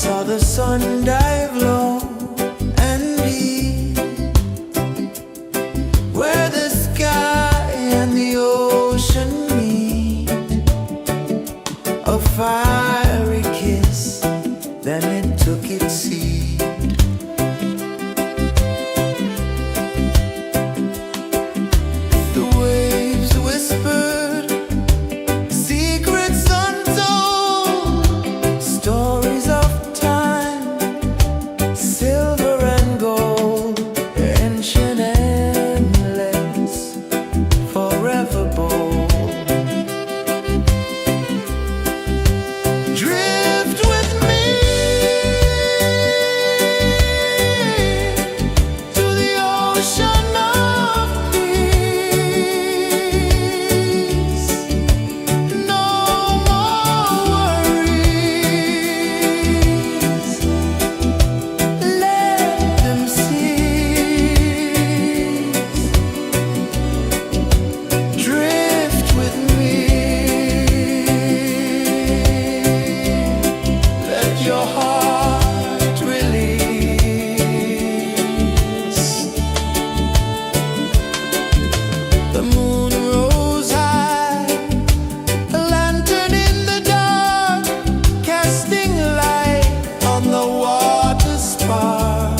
saw the sun dive low and deep, where the sky and the ocean meet. A fiery kiss, then it took its seat. The waves whispered secrets untold, stories of time, silver and gold, ancient, endless, forever bold. Drift with me to the ocean of peace. No more worries, let them cease. Drift with me, let your heart release. The moon rose high, a lantern in the dark, casting light on the water spark.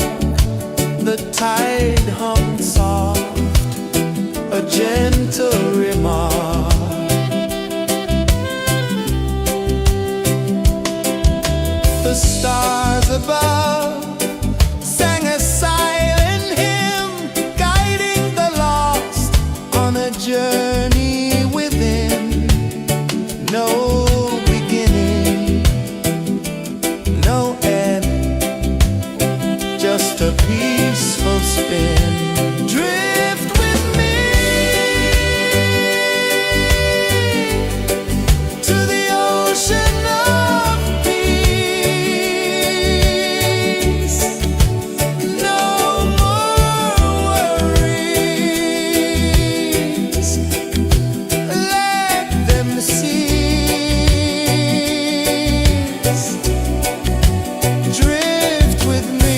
The tide hummed soft, a gentle remark. The stars above sang a silent hymn, guiding the lost on a journey within. No beginning, no end, just a peaceful spin. Drift with me to the ocean of peace. No more worries, let them cease. Drift with me.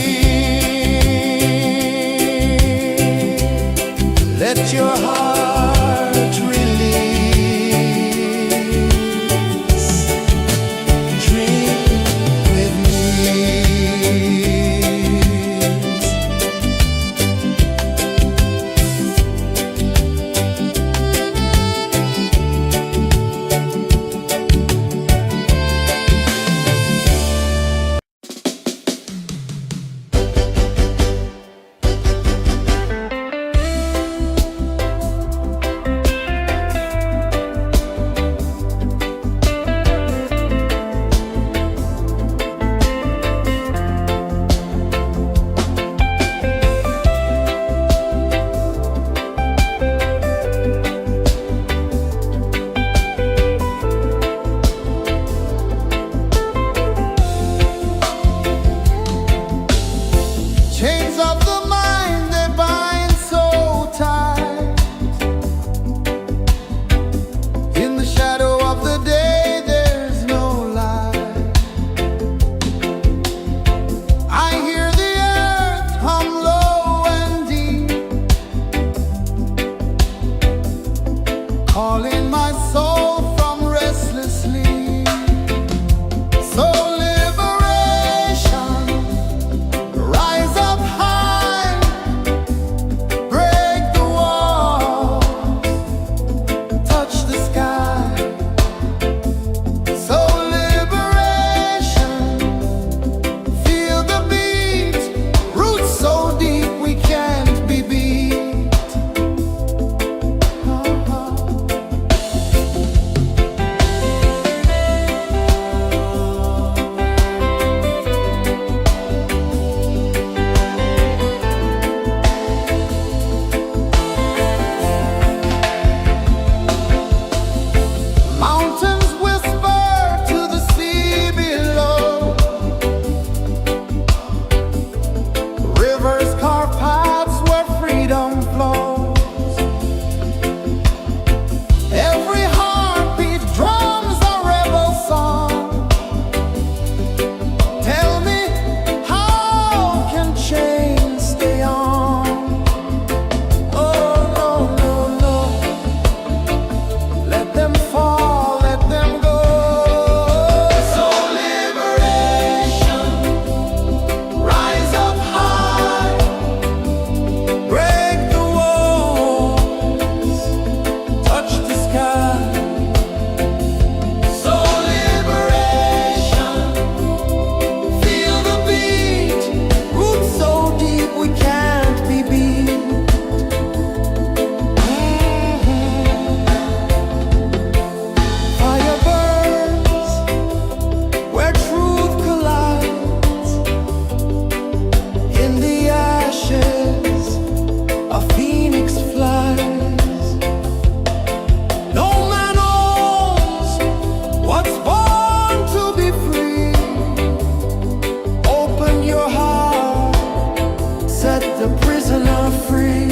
the prisoner free.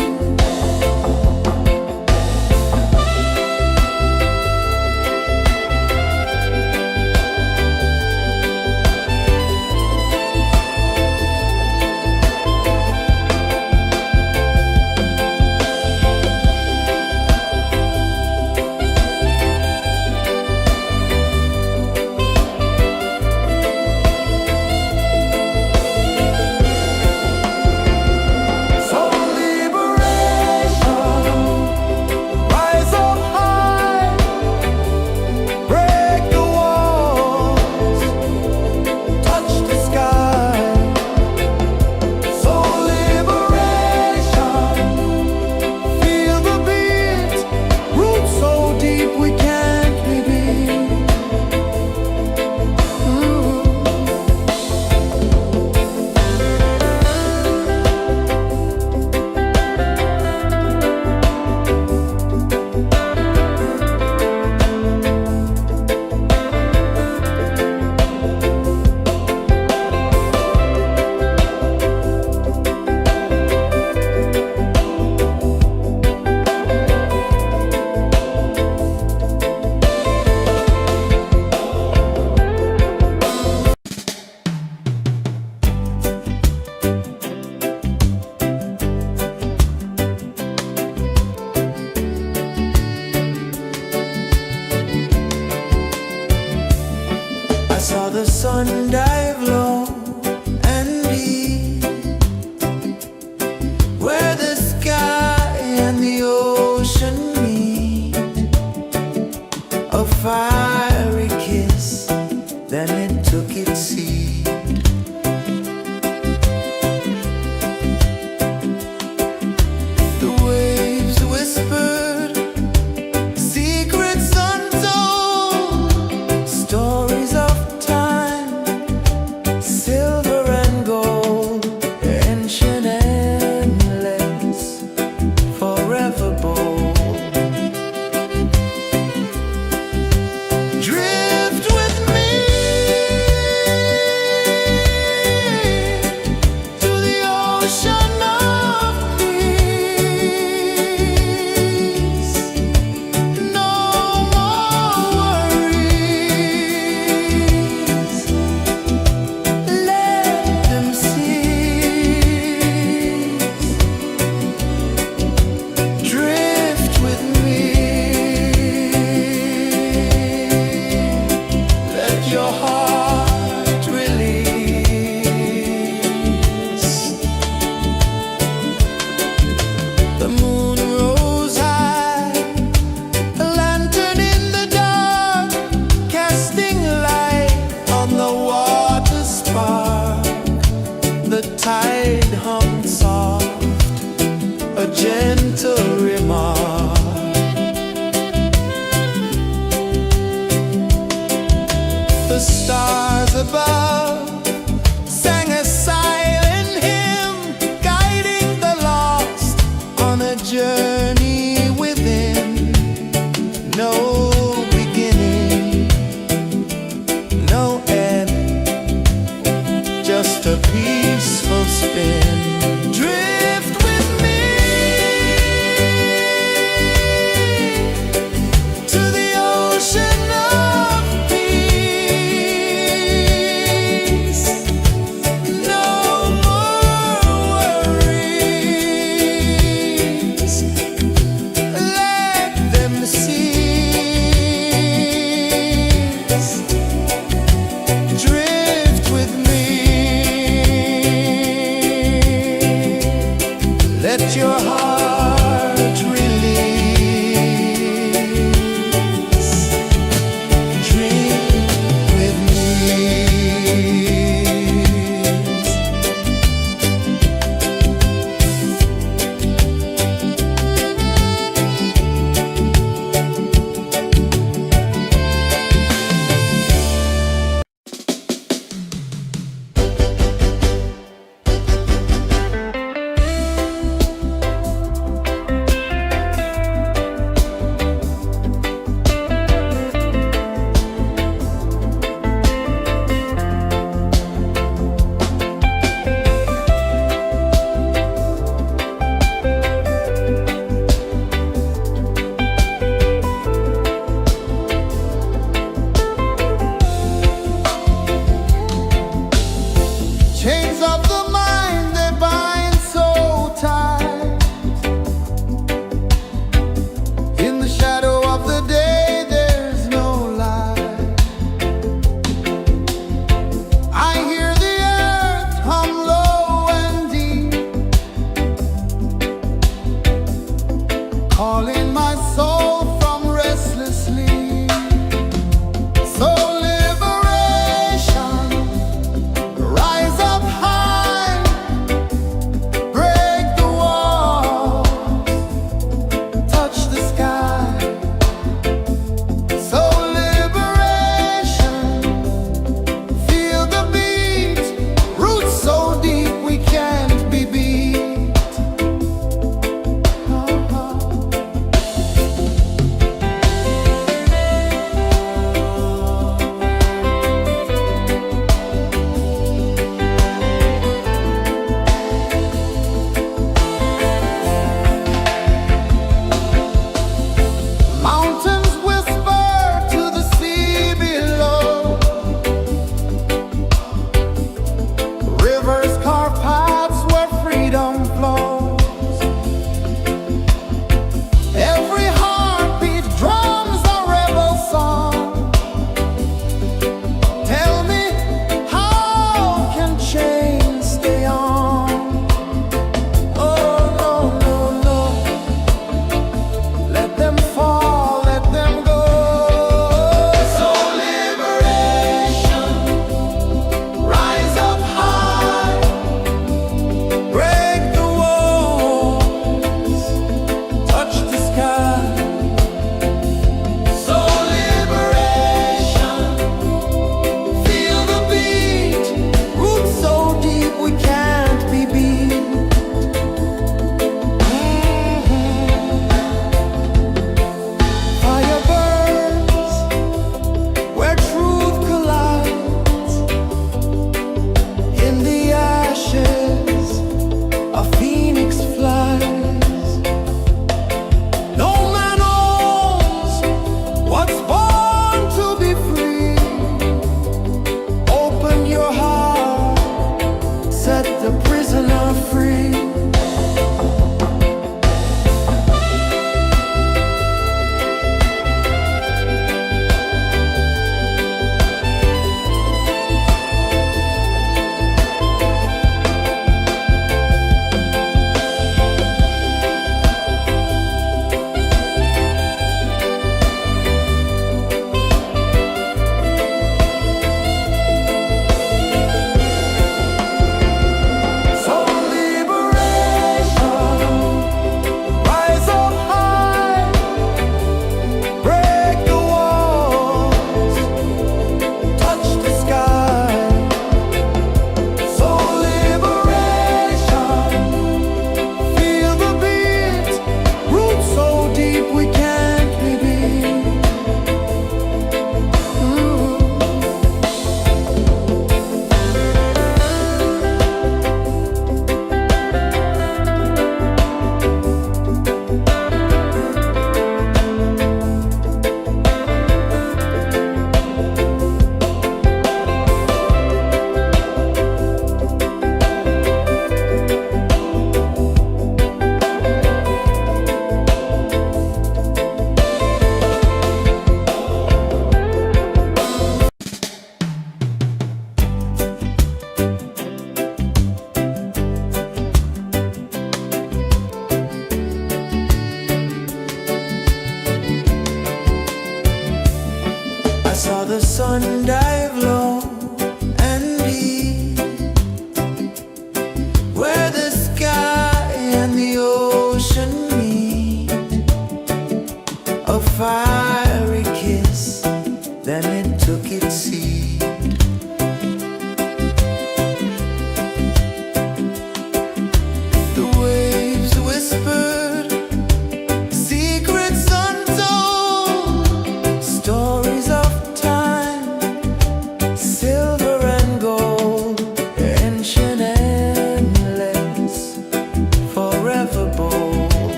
I saw the sun dive low and deep, where the sky and the ocean meet. A fiery kiss, then it took its seat. The waves whispered secrets untold, stories of silver and gold, ancient, endless, forever bold. Drift with me to the ocean of peace. No more worries. Your heart release. The moon rose high, a lantern in the dark, casting light on the water spark. The tide hummed soft, a gentle remark. The stars above sang a silent hymn, guiding the lost on a journey within. No beginning, no end, just a peaceful spin. Drift with me to the ocean of peace. No more worries. Let them cease. Drift with me. Chains of the mind, they bind so tight. In the shadow of the day, there's no light. I hear the earth hum low and deep, calling my soul from restless sleep. So liberation, rise up high, break the walls, touch the sky. So liberation, feel the beat, roots so deep we can't be beat. Mountains whisper to the sea below. Rivers carve paths where freedom flows. Every heartbeat drums a rebel song. Tell me, how can chains stay on? Oh, no, no, no. Let them fall, let them go. So liberation, rise up high, break the walls, touch the sky. So liberation, feel the beat, roots so deep we can't be beat. Fire burns where truth collides. In the ashes, a phoenix flies. No man owns what's born to be free. Open your heart, set the prisoner free. So liberation,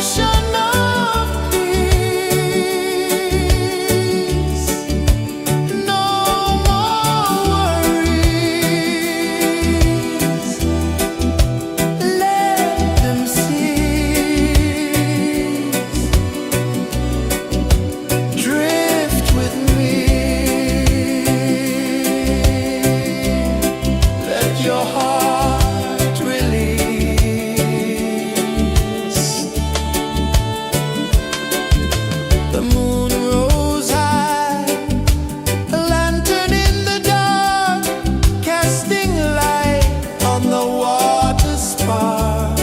ocean of peace. No more worries. Let them cease. Drift with me. Let your heart release. The moon rose high, a lantern in the dark, casting light on the water spark.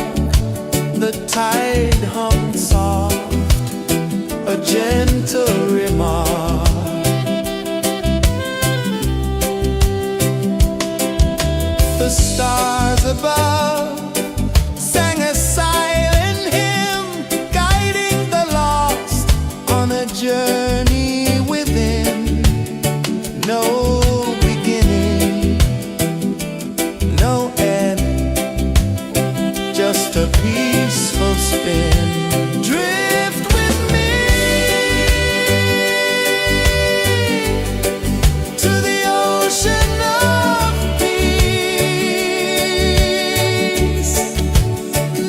The tide hummed soft, a gentle remark. The stars above sang a silent hymn, guiding the lost on a journey within. No beginning, no end, just a peaceful spin. Drift with me to the ocean of peace.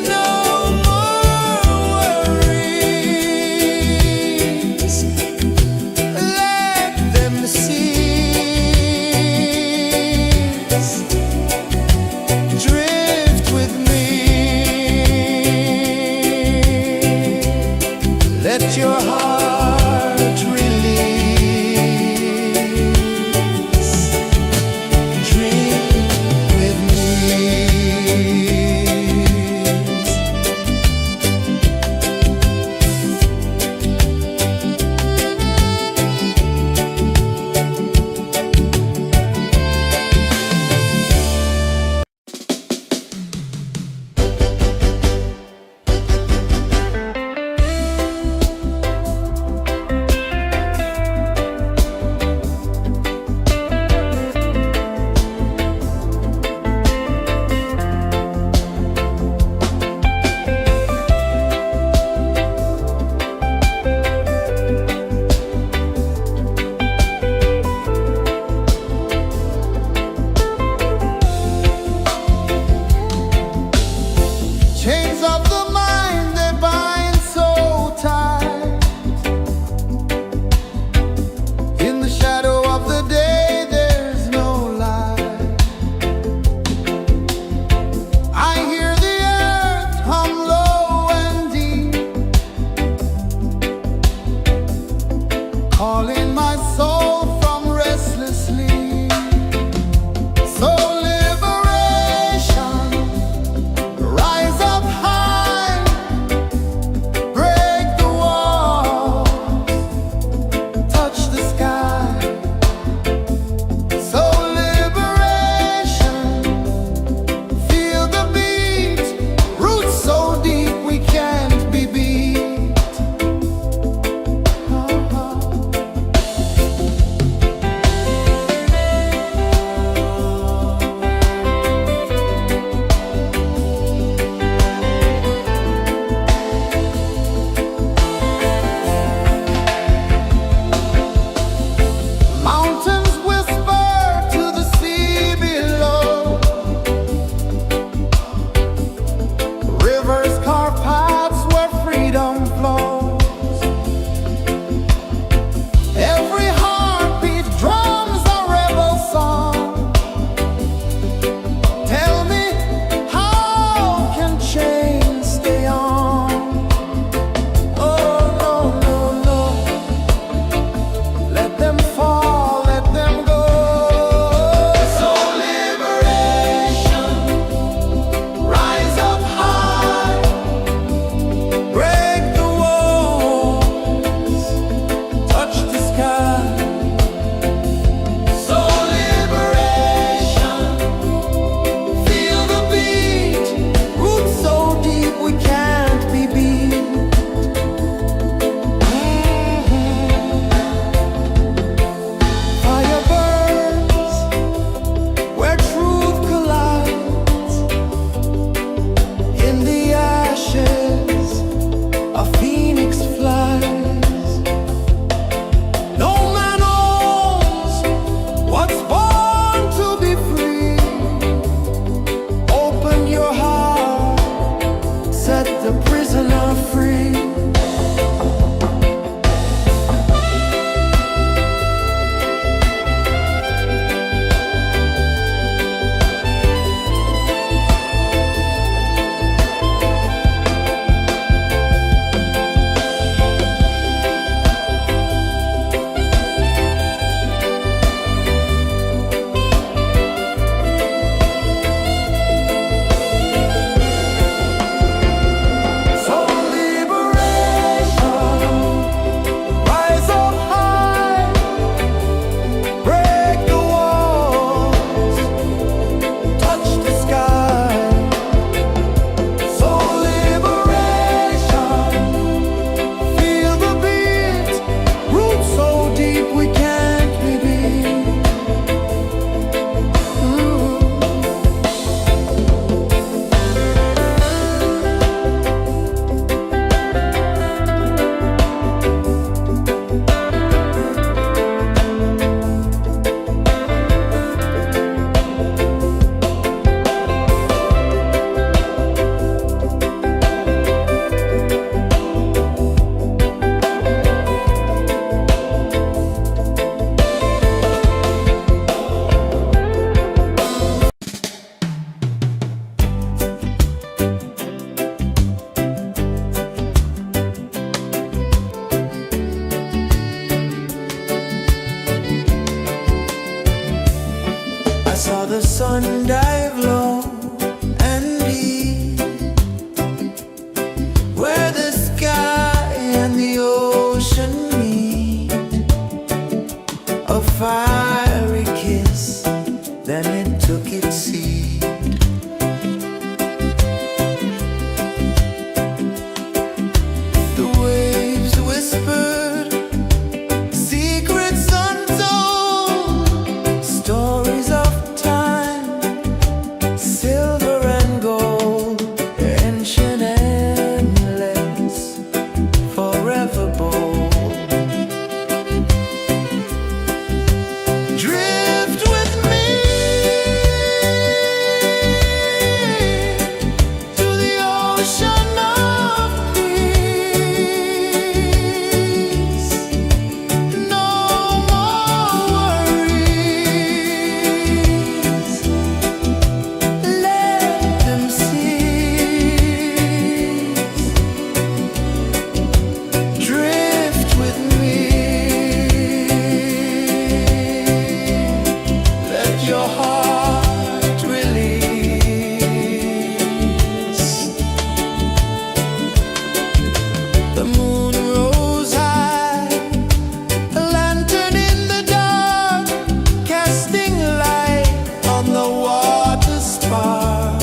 No more worries. Let them cease. Drift with me. Let your heart release. Dream with me. sun dive low and deep, where the sky and the ocean meet. A fiery kiss, then it took its seed. The waves whispered secrets untold, stories of time, silver and gold, ancient, endless, forever bold. Drift with me to the ocean of peace. No more worries, let them cease. Drift with me, let your heart release. The moon rose high, a lantern in the dark, casting light on the water spark.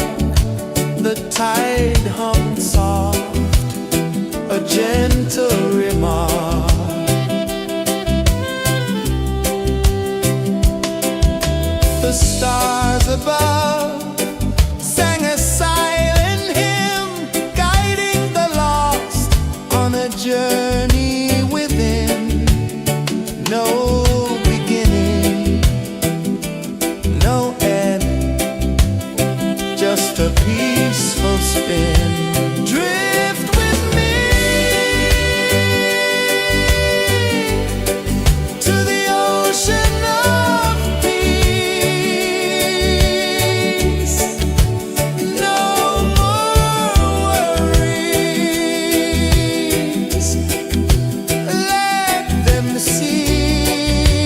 The tide hummed soft, a gentle remark. The stars above sang a silent hymn, guiding the lost on a journey within. No beginning, no end, just a peaceful spin. Drift with me to the ocean of peace. No more worries, let them cease.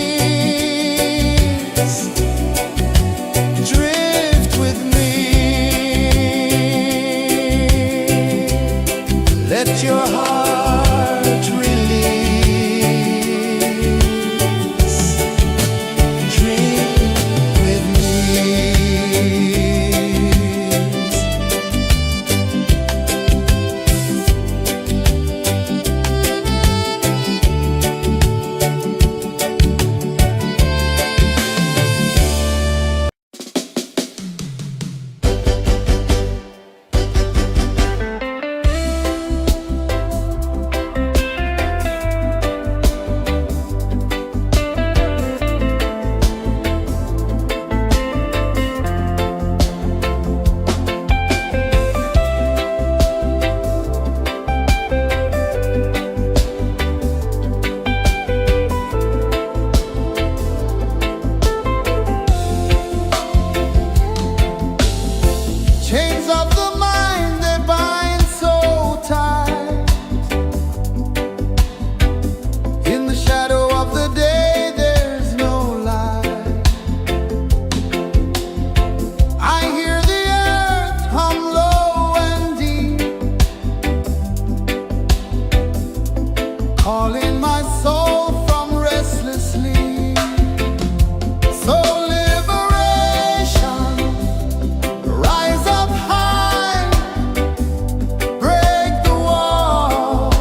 Drift with me, let your heart release. Dream with me. Chains of the mind, they bind so tight. In the shadow of the day, there's no light. I hear the earth hum low and deep, calling my soul from restless sleep. So liberation, rise up high, break the walls,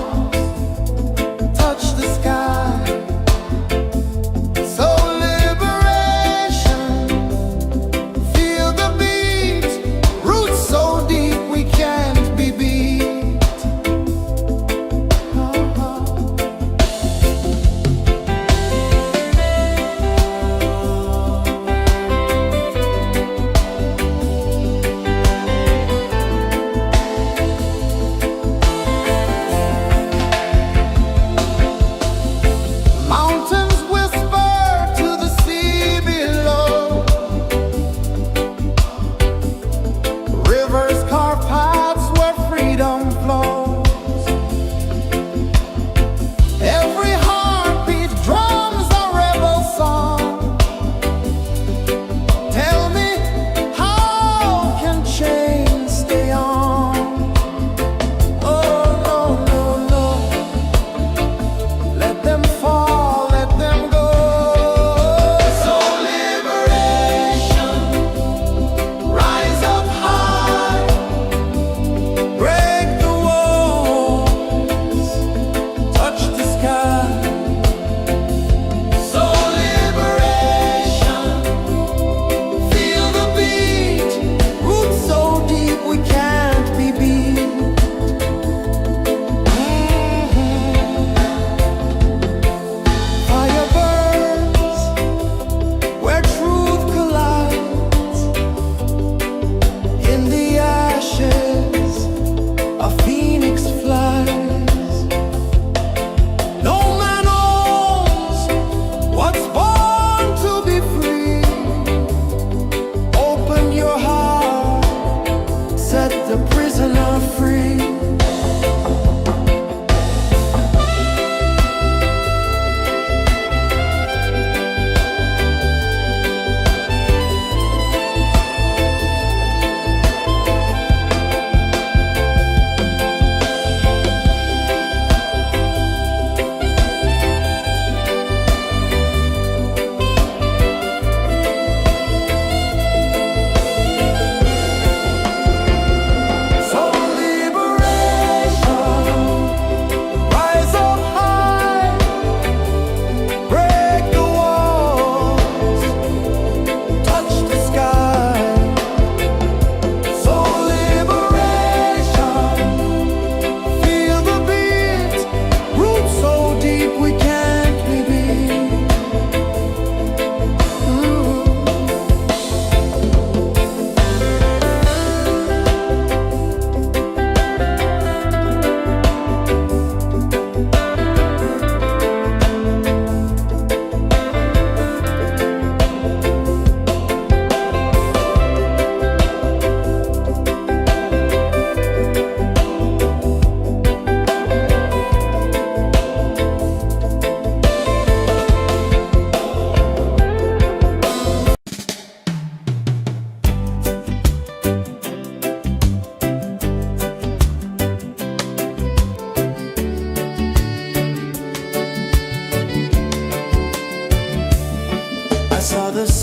touch the sky. So liberation, feel the beat, roots so deep we can't be beat.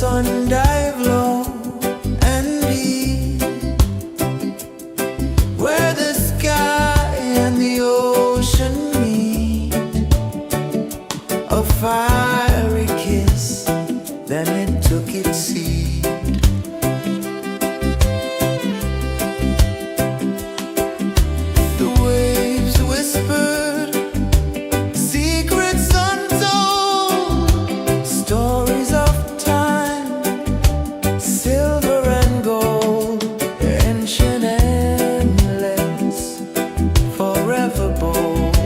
sun dive low and deep, where the sky and the ocean meet, a fiery kiss, then it took its seed. The waves whispered secrets untold, stories of time, silver and gold, ancient, endless, forever bold.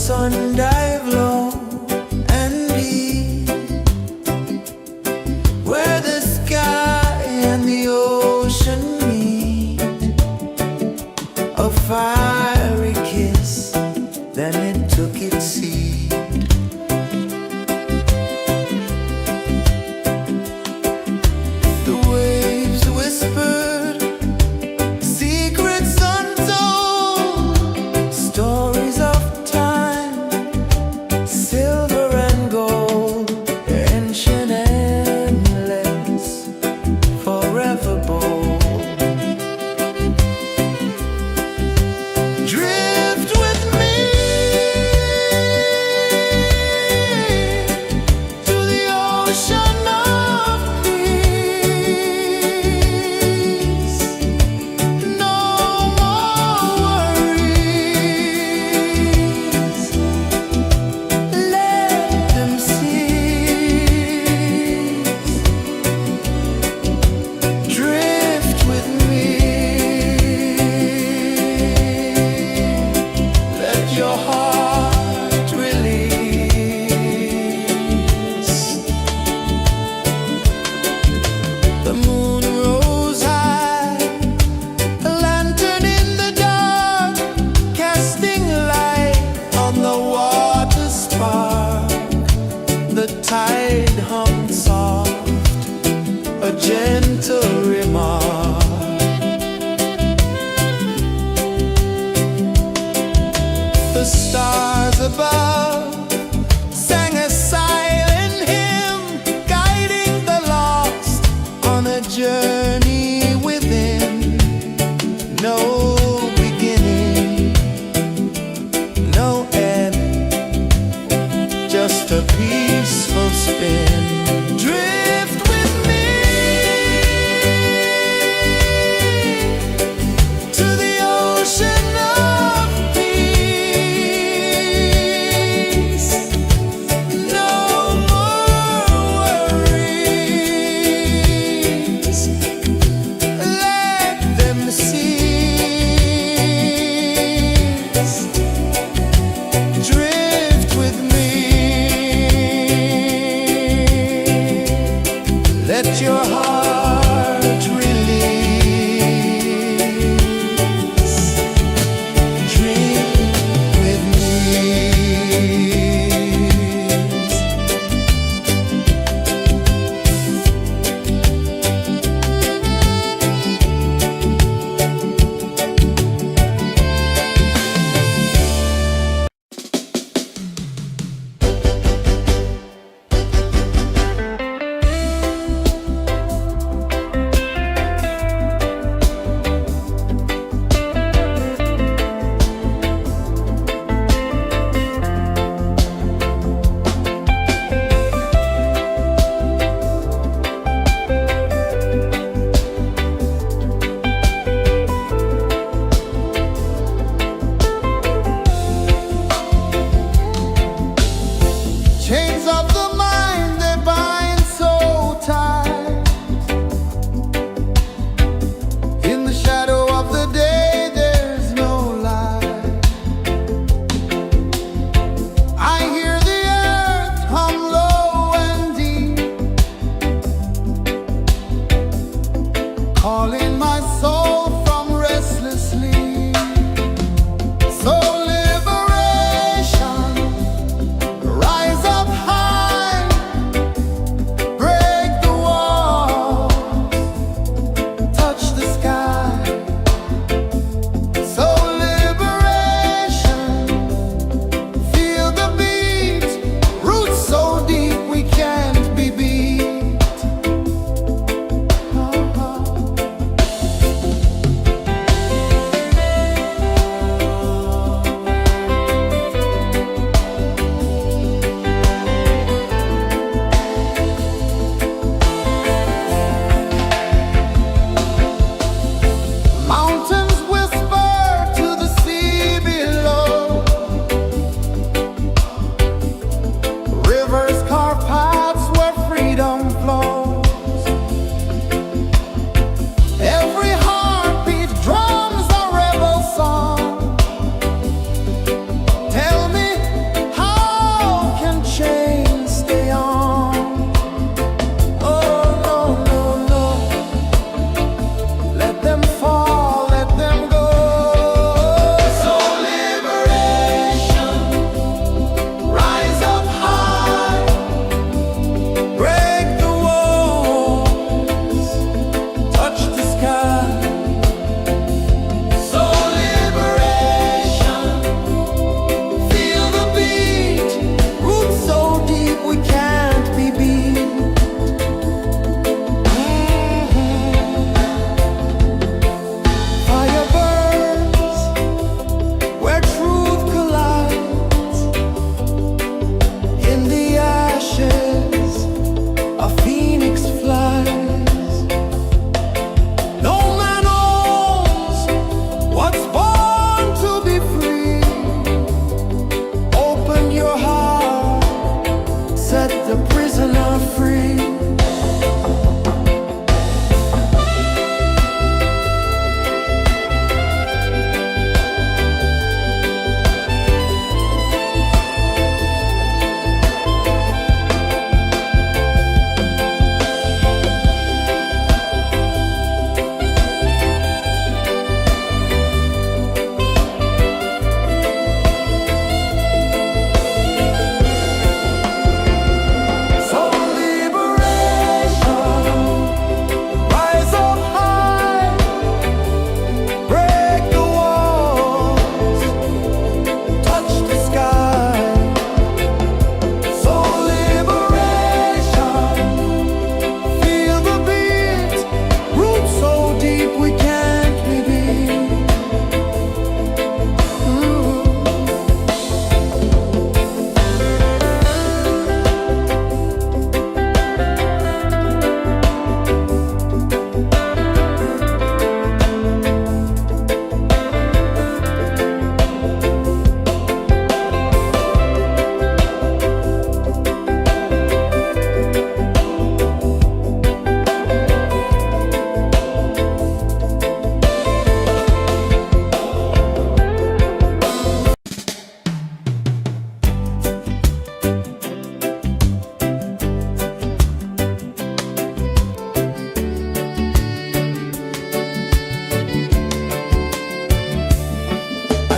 sun dive low and deep, where the sky and the ocean meet. A fiery kiss, then it took its seat. The waves whispered secrets untold, stories of time, silver and gold, ancient, endless, forever bold.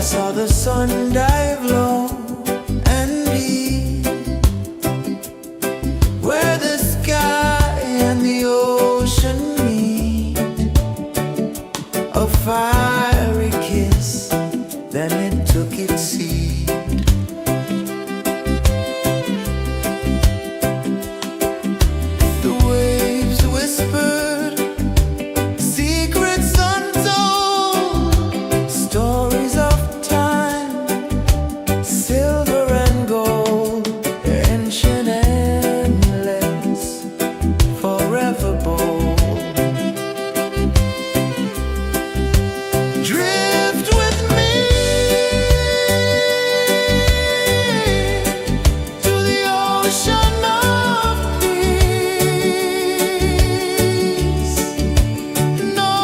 saw the sun dive low and deep, where the sky and the ocean meet. A fiery kiss, then it took its seat. The waves whispered secrets untold, stories of time, silver and gold, ancient, endless, forever bold. Drift with me to the ocean of peace. No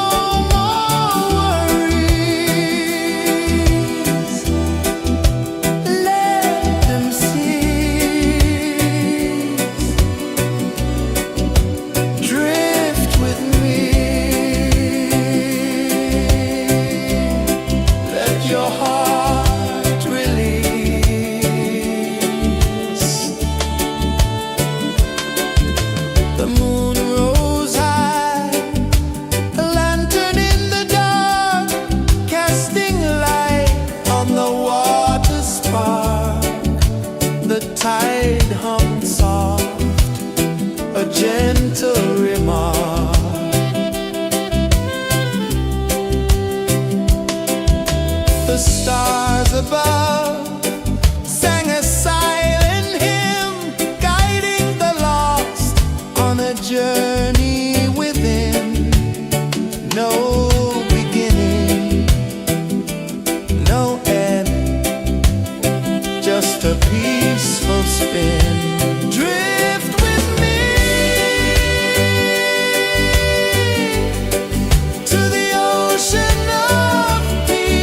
more worries, let them cease. Drift with me, let your heart release. The moon rose high, a lantern in the dark, casting light on the water spark. The tide hummed soft, a gentle remark. The stars above sang a silent hymn, guiding the lost on a journey within. No beginning, no end, just a peaceful spin. Drift with me to the ocean of peace.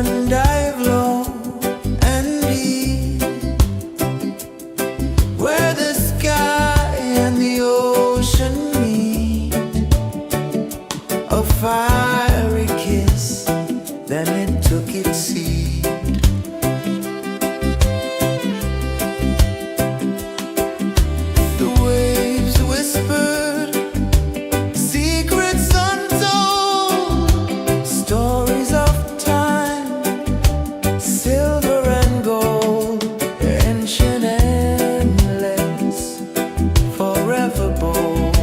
and dive low and deep, where the sky and the ocean meet. A fiery kiss, then it took its seat. The waves whispered secrets untold, stories of time, silver and gold, ancient, endless, forever bold.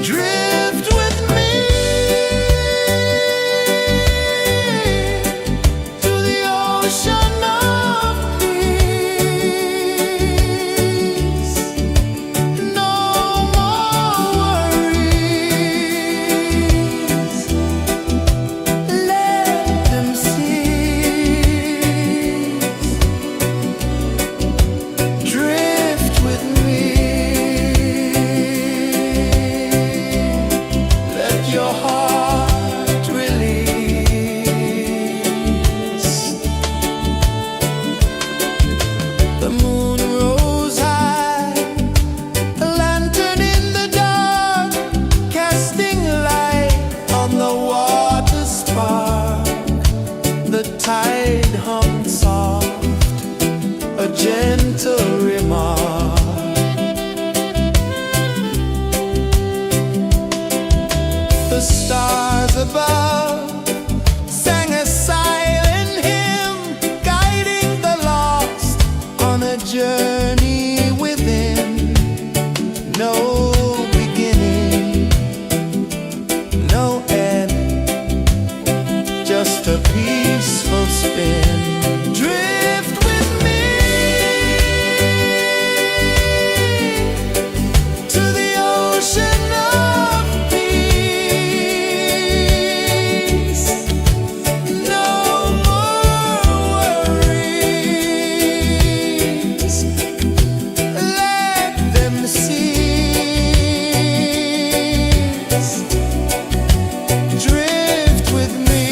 Drift with me to the ocean of peace. No more worries. Let them cease. Drift with me. Let your heart release. The moon rose high, a lantern in the dark, casting light on the water spark. The tide hummed soft, a gentle remark. The stars above sang a silent hymn, guiding the lost on a journey within. No beginning, no end, just a peaceful spin. Drift with me to the ocean of peace. No more worries. Let them cease. Drift with me.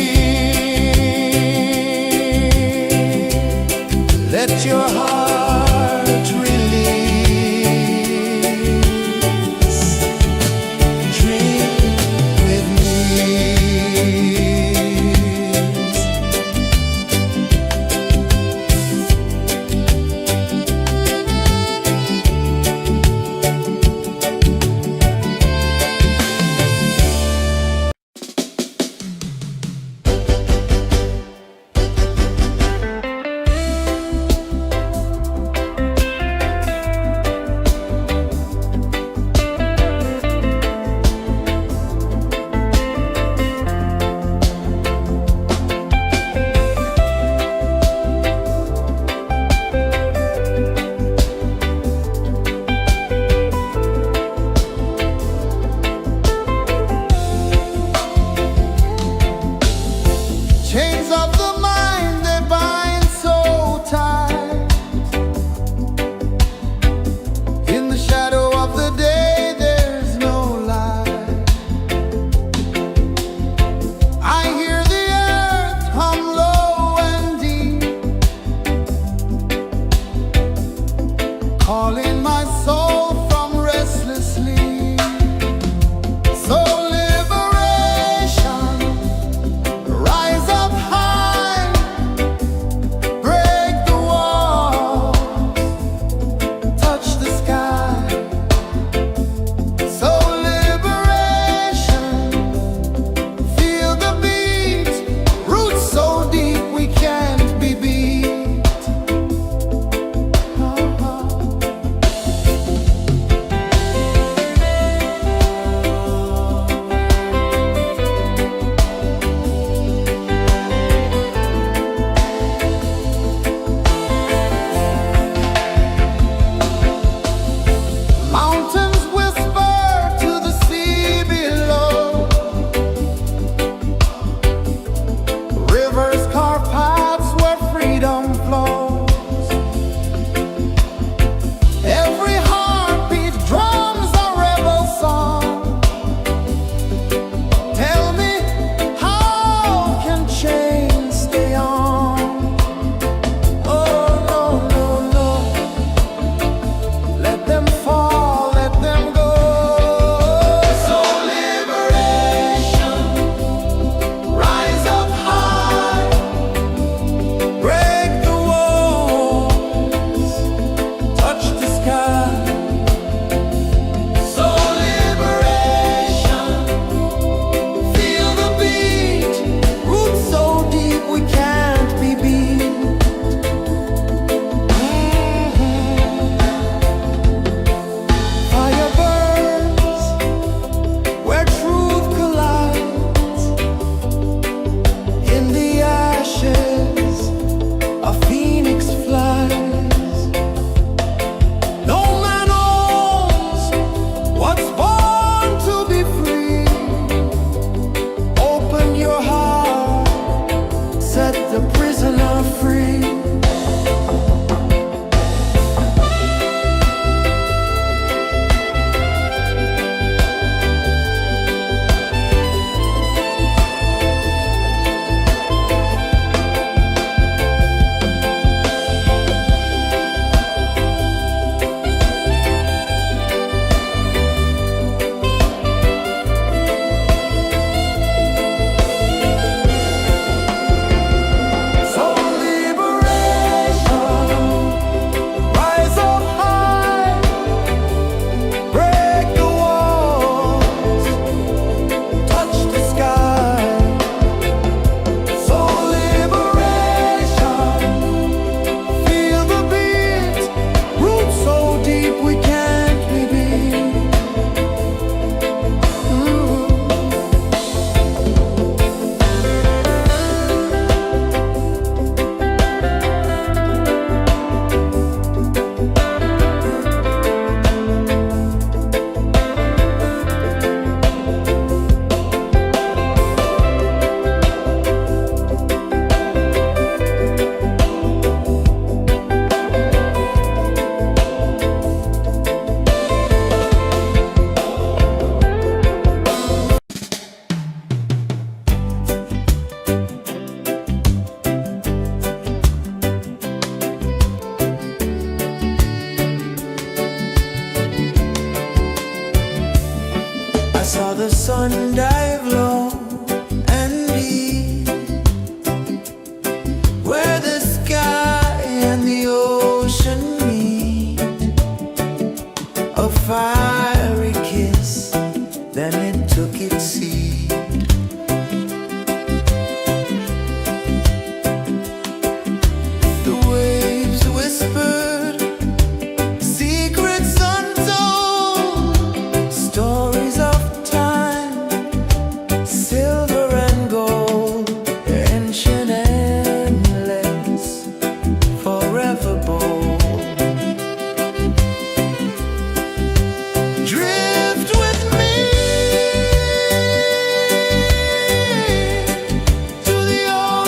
Let your heart release. Dream with me. Chains of the mind, they bind so tight. In the shadow of the day, there's no light. I hear the earth hum low and deep, calling my soul from restless sleep. So liberation, rise up high, break the walls, touch the sky. So liberation, feel the beat, roots so deep we can't be beat. Mountains whisper to the sea below. Rivers carve paths where freedom flows. Every heartbeat drums a rebel song. Tell me,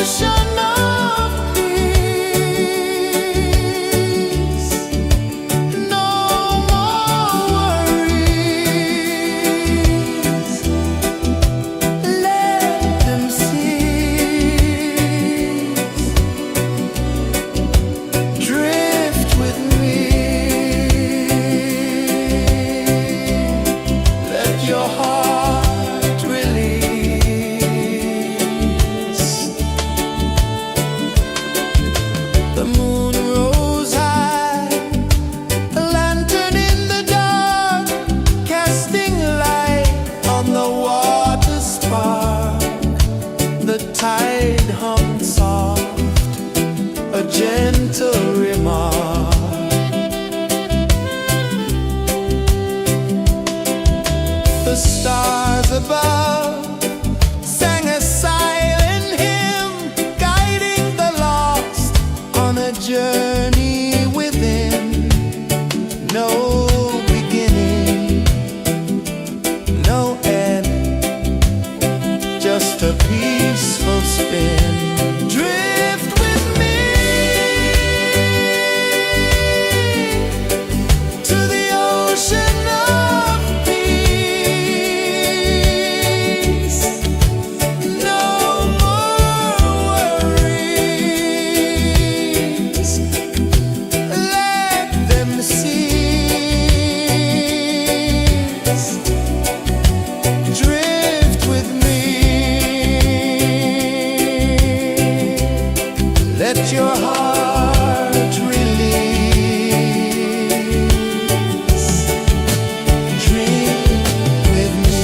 ocean of peace. No more worries. Let them cease. Drift with me. Let your heart release. The moon rose high, a lantern in the dark, casting light on the water spark. The tide hummed soft, a gentle remark. The stars above sang a silent hymn, guiding the lost on a journey within. No beginning, no end, just a peaceful spin. Drift with me to the ocean of peace. No more worries. Let them cease. Drift with me. Let your heart release. Dream with me.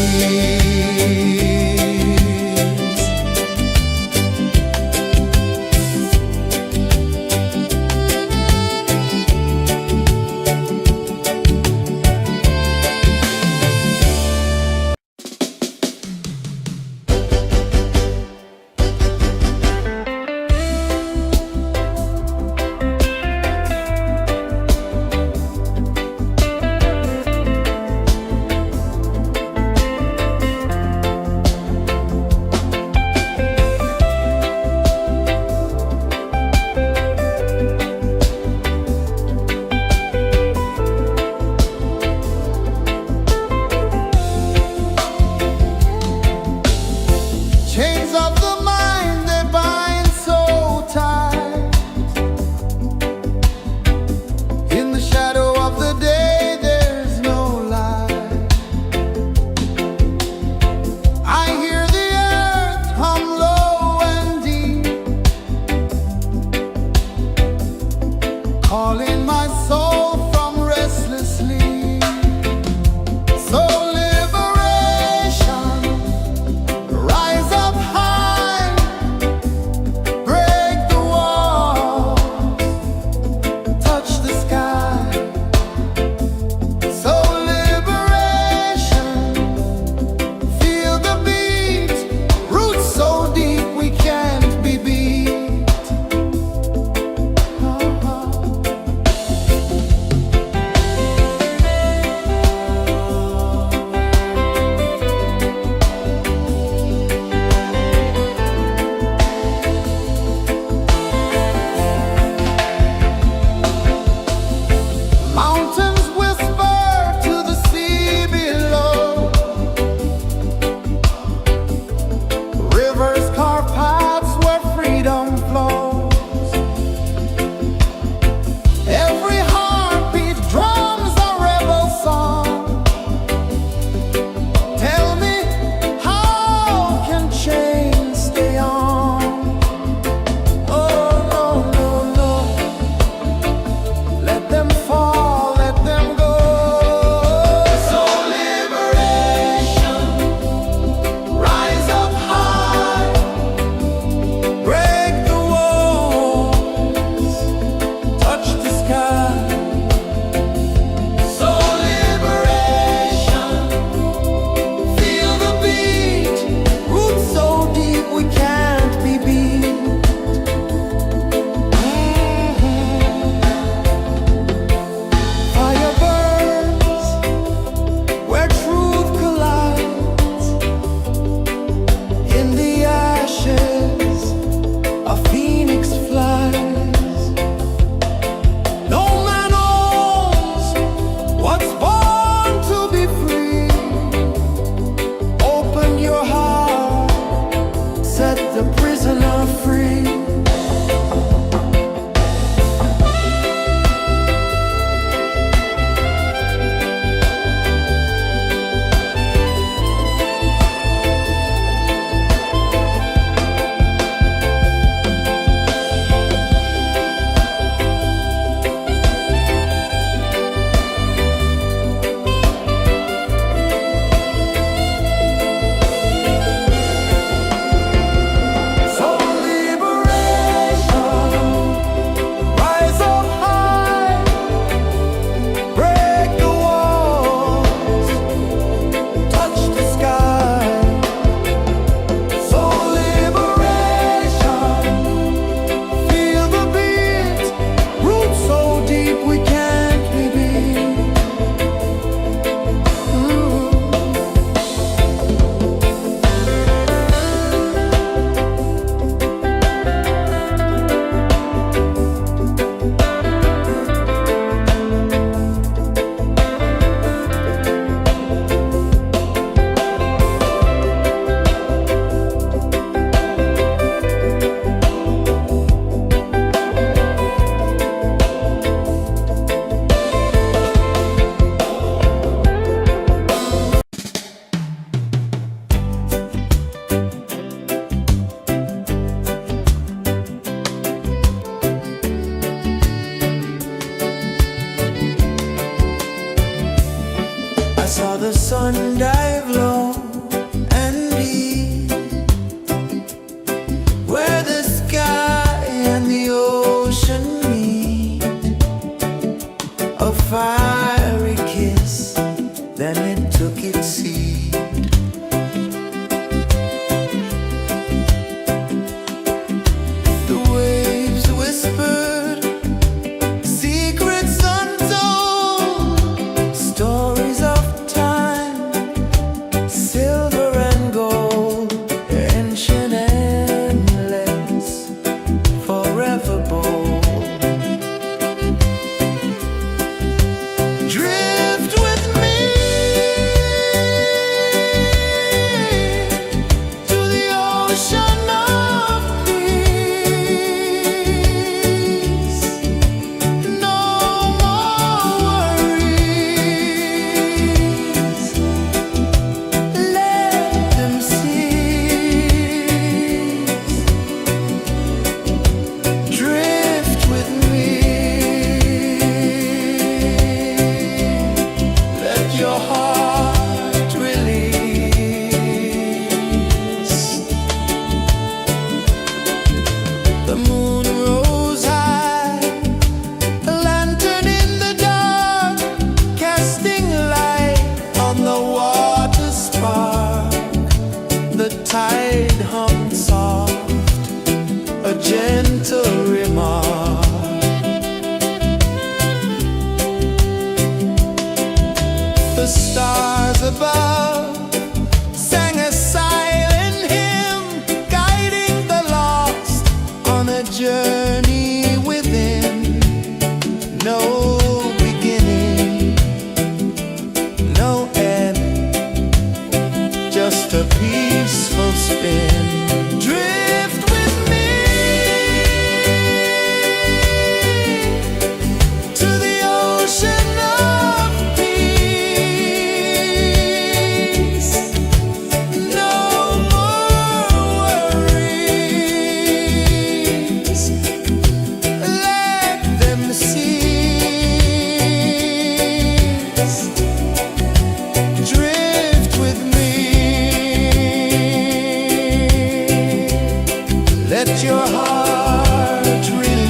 let your heart release.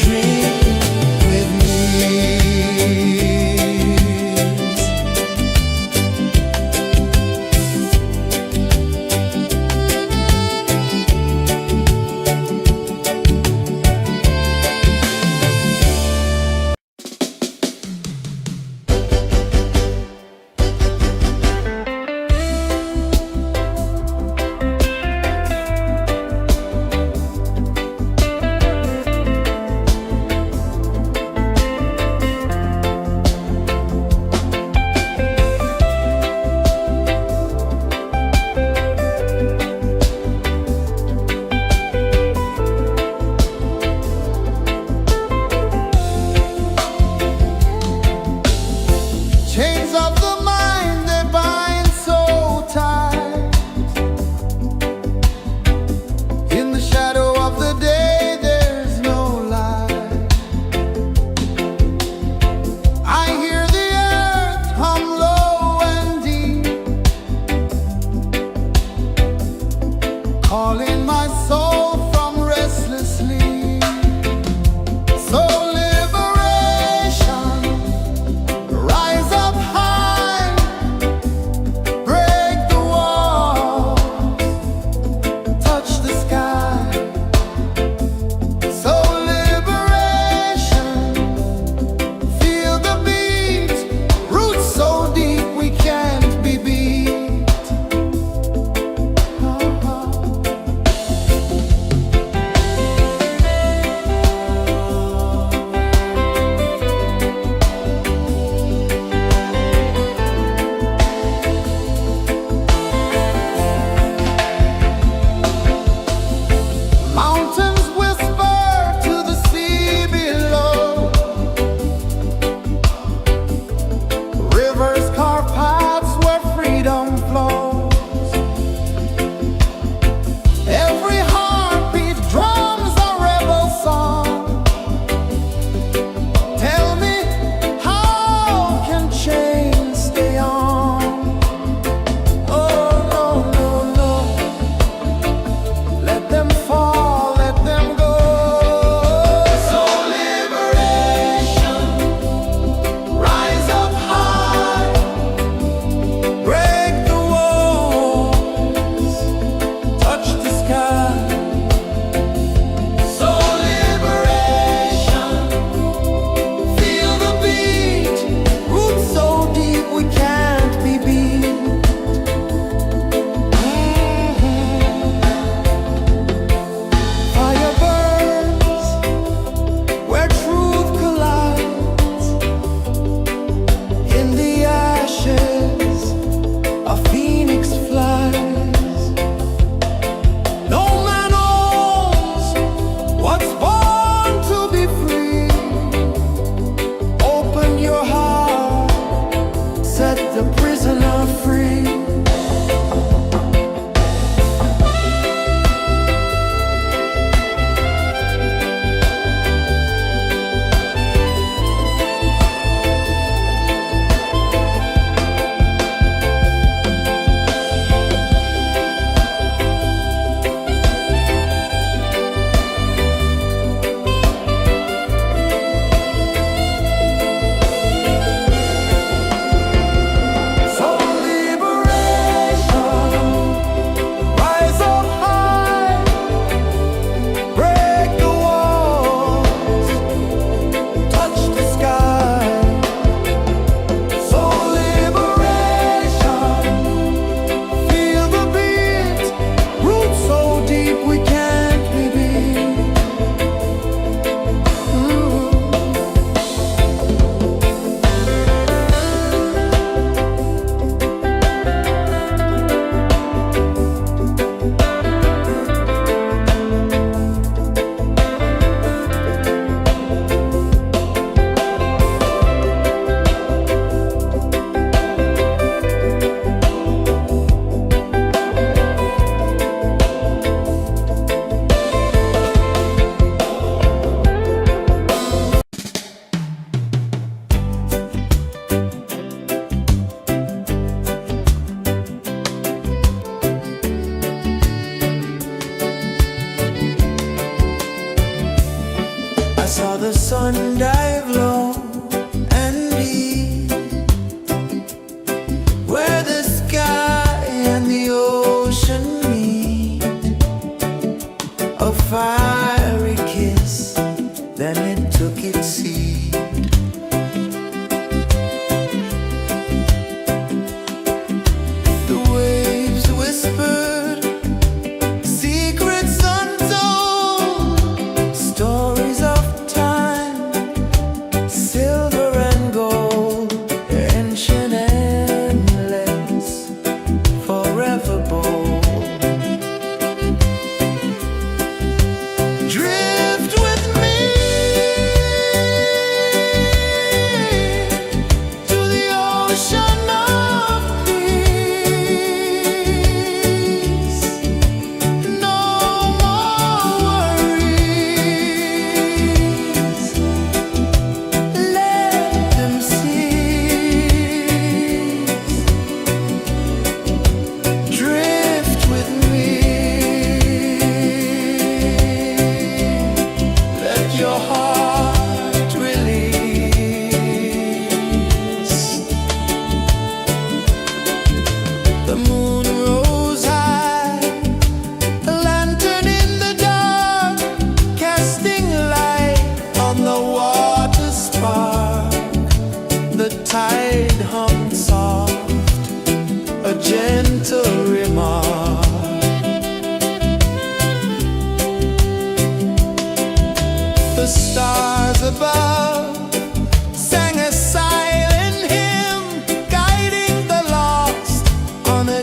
Dream with me.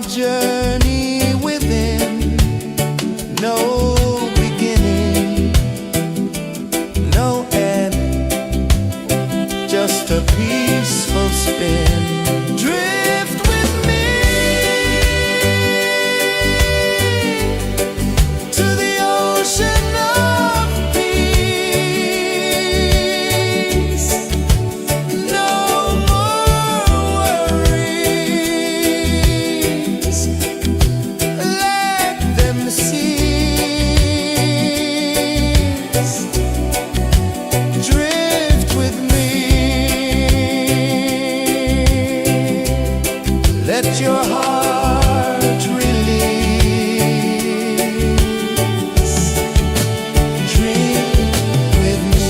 journey within, no beginning, no end, just a peaceful spin. Drift with me to the ocean of peace. No more worries, let them cease. Drift with me, let your heart release. Drift with me.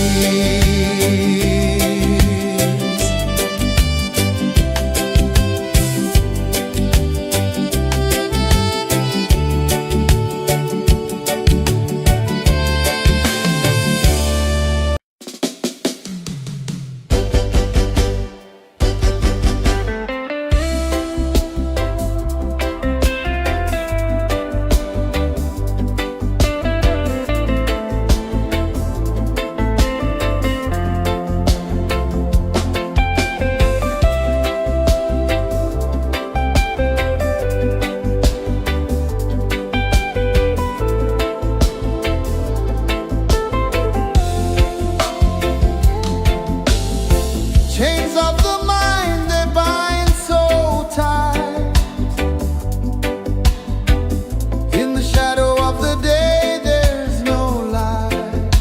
Chains of the mind, they bind so tight. In the shadow of the day, there's no light.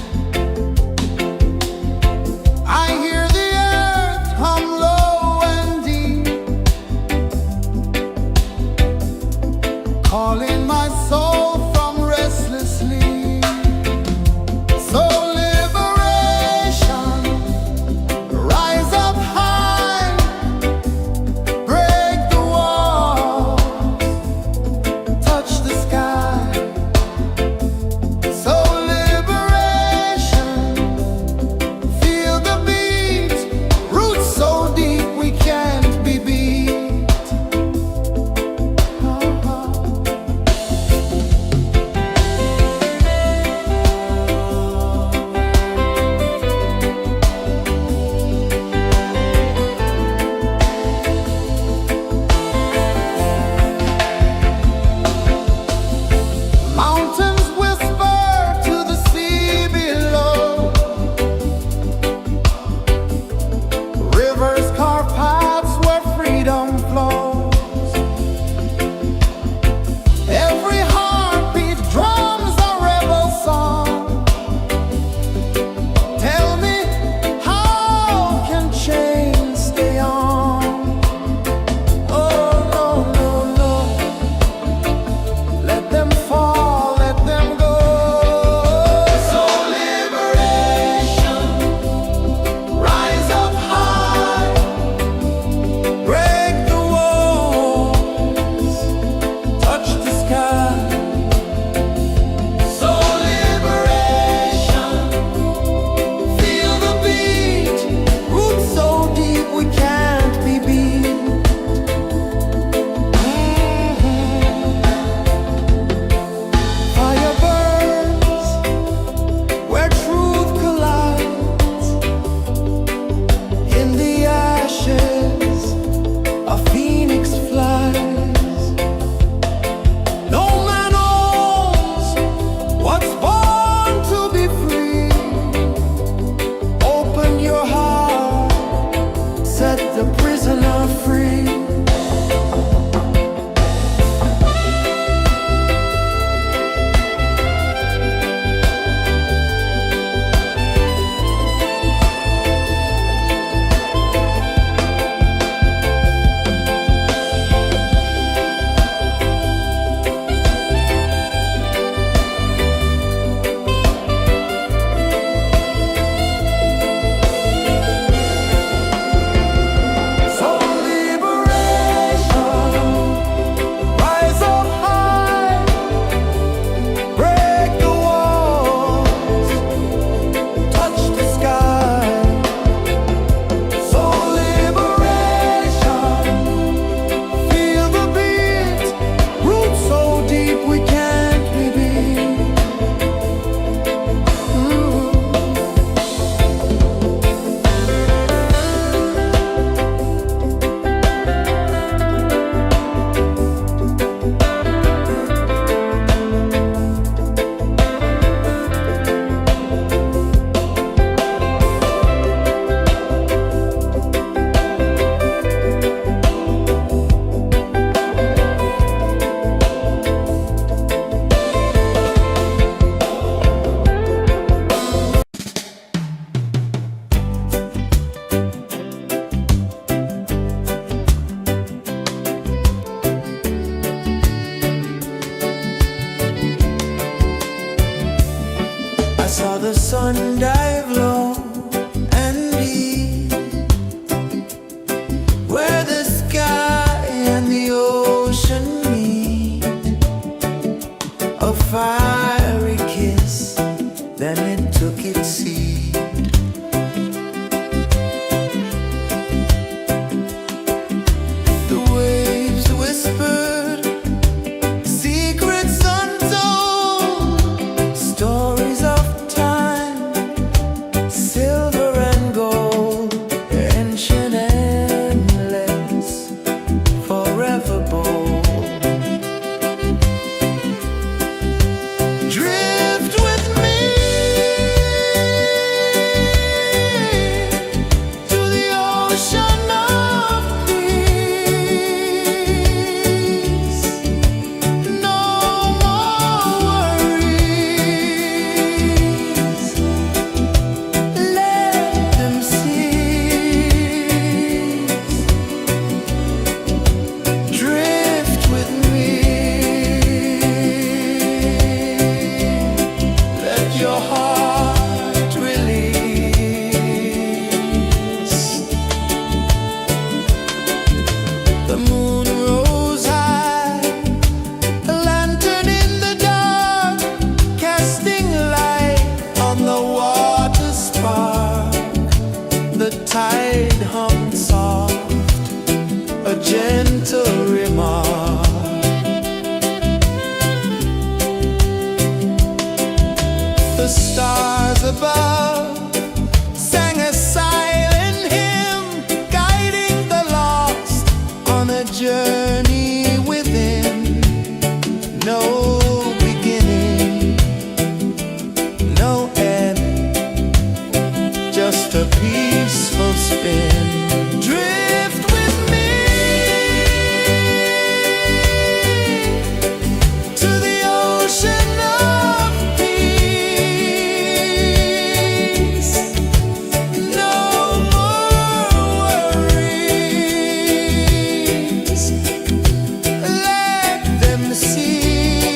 I hear the earth hum low and deep, calling my soul from restless sleep. So liberation, rise up high, break the walls, touch the sky. So liberation, feel the beat, roots so deep we can't be beat. one dive low and deep, where the sky and the ocean meet. A fiery kiss, then it took its seat. The waves whispered secrets untold, stories of time, silver and gold, ancient, endless, forever bold. Drift with me to the ocean of peace. No more worries, let them cease. Drift with me, let your heart release. The moon rose high, a lantern in the dark, casting light on the water spark. The tide hummed soft, a gentle remark. The stars above sang a silent hymn, guiding the lost on a journey within. No beginning, no end, just a peaceful spin. Drift with me to the ocean of peace. No more worries, let them cease.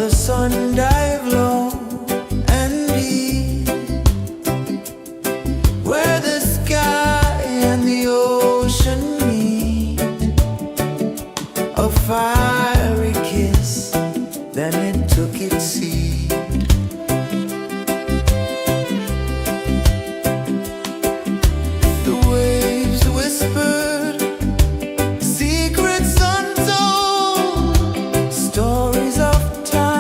the sun dive low and deep, where the sky and the ocean meet, a fiery kiss, then it took its seed. The waves whispered secrets untold, stories of time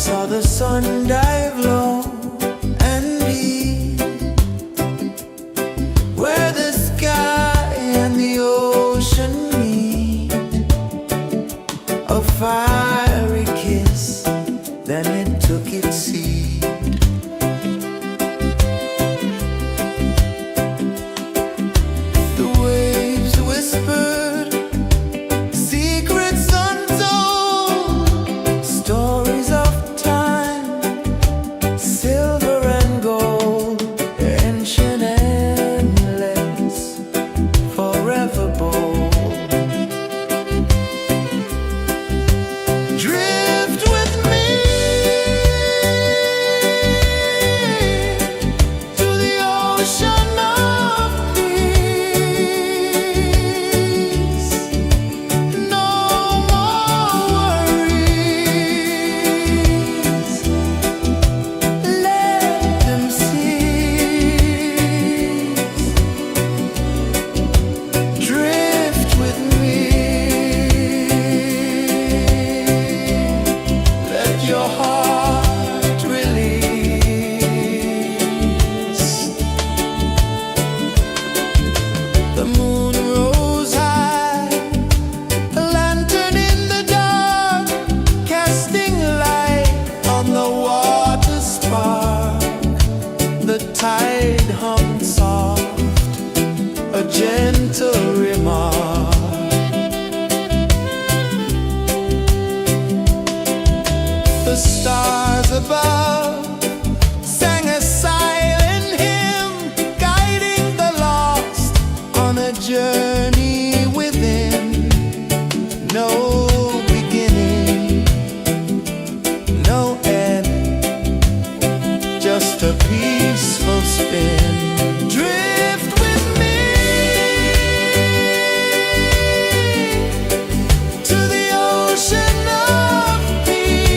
saw the sun dive low and deep, where the sky and the ocean meet. A fiery kiss, then it took its seat. The waves whispered secrets untold, stories of time, silver and gold, ancient, endless, forever bold. Drift with me to the ocean of peace. No more worries, let them cease. Drift with me, let your heart release. The moon rose high, a lantern in the dark, casting light on the water spark. The tide hummed soft, a gentle remark. The stars above sang a silent hymn, guiding the lost on a journey within. No beginning, no end, just a peaceful spin. Drift with me to the ocean of peace.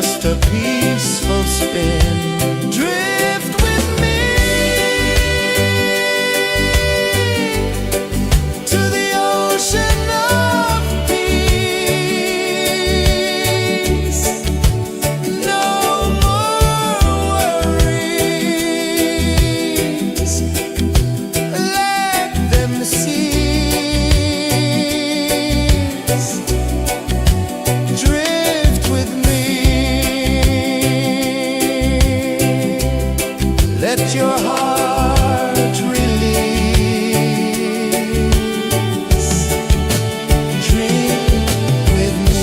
just a peaceful spin. Drift with me to the ocean of peace. No more worries, let them cease. Drift with me, let your heart release. Drift with me.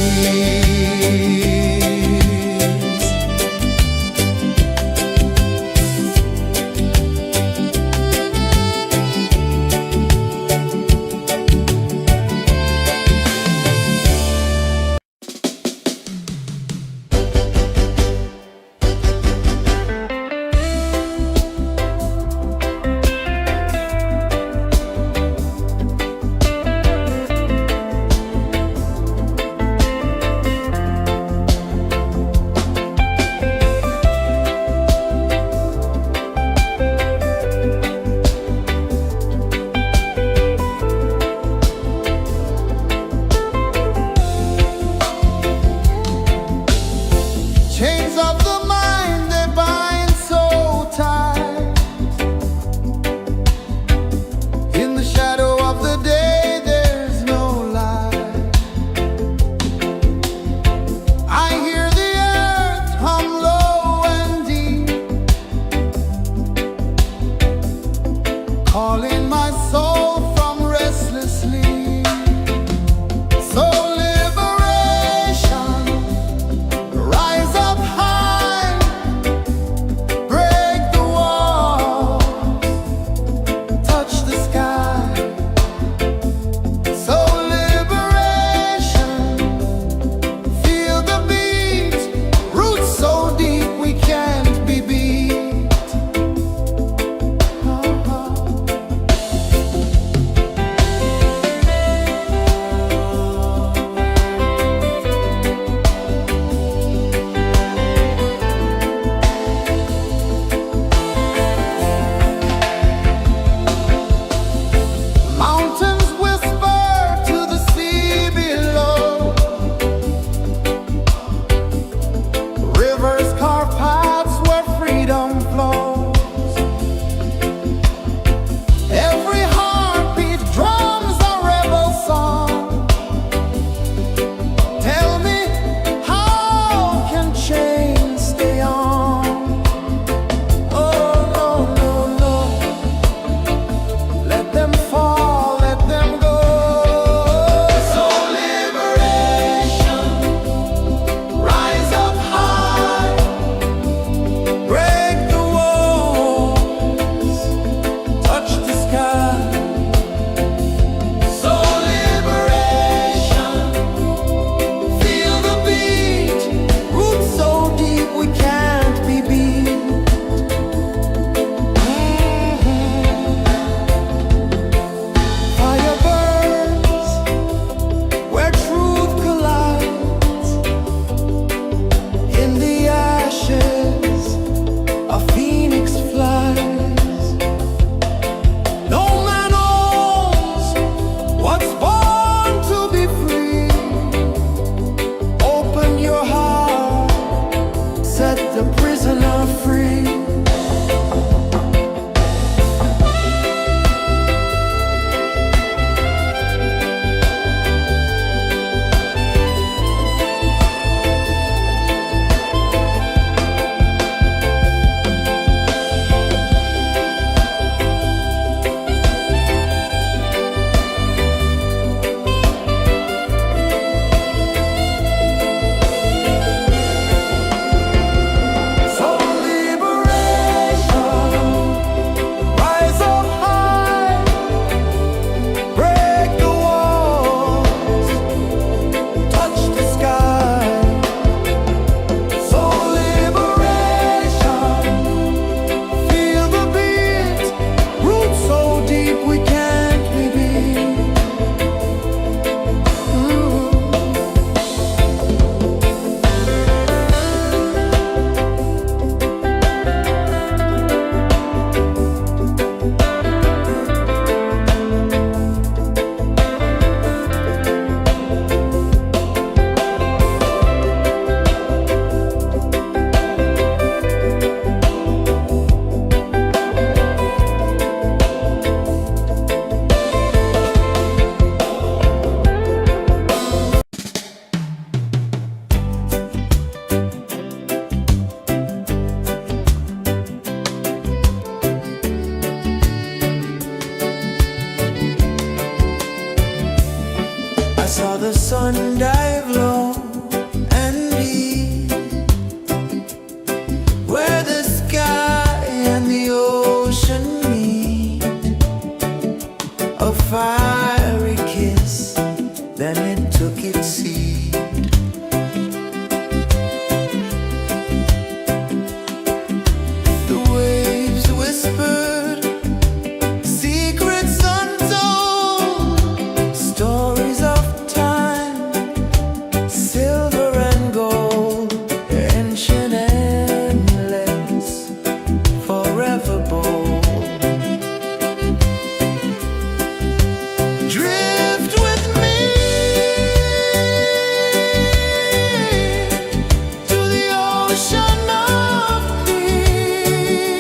ocean of peace.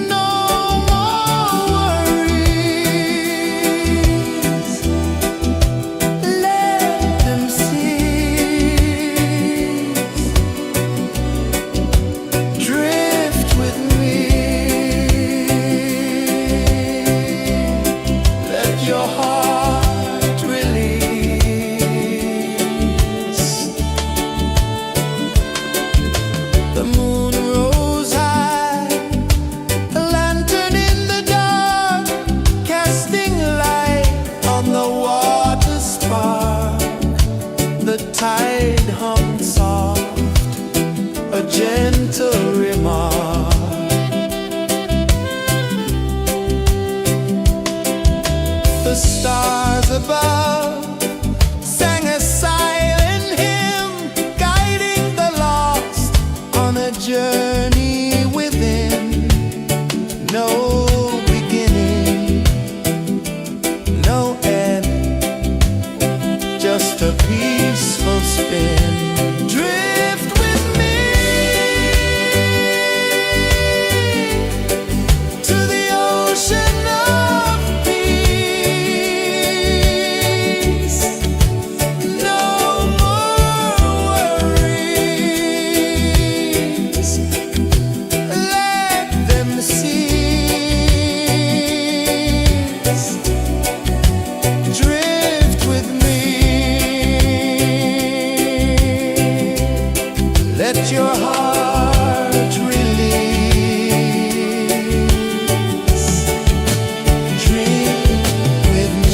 No more worries. Let them cease. Drift with me. Let your heart release. The moon rose high, a lantern in the dark, casting light on the water spark. The tide hummed soft, a gentle remark. The stars above sang a silent hymn, guiding the lost on a journey within. No beginning, no end, just a peaceful spin. Drift with me to the ocean of peace. No more worries. Let them cease. Drift with me. Let your heart release. Dream with me.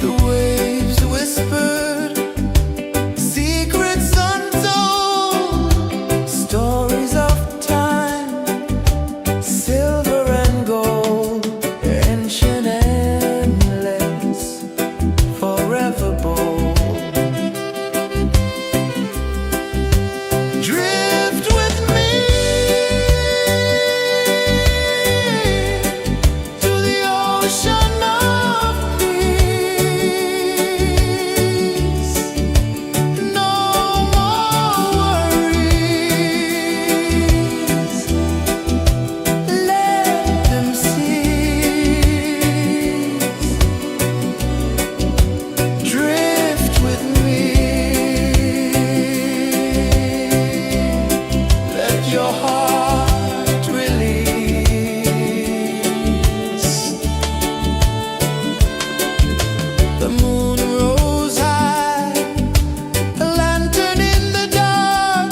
The waves whispered secrets untold, stories of time, silver and gold, ancient, endless, forever bold. Drift with me to the ocean of peace. No more worries. Let them cease. Drift with me. Let your heart release. The moon rose high, a lantern in the dark,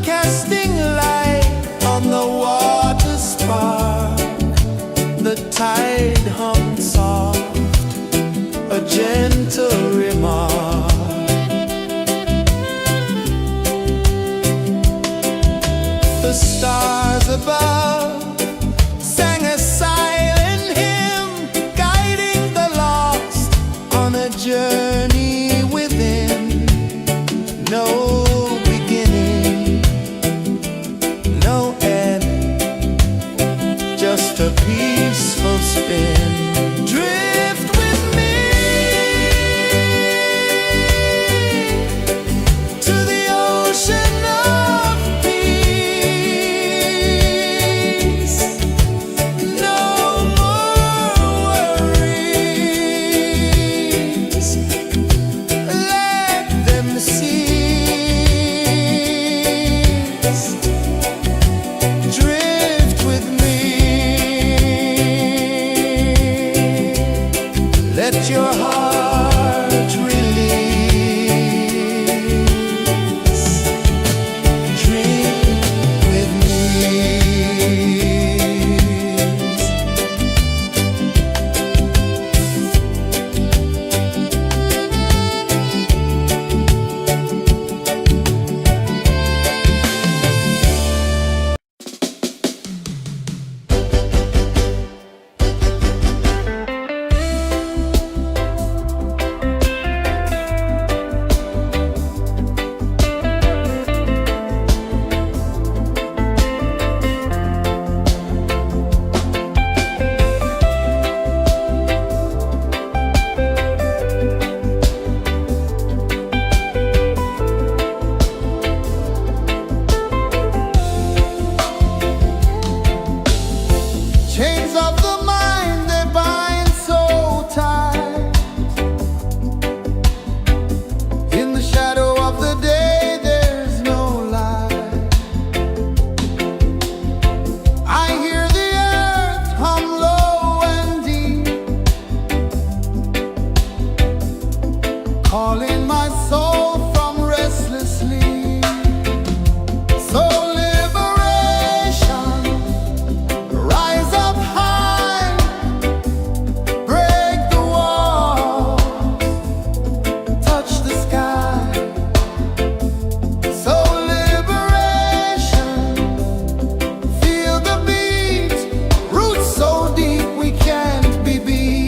casting light on the water spark. The tide hummed soft, a gentle remark. The stars above sang a silent hymn, guiding the lost on a journey within. No beginning, no end, just a peaceful spin. Drift with me to the ocean of peace. No more worries. Let them cease. Drift with me. Let your heart release. Drift with me. Chains of the mind, they bind so tight. In the shadow of the day, there's no light. I hear the earth hum low and deep, calling my soul from restless sleep. So liberation, rise up high, break the walls, touch the sky. So liberation, feel the beat, roots so deep we can't be beat.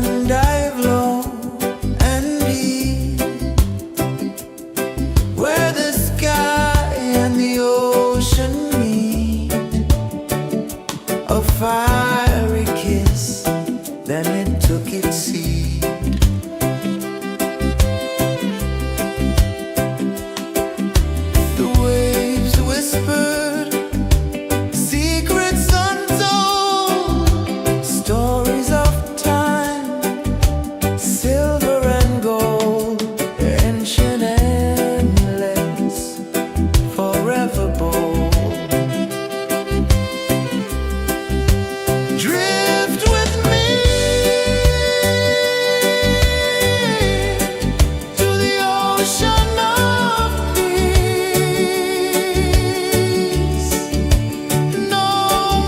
sun dive low and deep, where the sky and the ocean meet. A fiery kiss, then it took its seat. The waves whispered secrets untold, stories of time, silver and gold, ancient, endless, forever bold. Drift with me to the ocean of peace. No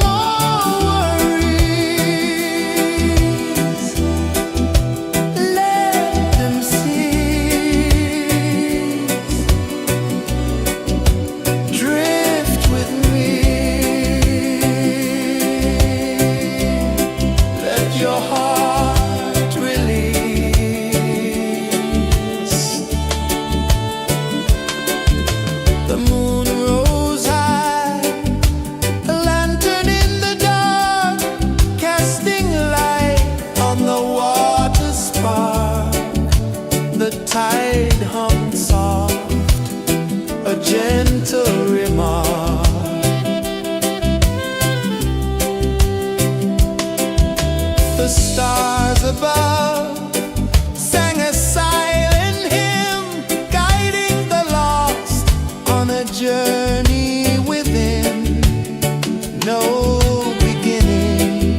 more worries, let them cease. Drift with me, let your heart release. The moon rose high, a lantern in the dark, casting light on the water spark. The tide hummed soft, a gentle remark. The stars above sang a silent hymn, guiding the lost on a journey within. No beginning,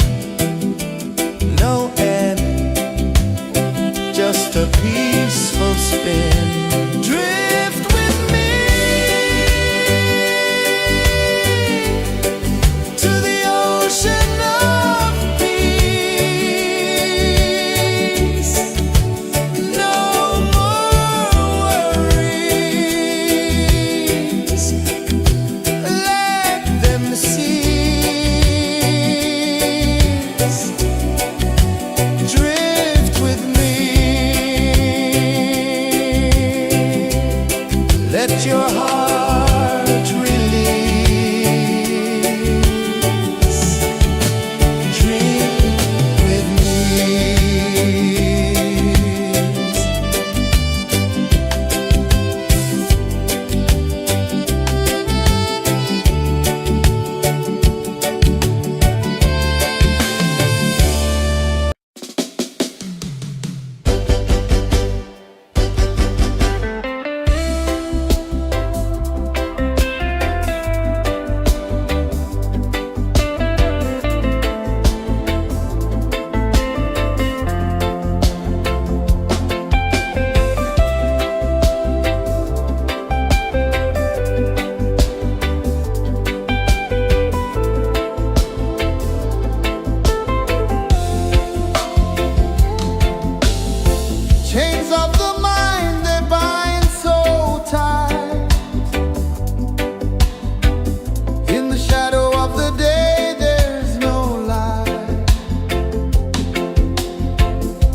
no end, just a peaceful spin. Drift with me to the ocean of peace. No more worries, let them cease. Drift with me, let your heart release. Dream with me. Chains of the mind, they bind so tight. In the shadow of the day, there's no light.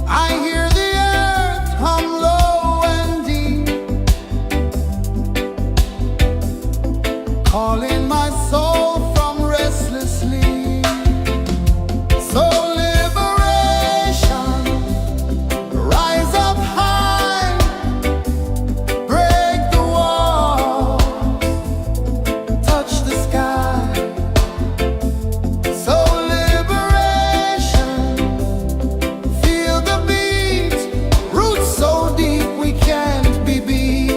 I hear the earth hum low and deep, calling my soul from restless sleep. So liberation, rise up high, break the walls, touch the sky. So liberation, feel the beat, roots so deep we can't be beat.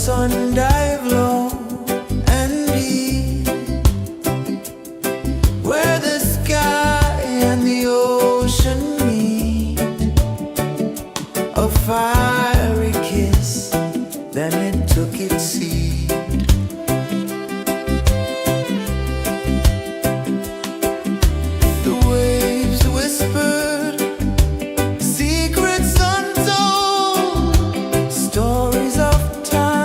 sun dive low and deep, where the sky and the ocean meet, a fiery kiss, then it took its seat. The waves whispered secrets untold, stories of time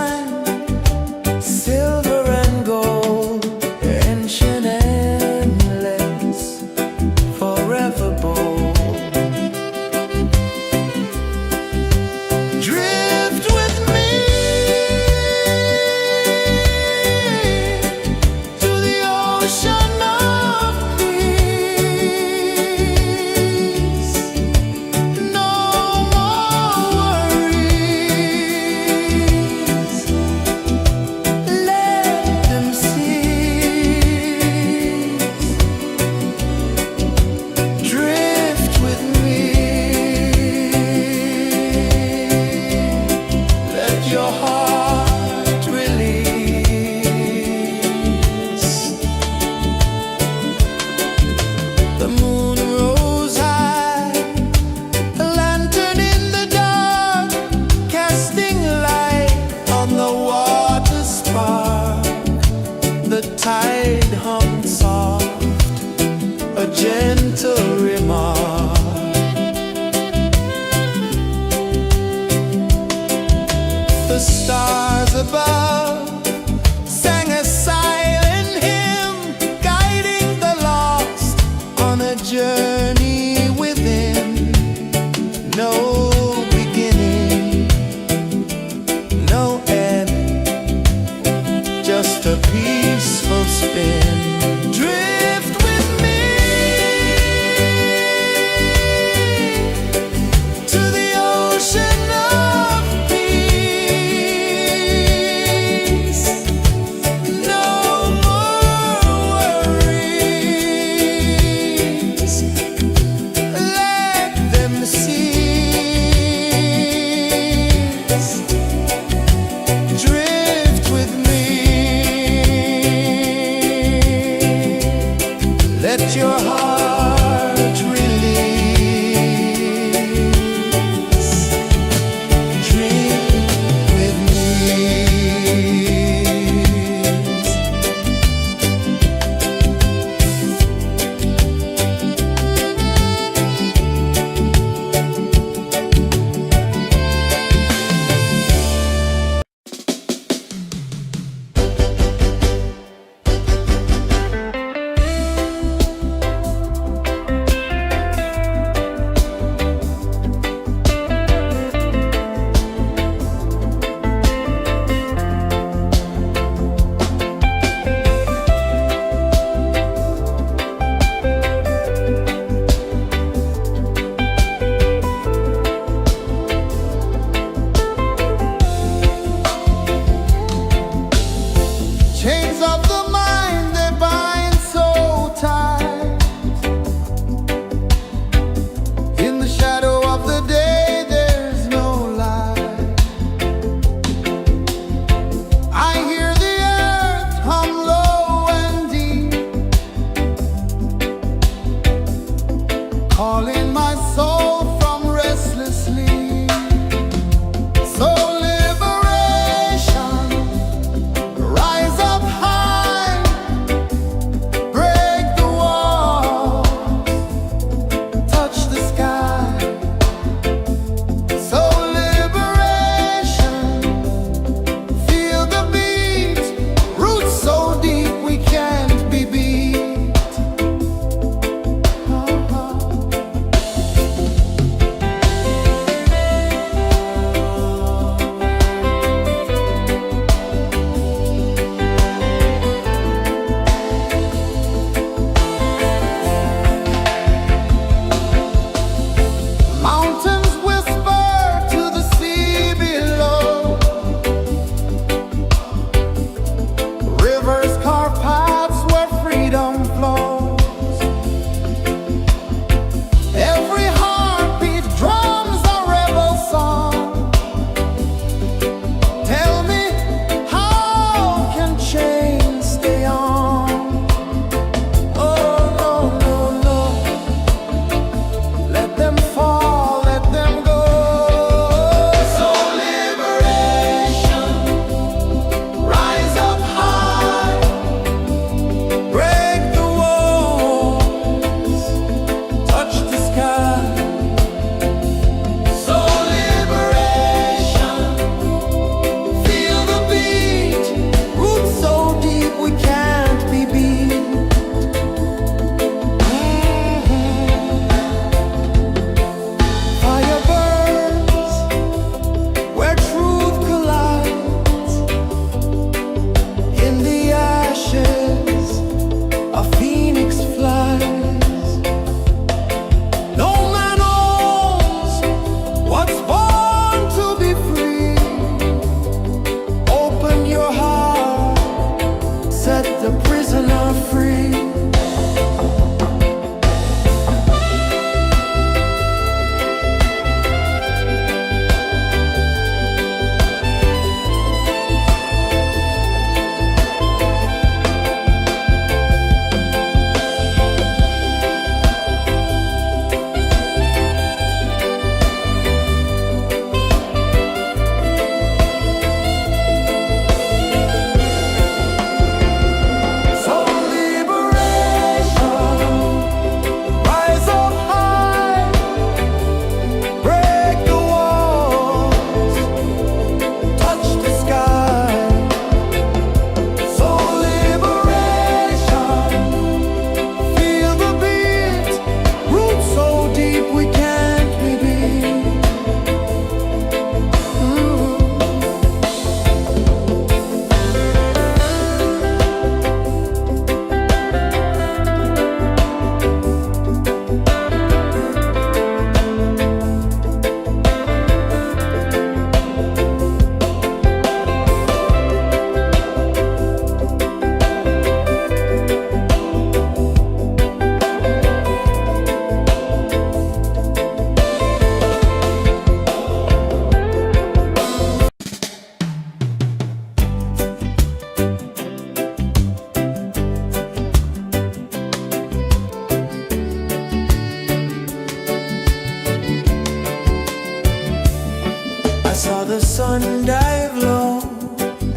sun dive low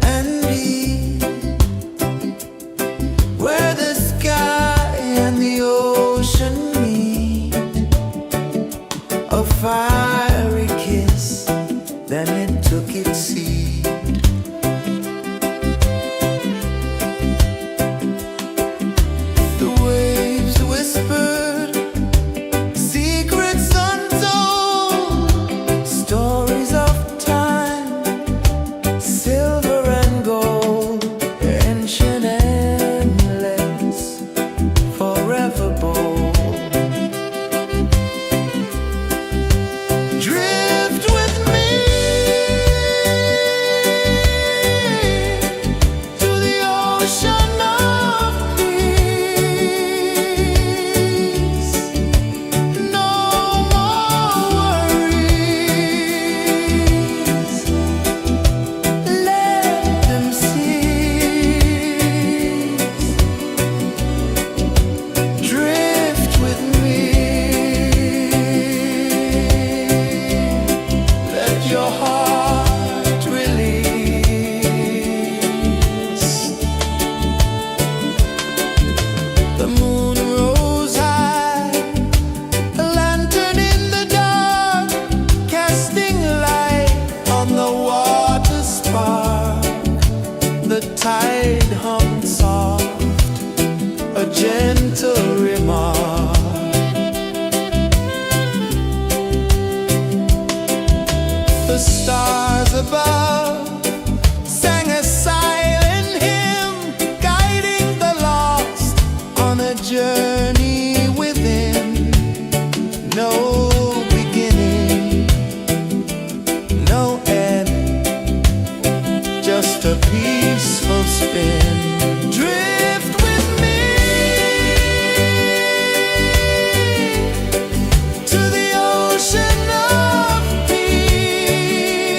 and deep, where the sky and the ocean meet. A fiery kiss, then it took its seat. The waves whispered secrets untold, stories of time, silver and gold, ancient, endless, forever bold. Drift with me to the ocean of peace. No more worries, let them cease. Drift with me, let your heart release. The moon rose high, a lantern in the dark, casting light on the water spark. The tide hummed soft, a gentle remark. The stars above sang a silent hymn, guiding the lost on a journey within. No beginning, no end, just a peaceful spin. Drift with me to the ocean of peace.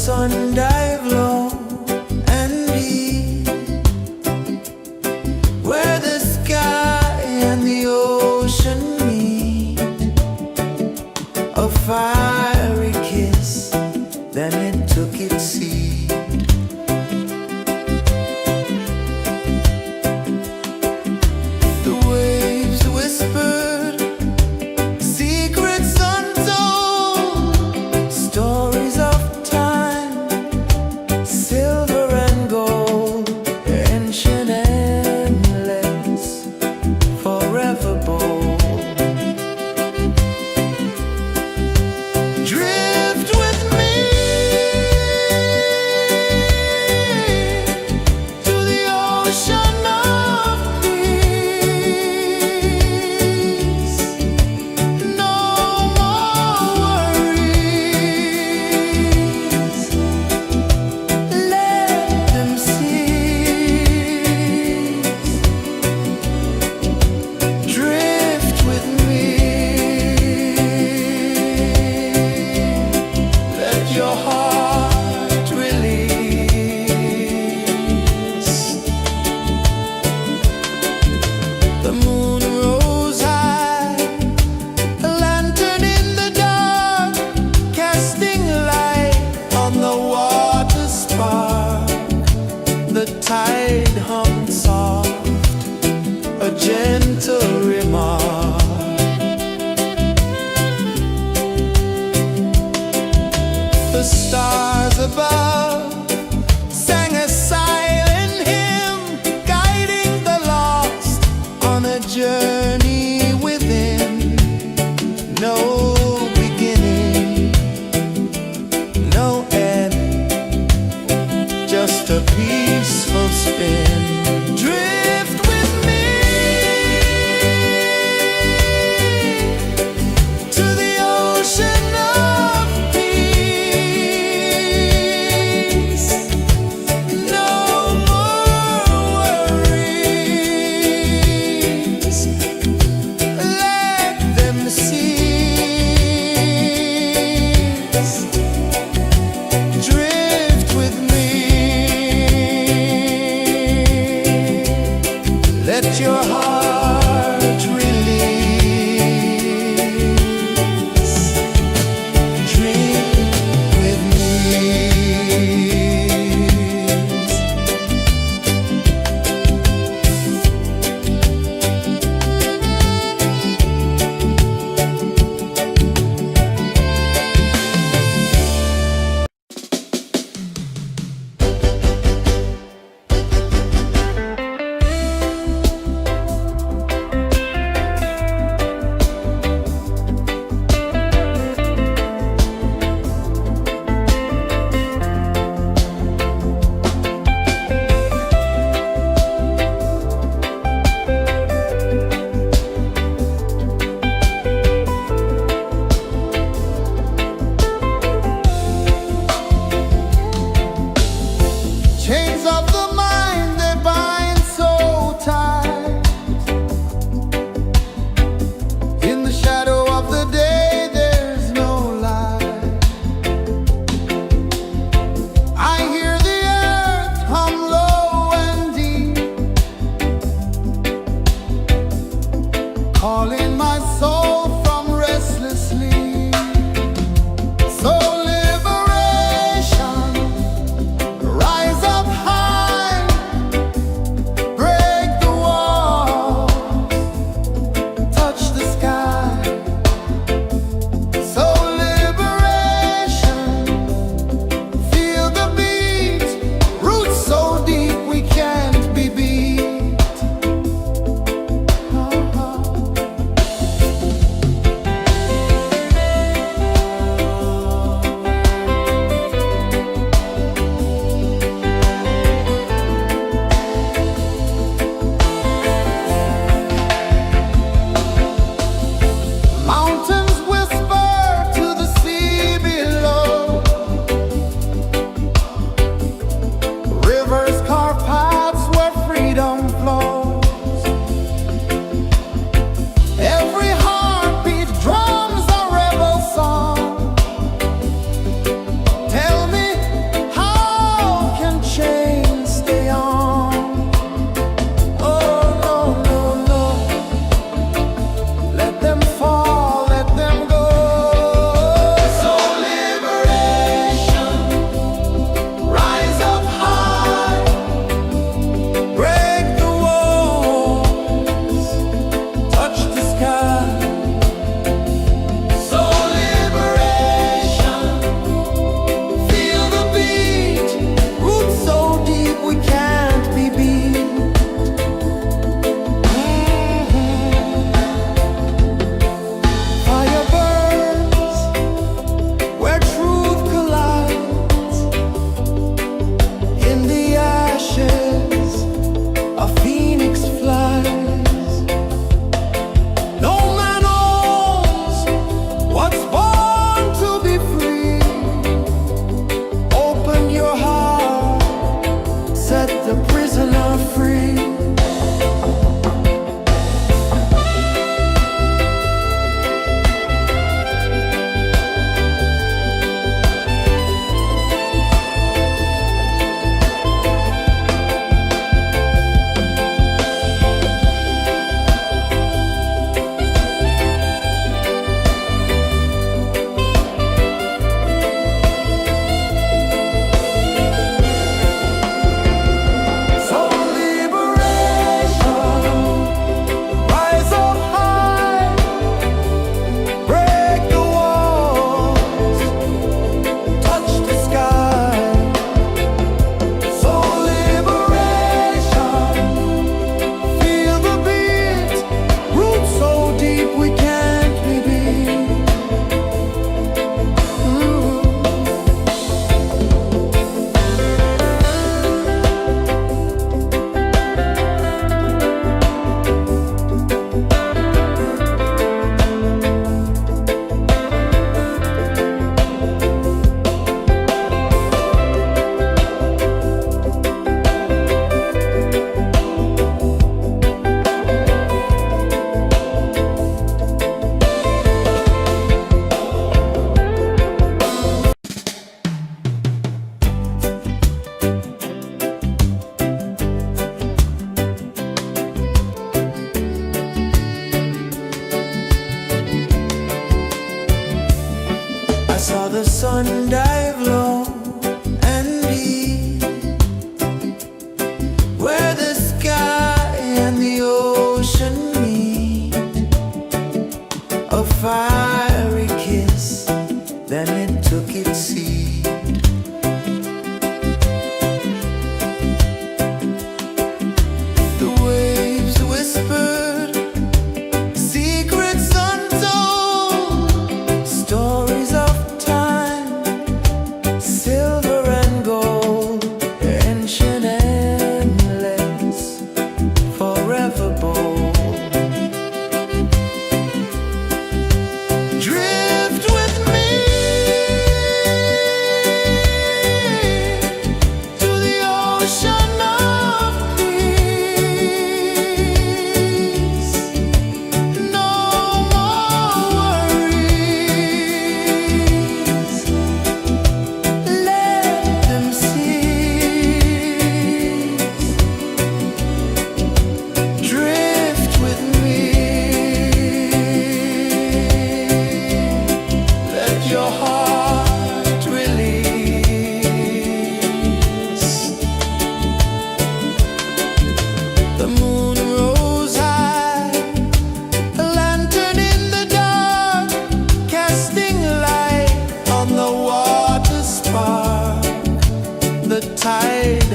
sun dive low and deep, where the sky and the ocean meet, a fiery kiss, then it took its seat. The waves whispered secrets untold, stories of time, silver and gold, ancient, endless, forever bold. Drift with me to the ocean of peace. No more worries. Let them cease. Drift with me. Let your heart release. The moon rose high, a lantern in the dark, casting light on the water spark. The tide hummed soft, a gentle remark. The stars above sang a silent hymn, guiding the lost on a journey within. No beginning, no end, just a peaceful spin. Drift with me to the ocean of peace. No more worries. Let them cease. Drift with me.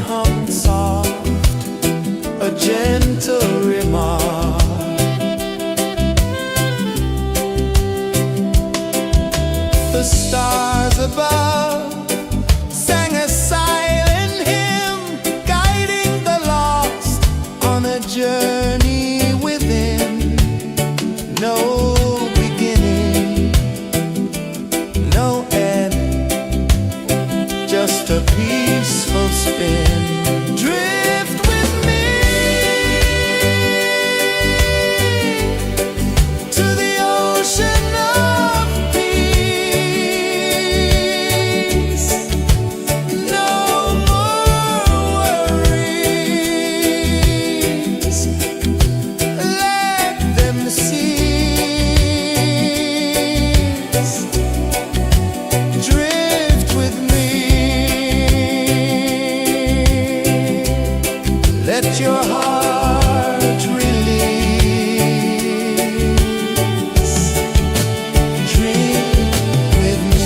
hum soft, a gentle remark. The stars above sang a silent hymn, guiding the lost on a journey within. No beginning, no end, just a peaceful spin. Drift with me to the ocean of peace. No more worries, let them cease. Drift with me, let your heart release. Dream with me.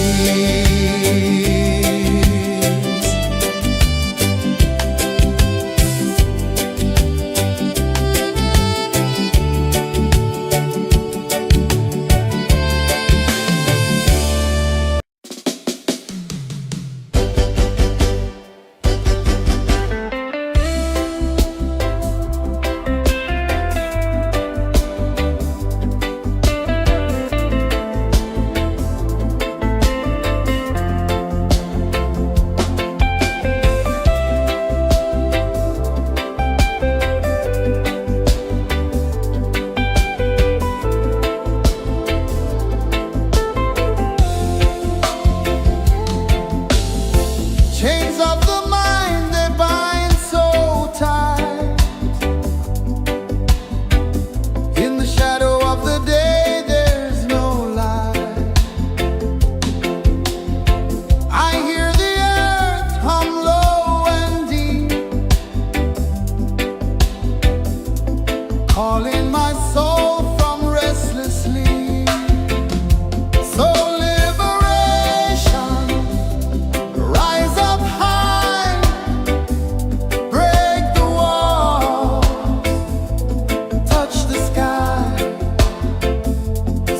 Chains of the mind, they bind so tight. In the shadow of the day, there's no light. I hear the earth hum low and deep, calling my soul from restless sleep. So liberation, rise up high, break the walls, touch the sky.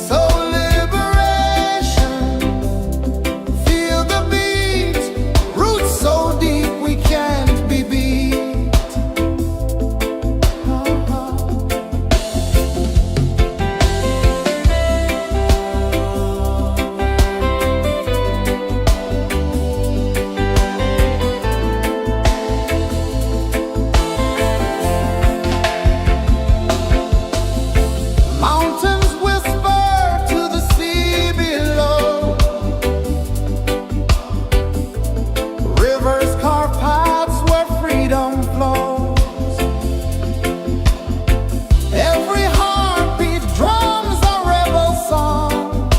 So liberation, feel the beat, roots so deep we can't be beat. Mountains whisper to the sea below, rivers carve paths where freedom flows. Every heartbeat drums a rebel song.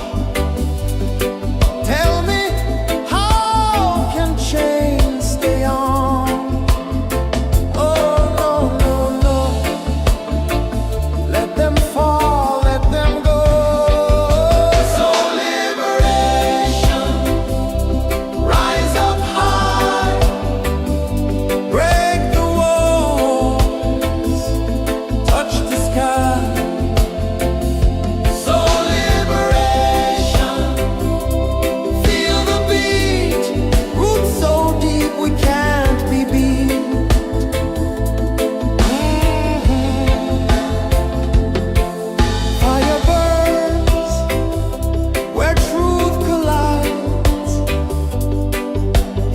Tell me, how can chains stay on? Oh no, no, no, let them fall, let them go. So liberation, rise up high, break the walls, touch the sky. So liberation, feel the beat, roots so deep we can't be beat. Fire burns where truth collides.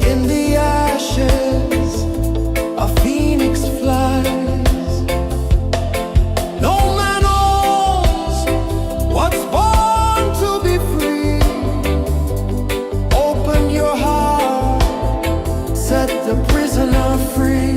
In the ashes, a phoenix flies. No man owns what's born to be free. Open your heart, set the prisoner free.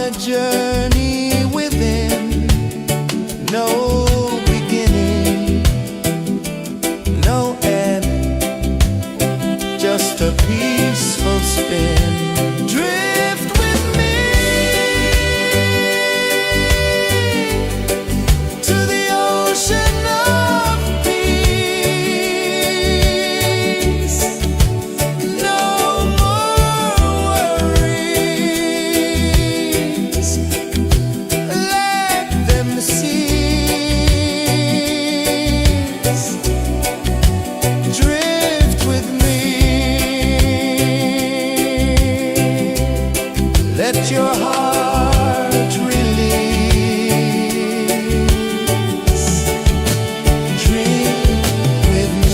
a journey within, no beginning, no end, just a peaceful spin. Drift with me to the ocean of peace. No more worries, let them cease. Drift with me, let your heart release. Dream with me.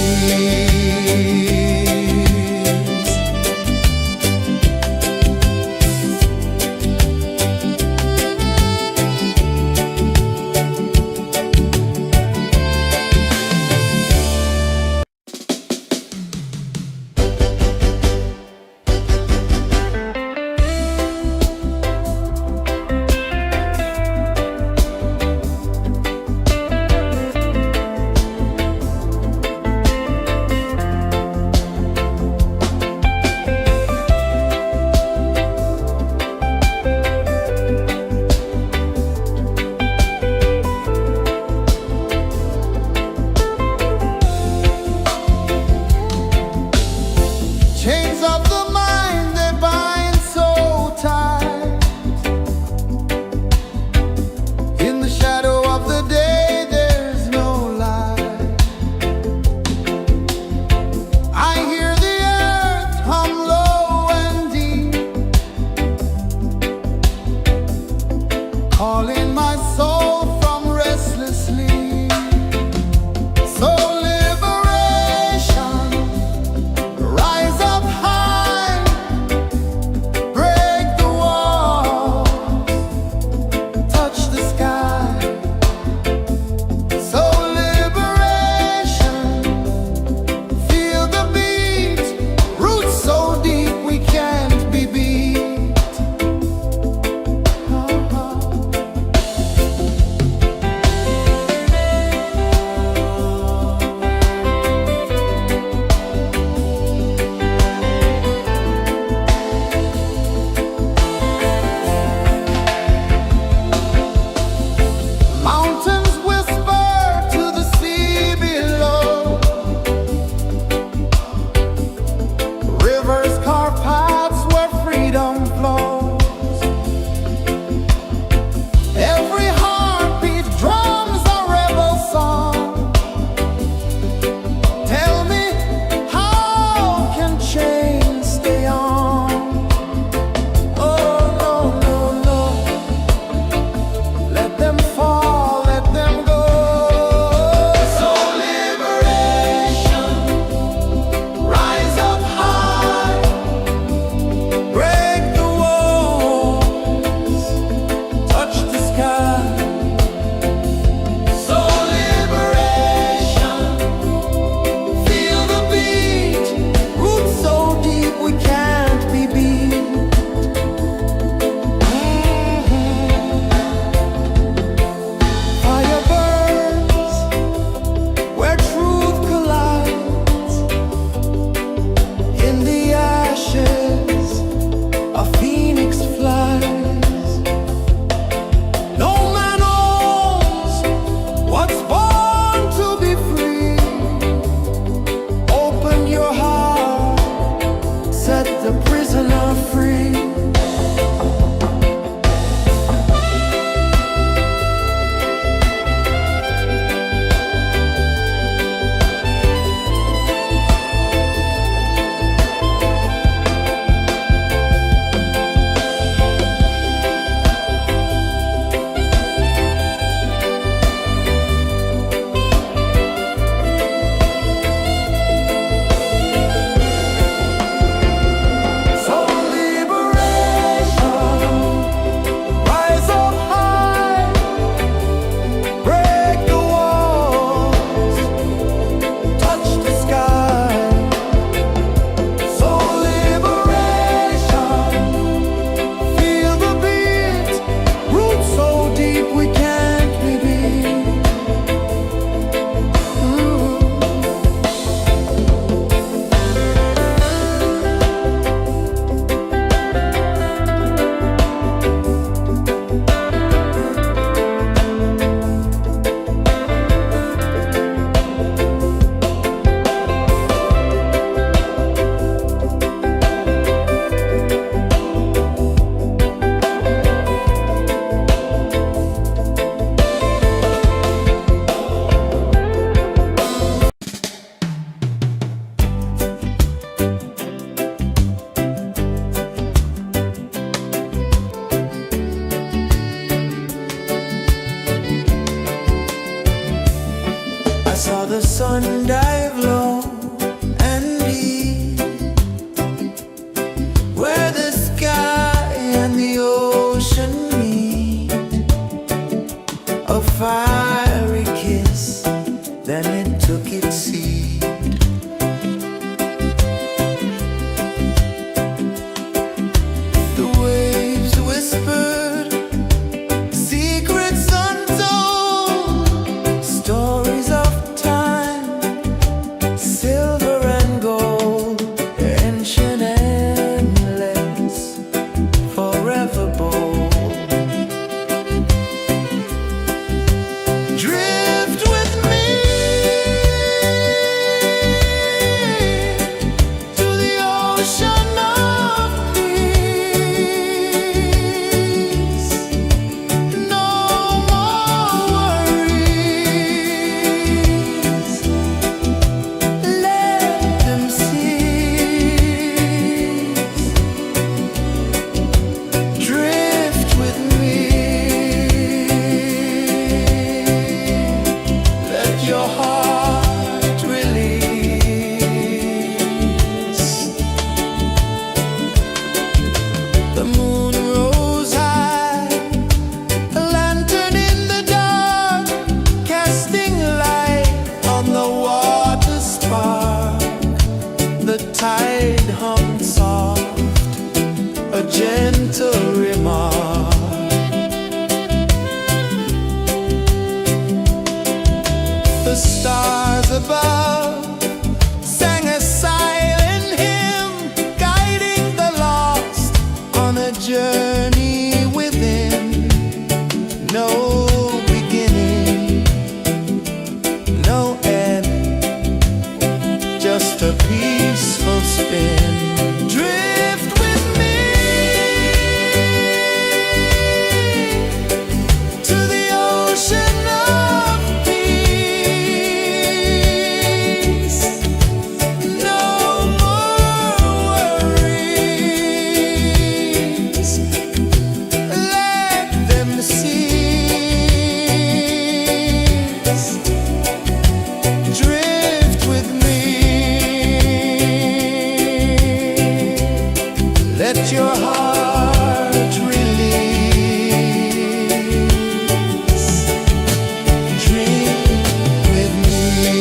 sun dive low and deep, where the sky and the ocean meet. A fiery kiss, then it took its seed. The waves whispered secrets untold, stories of time, silver and gold, ancient, endless, forever bold. Drift with me to the ocean of peace. No more worries, let them cease. Drift with me, let your heart release. The moon rose high, a lantern in the dark, casting light on the water spark. The tide hummed soft, a gentle remark. The stars above sang a silent hymn, guiding the lost on a journey within. No beginning, no end, just a peaceful spin. Drift with me to the ocean of peace. No more worries, let them cease. Drift with me, let your heart release. Dream with me.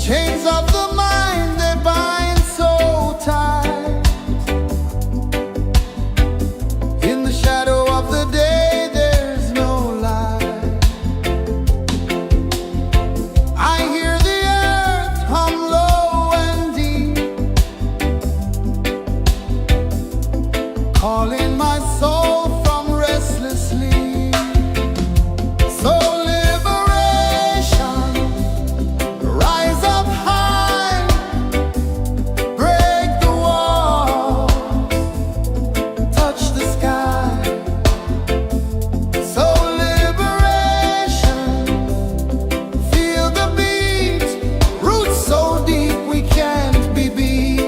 Chains of the mind, they bind so tight. In the shadow of the day, there's no light. I hear the earth hum low and deep, calling my soul from restless sleep. So liberation, rise up high, break the walls, touch the sky. So liberation, feel the beat, roots so deep we can't be beat.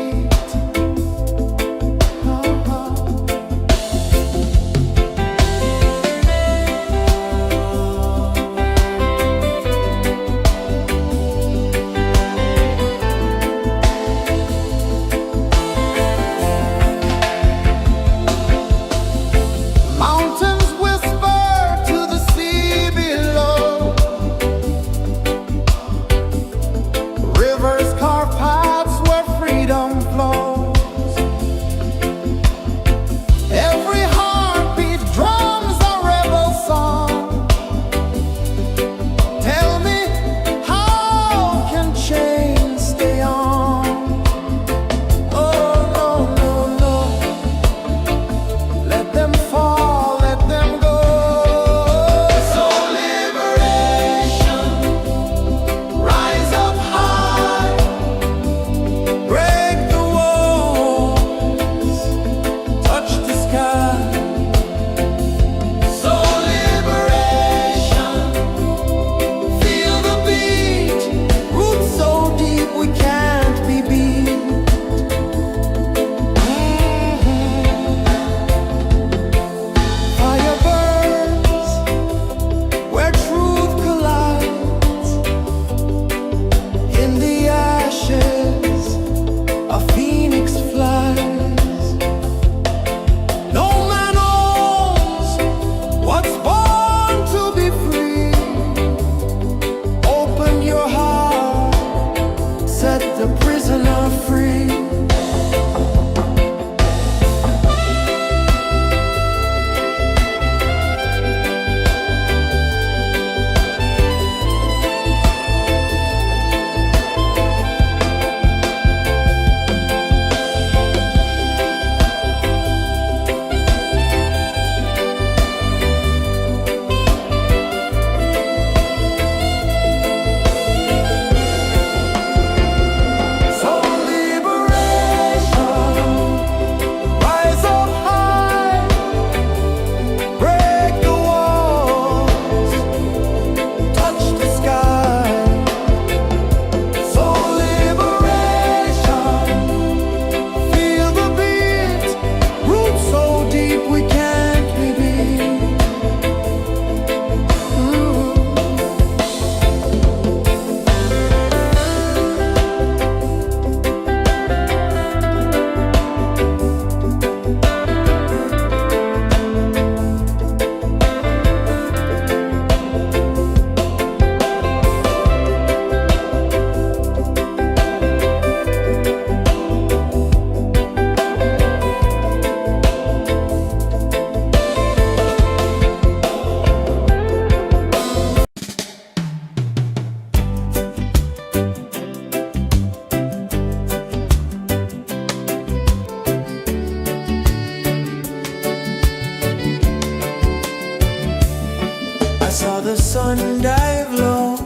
sun dive low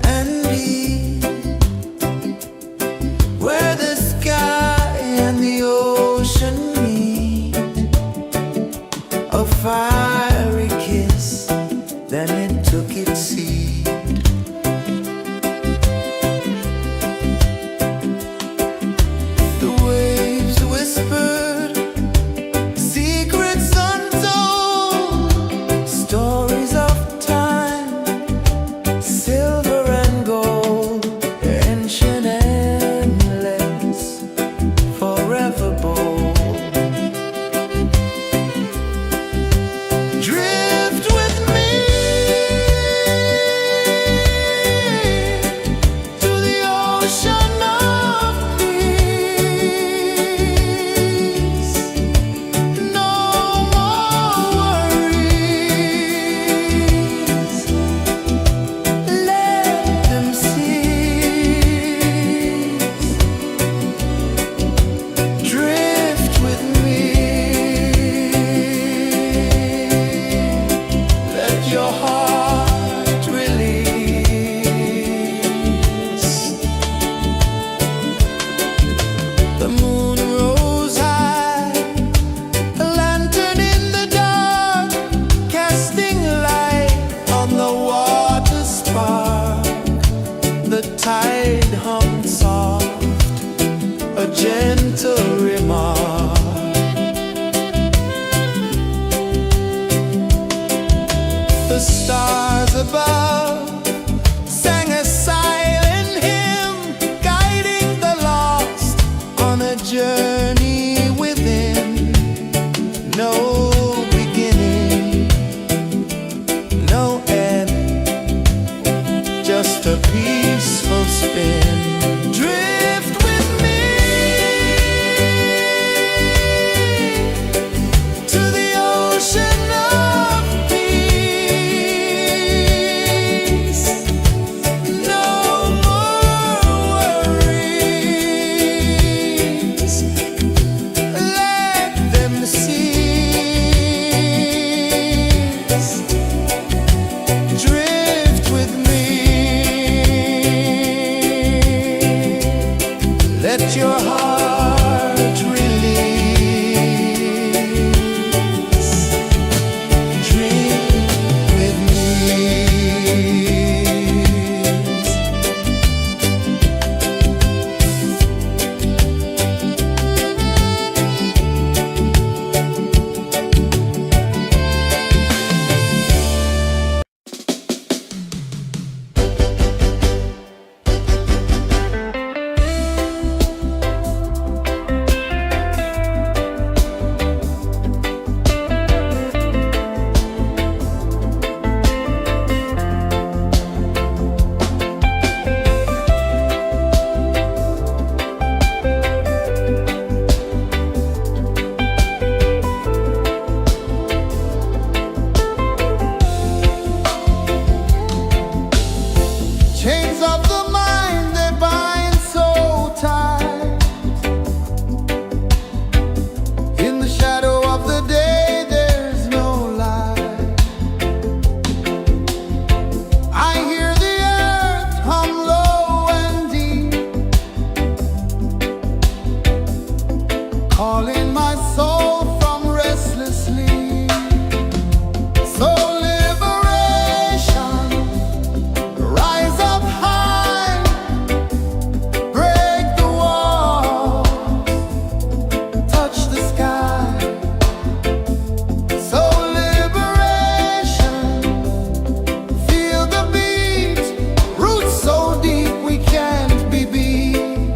and deep, where the sky and the ocean meet, a fiery kiss, then it took its seat. The waves whispered secrets untold, stories of time, silver and gold, ancient, endless, forever bold. Drift with me to the ocean of peace. No more worries, let them cease. Drift with me, let your heart release. The moon rose high, a lantern in the dark, casting light on the water spark. The tide hummed soft, a gentle remark. The stars above sang a silent hymn, guiding the lost on a journey within. No beginning, no end, just a peaceful spin. Drift with me to the ocean of peace. No more worries, let them cease. Drift with me, let your heart release. Dream with me. Chains of the mind, they bind so tight. In the shadow of the day, there's no light. I hear the earth hum low and deep, calling my soul from restless sleep. So liberation, rise up high, break the wall, touch the sky. So liberation, feel the beat, roots so deep we can't be beat.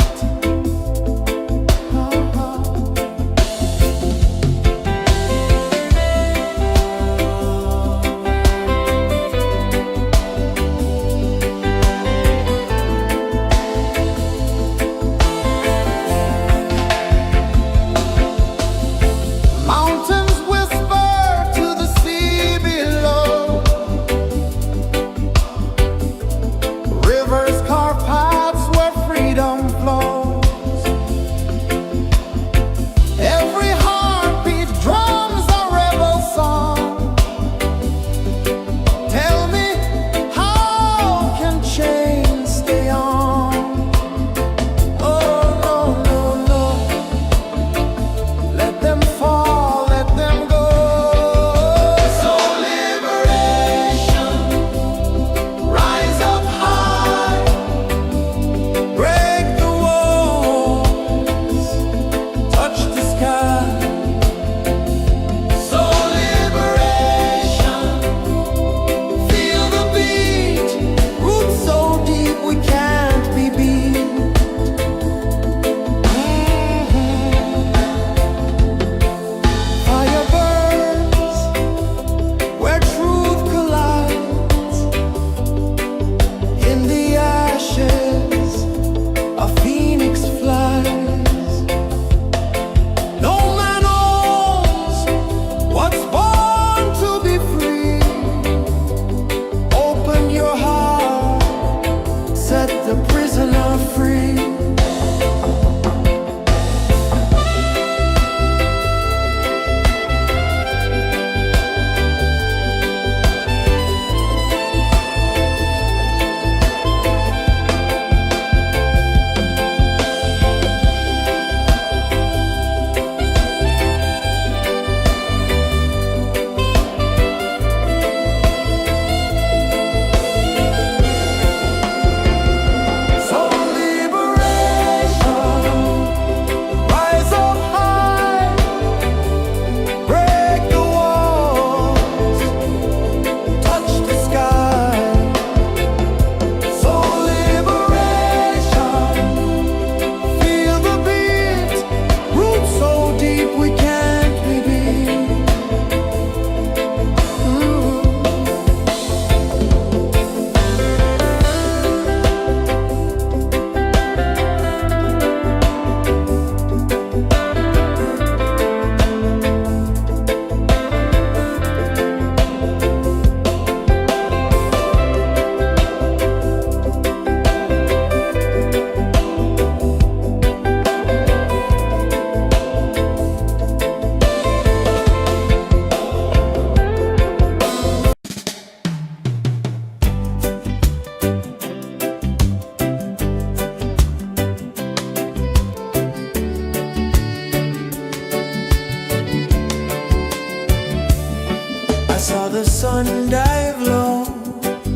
saw the sun dive low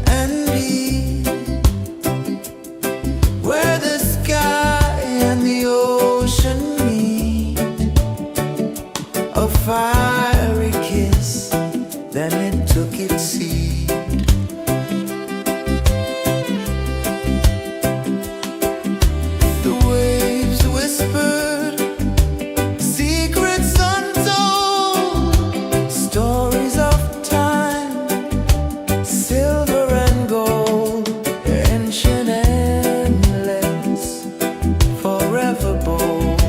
and deep, where the sky and the ocean meet. A fiery kiss, then it took its seat. The waves whispered secrets untold, stories of time, silver and gold, ancient, endless, forever bold.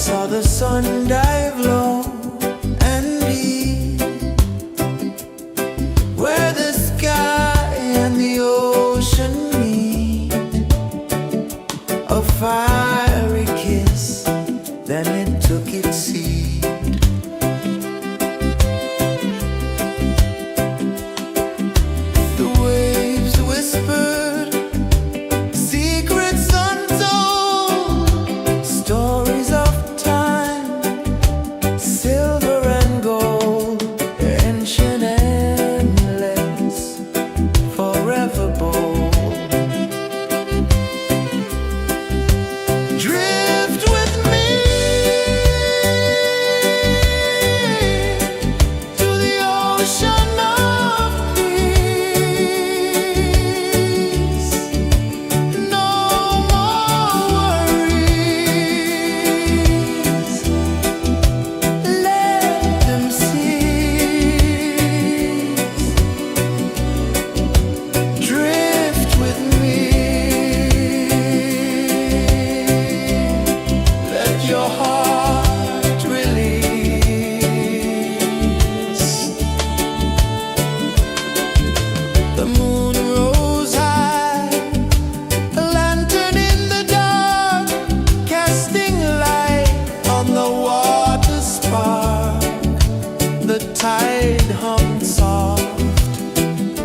saw the sun dive low and deep, where the sky and the ocean meet. A fiery kiss, then it took its seat. The waves whispered secrets untold, stories of time, silver and gold, ancient, endless, forever bold. Drift with me to the ocean of peace. No more worries, let them cease. Drift with me, let your heart release. The moon rose high, a lantern in the dark, casting light on the water spark. The tide hummed soft,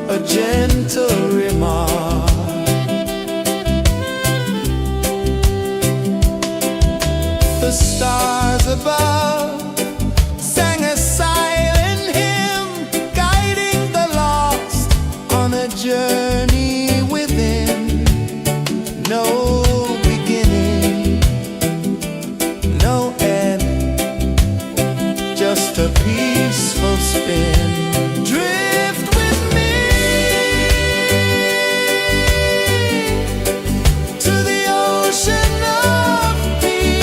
a gentle remark. The stars above sang a silent hymn, guiding the lost on a journey within. No beginning, no end, just a peaceful spin. Drift with me to the ocean of peace.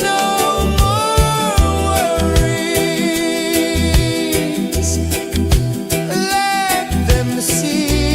No more worries, let them cease.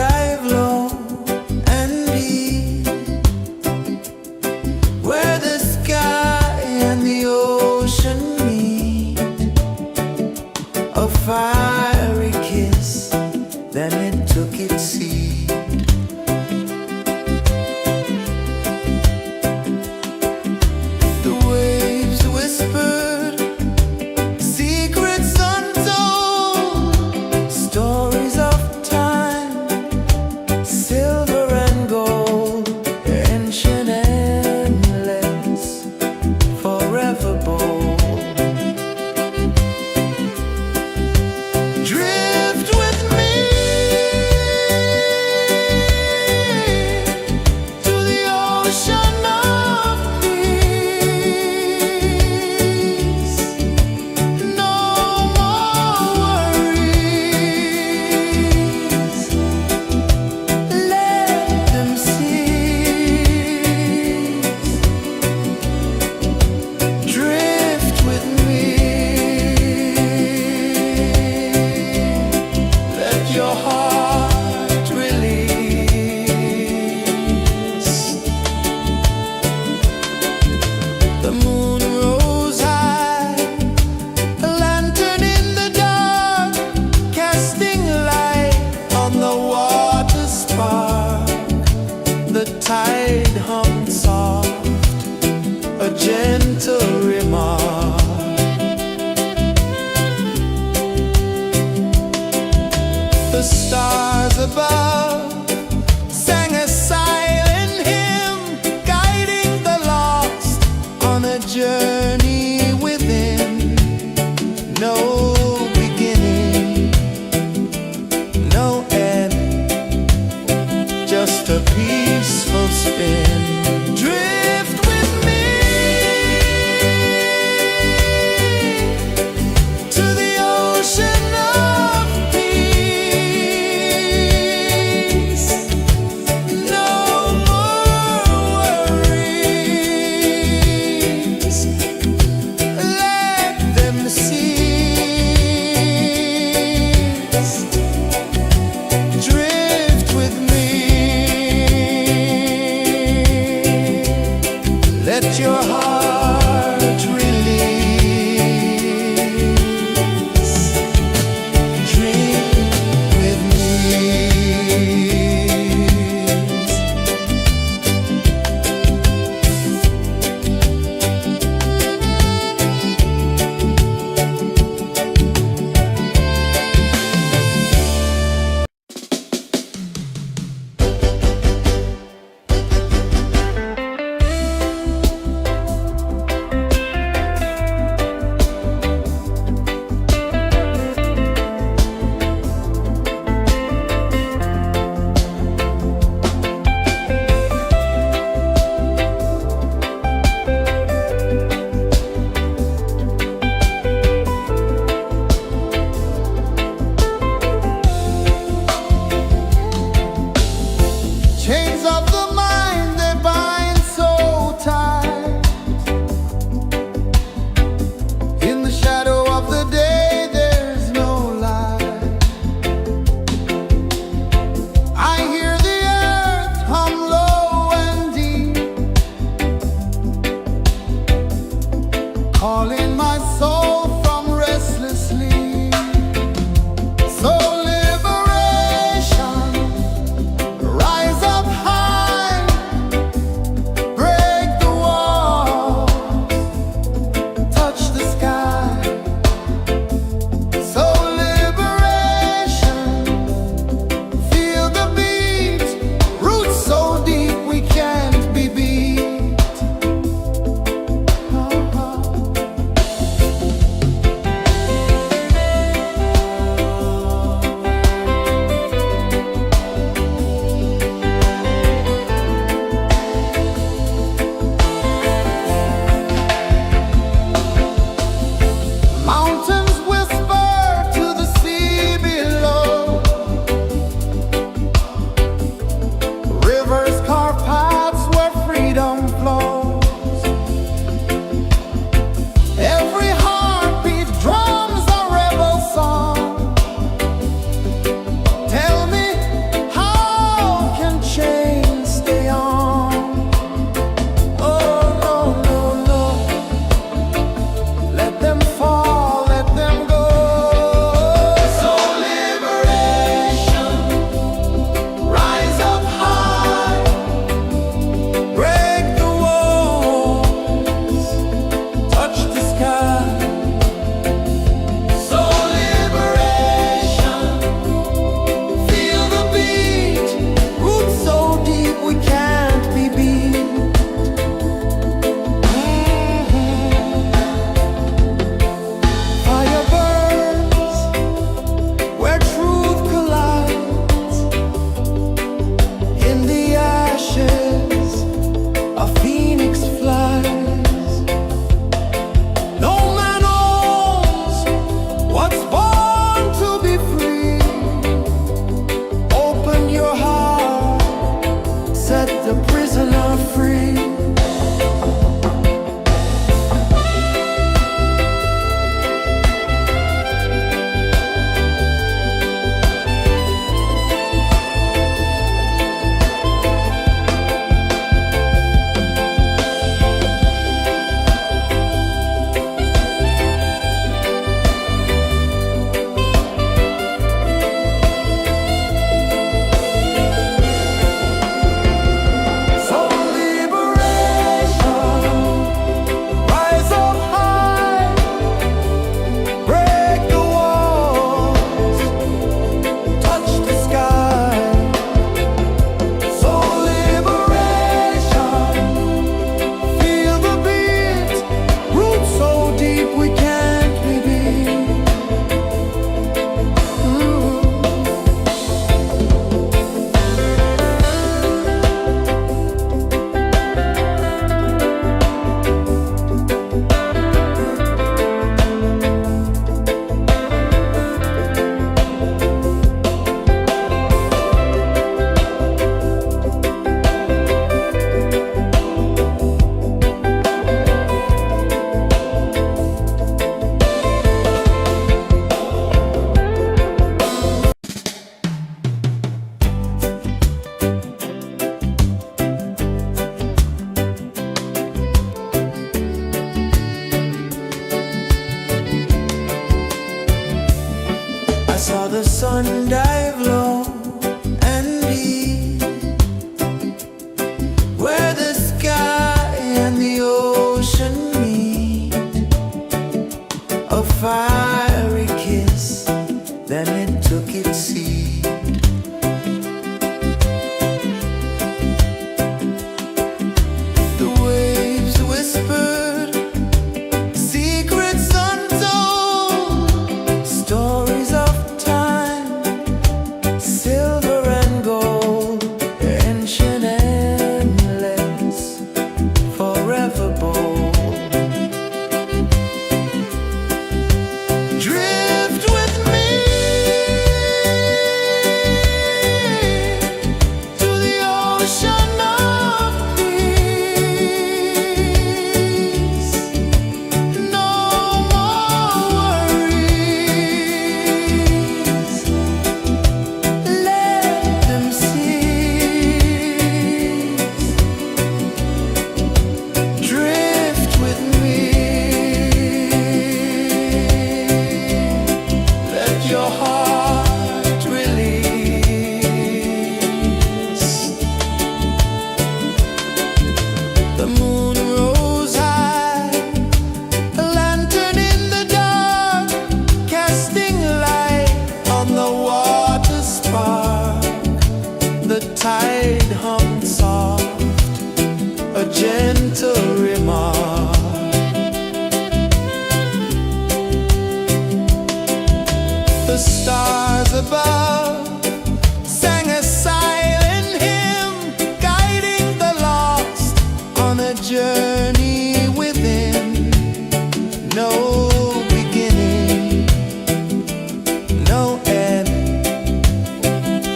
dive low and deep, where the sky and the ocean meet. A fiery kiss, then it took its seat. The waves whispered secrets untold, stories of time, silver and gold, ancient endless, forever bold. Drift with me to the ocean of peace. No more worries, let them cease. Drift with me, let your heart release. The moon rose high, a lantern in the dark, casting light on the water spark. The tide hummed soft, a gentle remark. The stars above sang a silent hymn, guiding the lost on a journey within. No beginning, no end, just a peaceful spin. Drift with me to the ocean of peace. No more worries, let them cease. Drift with me. tide hummed soft, a gentle remark. The stars above sang a silent hymn, guiding the lost on a journey within. No beginning, no end,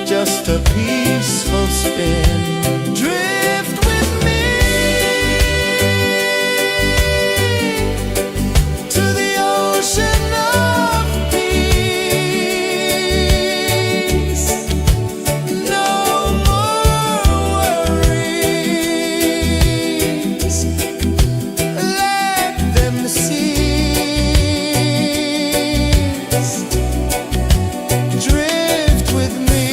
just a peaceful spin. Drift with me to the ocean of peace. No more worries, let them cease. Drift with me.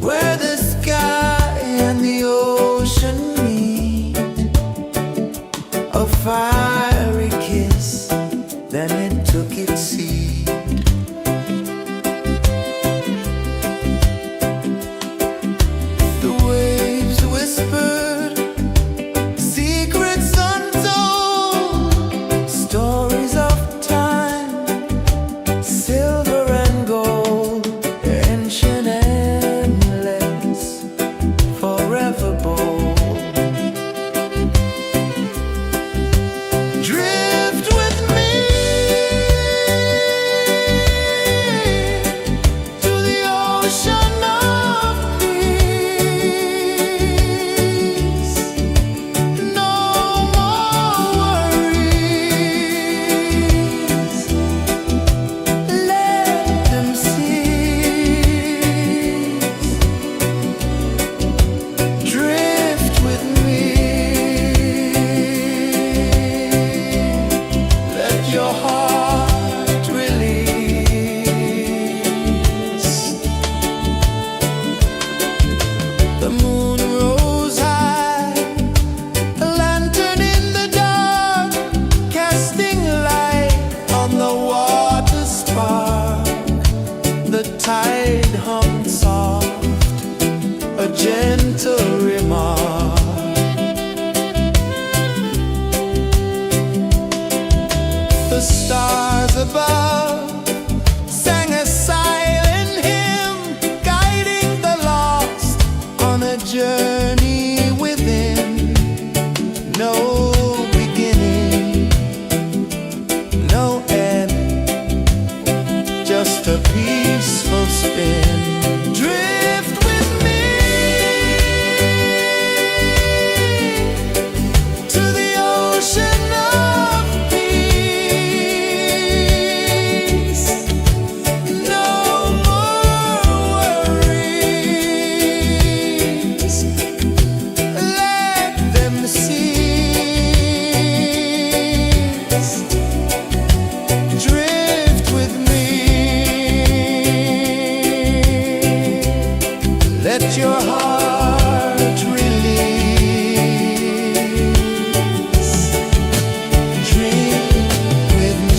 where the sky and the ocean meet. A fiery kiss, then it took its seat. The waves whispered secrets untold, stories of time, silver and gold, ancient, endless, forever bold. Drift with me to the ocean of peace. No more worries, let them cease. Drift with me, let your heart release. The moon rose high, a lantern in the dark, casting light on the water spark. The tide hummed soft, a gentle remark. The stars above sang a silent hymn, guiding the lost on a journey within. No beginning, no end, just a peaceful spin. Drift with me to the ocean of peace. No more worries, let them cease. Drift with me, let your heart release. Dream with me.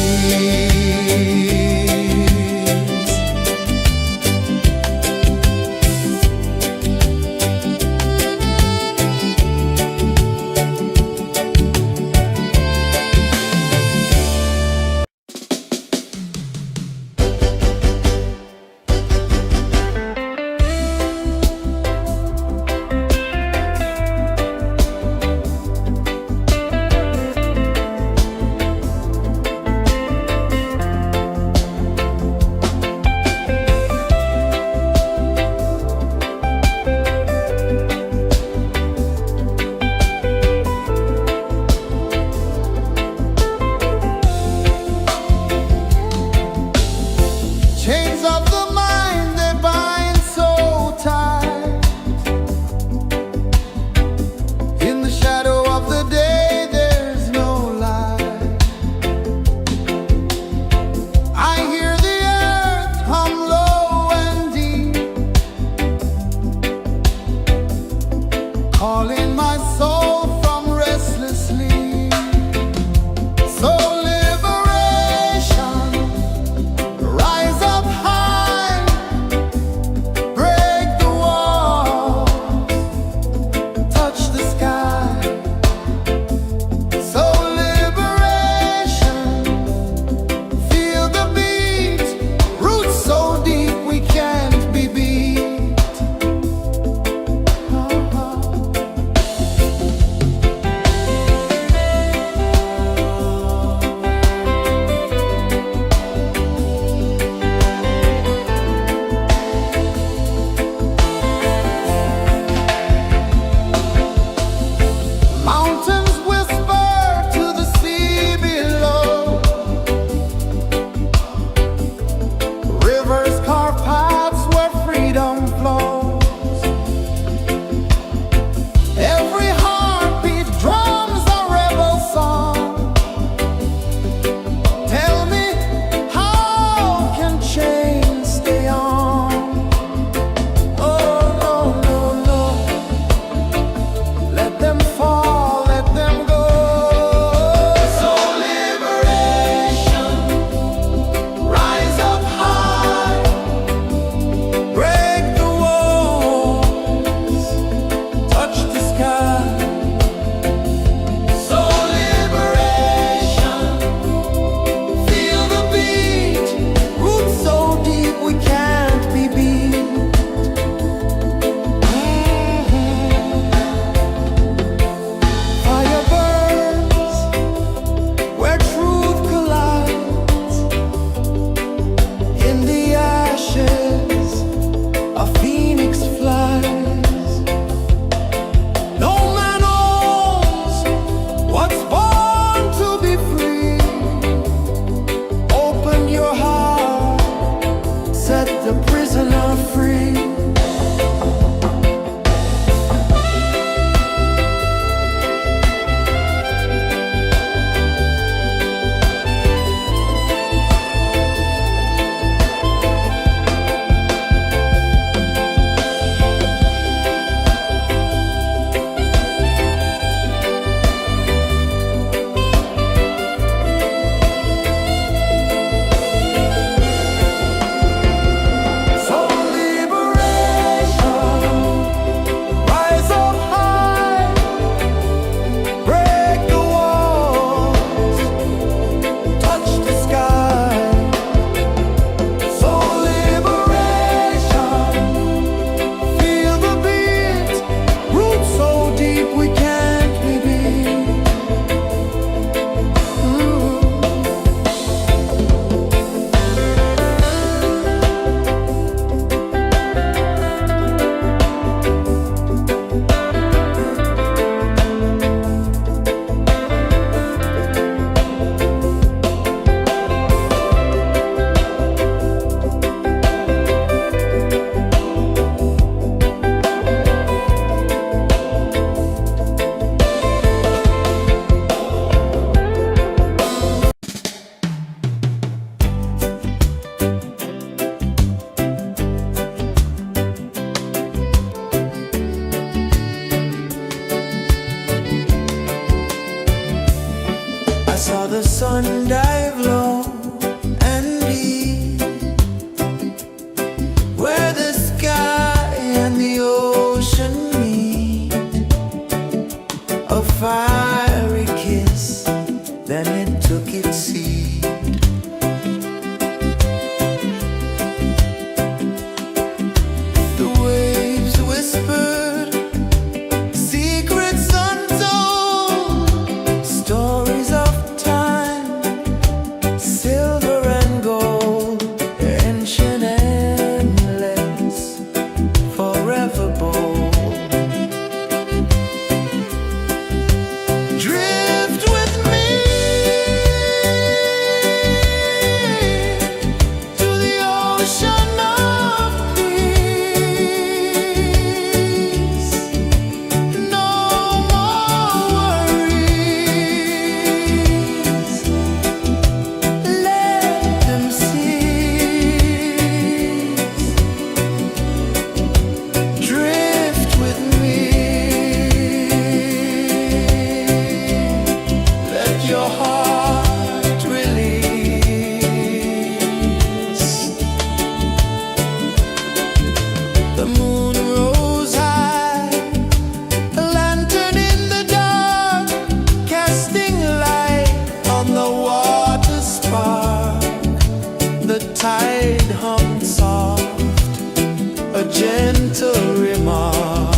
gentle remark.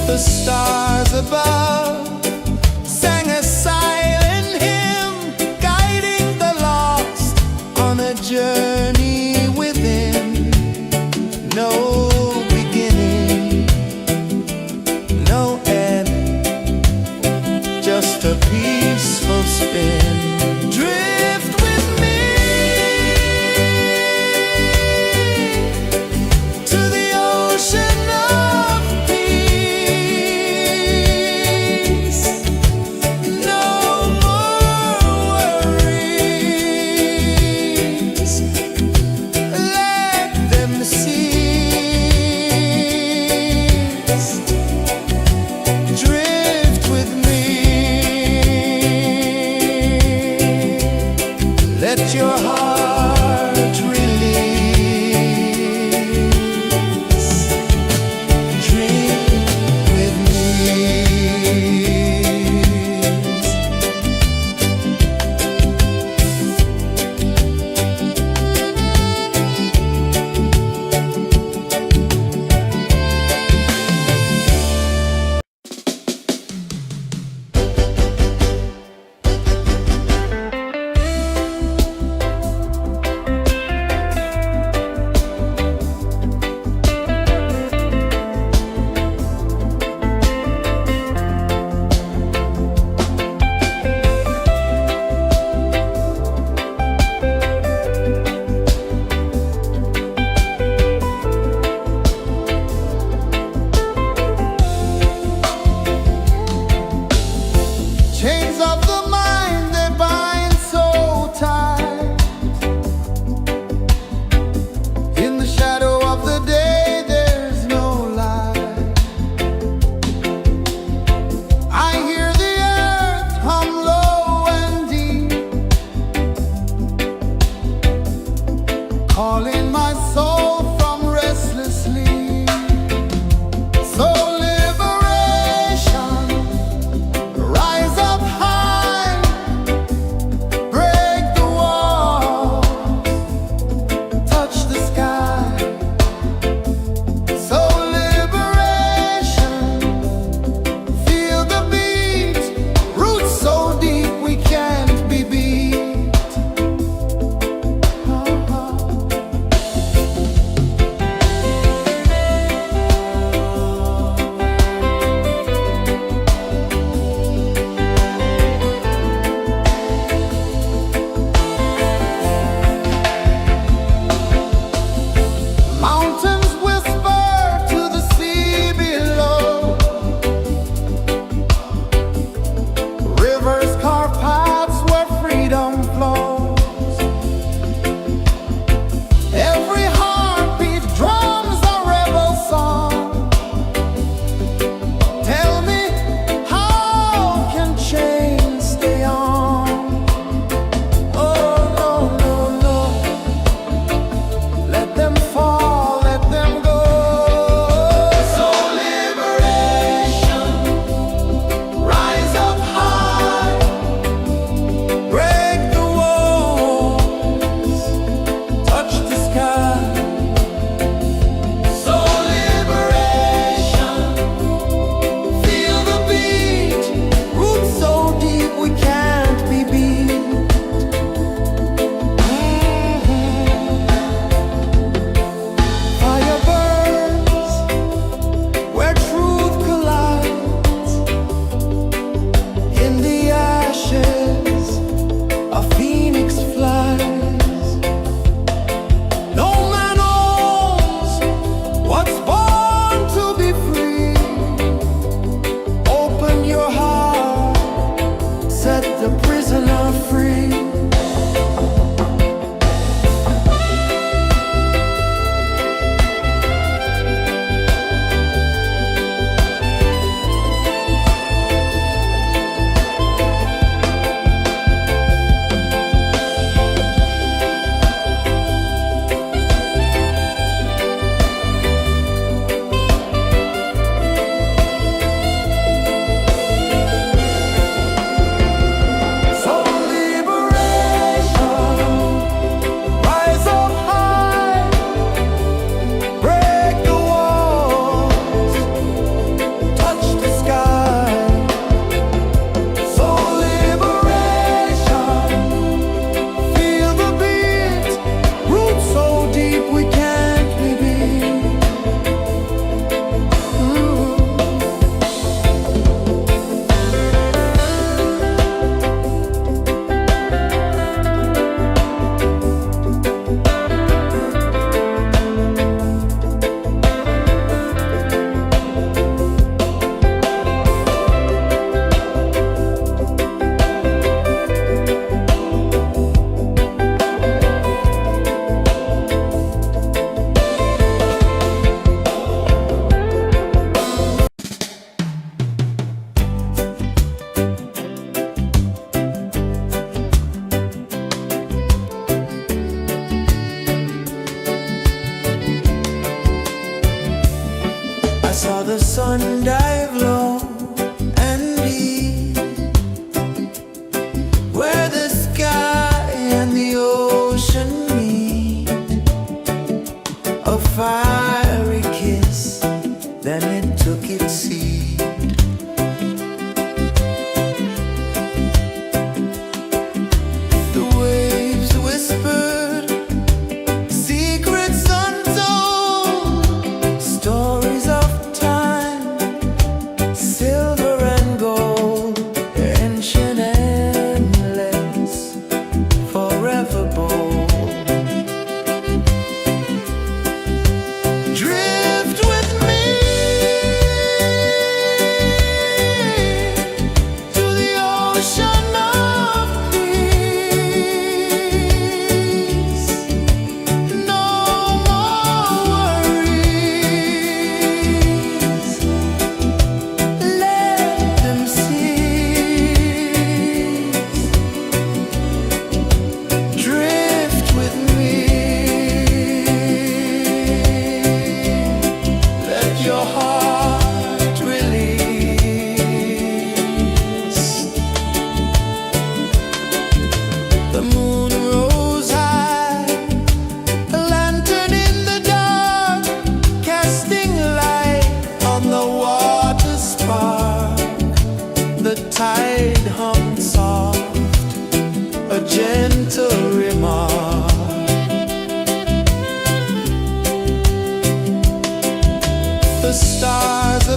The stars above sang a silent hymn, guiding the lost on a journey within. No beginning, no end, just a peaceful spin. Drift with me to the ocean of peace. No more worries, let them cease. Drift with me. Let your heart release. Dream with me. Chains of the mind, they bind so tight. In the shadow of the day, there's no light. I hear the earth hum low and deep, calling my soul from restless sleep. So liberation, rise up high, break the walls, touch the sky. So liberation, feel the beat, roots so deep we can't be beat.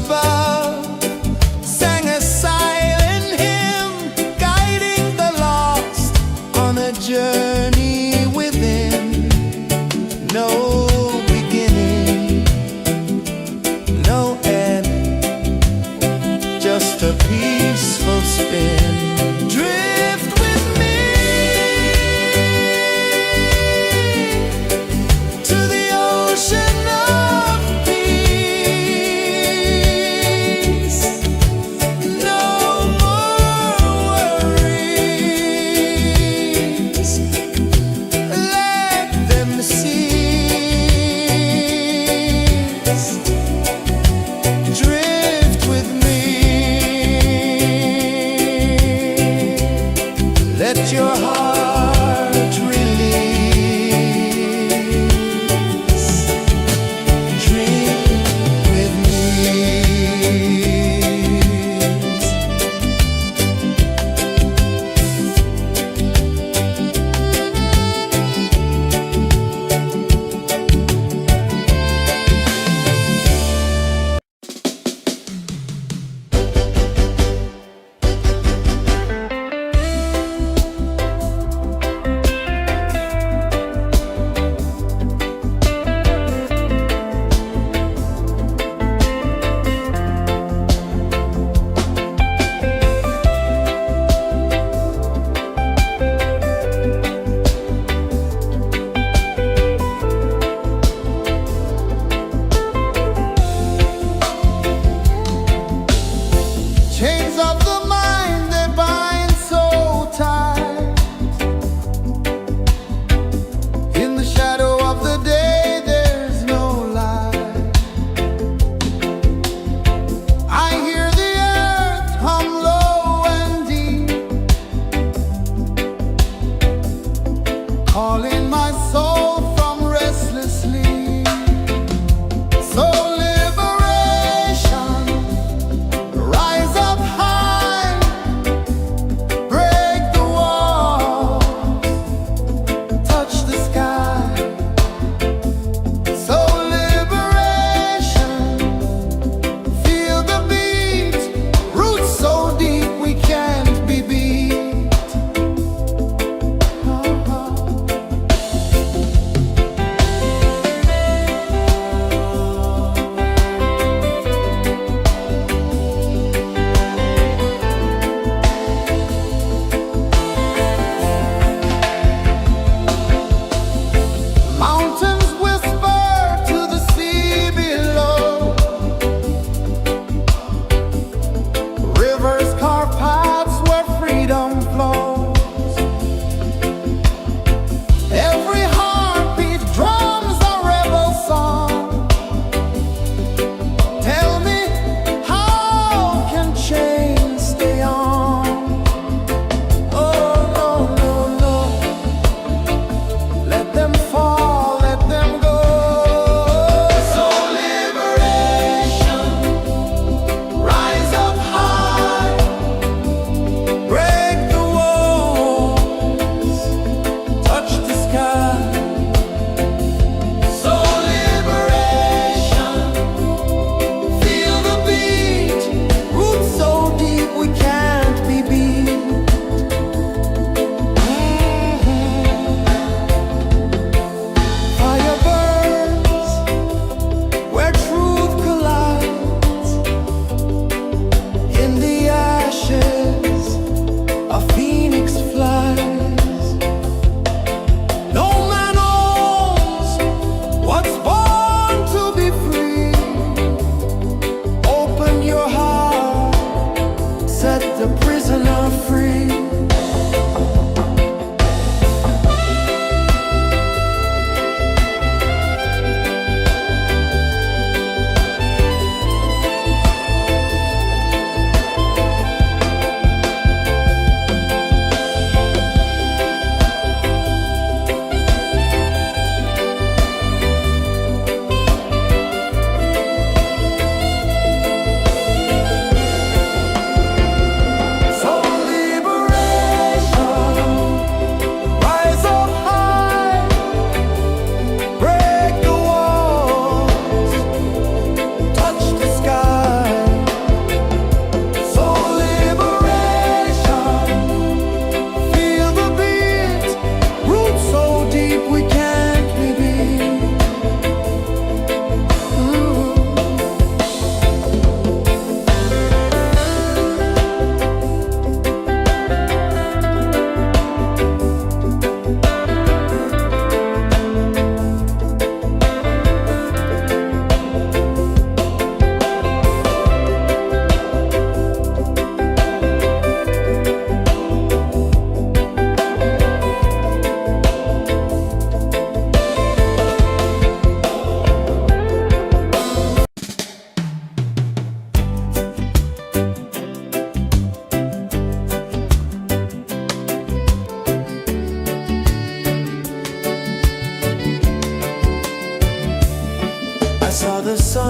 above sang a silent hymn, guiding the lost on a journey within. No beginning, no end, just a peaceful spin. Drift with me to the ocean of peace.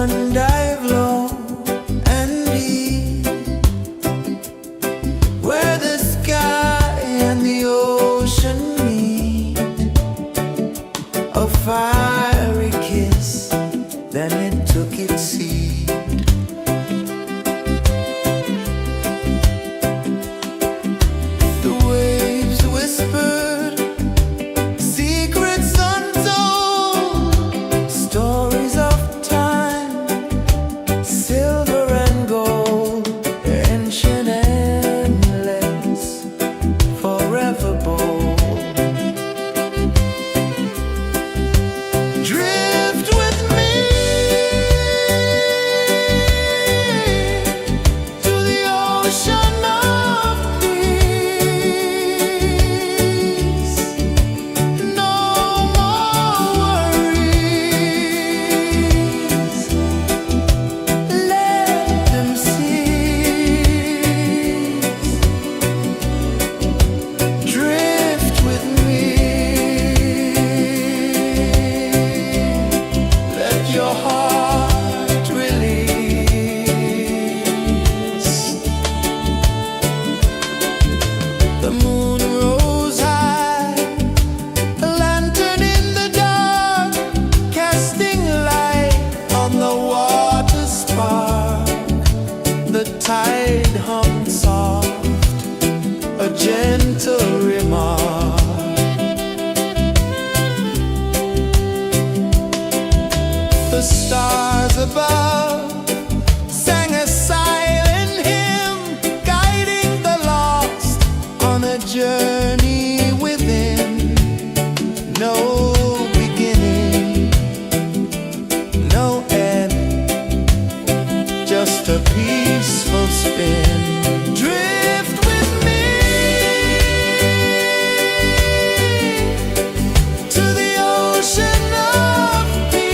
sun dive low and deep, where the sky and the ocean meet. A fiery kiss, then it took its seat. The waves whispered secrets untold, stories of time, silver and gold, ancient, endless, forever bold. Drift with me to the ocean of peace. No more worries, let them cease. Drift with me, let your heart release. The moon rose high, a lantern in the dark, casting light on the water spark. The tide hummed soft, a gentle remark. The stars above sang a silent hymn, guiding the lost on a journey within. No beginning, no end, just a peaceful spin. Drift with me to the ocean of peace.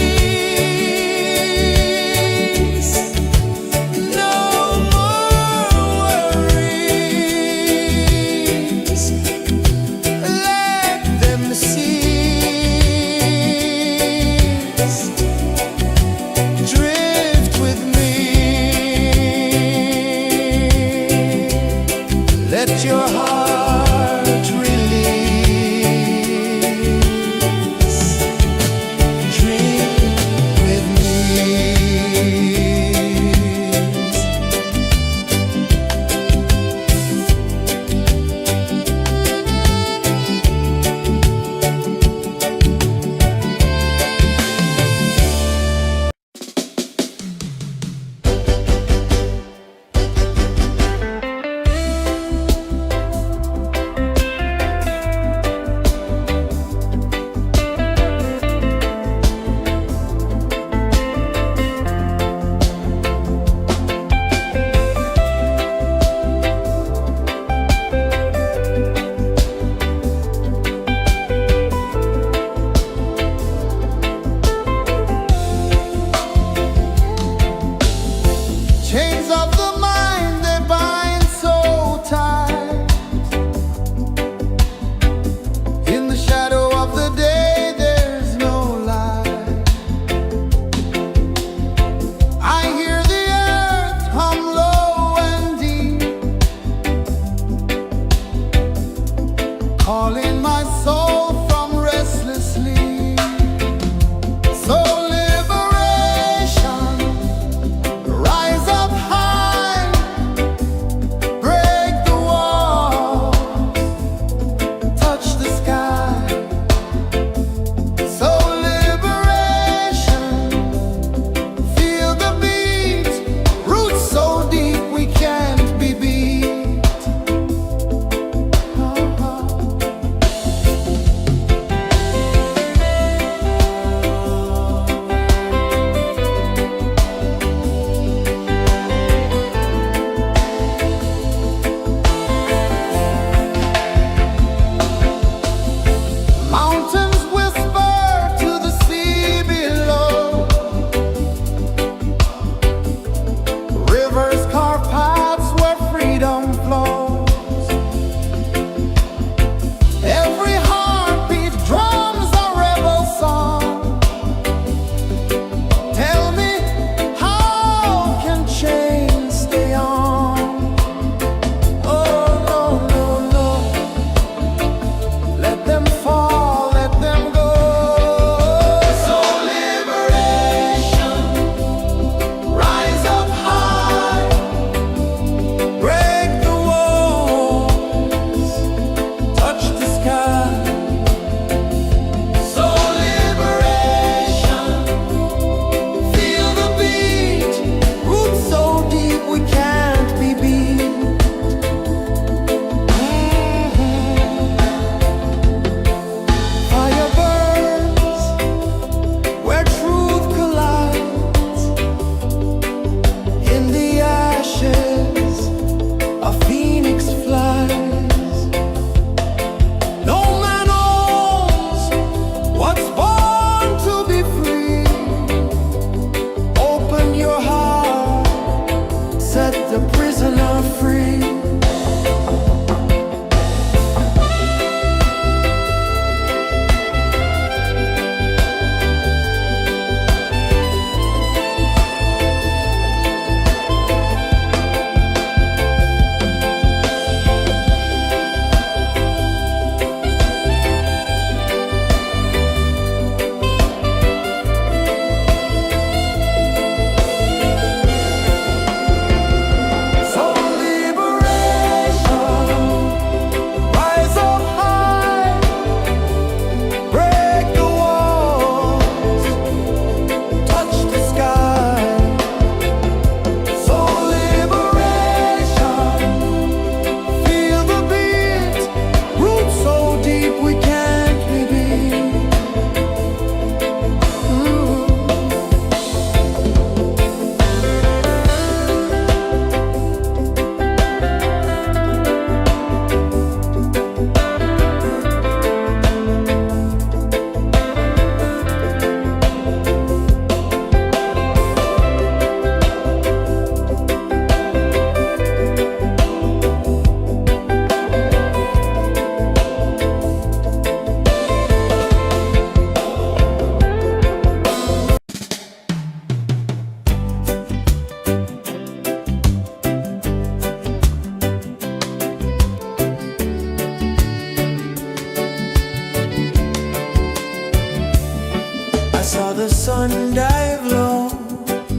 I saw the sun dive low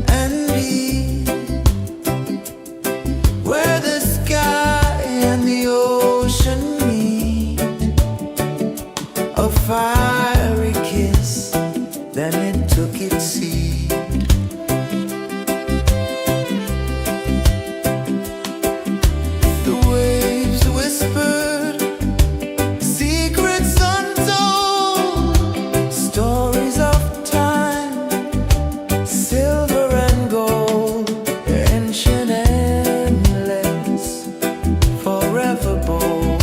and deep, where the sky and the ocean meet. A fiery kiss, then it took its seat. The waves whispered secrets untold, stories of time, silver and gold, ancient, endless, forever bold.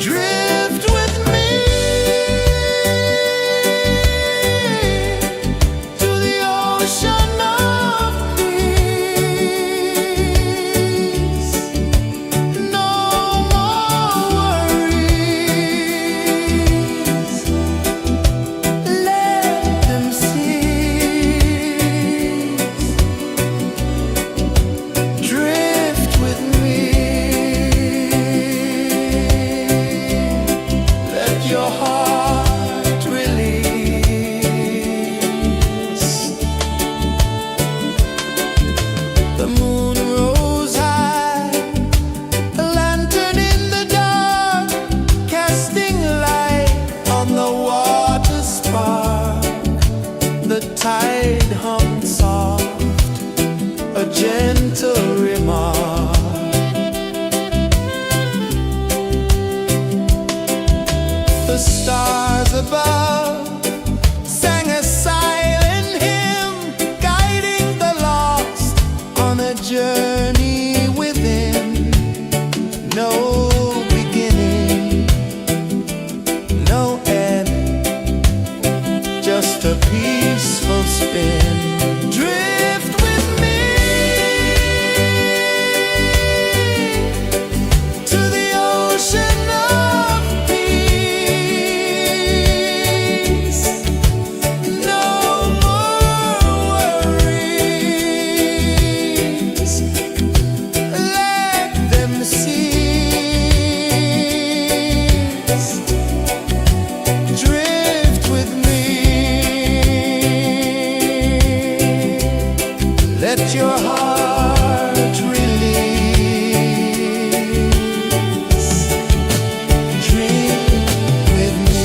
Drift with me to the ocean of peace. No more worries, let them cease. Drift with me, let your heart release. The moon rose high, a lantern in the dark, casting light on the water spark. The tide hummed soft, a gentle remark. The stars above sang a silent hymn, guiding the lost on a journey within. No beginning, no end, just a peaceful spin. Drift with me to the ocean of peace. No more worries, let them cease. Drift with me, let your heart release. Drift with me.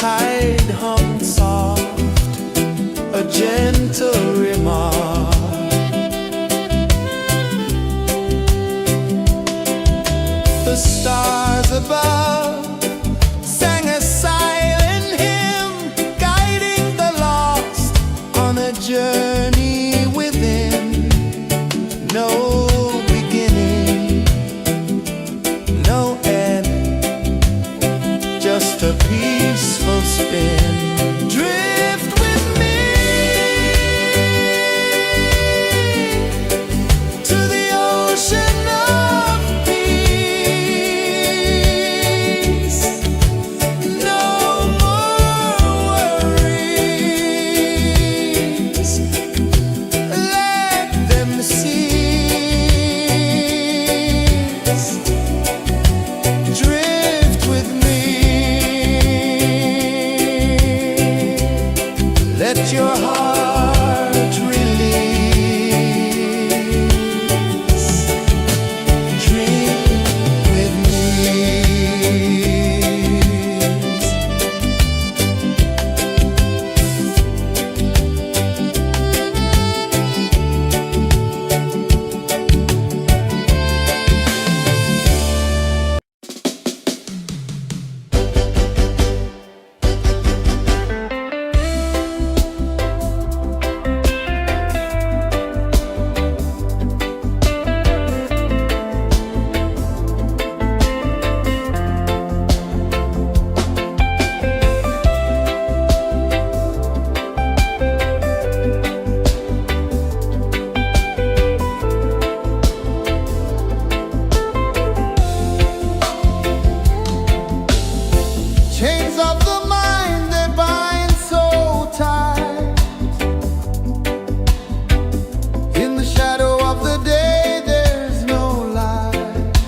tide hummed soft, a gentle remark. The stars above sang a silent hymn, guiding the lost on a journey within. No beginning, no end, just a peaceful spin. Drift with me to the ocean of peace. No more worries, let them cease. Drift with me, let your heart release. Dream with me. Chains of the mind, they bind so tight. In the shadow of the day, there's no light.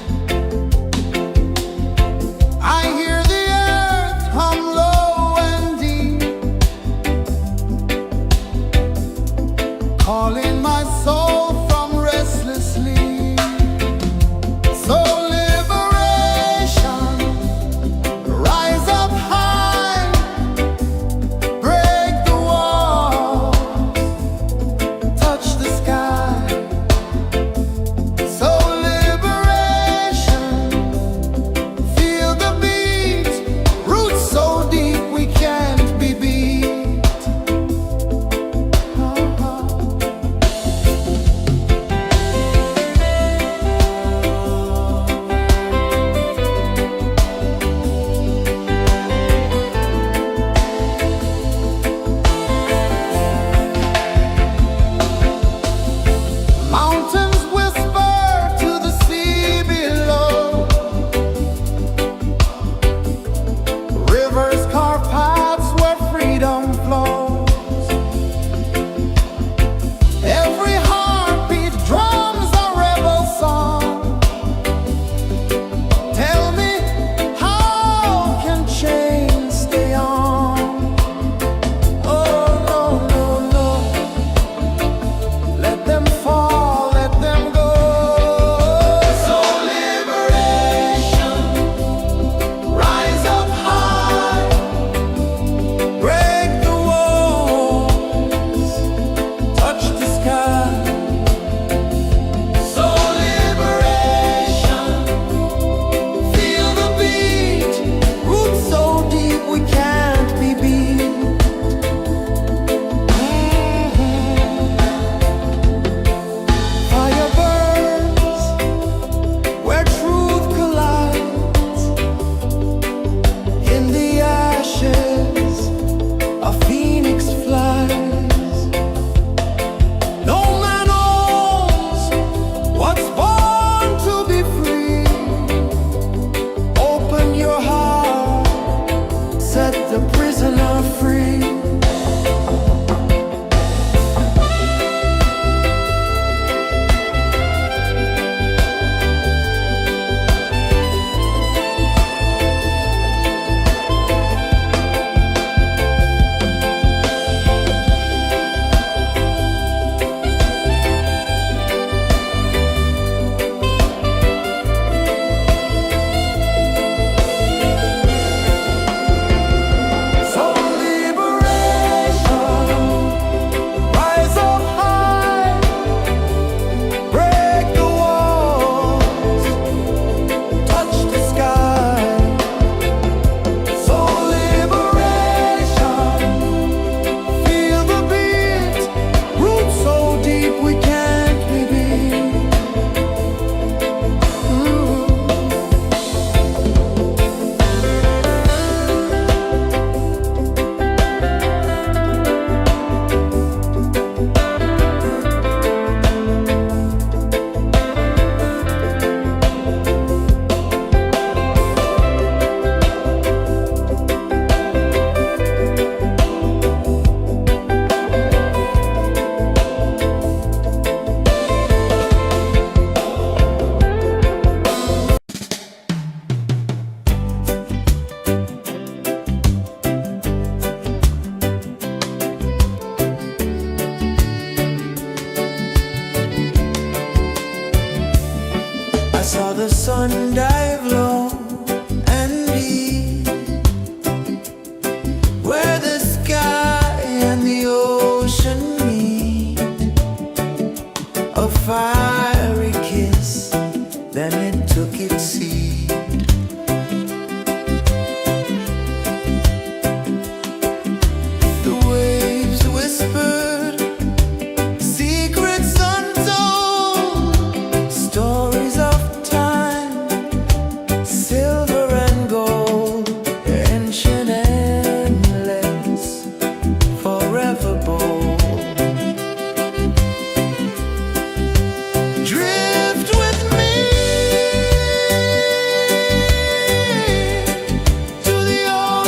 I hear the earth hum low and deep, calling my soul from restless sleep. So liberation, rise up high.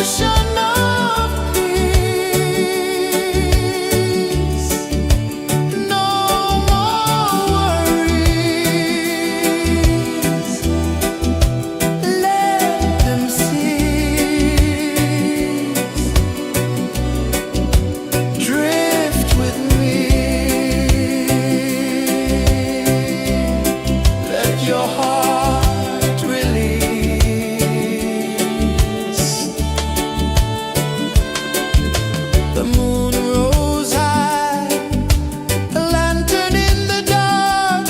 ocean of peace. No more worries. Let them cease. Drift with me. Let your heart release. The moon rose high, a lantern in the dark,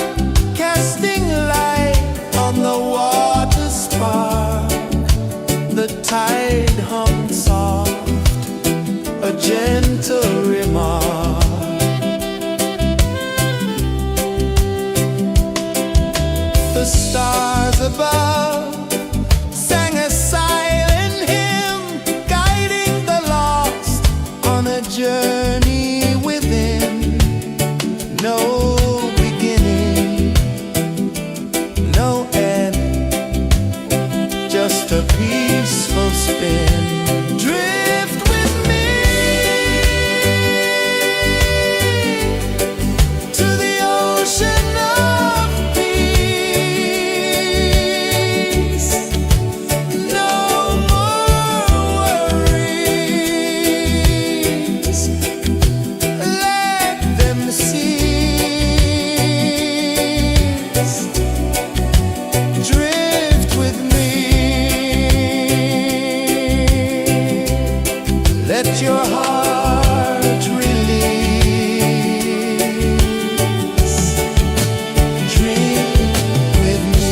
casting light on the water spark. The tide hummed soft, a gentle remark. The stars above sang a silent hymn, guiding the lost on a journey within. No beginning, no end, just a peaceful spin. Drift with me to the ocean of peace. No more worries. Let them cease. Drift with me. Let your heart release. Dream with me.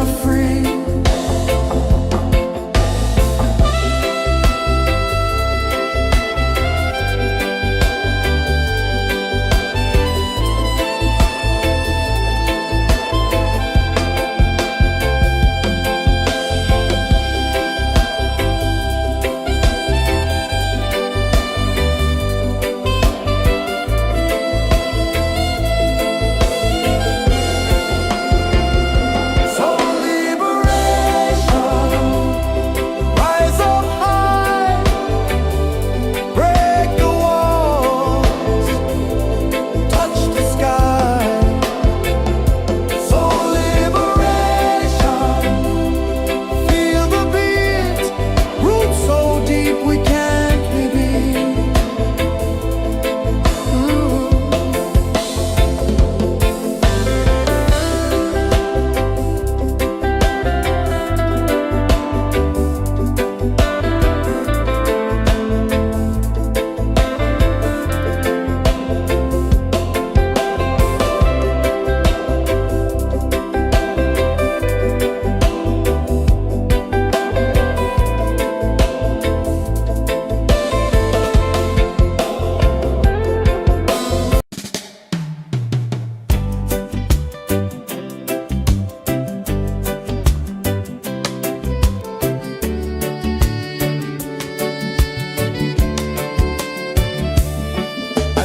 are free.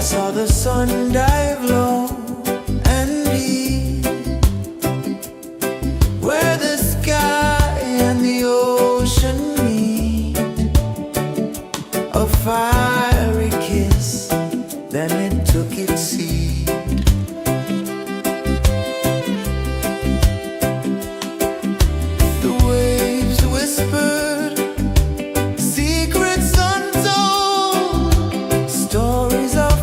Saw the sun dive low and deep, where the sky and the ocean meet. A fiery kiss, then it took its seat. The waves whispered secrets untold, stories of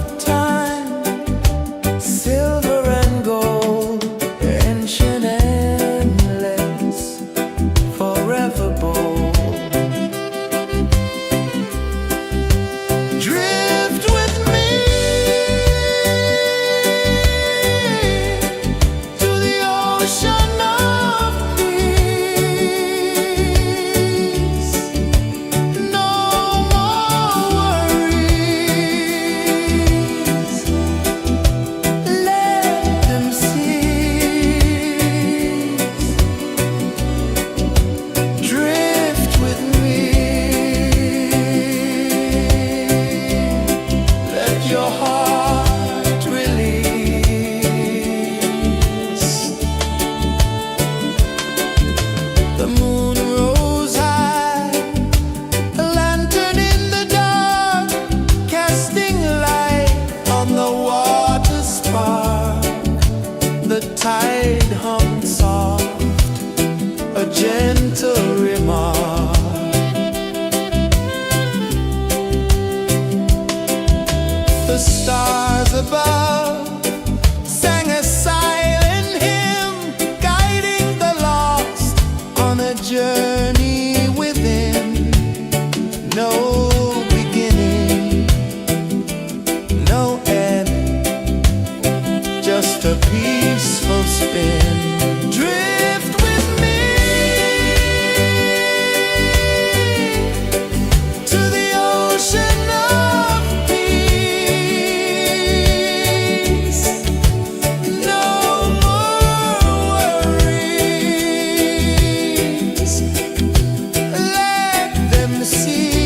silver and gold, ancient, endless, forever bold. Drift with me to the ocean of peace. No more worries. Drift with me. Let your heart release. The moon rose high, a lantern in the dark, casting light on the water spark. The tide hummed soft, a gentle remark. The stars above sang a silent hymn, guiding the lost on a journey within. No beginning, no end, just a peaceful spin. Drift with me to the ocean of peace. No more worries. Let them cease.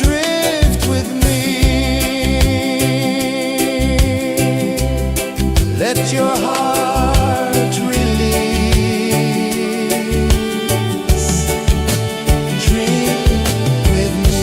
Drift with me. Let your heart release. Dream with me.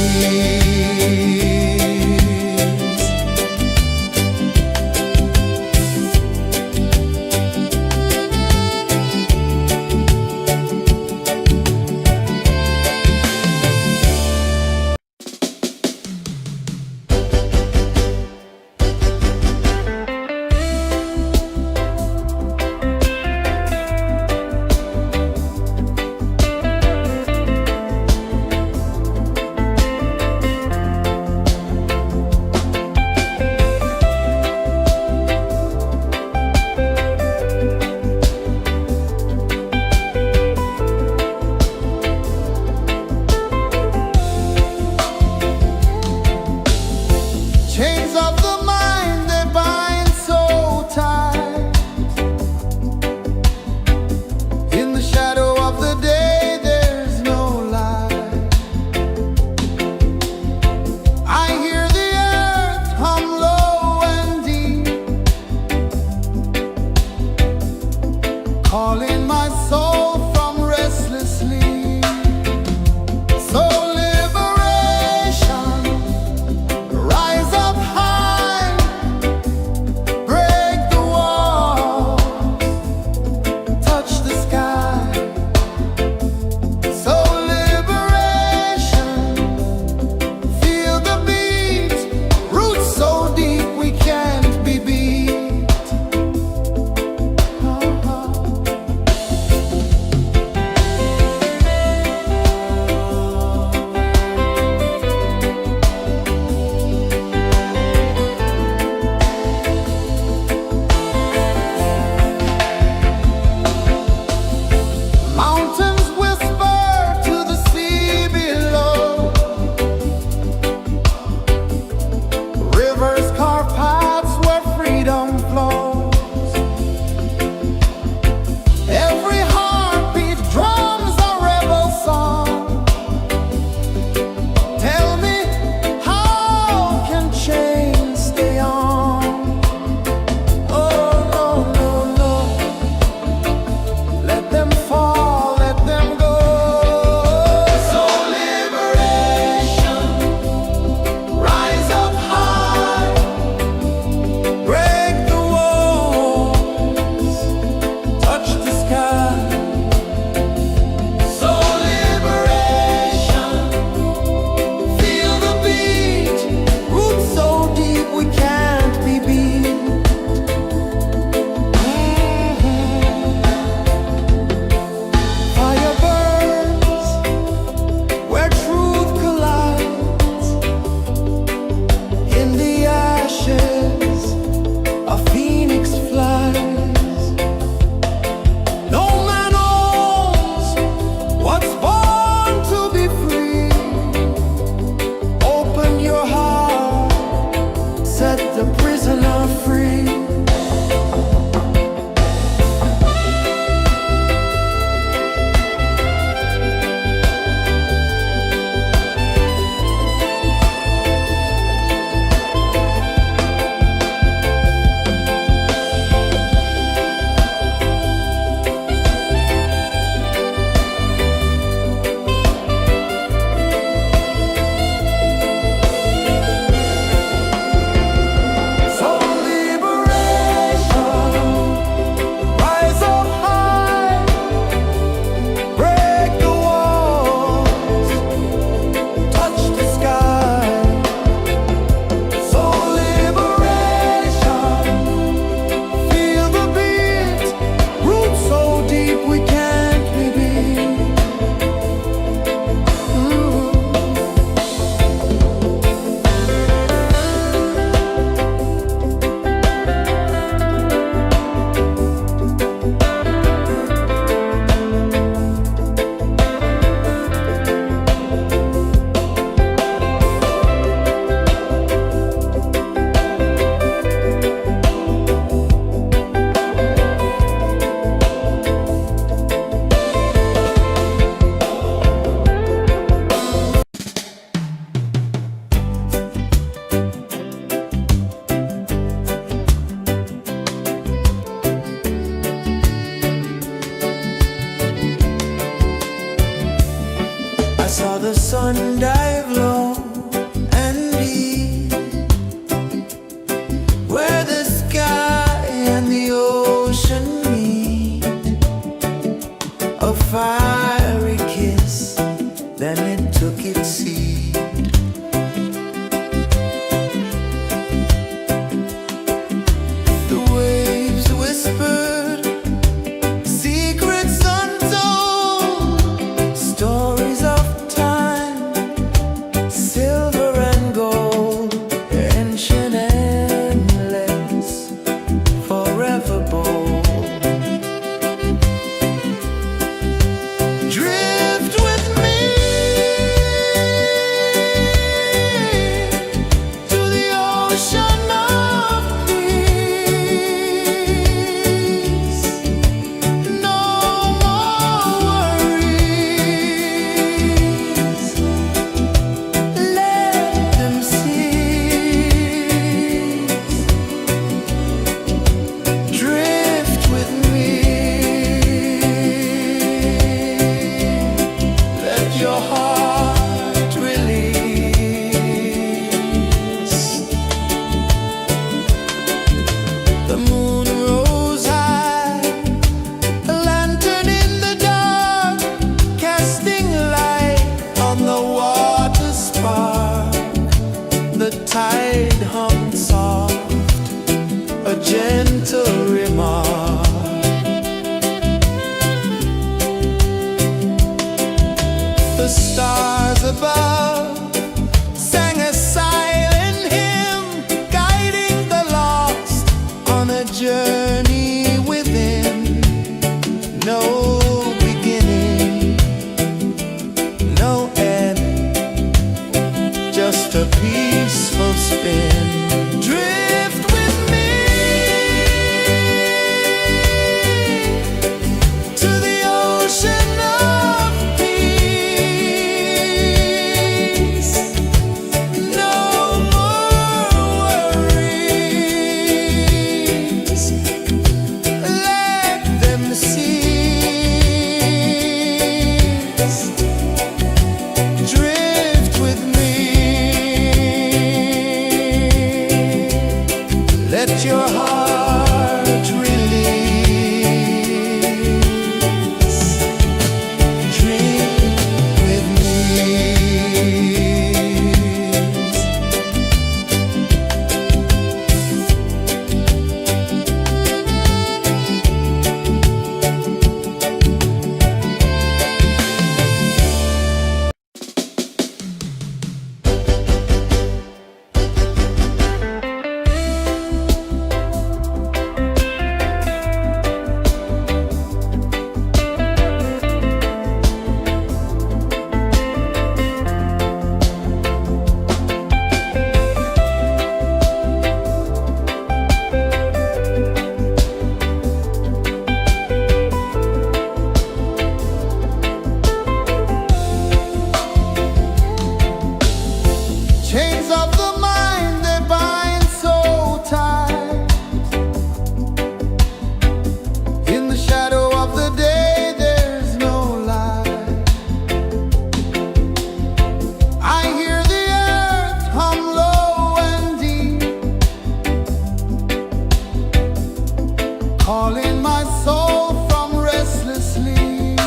calling my soul from restless sleep.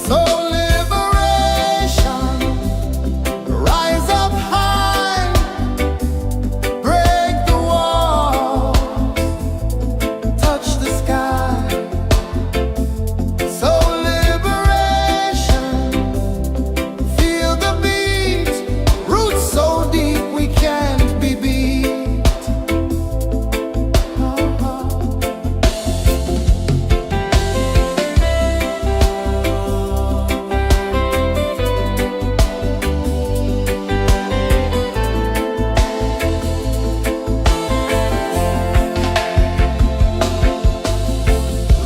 So liberation, rise up high, break the wall, touch the sky. So liberation, feel the beat, roots so deep we can't be beat.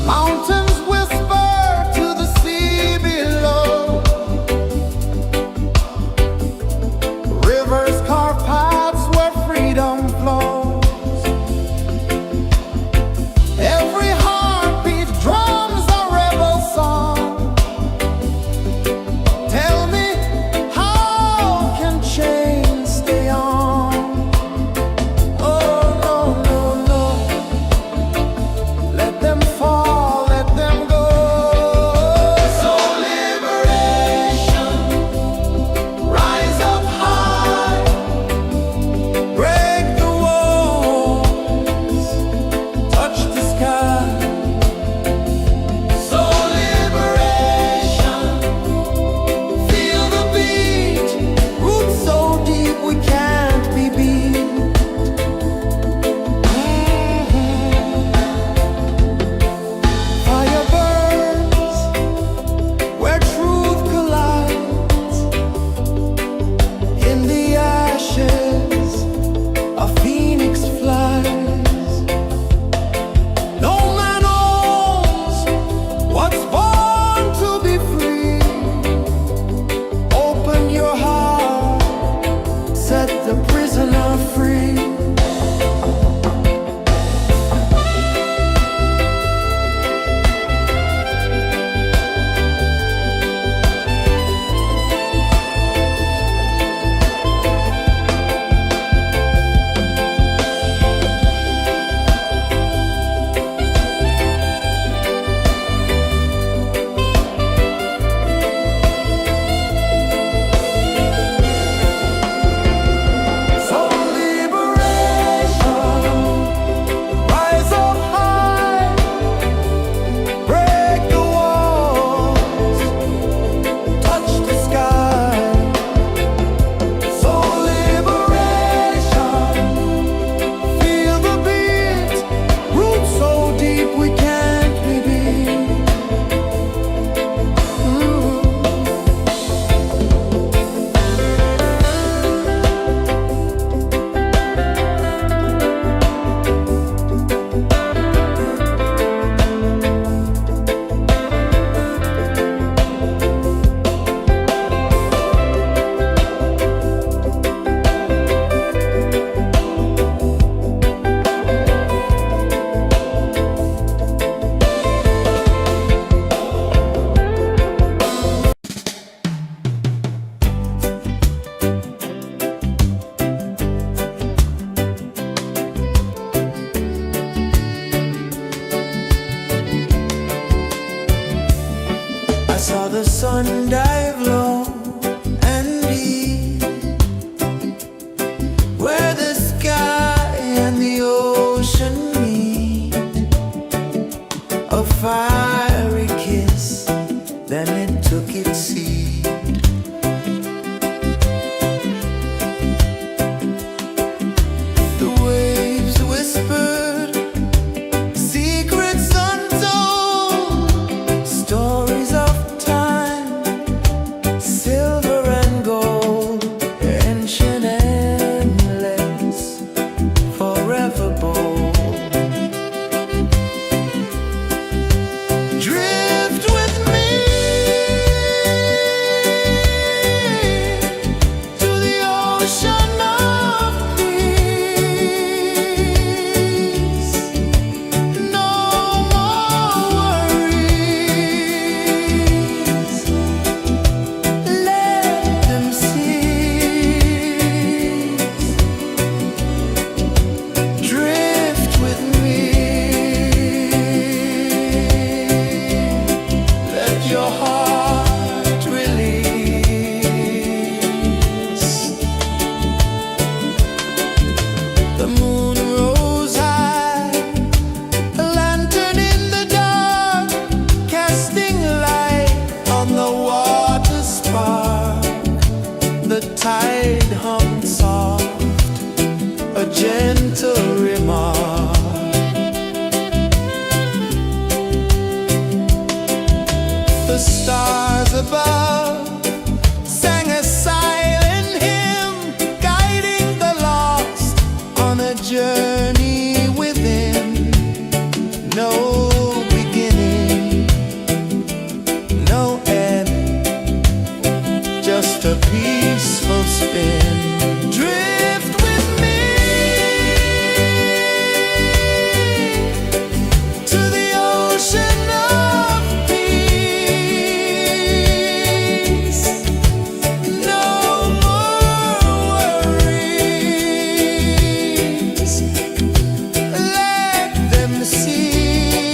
Mountains whisper to the sea below. Rivers carve paths where freedom flows. Every heartbeat drums a rebel song. Tell me, how can chains stay on? Oh, no, no, no. Let them fall, let them go. So liberation, rise up high, break the walls, touch the sky. So liberation, feel the beat, roots so deep we can't be beat. Fire burns where truth collides. In the ashes, a phoenix flies. No man knows what's born to be free. Open your heart, set the prisoner free. So liberation, rise up high, break the walls, touch the sky. So liberation, feel the beat, roots so deep we can't be beat. I saw the sun dive low and deep, where the sky and the ocean meet. A fiery kiss, then it took its seed. The waves whispered secrets untold, stories of time, silver and gold, ancient, endless, forever bold. Drift with me no beginning, no end, just a peaceful spin. Drift with me to the ocean of peace. No more worries, let them see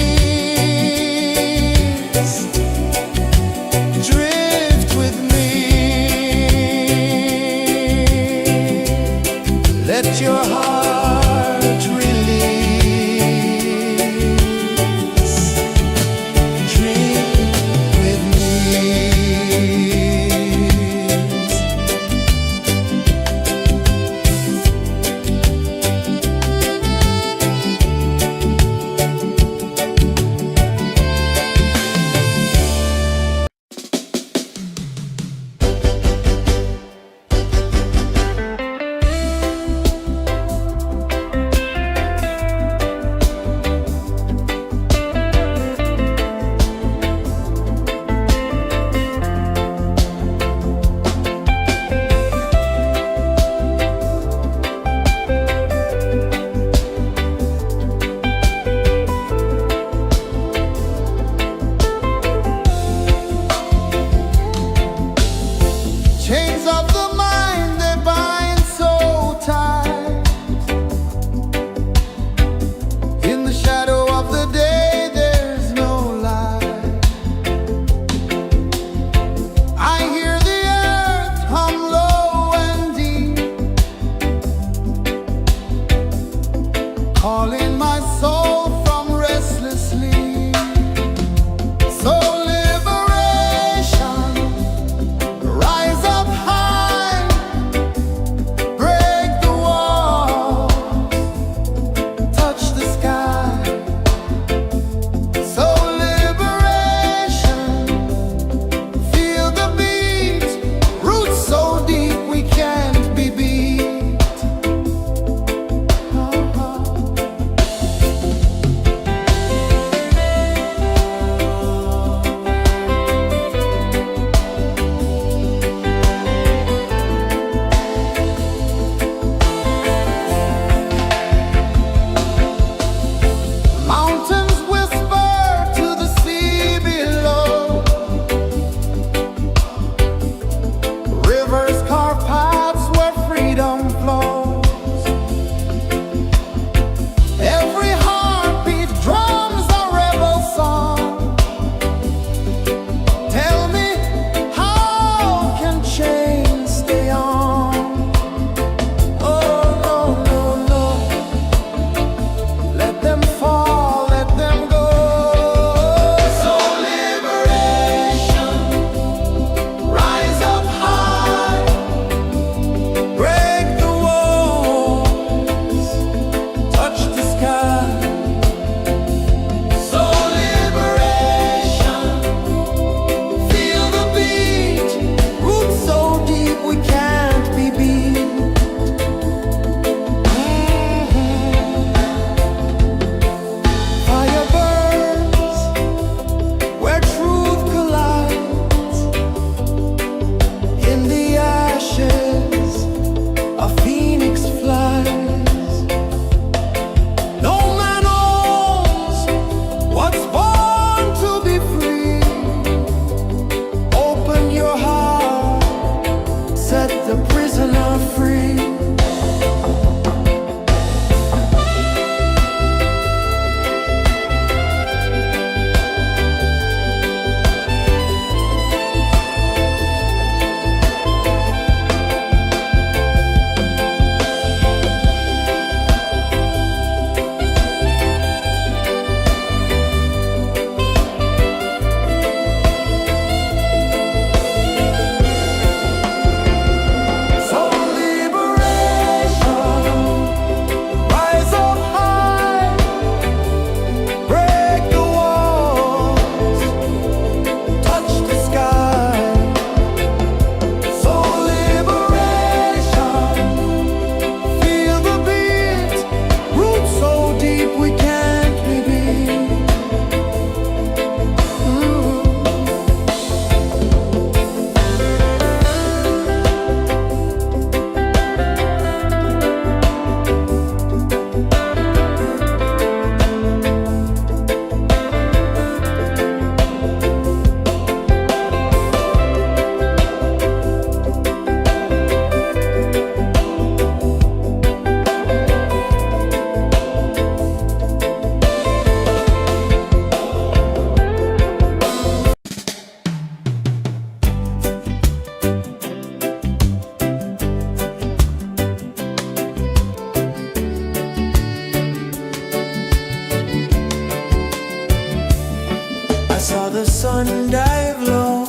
saw the sun dive low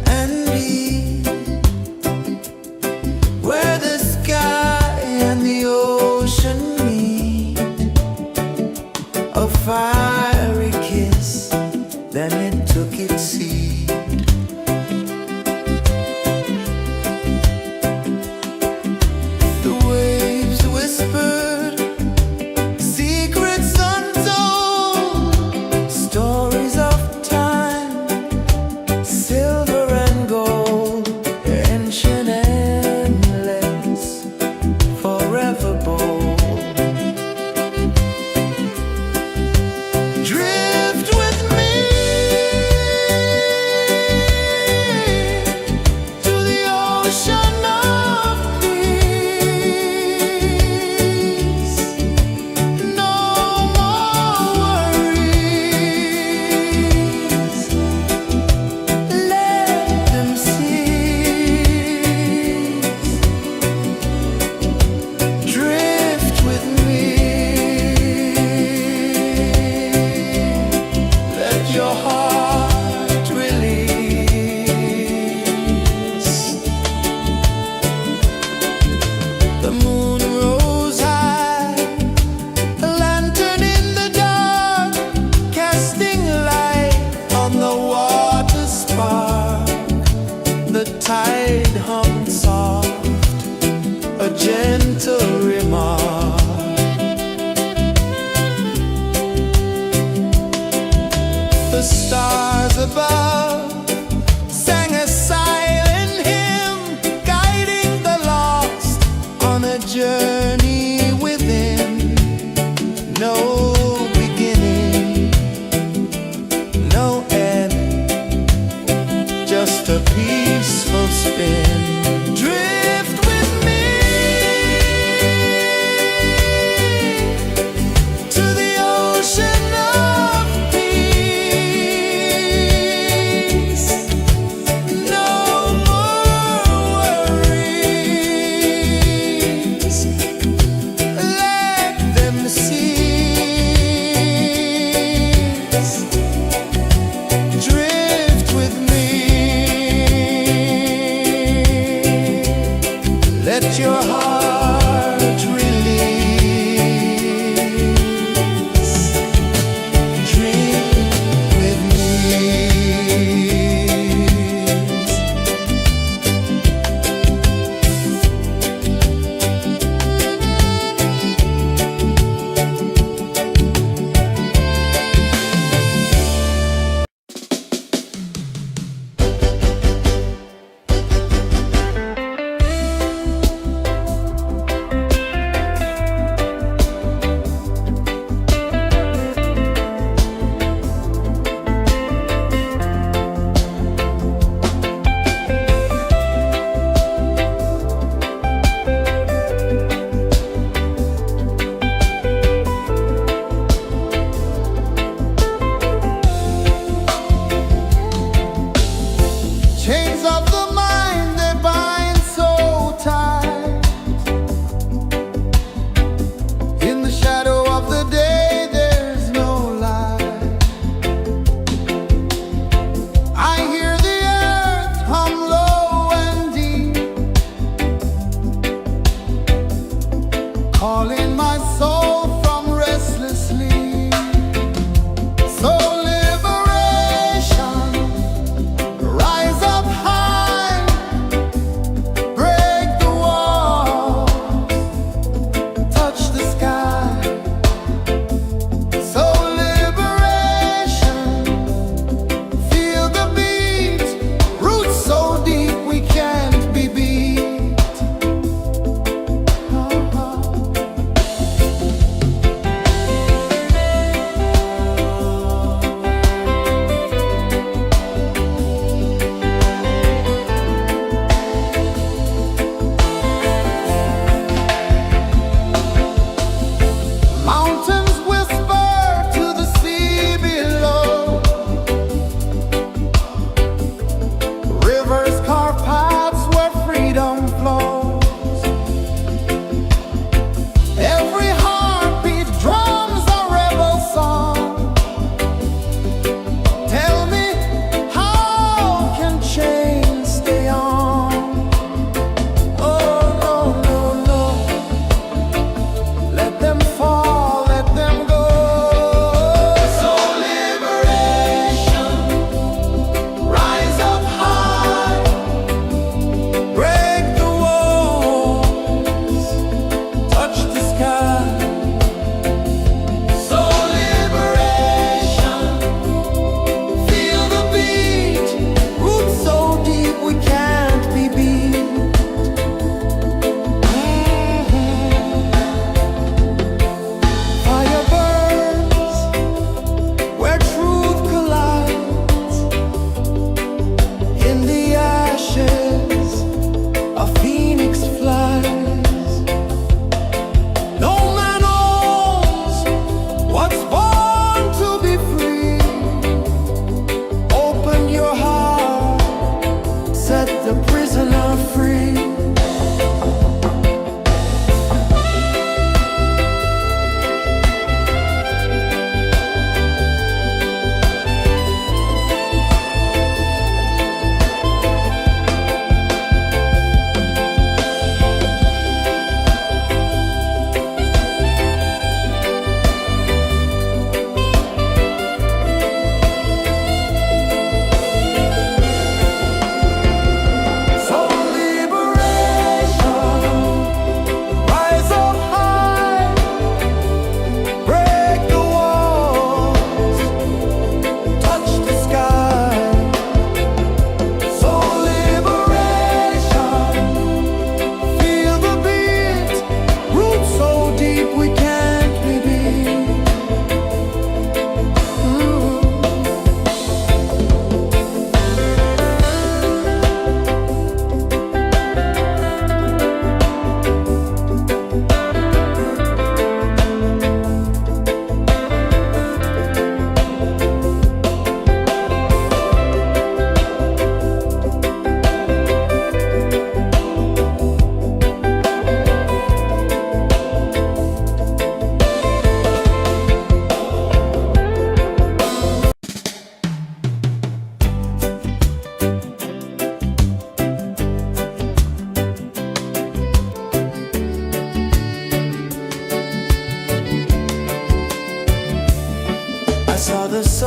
and deep, where the sky and the ocean meet. A fiery kiss, then it took its seat. The waves whispered secrets untold, stories of time, silver and gold, ancient, endless, forever bold. Drift with me to the ocean of peace. No more worries, let them cease. Drift with me, let your heart release. The moon rose high, a lantern in the dark, casting light on the water spark. The tide hummed soft, a gentle remark. The stars above sang a silent hymn, guiding the lost on a journey within. No beginning, no end, just a peaceful spin. Drift with me to the ocean of peace.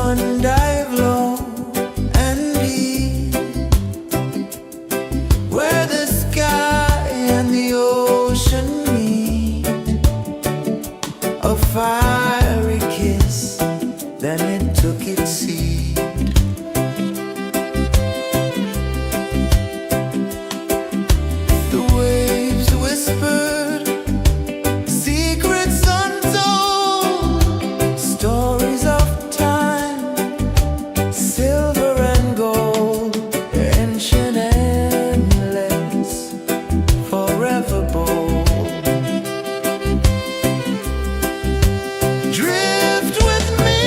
sun dive low and deep, where the sky and the ocean meet. A fiery kiss, then it took its seed. The waves whispered secrets untold, stories of time, silver and gold, ancient, endless, forever bold. Drift with me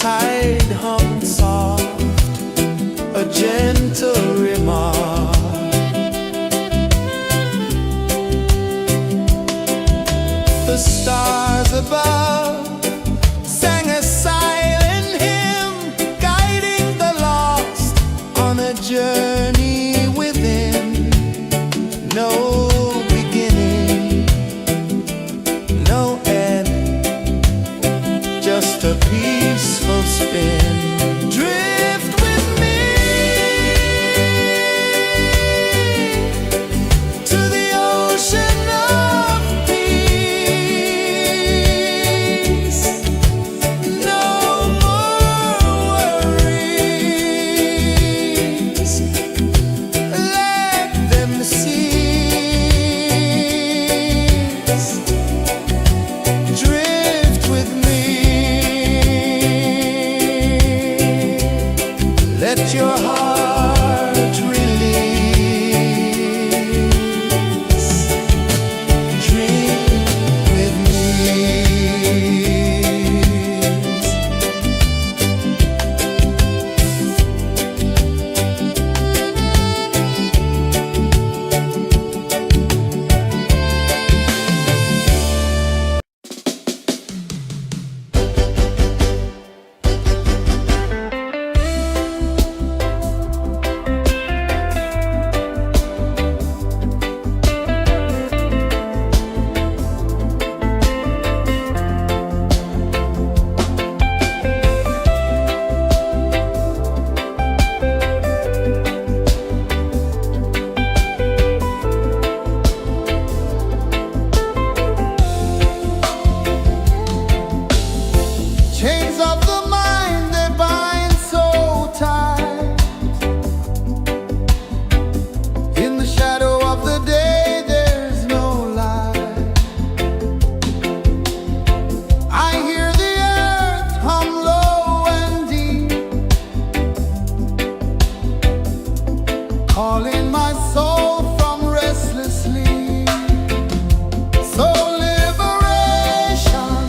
tide hung soft, a gentle remark. The stars above sang a silent hymn, guiding the lost on a journey within. No beginning, no end, just a peaceful spin. Drift with me to the ocean of peace. No more worries, let them cease. Drift with me, let your heart release. Dream with me. Chains of the mind, they bind so tight. In the shadow of the day, there's no light. I hear the earth hum low and deep, calling my soul from restless sleep. So liberation,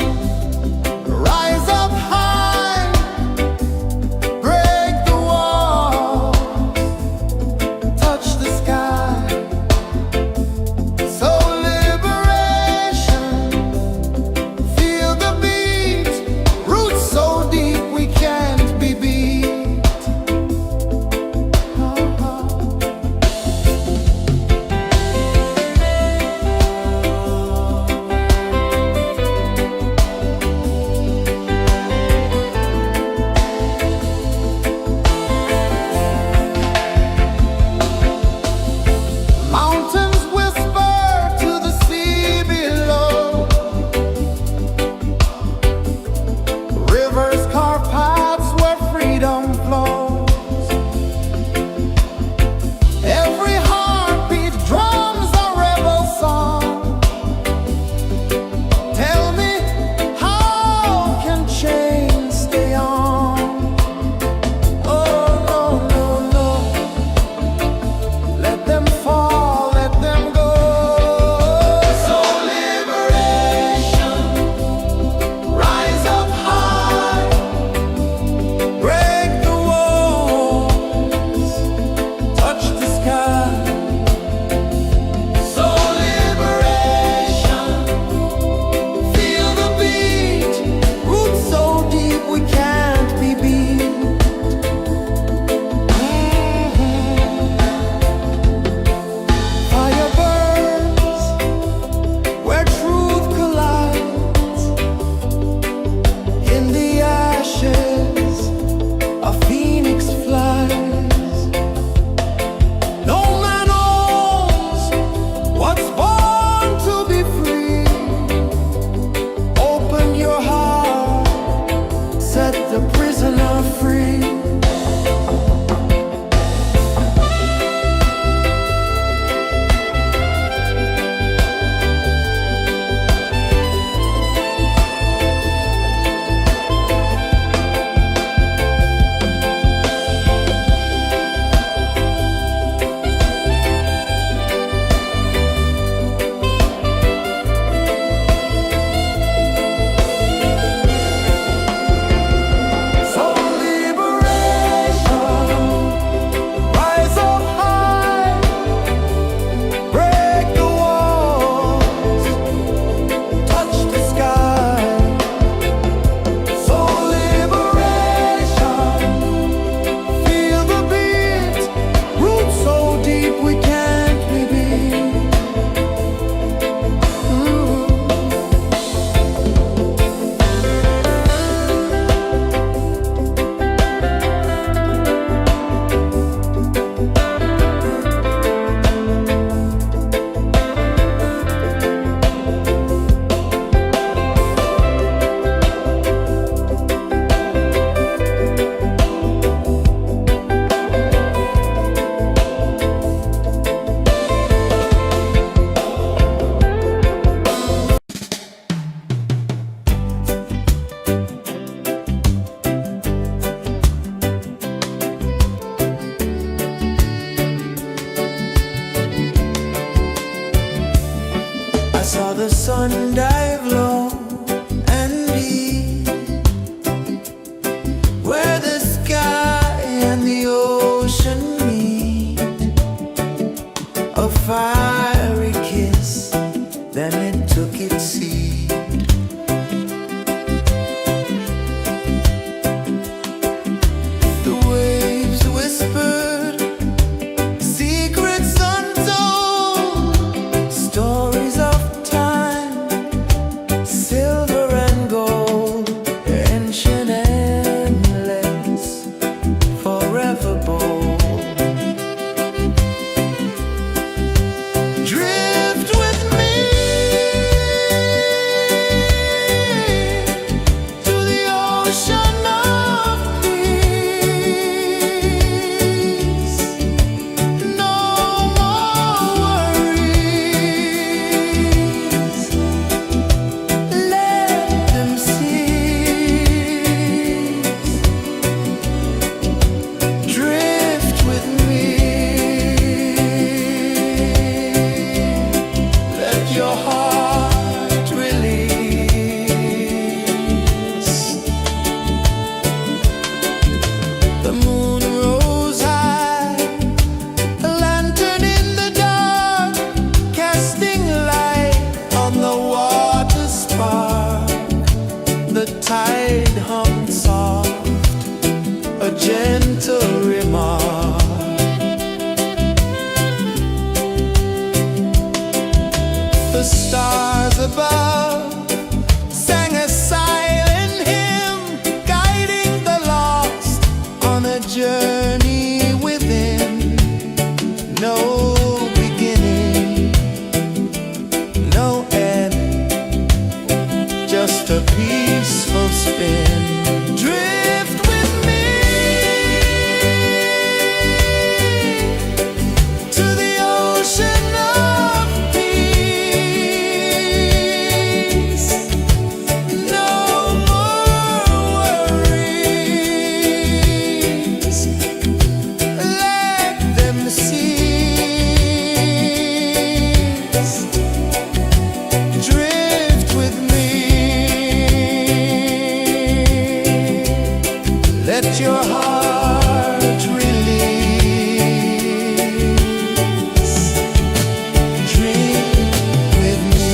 rise up high sun dive low and deep, where the sky and the ocean meet. A fiery kiss, then it took its seat. The waves whispered secrets untold, stories of time, silver and gold, ancient endless, forever bold. Drift with me to the ocean of peace. No more worries, let them cease. Drift with me, let your heart release. The moon rose high, a lantern in the dark, casting light on the water spark. The tide hummed soft, a gentle remark. The stars above sang a silent hymn, guiding the lost on a journey within. No beginning, no end, just a peaceful spin. Drift with me to the ocean of peace. No more worries, let them cease. Drift with me, let your heart release. Dream with me.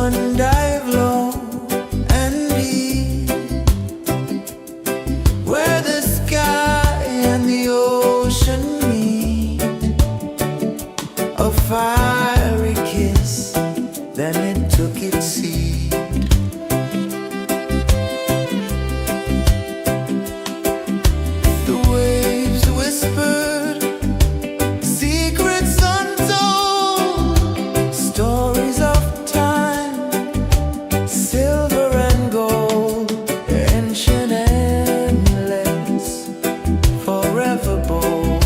sun dive low and deep, where the sky and the ocean meet. A fiery kiss, then it took its seat. The waves whispered secrets untold, stories of time, silver and gold, ancient, endless, forever bold.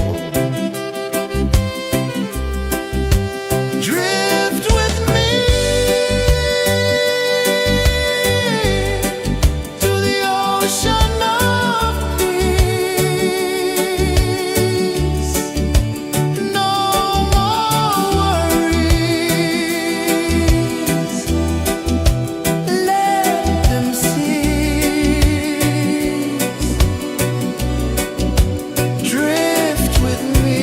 Drift with me to the ocean of peace. No more worries, let them cease. Drift with me,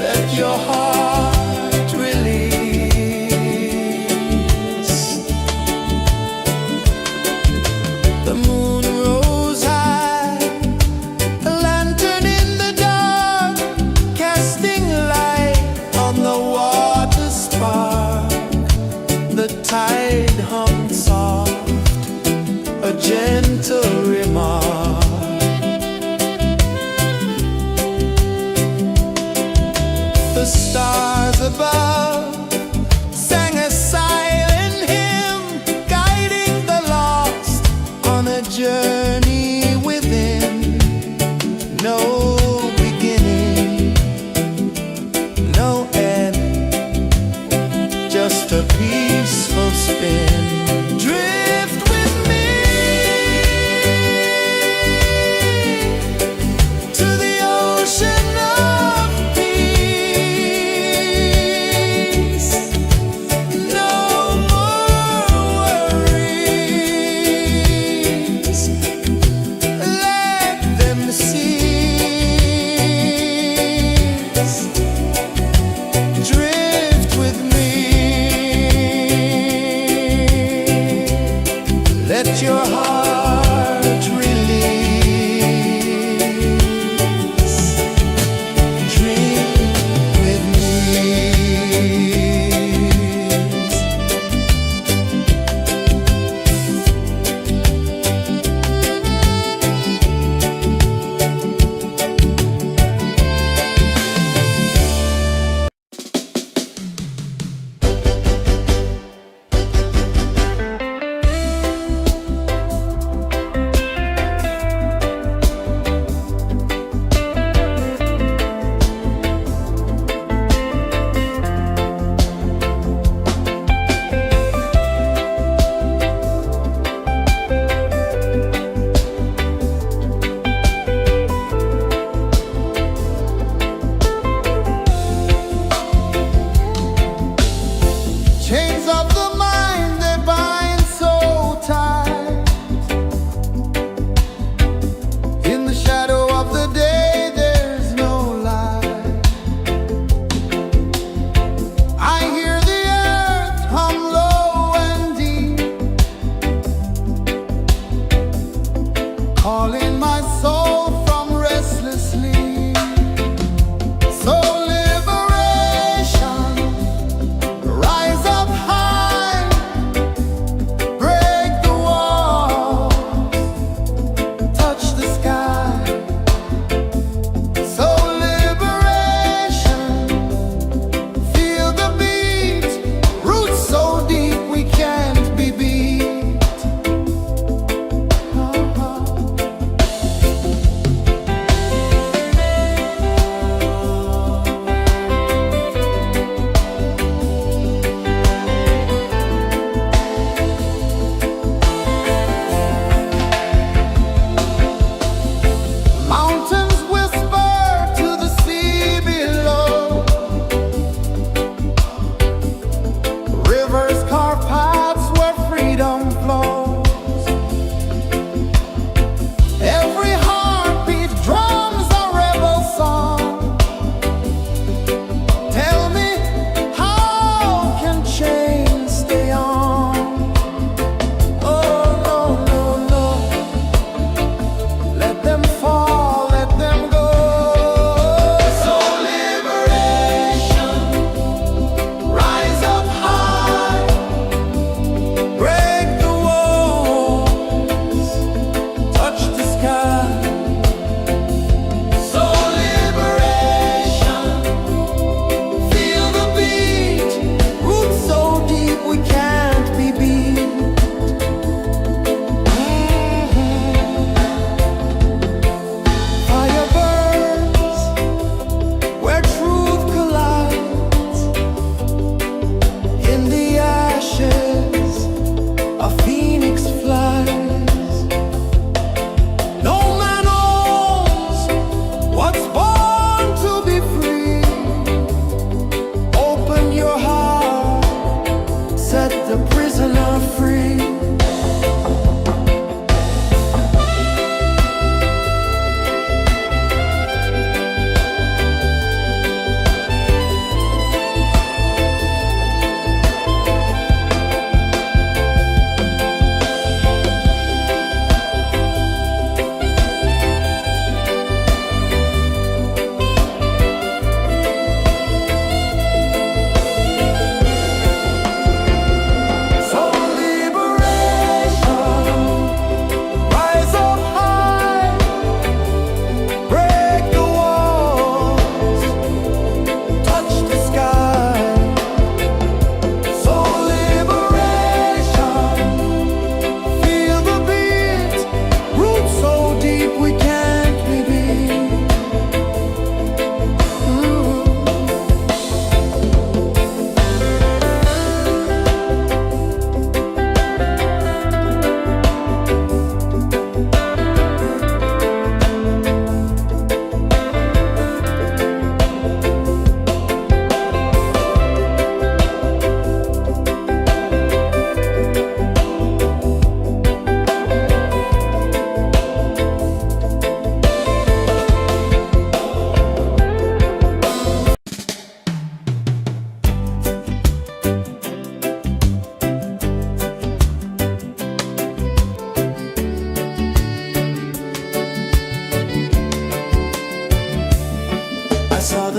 let your heart release. The moon rose high, a lantern in the dark, casting light on the water spark. The tide hummed soft, a gentle remark. The stars above sang a silent hymn, guiding the lost on a journey within. No beginning, no end, just a peaceful spin. Drift with me to the ocean of peace. No more worries, let them cease. Drift with me, let your heart release. Dream with me. Chains of the mind, they bind so tight. In the shadow of the day, there's no light. I hear the earth hum low and deep, calling my soul from restless sleep. So liberation, rise up high, break the walls, touch the sky. So liberation, feel the beat, roots so deep we can't be beat.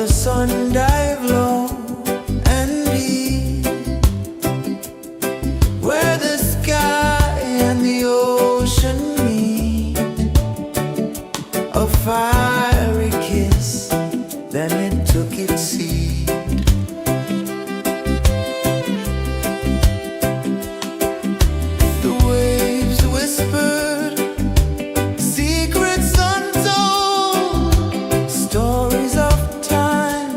the sun dive low and deep, where the sky and the ocean meet, a fiery kiss, then it took its seat. The waves whispered secrets untold, stories of time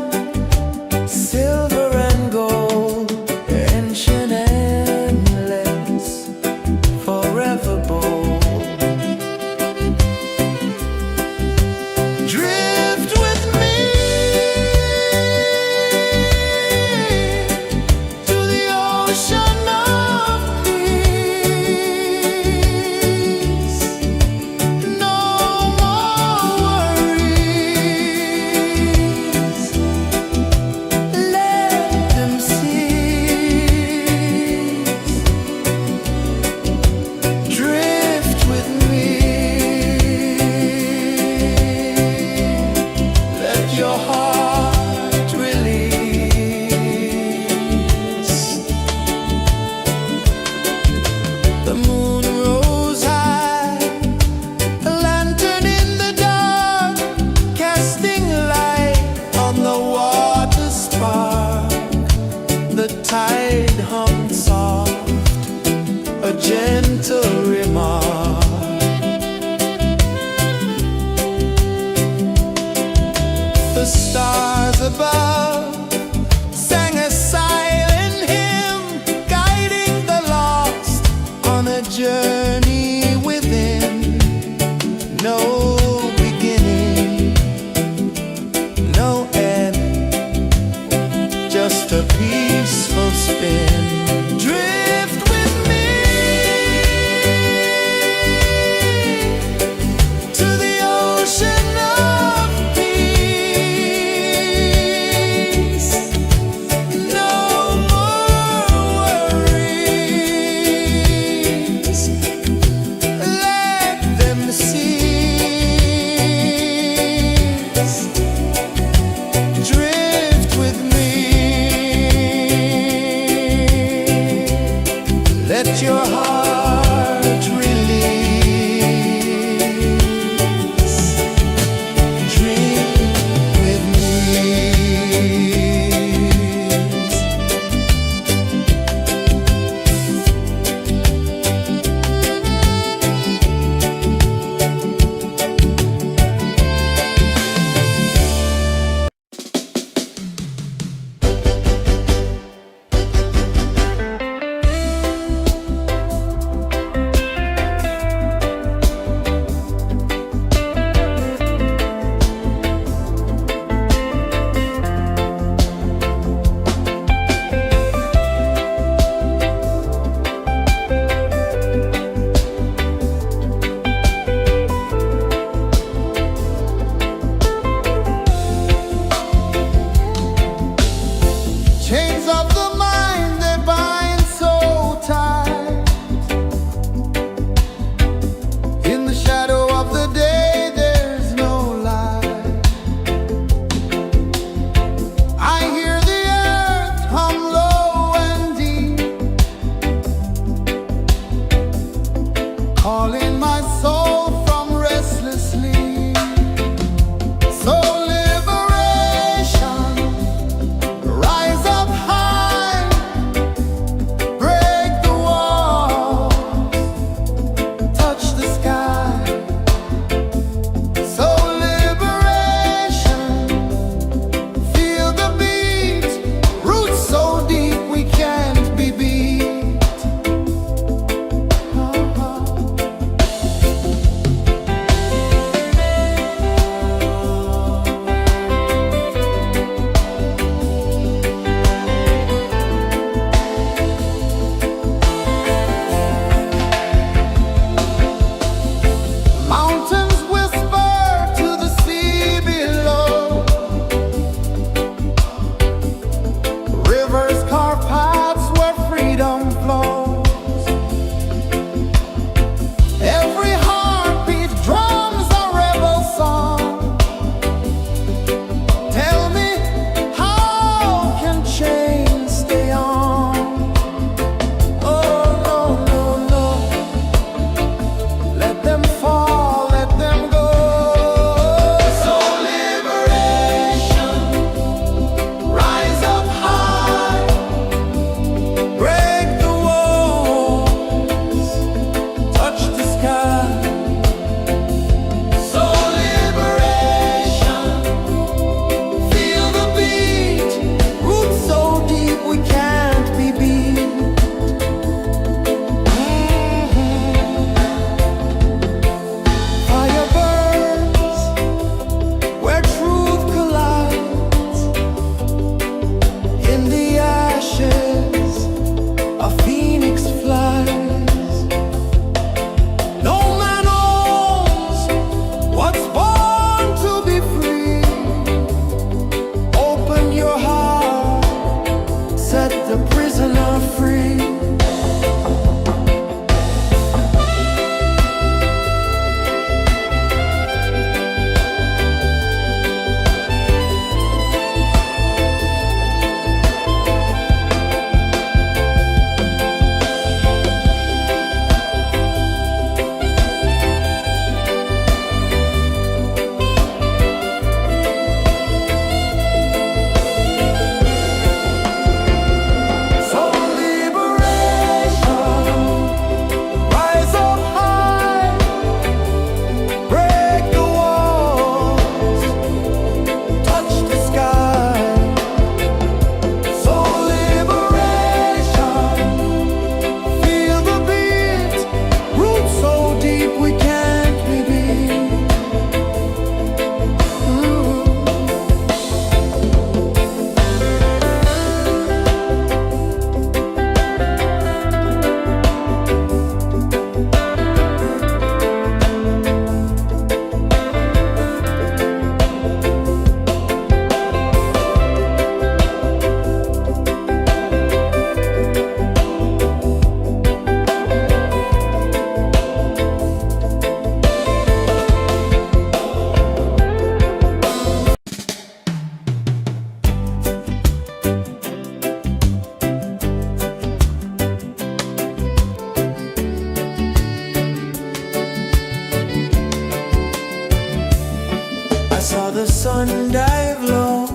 the sun dive low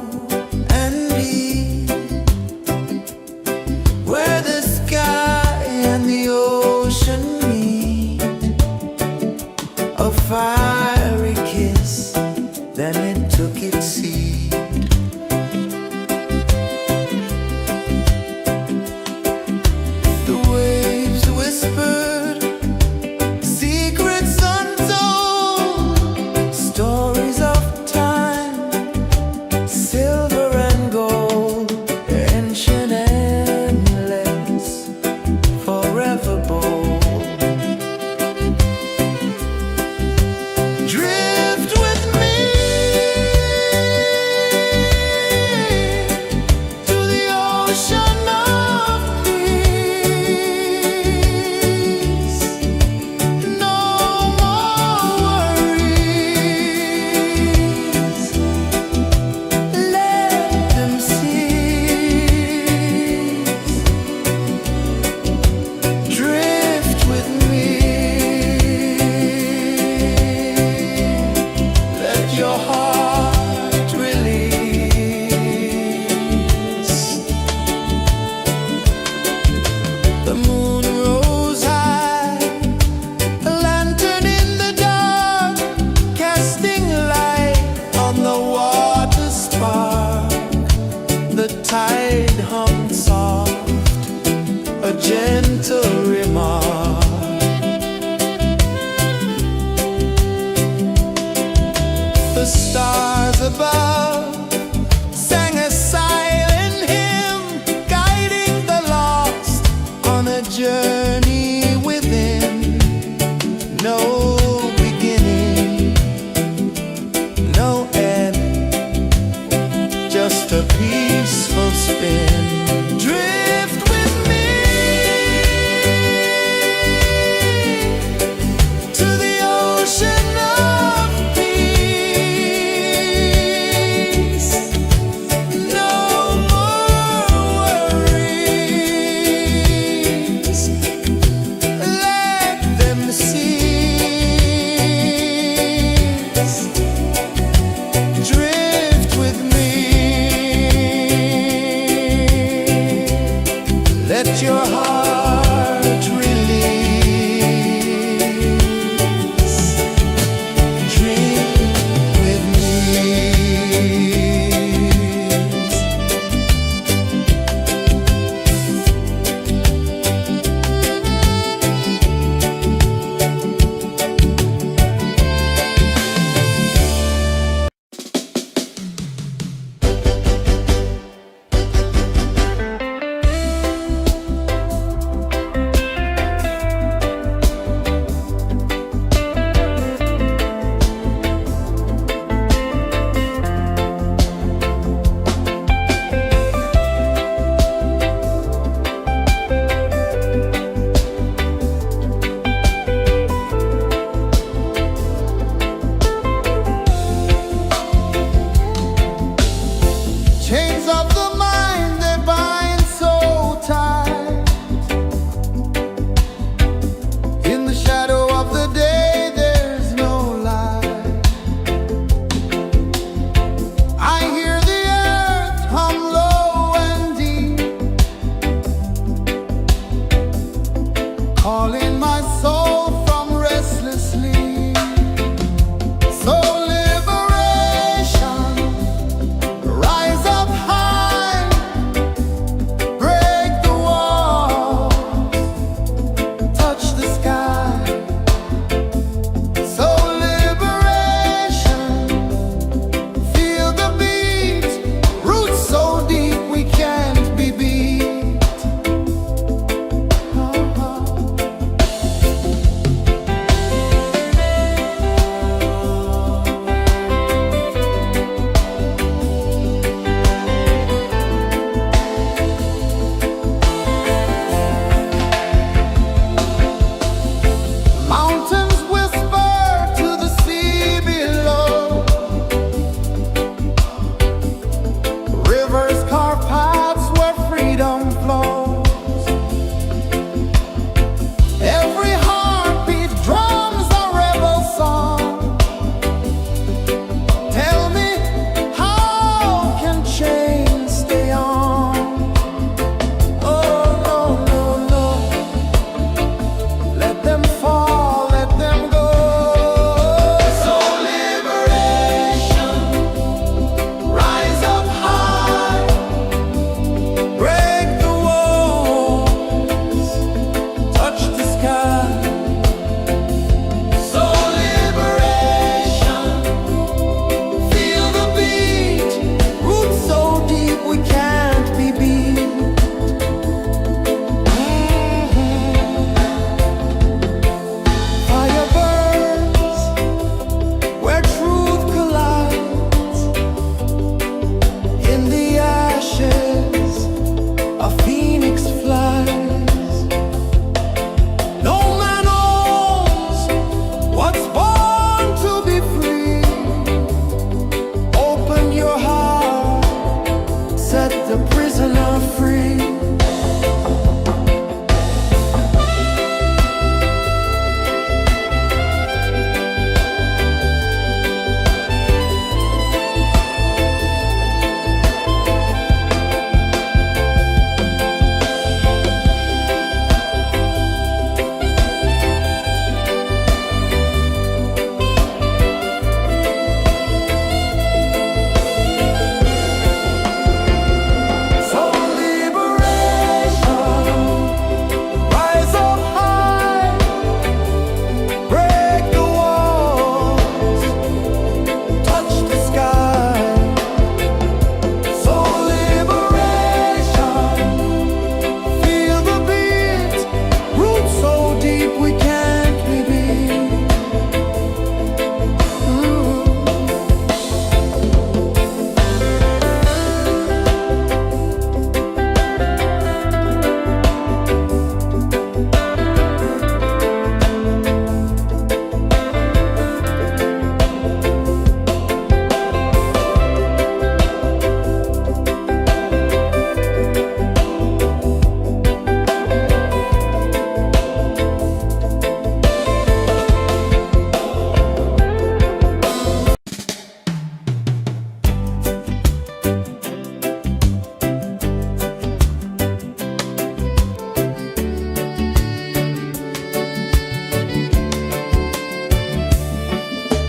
and deep, where the sky and the ocean meet. A fiery kiss, then it took its seed. The waves whispered secrets untold, stories of time, silver and gold, ancient, endless, forever bold. Drift with me to the ocean of peace. No more worries, let them cease. Drift with me, let your heart release. The moon rose high, a lantern in the dark, casting light on the water spark. The tide hummed soft, a gentle remark. The stars above sang a silent hymn, guiding the lost on a journey within. No beginning, no end, just a peaceful spin. Drift with me to the ocean of peace.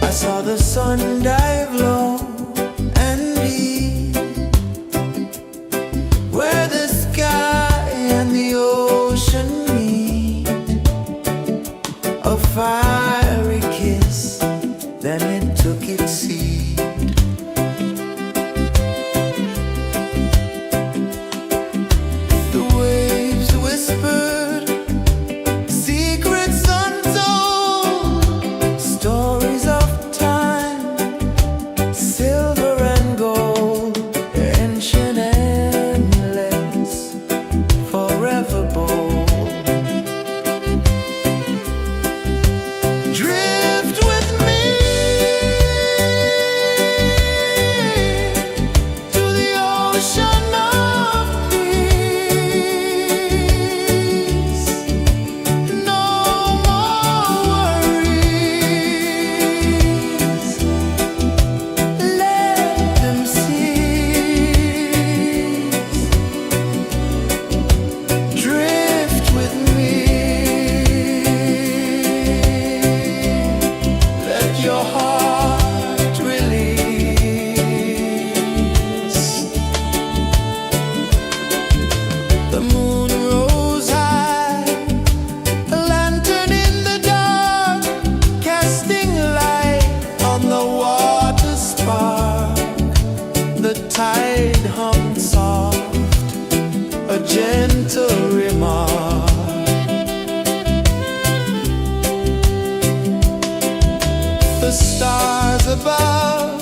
I saw the sun dive low and deep, where the sky and the ocean meet. A fiery kiss, then it took its seat. The waves whispered secrets untold, stories of time, silver and gold, ancient, endless, forever bold. Drift with me to the ocean of peace. No more worries, let them cease. Drift with me, let your heart release. The moon rose high, a lantern in the dark, casting light on the water spark. The tide hummed soft, a gentle remark. The stars above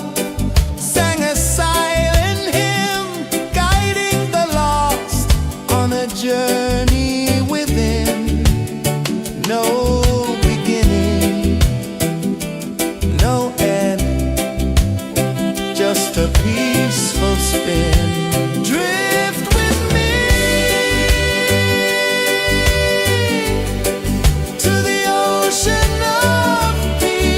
sang a silent hymn, guiding the lost on a journey within. No beginning, no end, just a peaceful spin. Drift with me to the ocean of peace.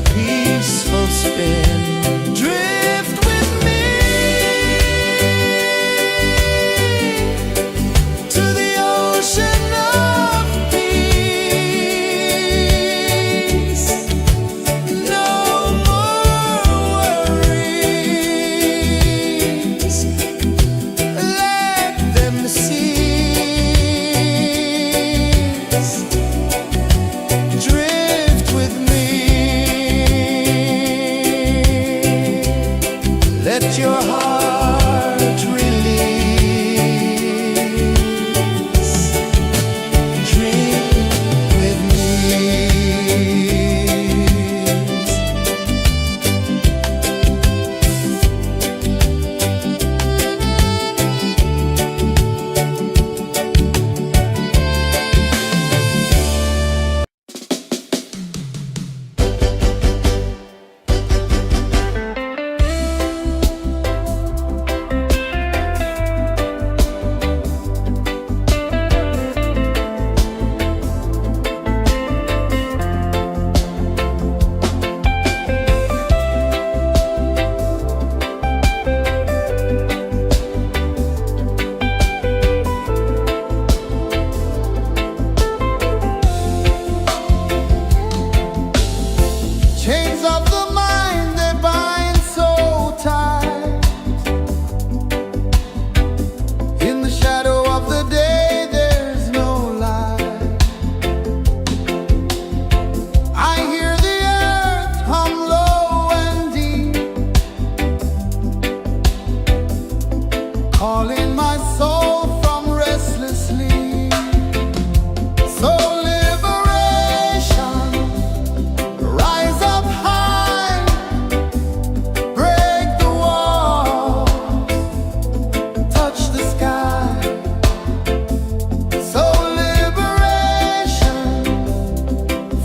a peaceful spin. Drift with me to the ocean of peace. No more worries, let them cease. Drift with me, let your heart release. Drift with me. Chains of the mind, they bind so tight. In the shadow of the day, there's no light. I hear the earth hum low and deep, calling my soul from restless sleep. So liberation, rise up high, break the wall, touch the sky. So liberation,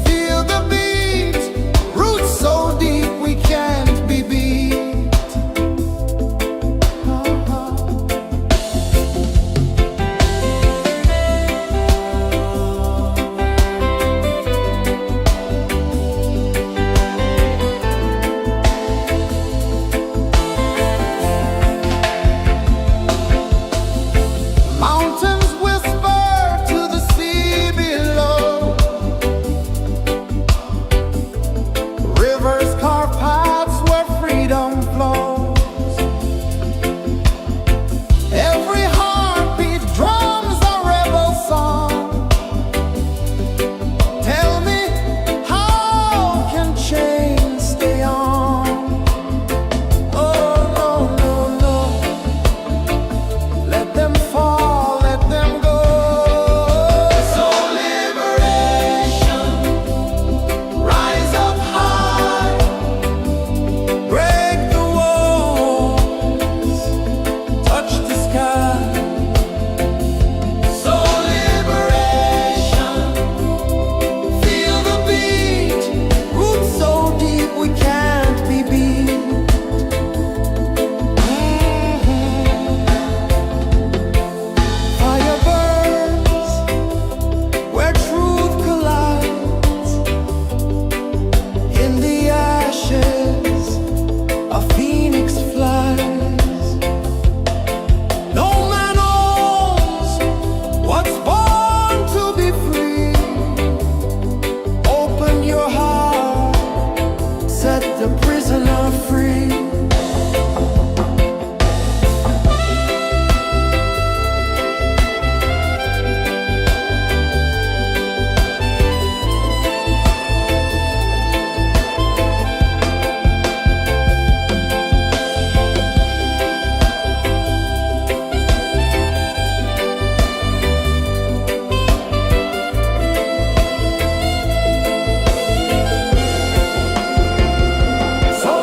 feel the beat, roots so deep we can't be beat. Mountains whisper to the sea below. Rivers carve paths where freedom flows. Every heartbeat drums a rebel song. Tell me, how can chains stay on? Oh, no, no, no. Let them fall, let them go. So liberation, rise up high, break the walls, touch the sky. So liberation, feel the beat, roots so deep we can't be beat. Fire burns where truth collides. In the ashes, a phoenix flies. No man owns what's born to be free. Open your heart, set the prisoner free. So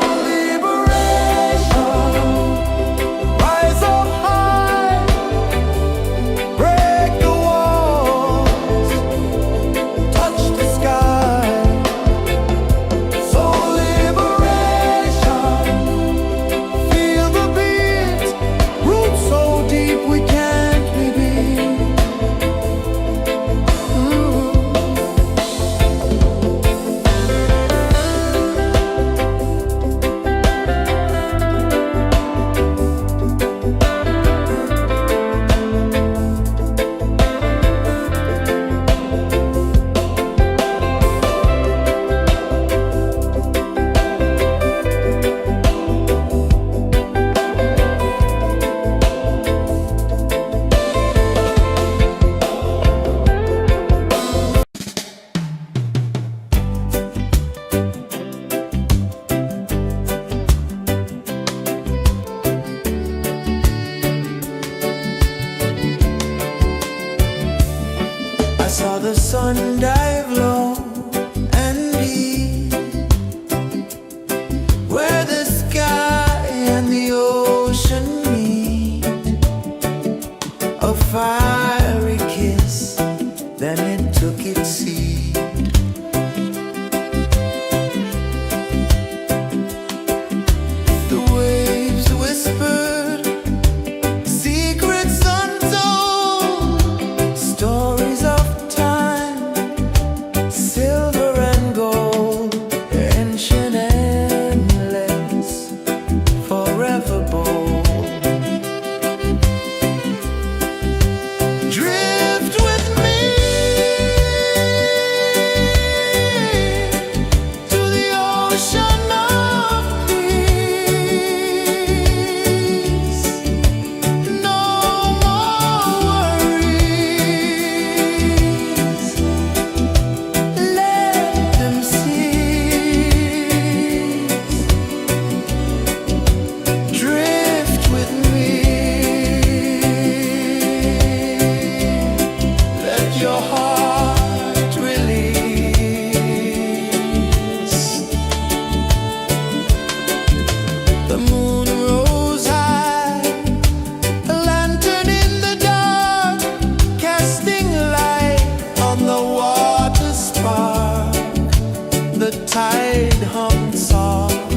tide hum soft,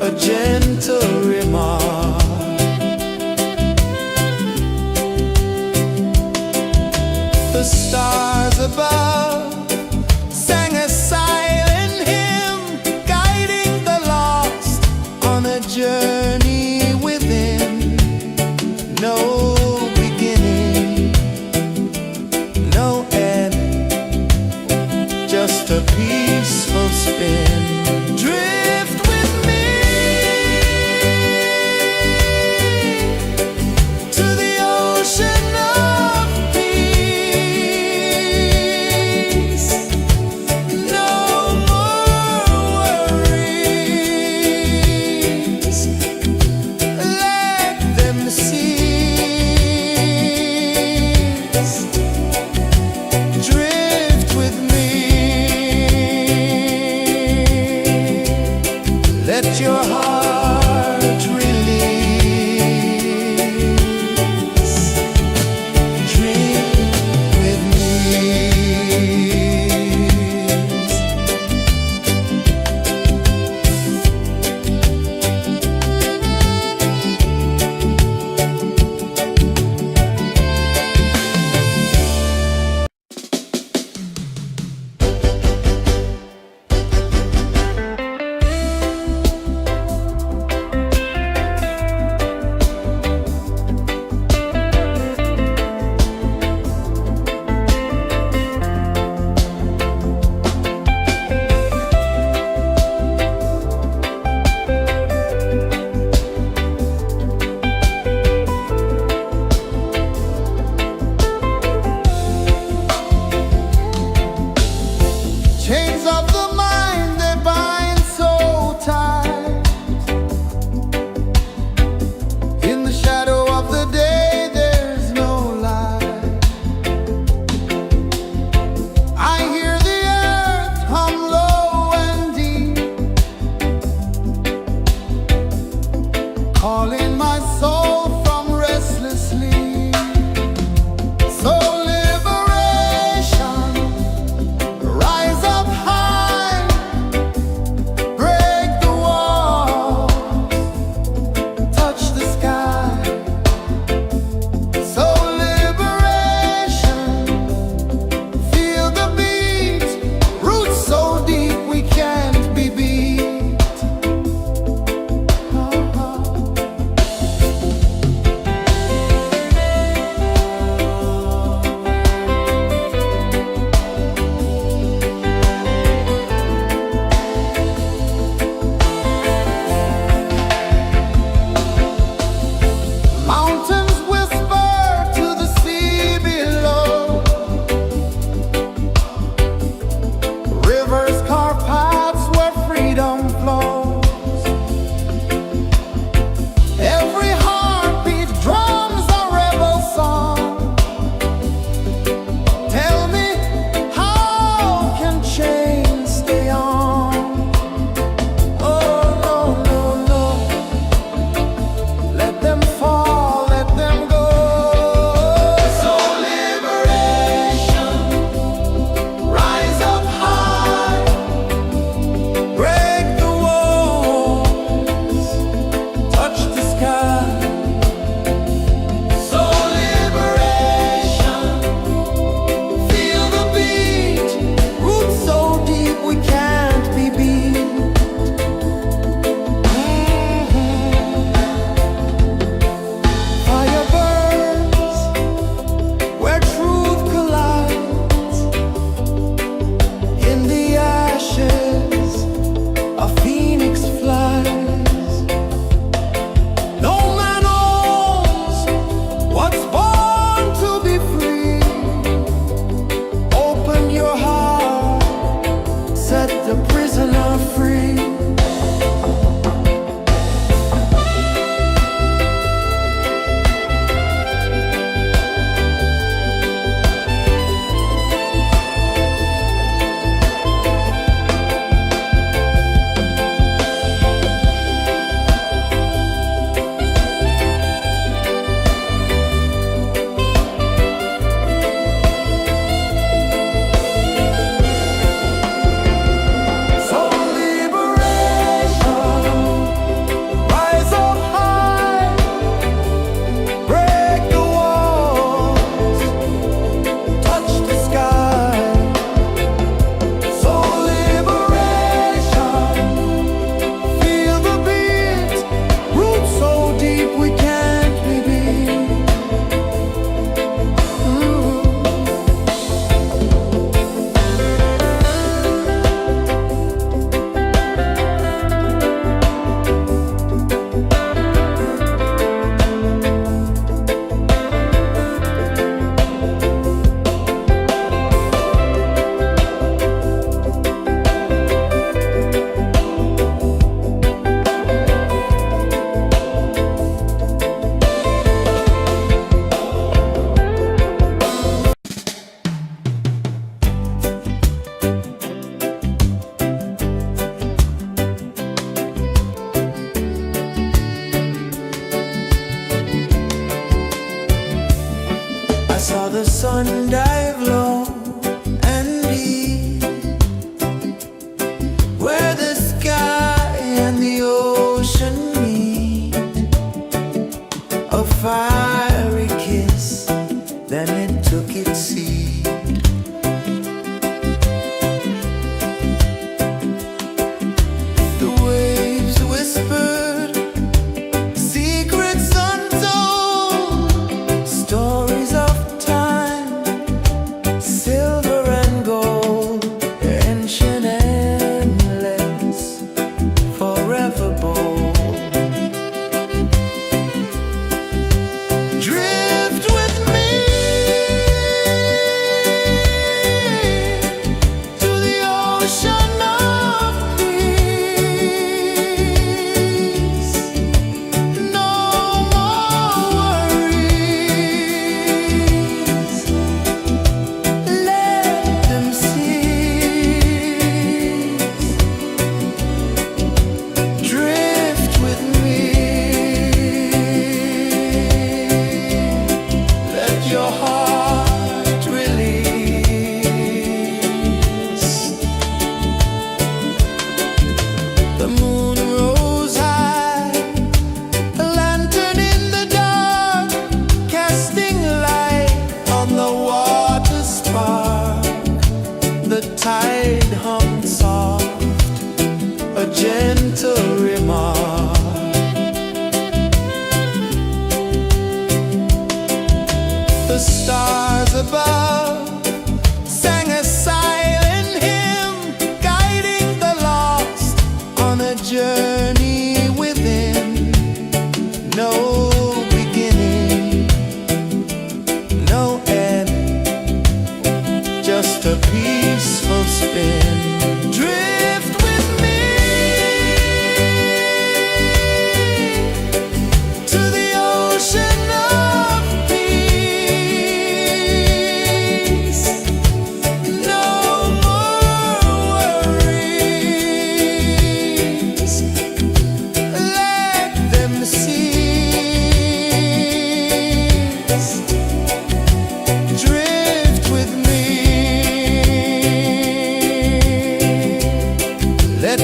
a gentle remark. The stars above sang a silent hymn, guiding the lost on a journey within. No beginning, no end, just a peaceful spin. Drift with me to the ocean of peace. No more worries, let them cease. Drift with me. Let your heart release. Dream with me. Chains of the mind, they bind so tight. In the shadow of the day, there's no light. I hear the earth hum low and deep, calling my soul from restless sleep. So liberation, rise up high, break the walls, touch the sky. So liberation, feel the beat, roots so deep we can't be beat. Mountains whisper to the sea below. Rivers carve paths where freedom flows. Every heartbeat drums a rebel song. Tell me, how can chains stay on? Oh no, no, no. Let them fall, let them go. So liberation, rise up high, break the walls, touch the sky. So liberation, feel the beat, roots so deep we can't be beat. Fire burns where truth collides. In the ashes, a phoenix flies. No man owns what's born to be free. Open your heart, set the prisoner free. So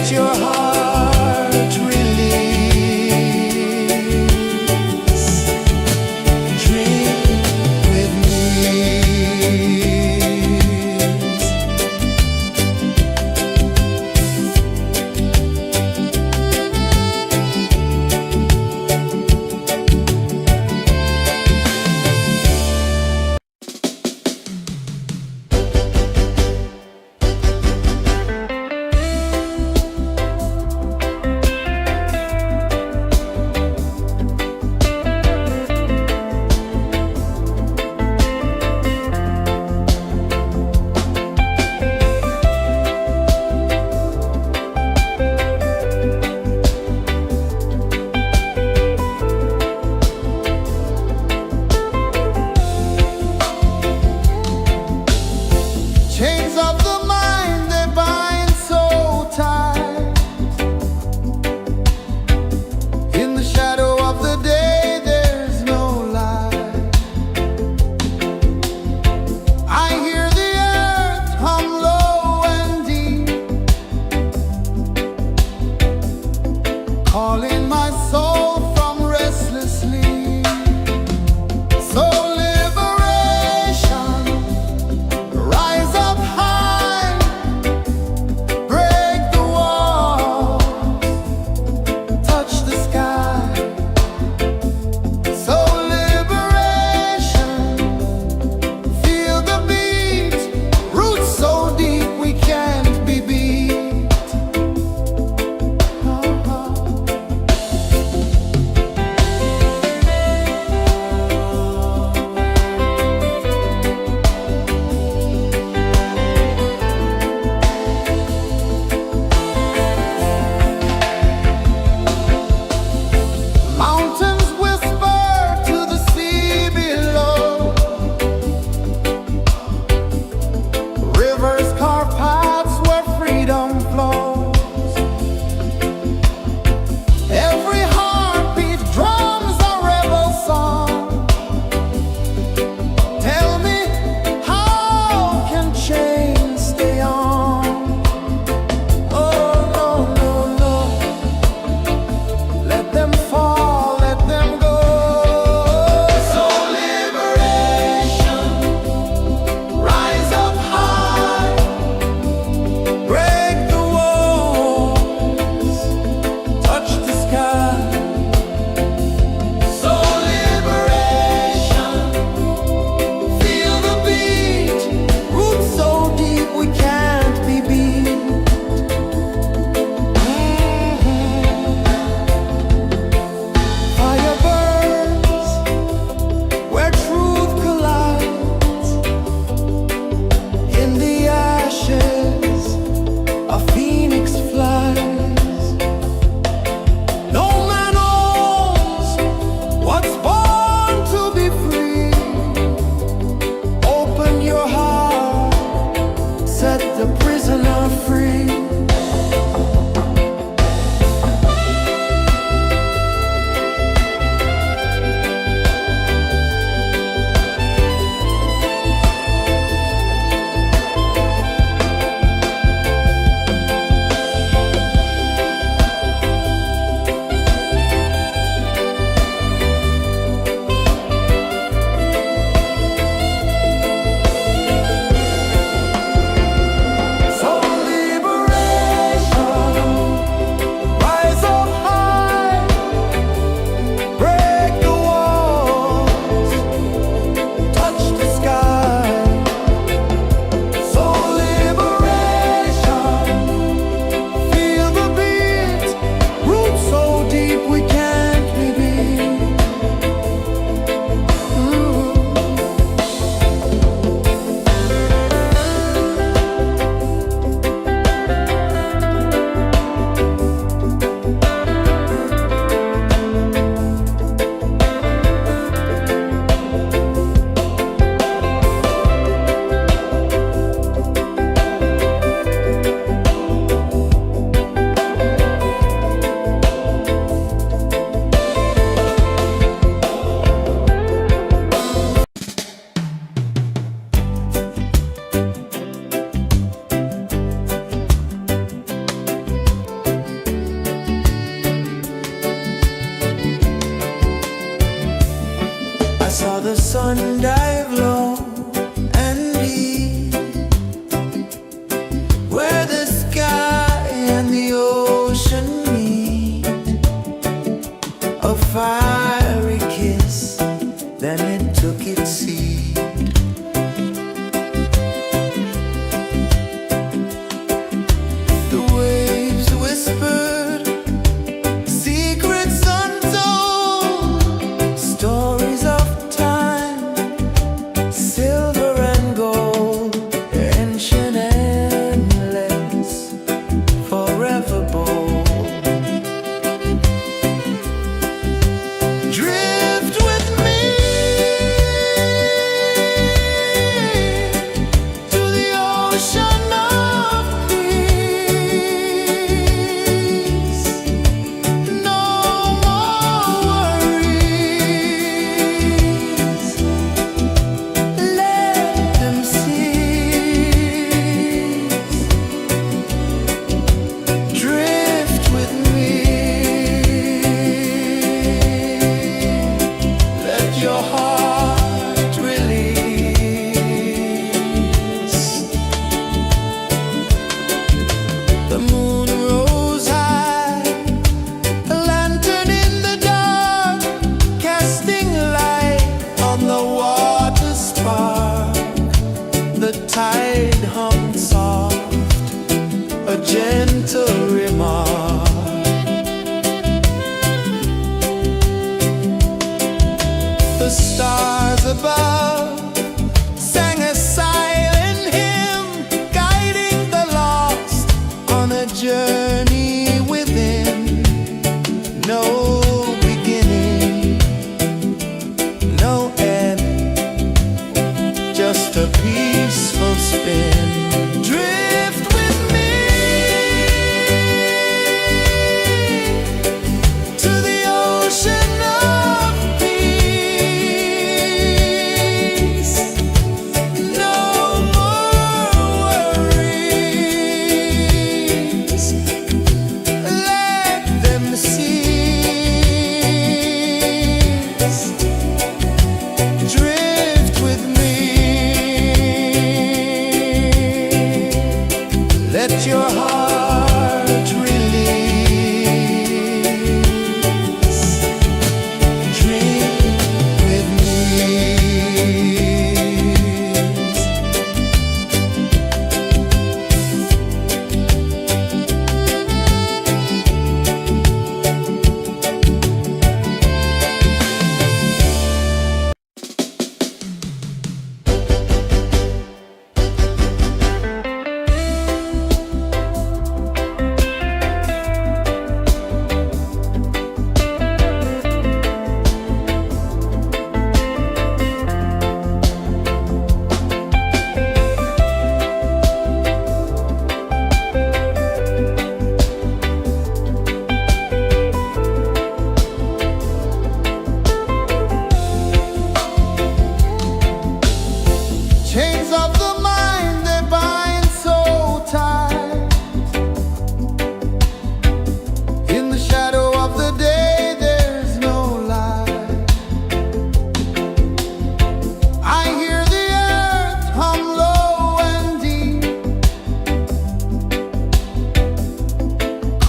let your heart release. Drink with me.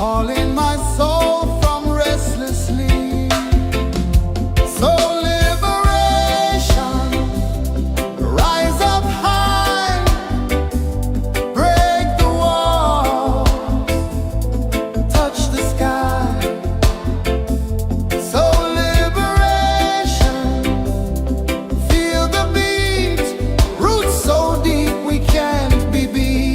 calling my soul from restless sleep. So liberation, rise up high, break the walls, touch the sky. So liberation, feel the beat, roots so deep we can't be beat.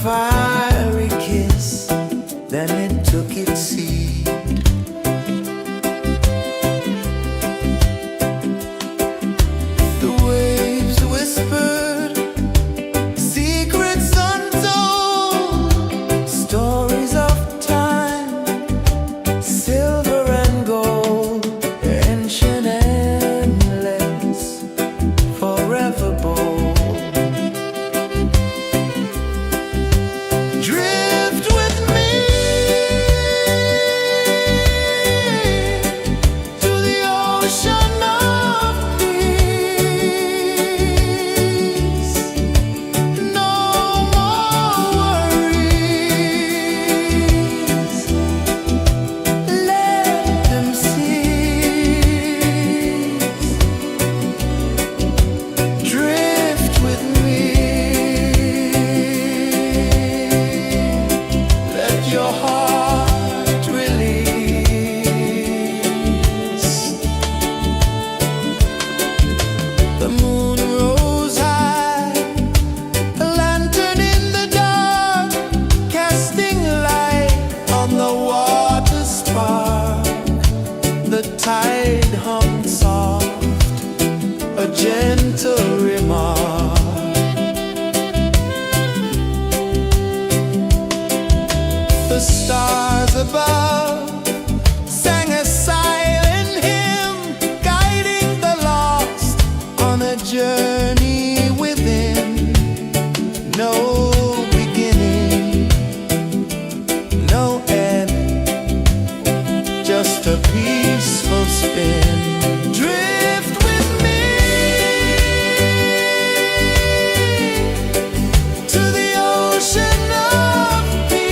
fiery kiss, then it took its seed. The waves whispered secrets untold, stories of time, silver and gold, ancient, endless, forever bold. Drift with me to the ocean of peace. No more worries. Let them cease. Drift with me. Let your heart release. The moon rose high, a lantern in the dark, casting light on the water spark. The tide hummed soft, a gentle remark. The stars above sang a silent hymn, guiding the lost on a journey within. No beginning, no end, just a peaceful spin. Drift with me to the ocean of peace.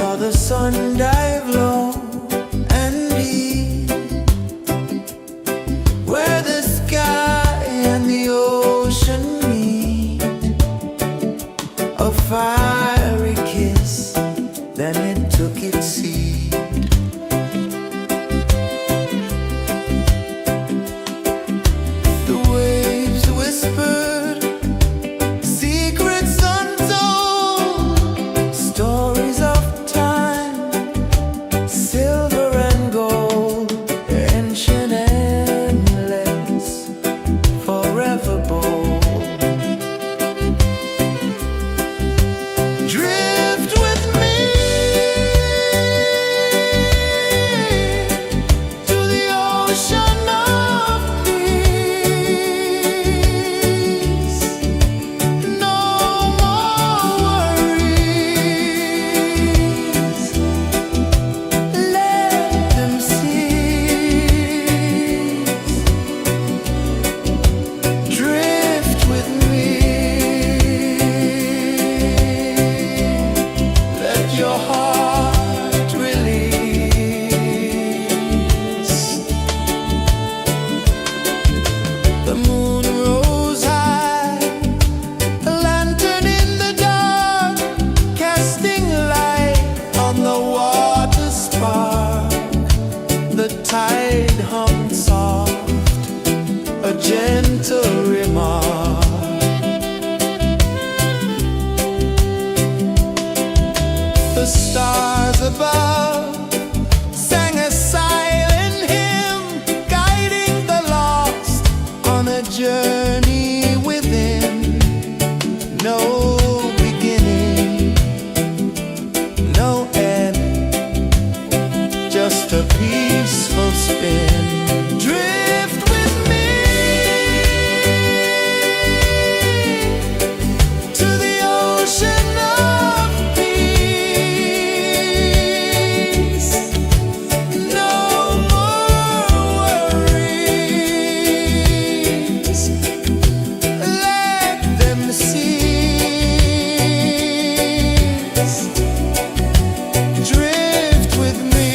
saw the sun dive low and deep, where the sky and the ocean meet. A fiery kiss, then it took its seed. The waves whispered secrets untold, stories of time, silver and gold, ancient, endless, forever bold. Drift with me to the ocean of peace. No more worries, let them cease. Drift with me, let your heart release. The moon rose high, a lantern in the dark, casting light on the water spark. The tide hummed soft, a gentle remark. The stars above sang a silent hymn, guiding the lost on a journey within. No beginning, no end, just a peaceful spin. Drift with me to the ocean of peace. No more worries, let them cease. Drift with me.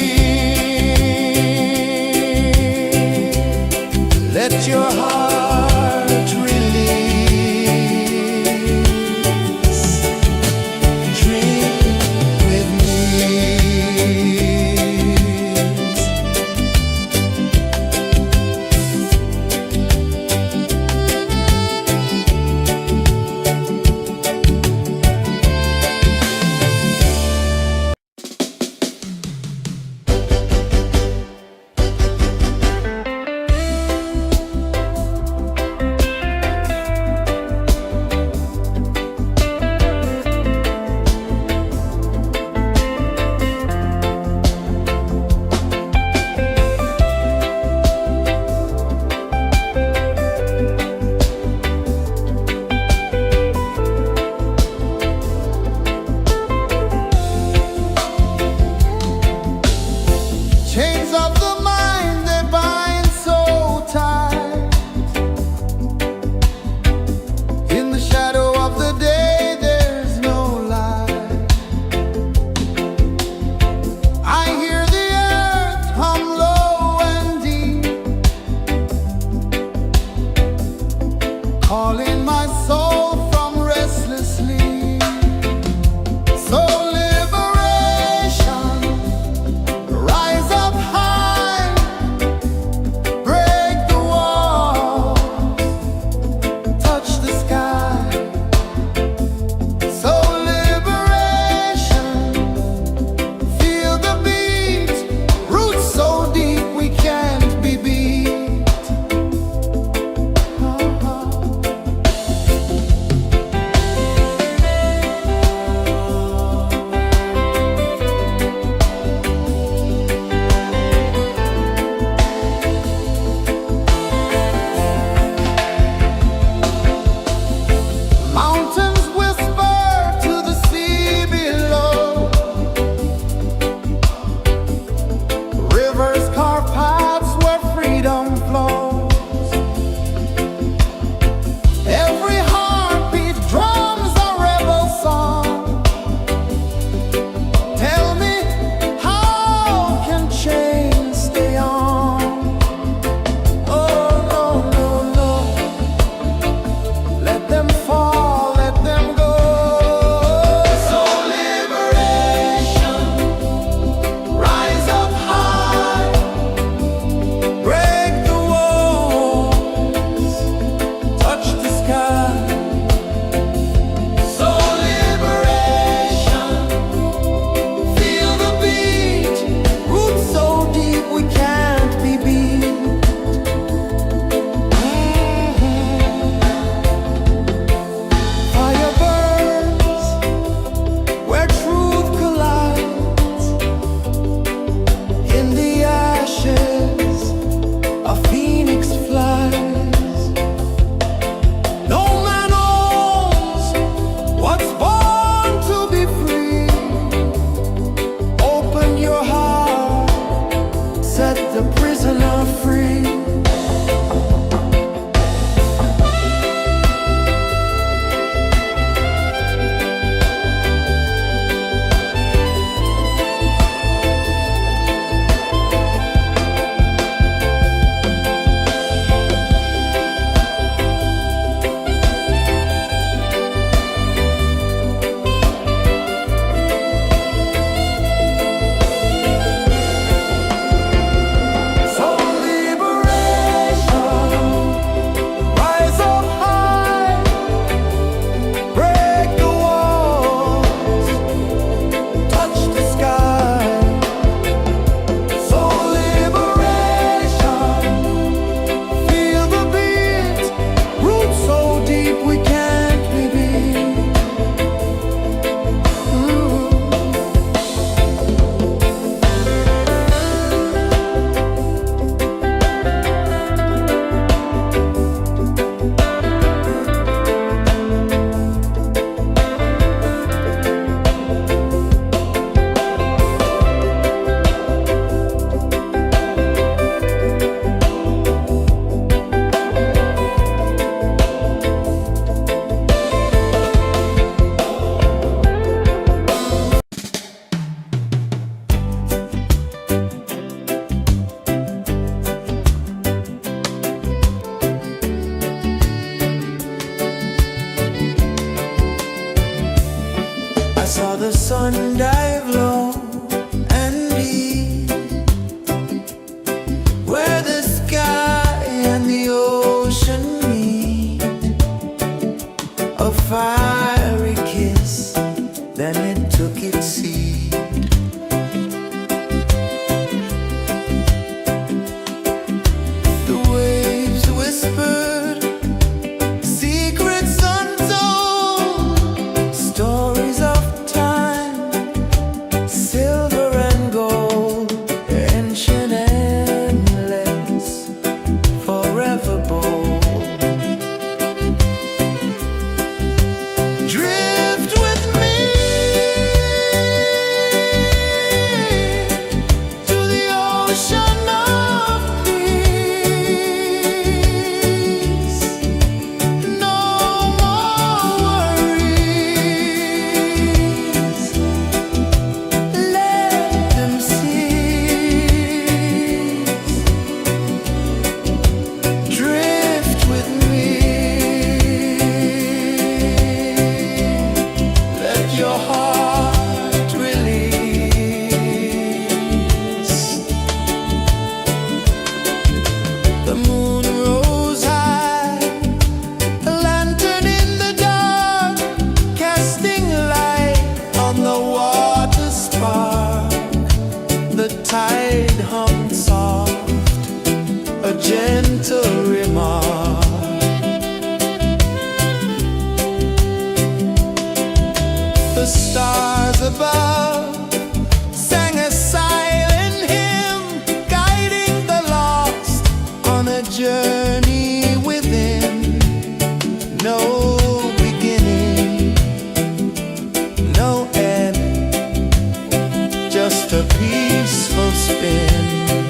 just a peaceful spin.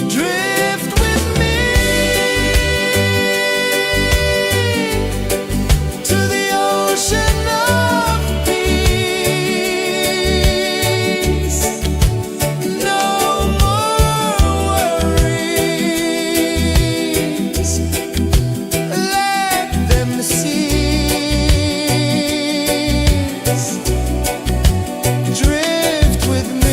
Drift with me to the ocean of peace. No more worries, let them cease. Drift with me.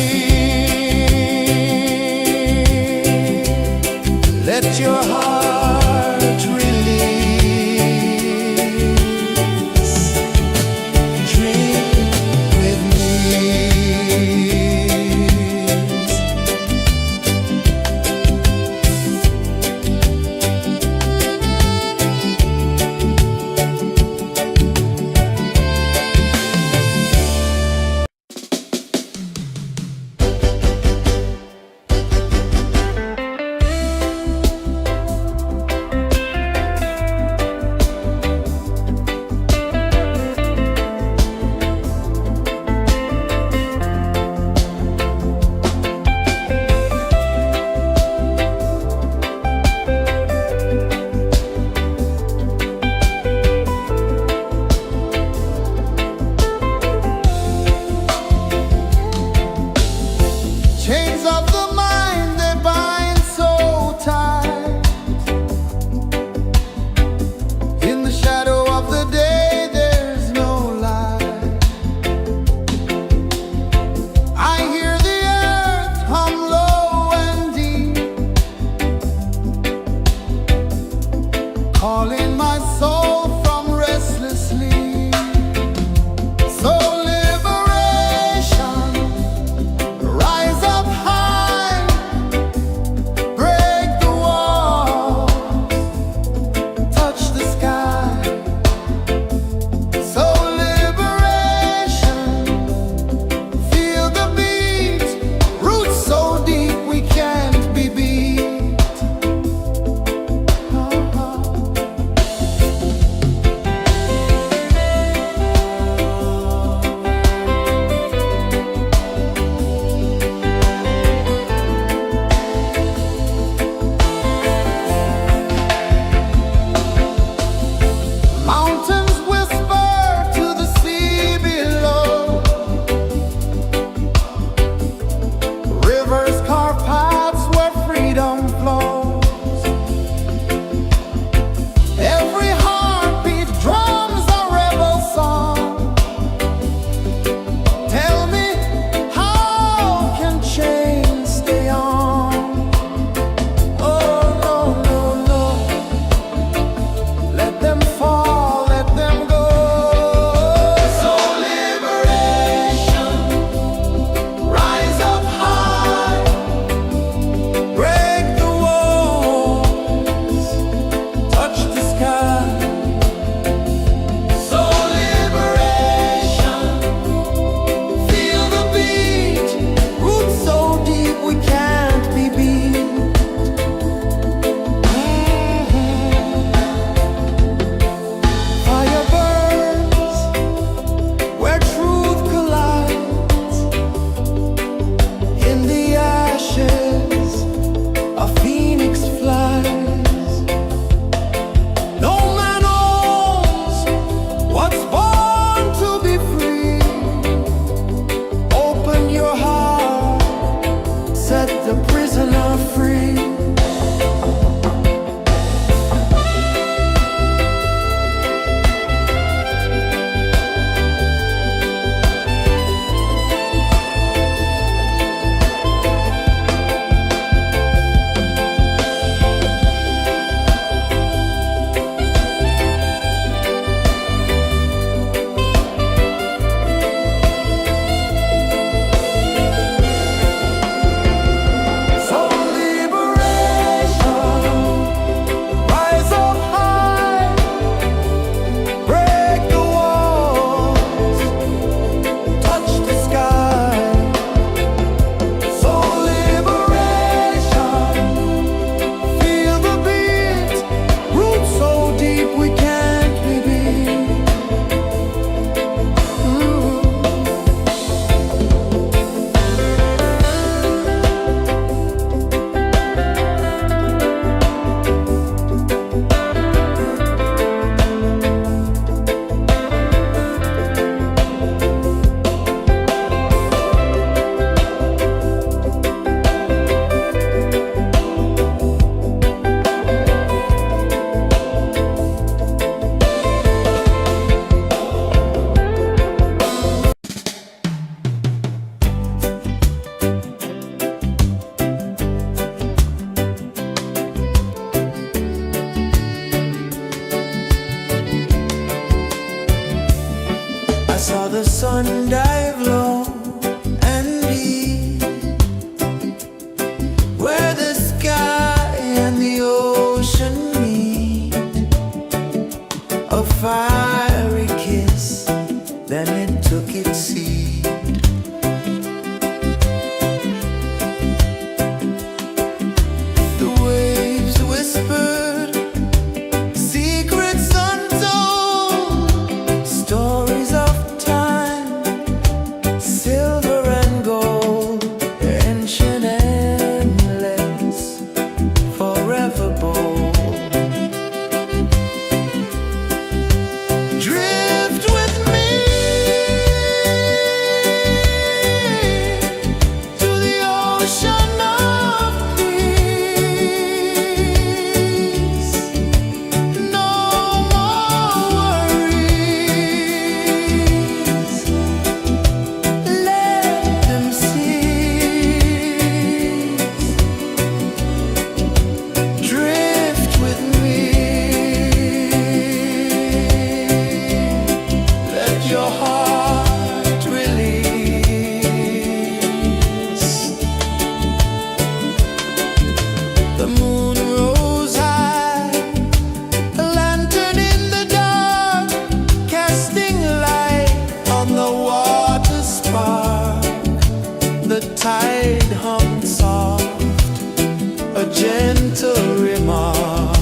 gentle remark.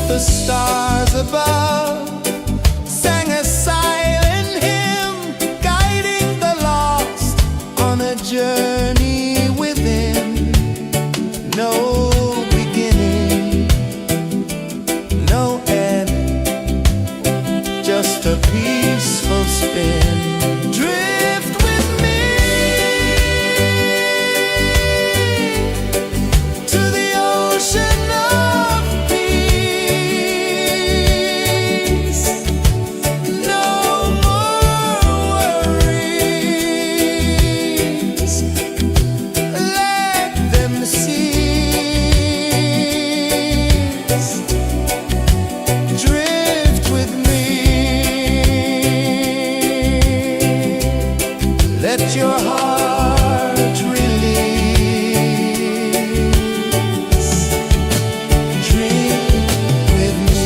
The stars above sang a silent hymn, guiding the lost on a journey within. No beginning, no end, just a peaceful spin. Drift with me to the ocean of peace. No more worries, let them cease. Drift with me, let your heart release. Dream with me.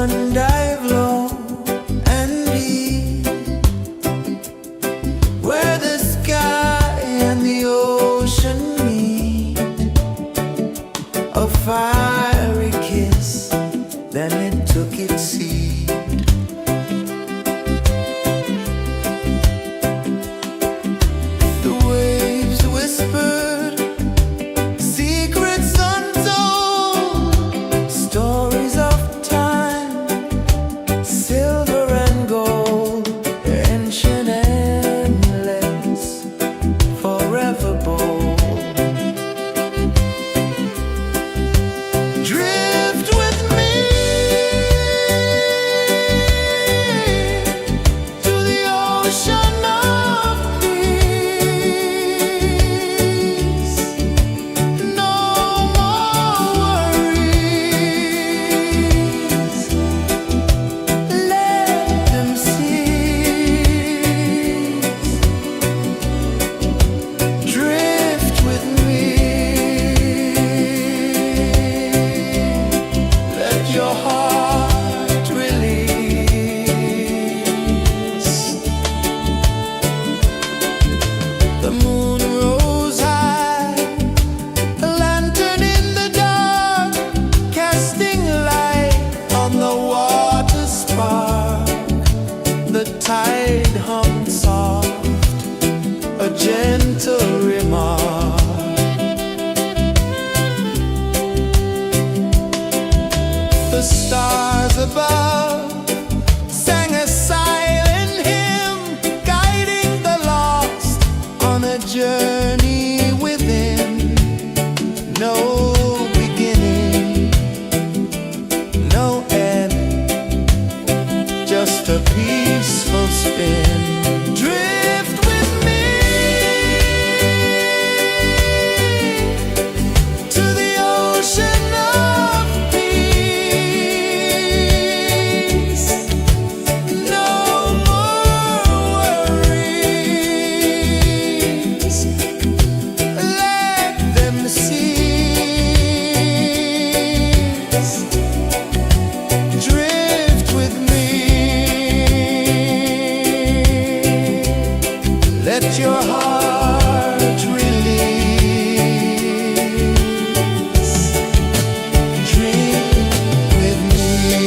sun dive low and deep, where the sky and the ocean meet. A fiery kiss, then it took its seed. The waves whispered secrets untold, stories of time, silver and gold, ancient, endless, forever bold. Drift with me to the ocean of peace. No more worries, let them cease. Drift with me, let your heart release. The moon rose high, a lantern in the dark, casting light on the water spark. The tide hummed soft, a gentle remark. The stars above sang a silent hymn, guiding the lost on a journey within. No beginning, no end, just a peaceful spin. Drift with me to the ocean of peace. No more worries, let them cease. Drift with me, let your heart release. Drift with me.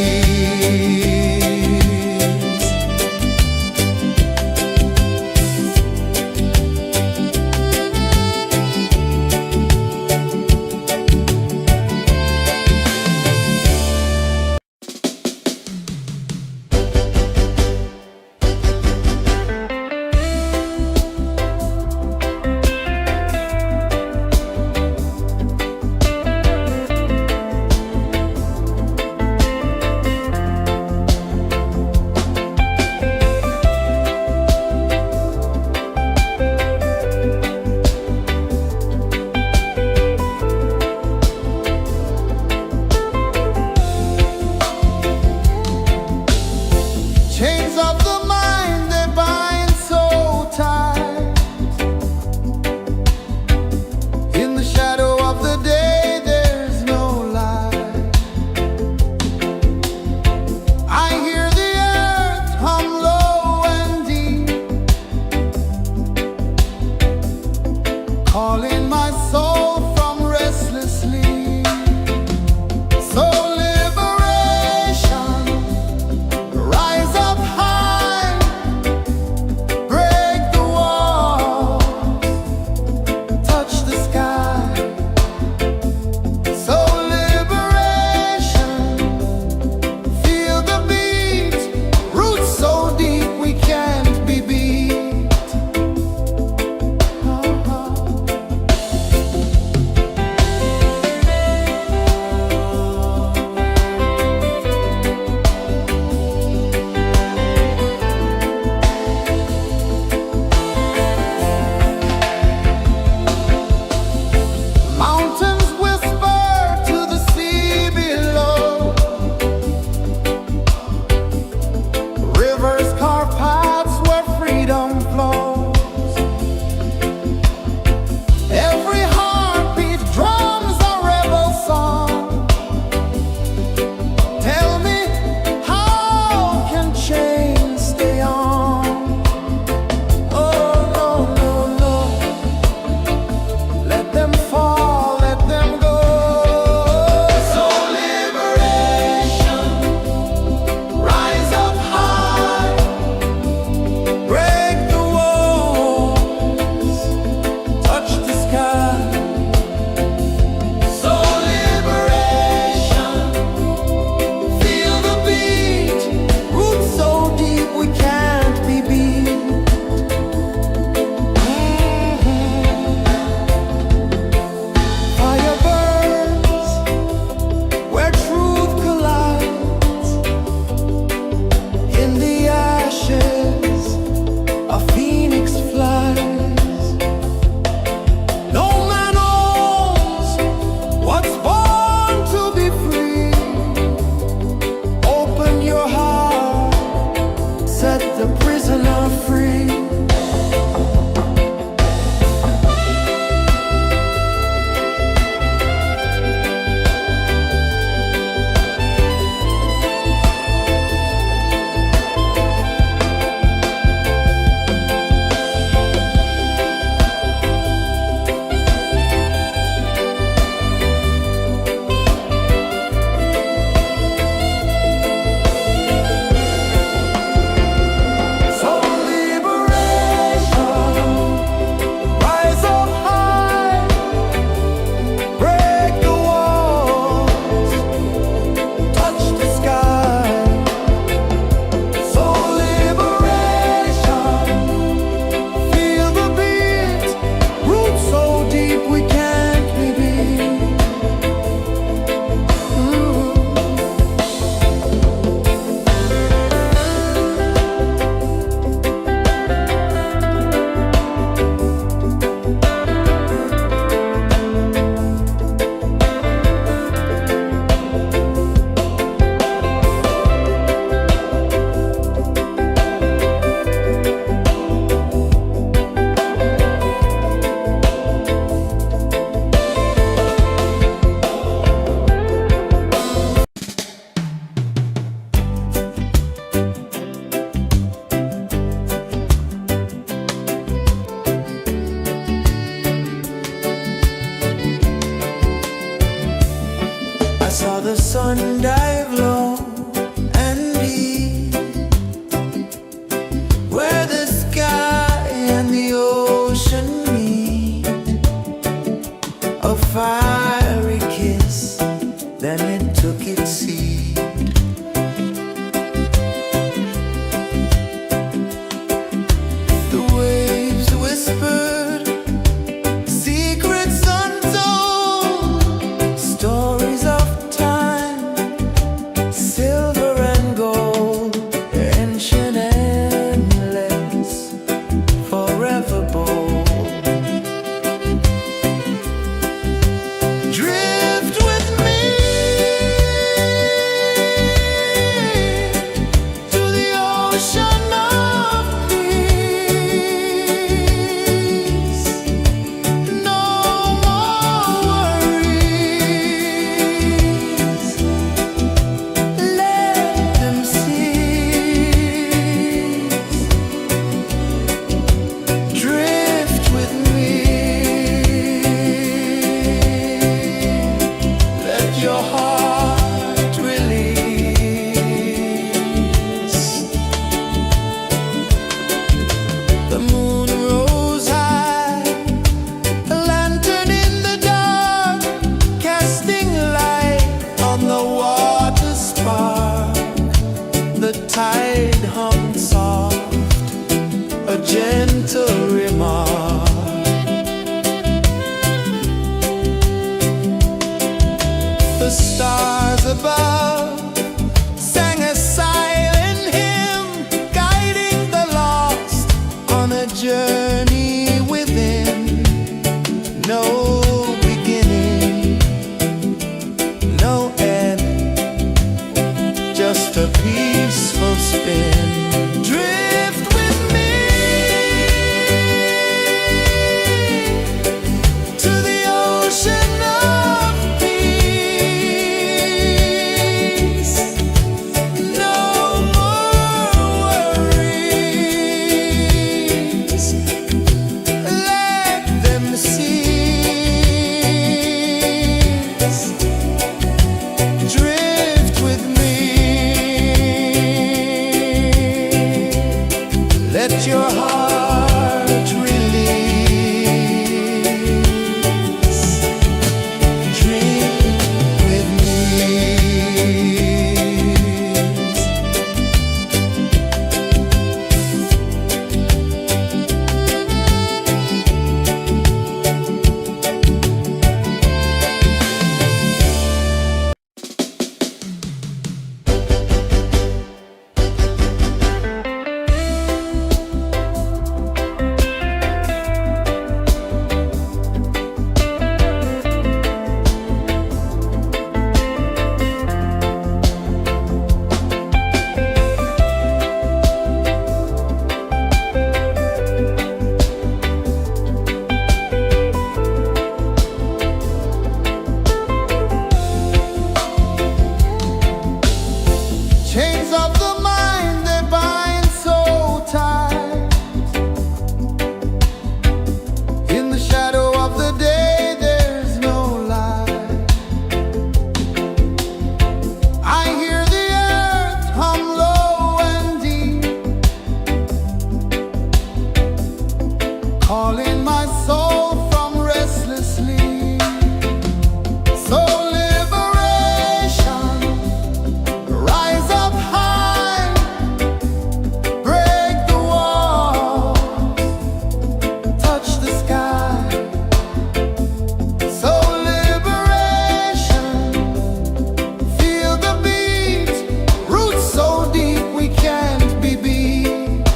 sun dive low and deep, where the sky and the ocean meet. A fiery kiss, then it took its seed. The waves whispered secrets untold, stories of time, silver and gold, ancient, endless, forever bold. Drift with me to the ocean of peace. No more worries, let them cease. Drift with me, let your heart release. The moon rose high, a lantern in the dark, casting light on the water spark. The tide hummed soft, a gentle remark. The stars above sang a silent hymn, guiding the lost on a journey within. No beginning, no end, just a peaceful spin. Drift with me to the ocean of peace. No more worries, let them cease. Drift with me, let your heart release. Dream with me. Chains of the mind, they bind so tight. In the shadow of the day, there's no light. I hear the earth hum low and deep, calling my soul from restless sleep. So liberation, rise up high, break the walls, touch the sky. So liberation, feel the beat, roots so deep we can't be beat.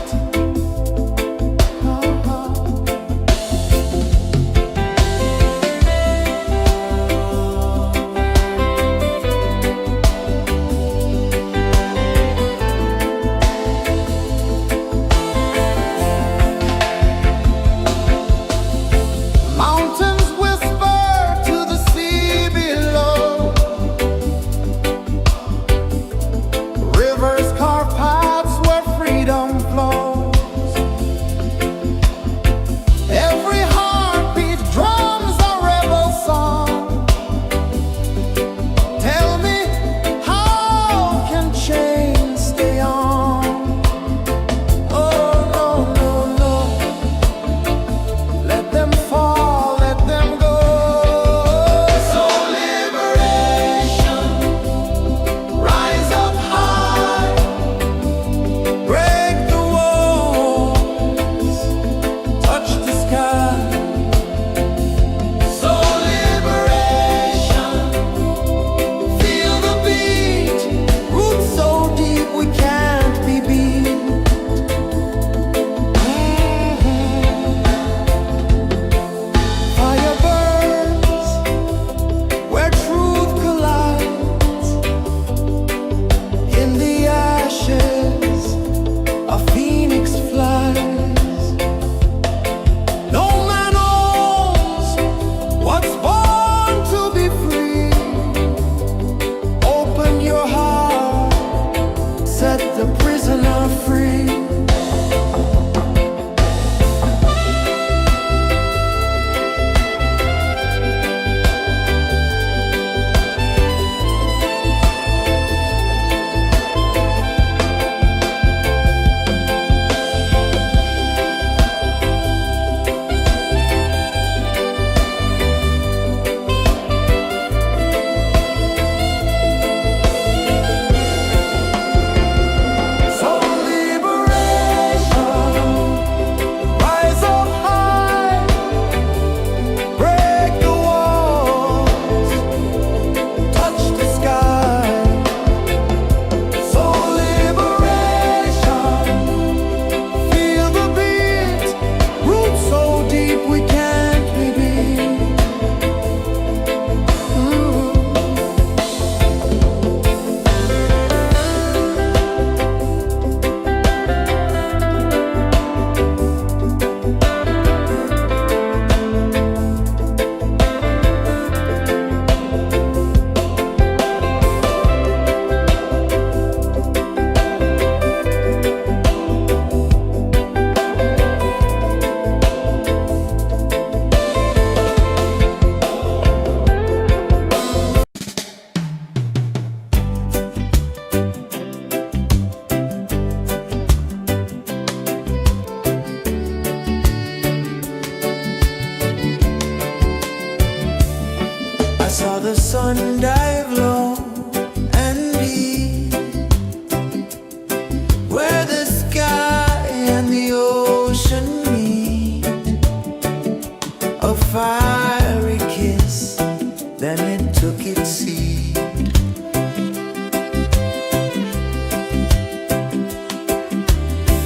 the sun dive low and deep, where the sky and the ocean meet, a fiery kiss, then it took its seed.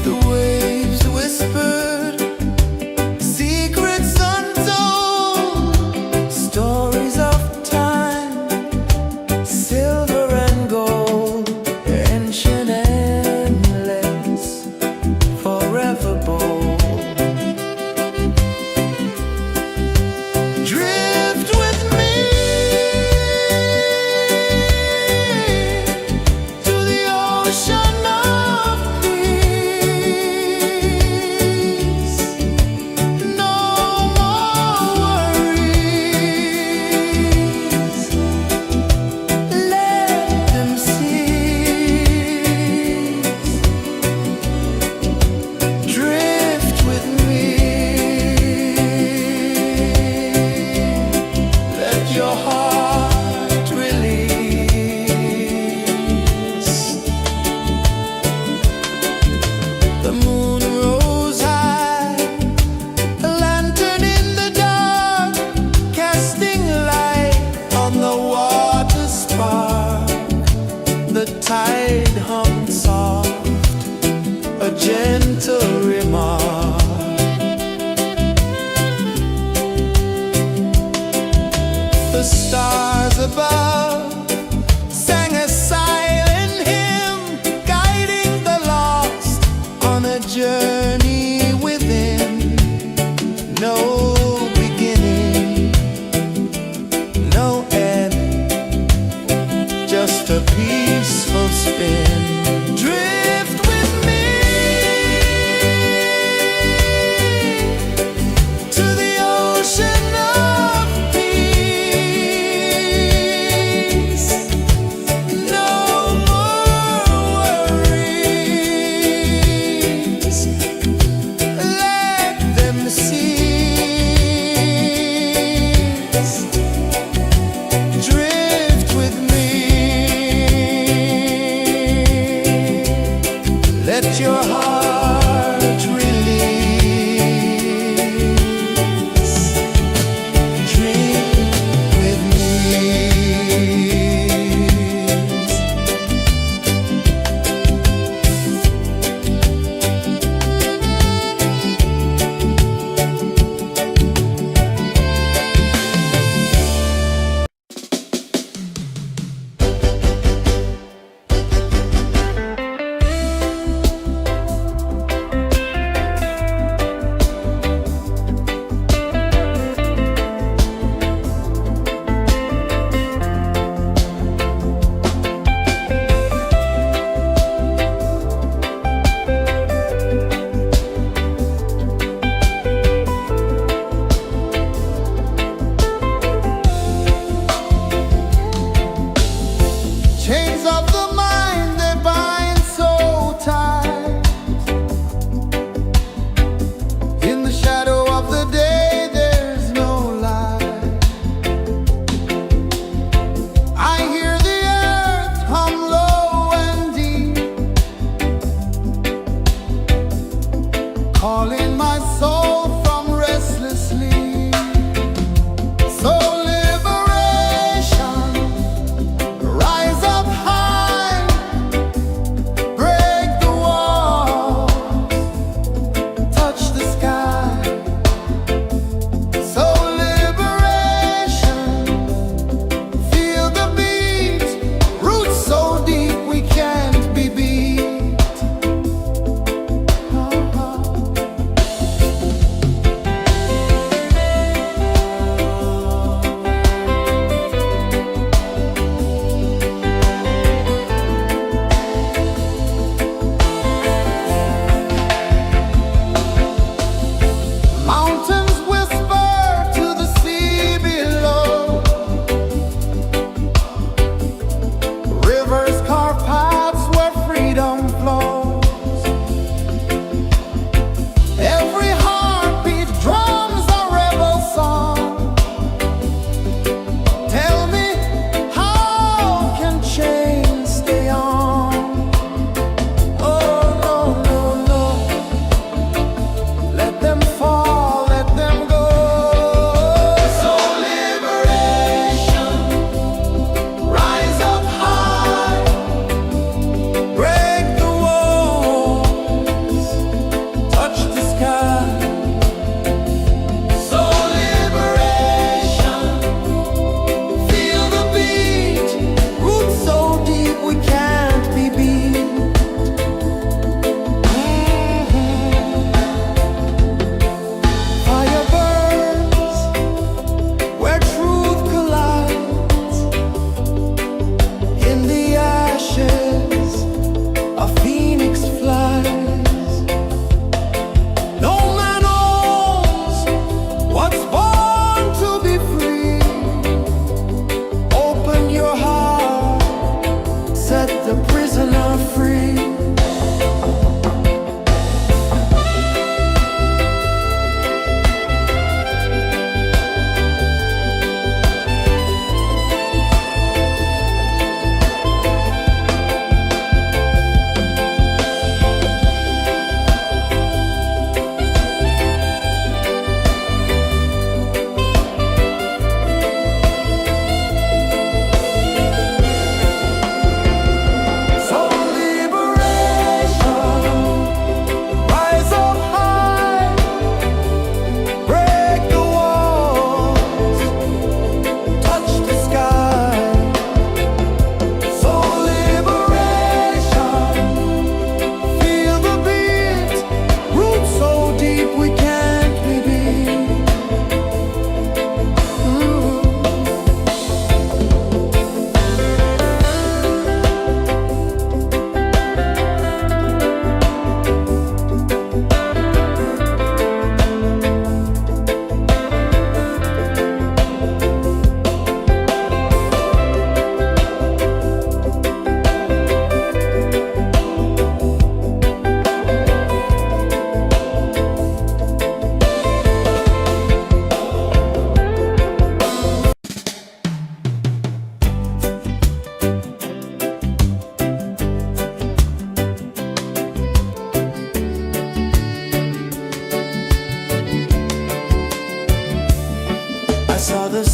The waves whispered secrets untold, stories of time, silver and gold, ancient, endless, forever bold. Drift with me to the ocean of peace. No more worries. Let them cease. Drift with me. Let your heart release. The moon rose high, a lantern in the dark, casting light on the water spark. The tide hummed soft, a gentle remark. The stars above sang a silent hymn, guiding the lost on a journey within. No beginning, no end, just a peaceful spin. Drift with me to the ocean of peace. No more worries. Let them cease.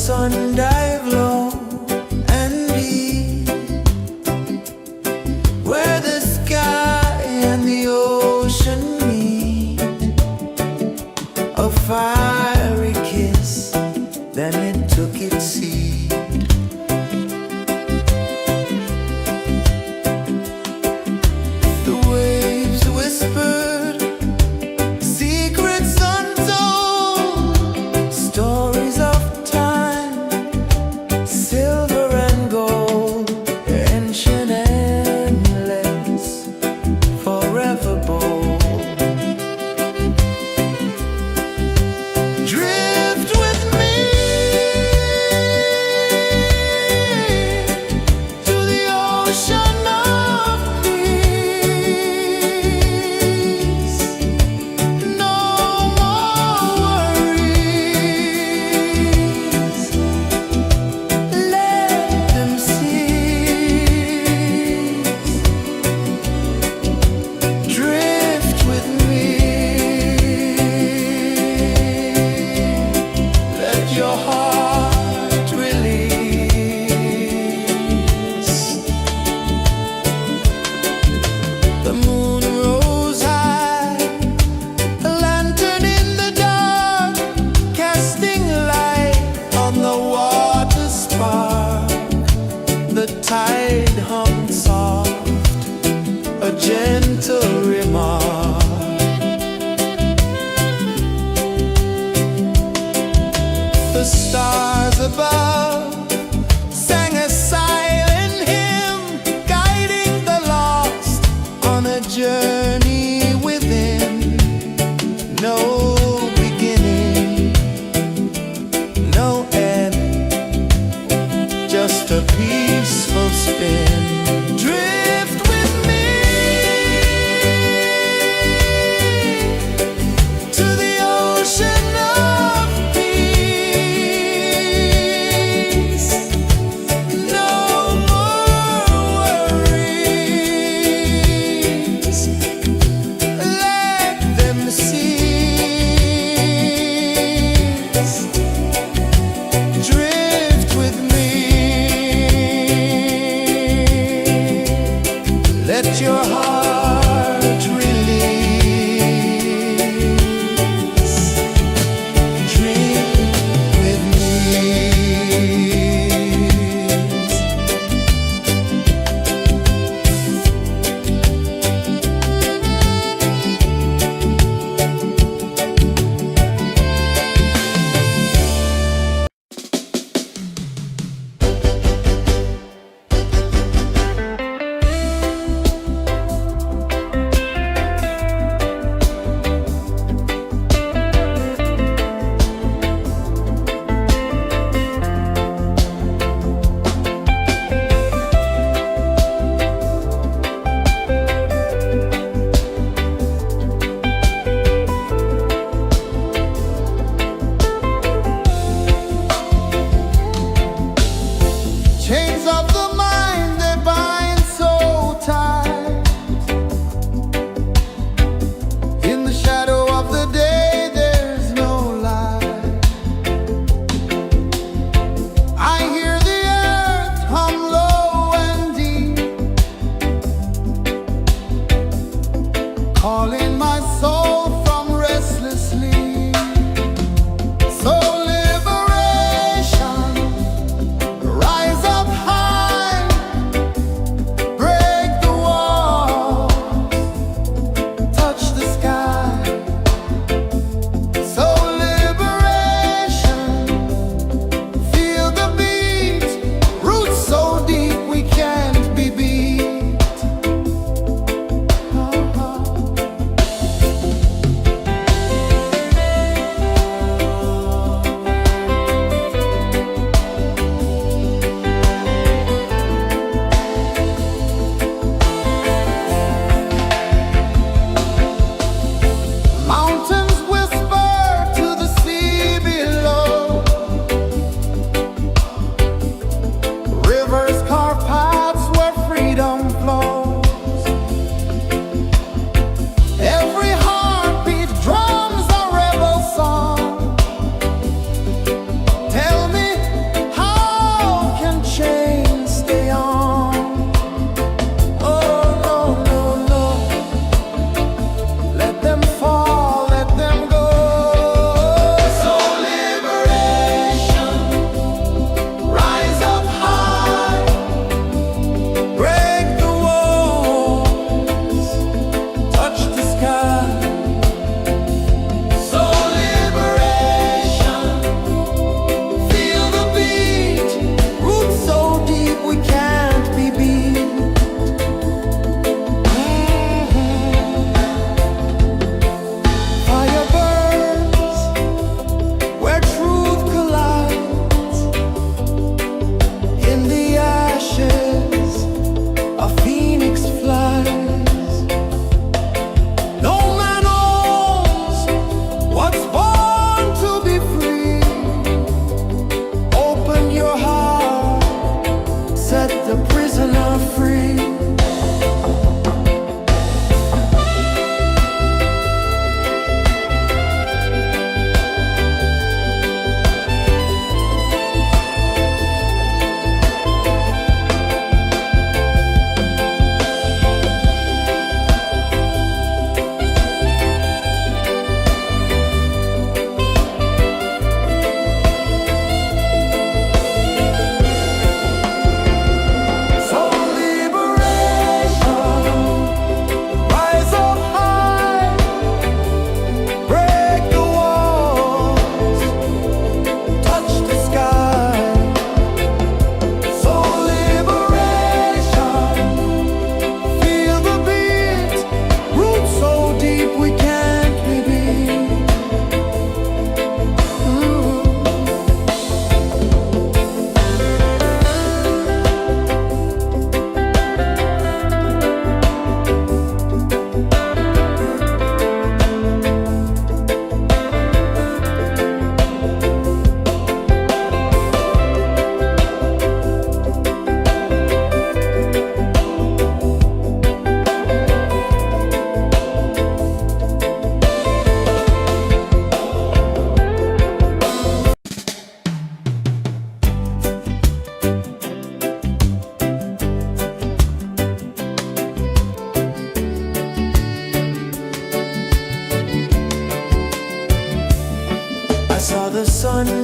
sun dive low and deep, where the sky and the ocean meet, a fiery kiss, then it took its seed. The waves whispered secrets untold, stories of time, silver and gold, ancient, endless, forever bold. Drift with me to the ocean of peace. No more worries, let them cease. Drift with me, let your heart release. The moon rose high, a lantern in the dark, casting light on the water spark. The tide hummed soft, a gentle remark. The stars above sang a silent hymn, guiding the lost on a journey within. No beginning, no end, just a peaceful spin. Drift with me to the ocean of peace.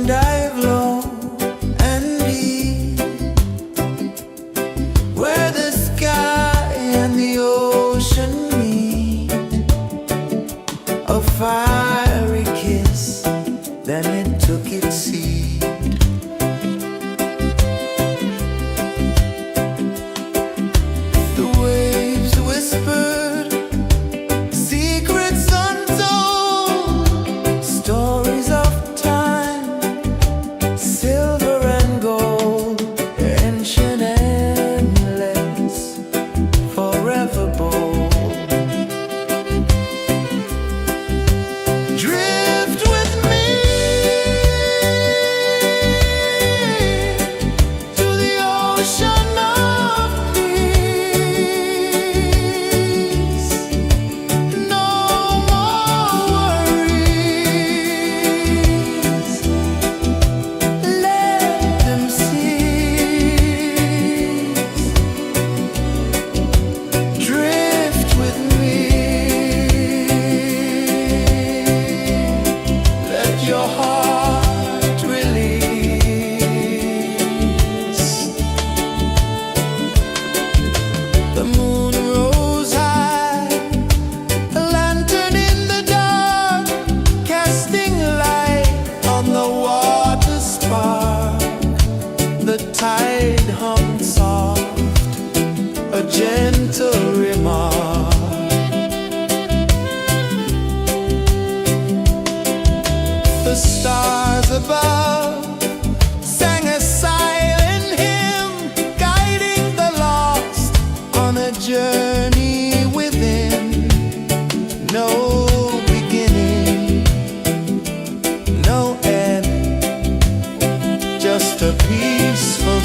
dive low and deep, where the sky and the ocean meet. A fiery kiss, then it took its seed. The waves whispered secrets untold, stories of time, silver and gold, ancient, endless, forever bold. Drift with me to the ocean of peace. No more worries, let them cease. Drift with me, let your heart release. The moon rose high, a lantern in the dark, casting light on the water spark. The tide hummed soft, a gentle remark. The stars above sang a silent hymn, guiding the lost on a journey within. No beginning, no end, just a peaceful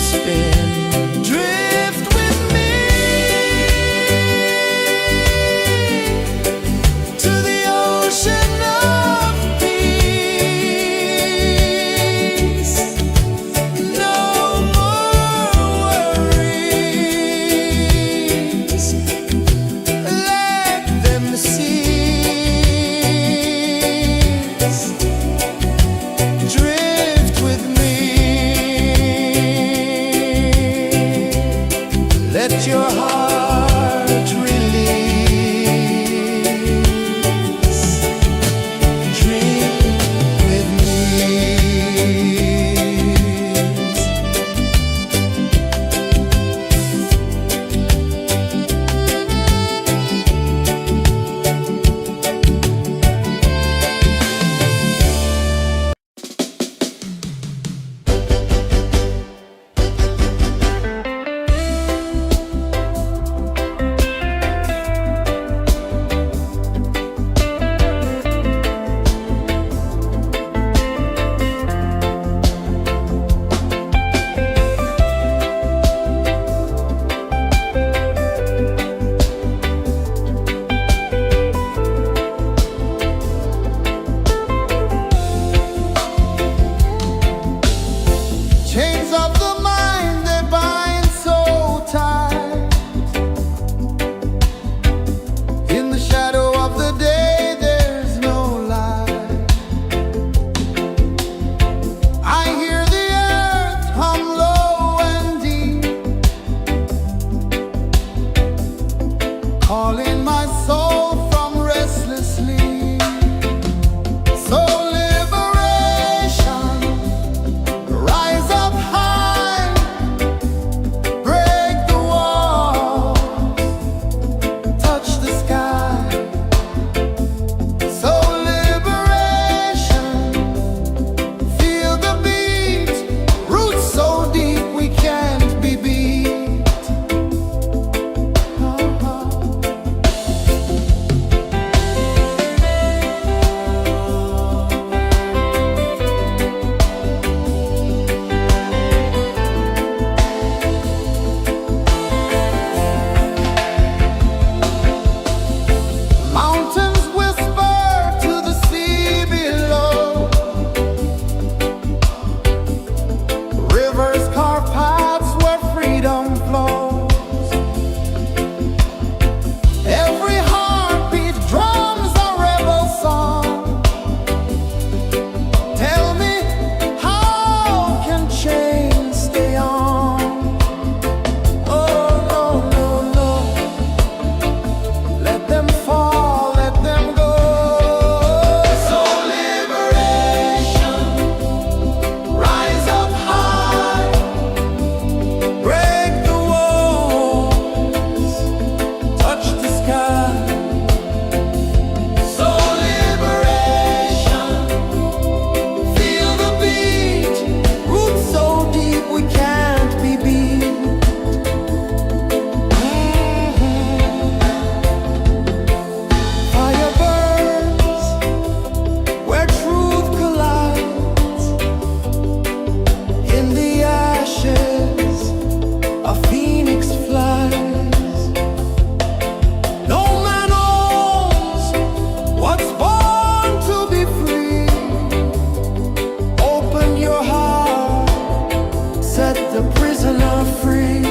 the prisoner free.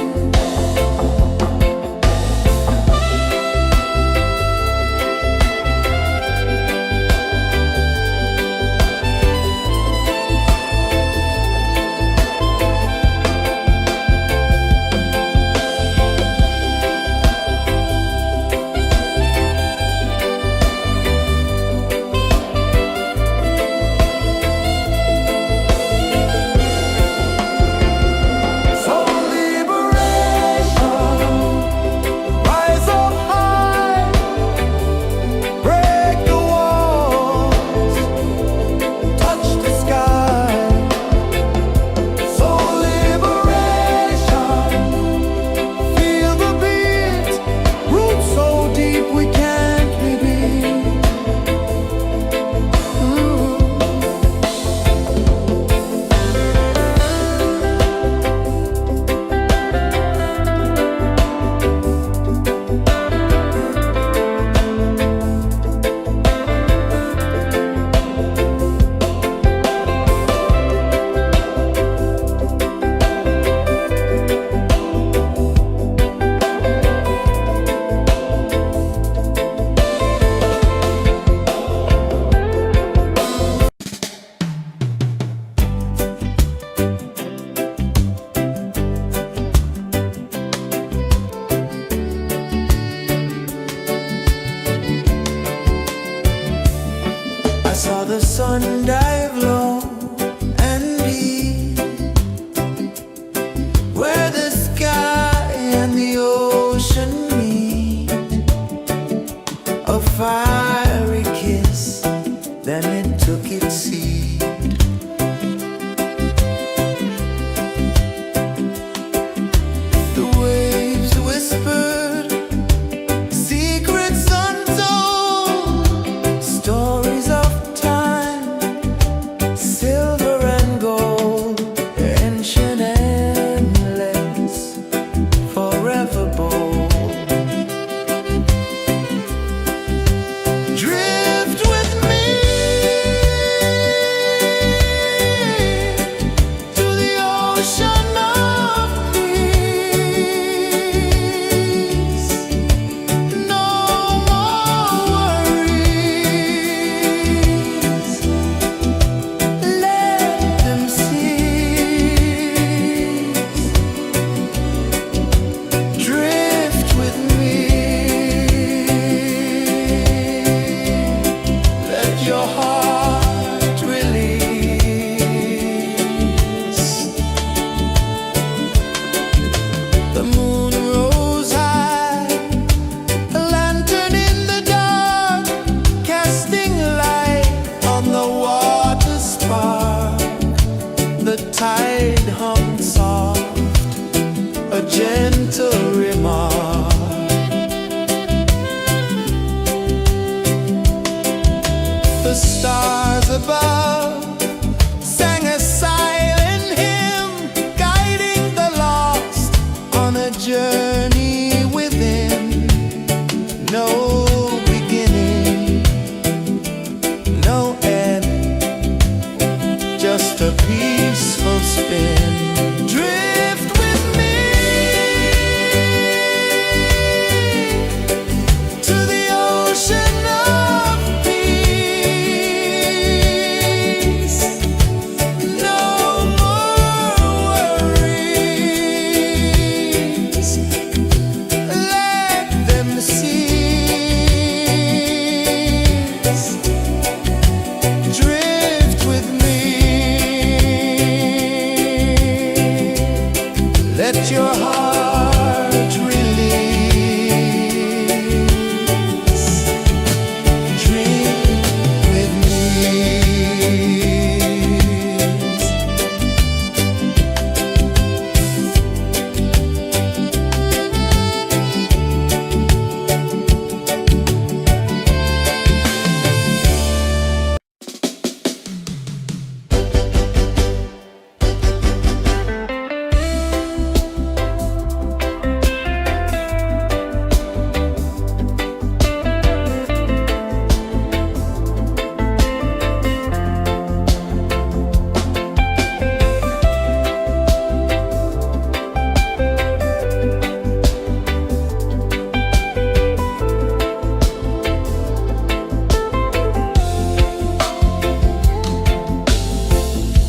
I saw the sun dive low and deep, where the sky and the ocean meet. A fiery kiss, then it took its seed. The waves whispered secrets untold, stories of silver and gold, ancient, endless, forever bold. Drift with me to the ocean of peace. No more worries. Your heart release. The moon rose high, a lantern in the dark, casting light on the water spark. The tide hummed soft, a gentle remark. The stars above sang a silent hymn, guiding the lost on a journey within. No beginning, no end, just a peaceful spin. Drift with me to the ocean of peace. No more worries. Let them cease. Drift with me.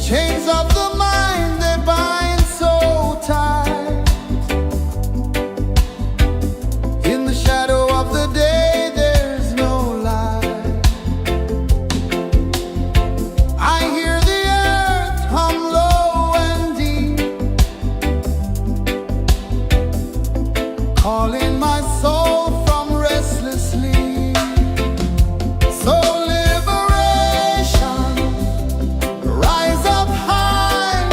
Chains of the mind, they bind so tight. In the shadow of the day, there's no light. I hear the earth hum low and deep, calling my soul from restless sleep. So liberation, rise up high,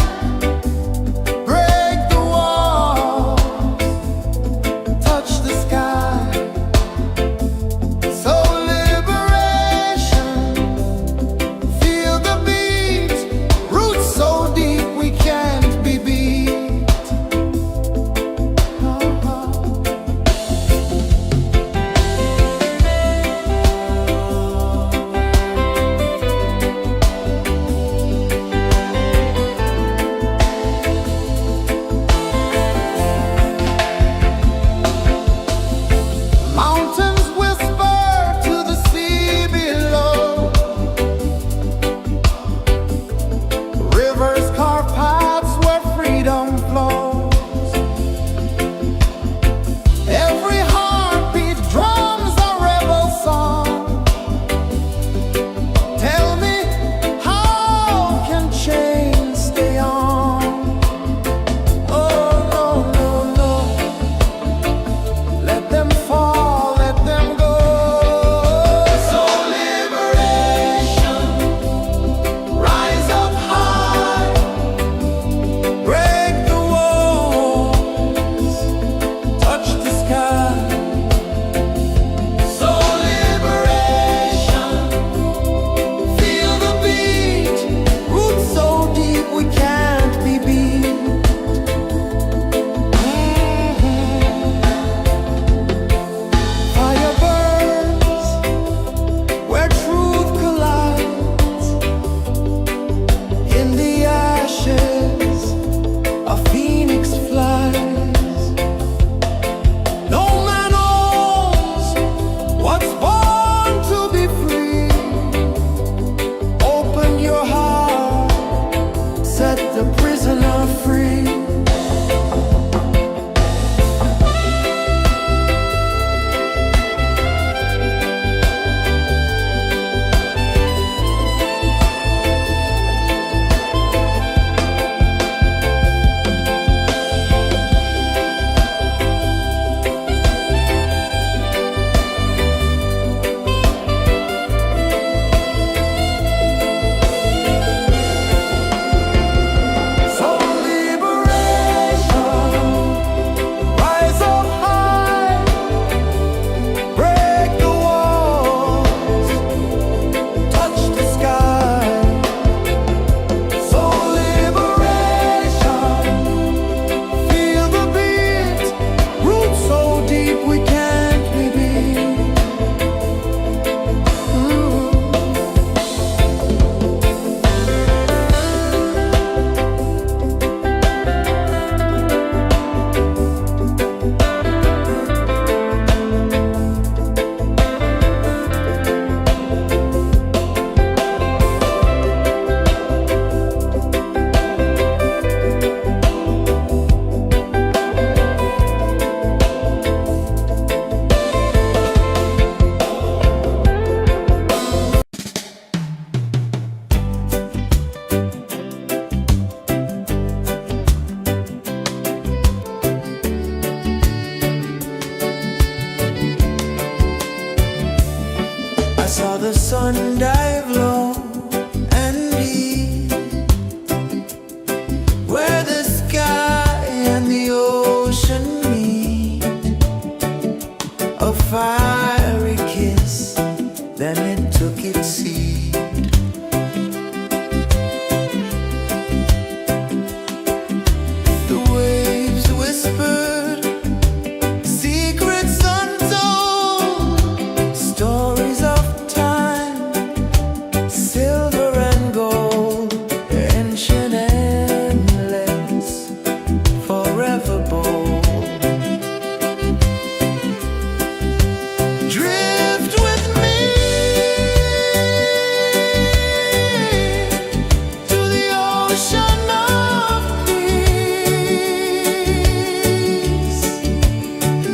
ocean of peace.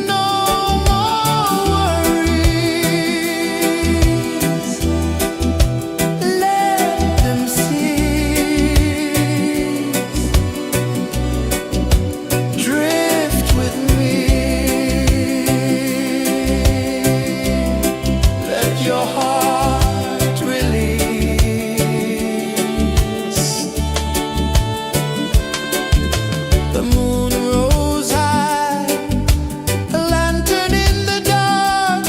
No more worries. Let them cease. Drift with me. Let your heart release. The moon rose high, a lantern in the dark,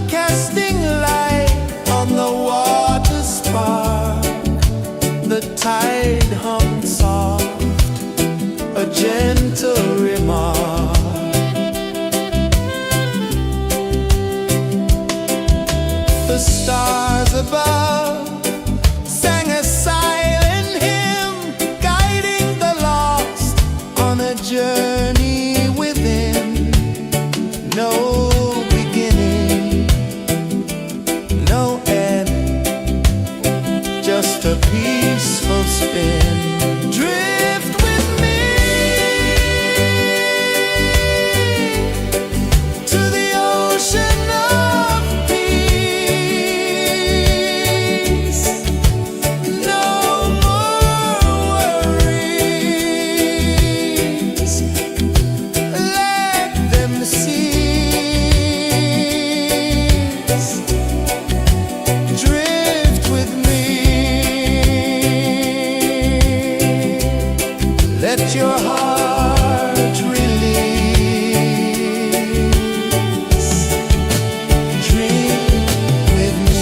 casting light on the water spark. The tide hummed soft, a gentle remark. The stars above sang a silent hymn, guiding the lost on a journey within. No beginning, no end, just a peaceful spin. Drift with me to the ocean of peace. No more worries. Let them cease. Drift with me. Let your heart release. Dream with me.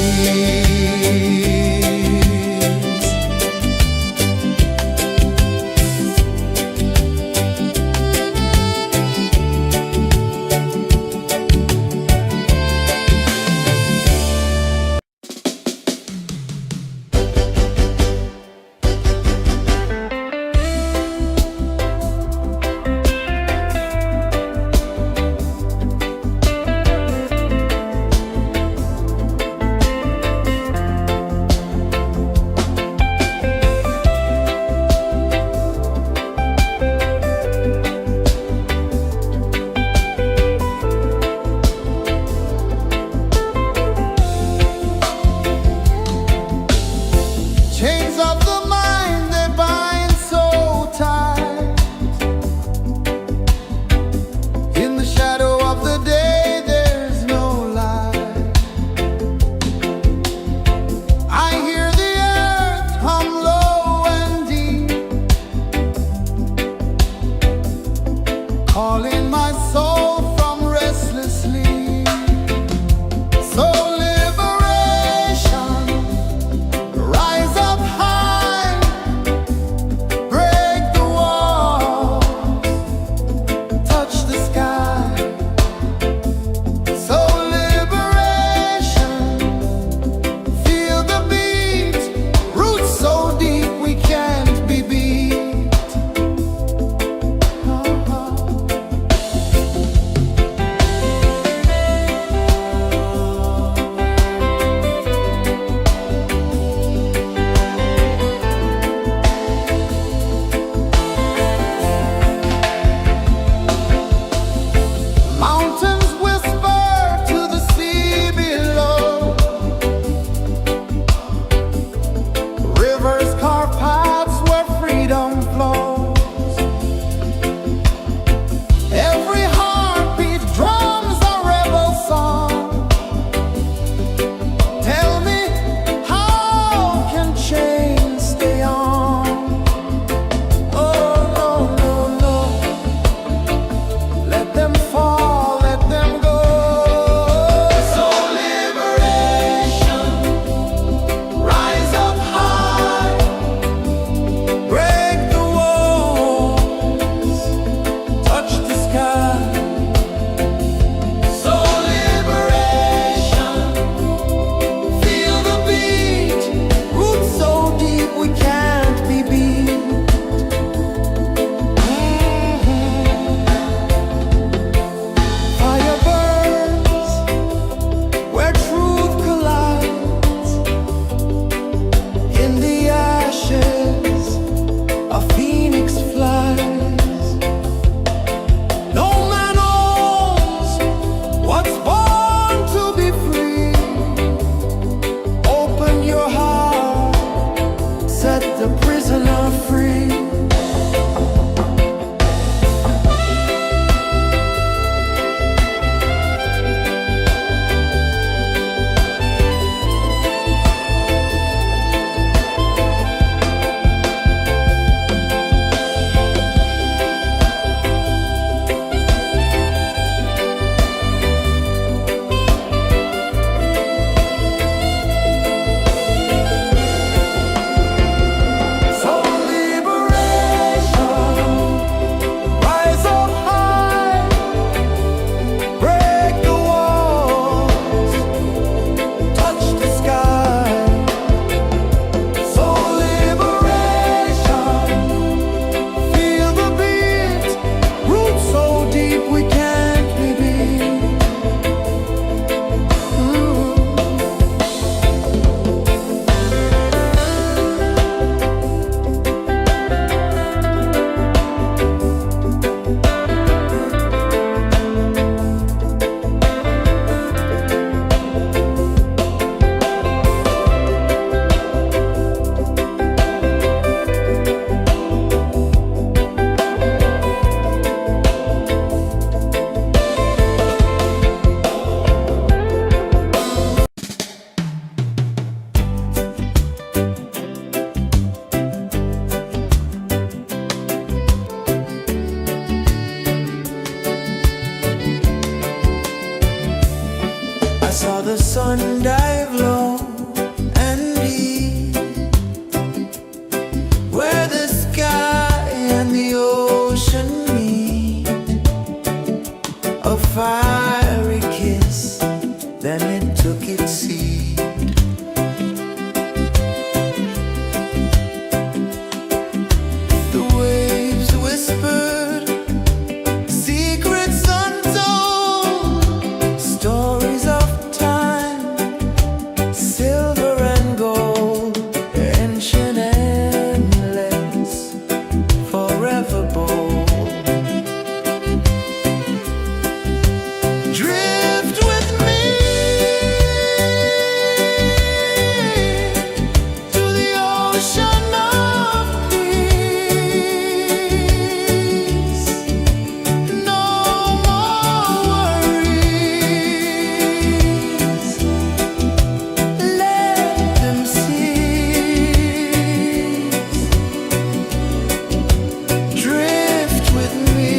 sun dive low and deep, where the sky and the ocean meet. A fiery kiss, then it took its seed. The waves whispered secrets untold, stories of time, silver and gold, ancient, endless, forever bold. Drift with me to the ocean of peace. No more worries. Let them cease. Drift with me.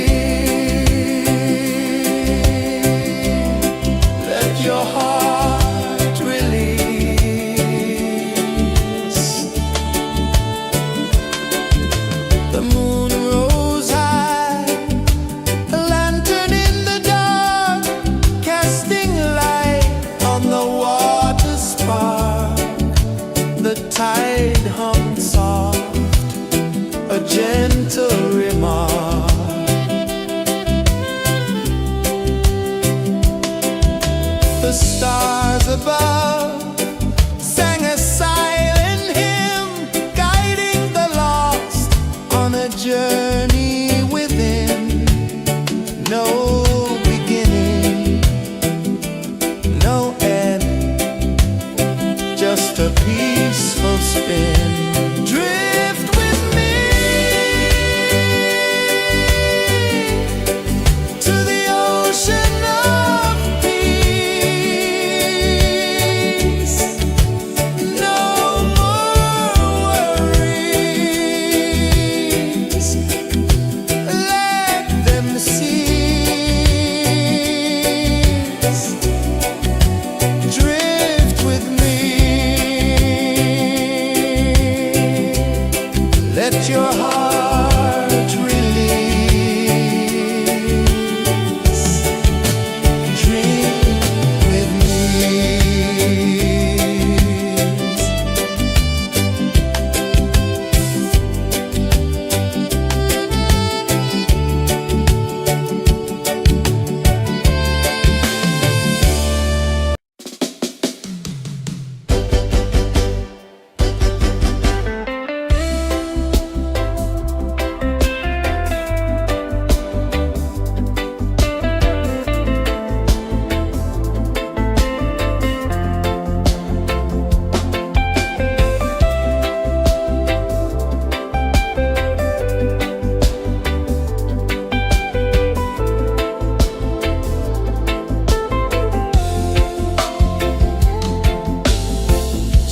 Let your heart release. The moon rose high, a lantern in the dark, casting light on the water spark. The tide hummed soft, a gentle remark. The stars above sang a silent hymn, guiding the lost on a journey within. No beginning, no end, just a peaceful spin. Drift with me to the ocean of peace. No more worries. Let them cease. Drift with me. Let your heart release. Dream with me.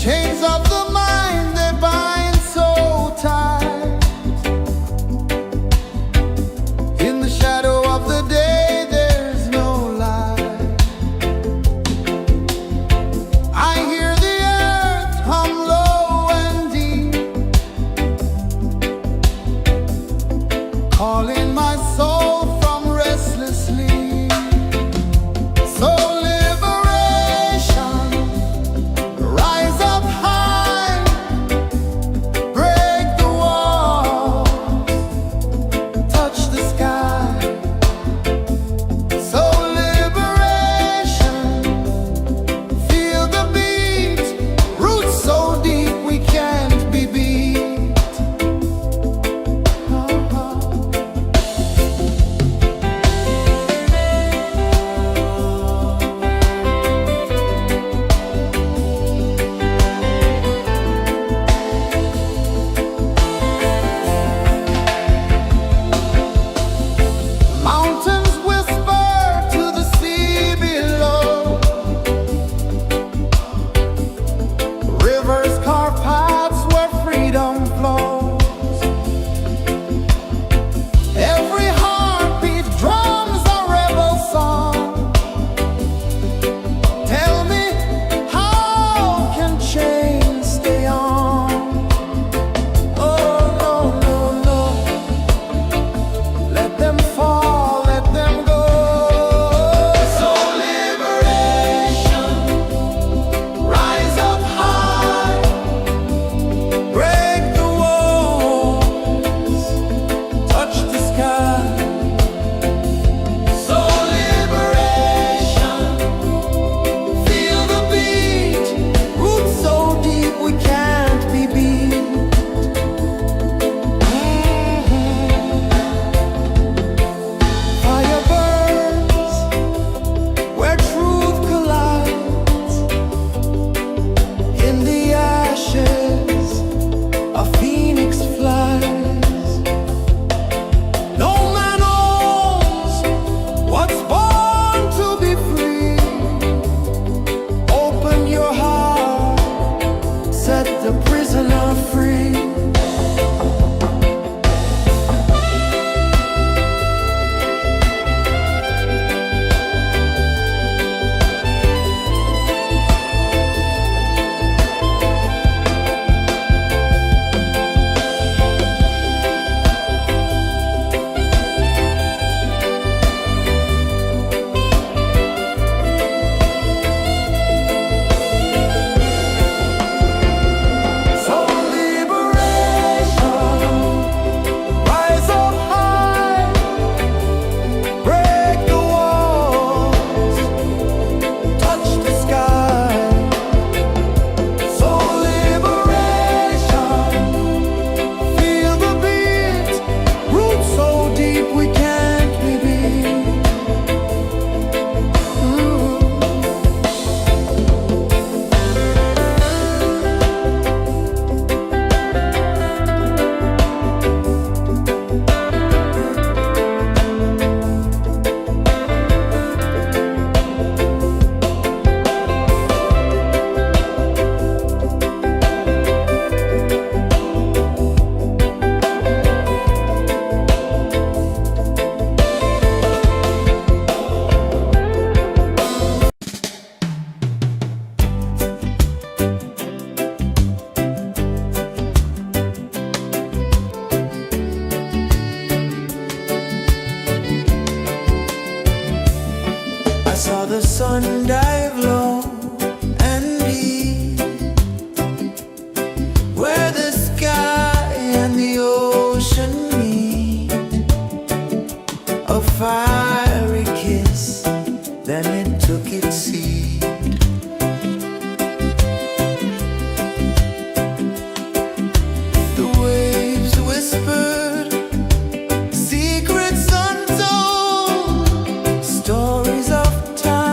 Chains of the mind, they bind so tight. In the shadow of the day, there's no light. I hear the earth hum low and deep, calling my soul from restless sleep. So liberation, rise up high, break the wall, touch the sky. So liberation, feel the beat, roots so deep we can't be beat. the sun dive low and deep, where the sky and the ocean meet, a fiery kiss, then it took its seat. The waves whispered secrets untold, stories of time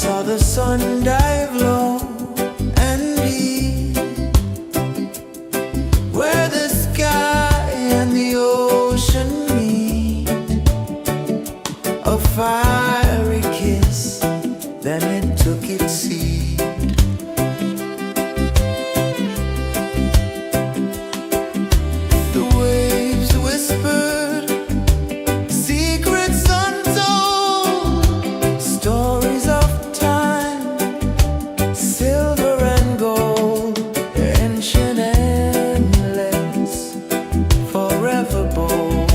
saw the sun dive low and deep, where the sky and the ocean meet. A fiery kiss, then it took its seed. The waves whispered secrets untold, stories of time, silver and gold, ancient, endless, forever bold.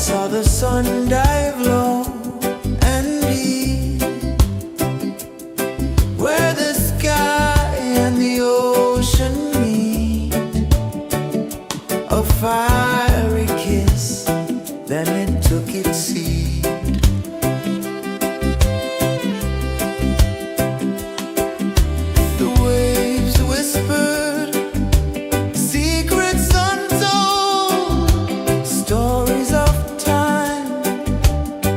saw the sun dive low and deep, where the sky and the ocean meet. A fiery kiss, then it took its seat. The waves whispered secrets untold, stories of time,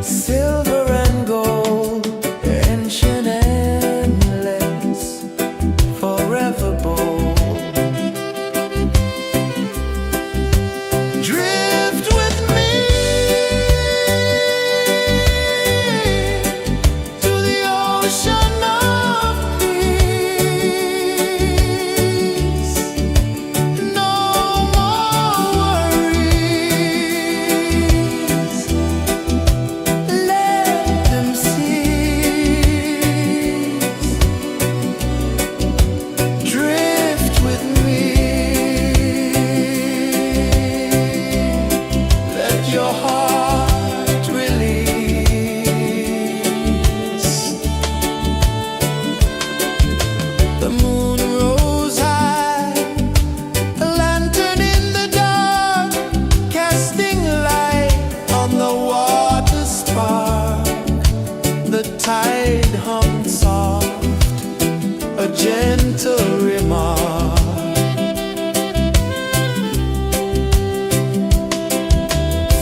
silver and gold, ancient, endless, forever bold. Drift with me to the ocean of peace. No more worries, let them cease. Drift with me, let your heart release. The moon rose high, a lantern in the dark, casting light on the water spark. The tide hummed soft, a gentle remark.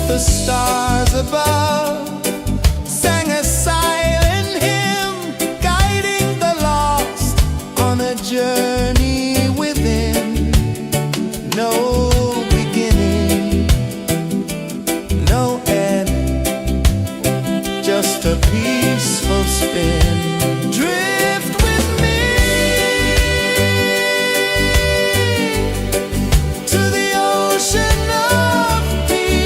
The stars above sang a silent hymn, guiding the lost on a journey within. No beginning, no end, just a peaceful spin. Drift with me to the ocean of peace.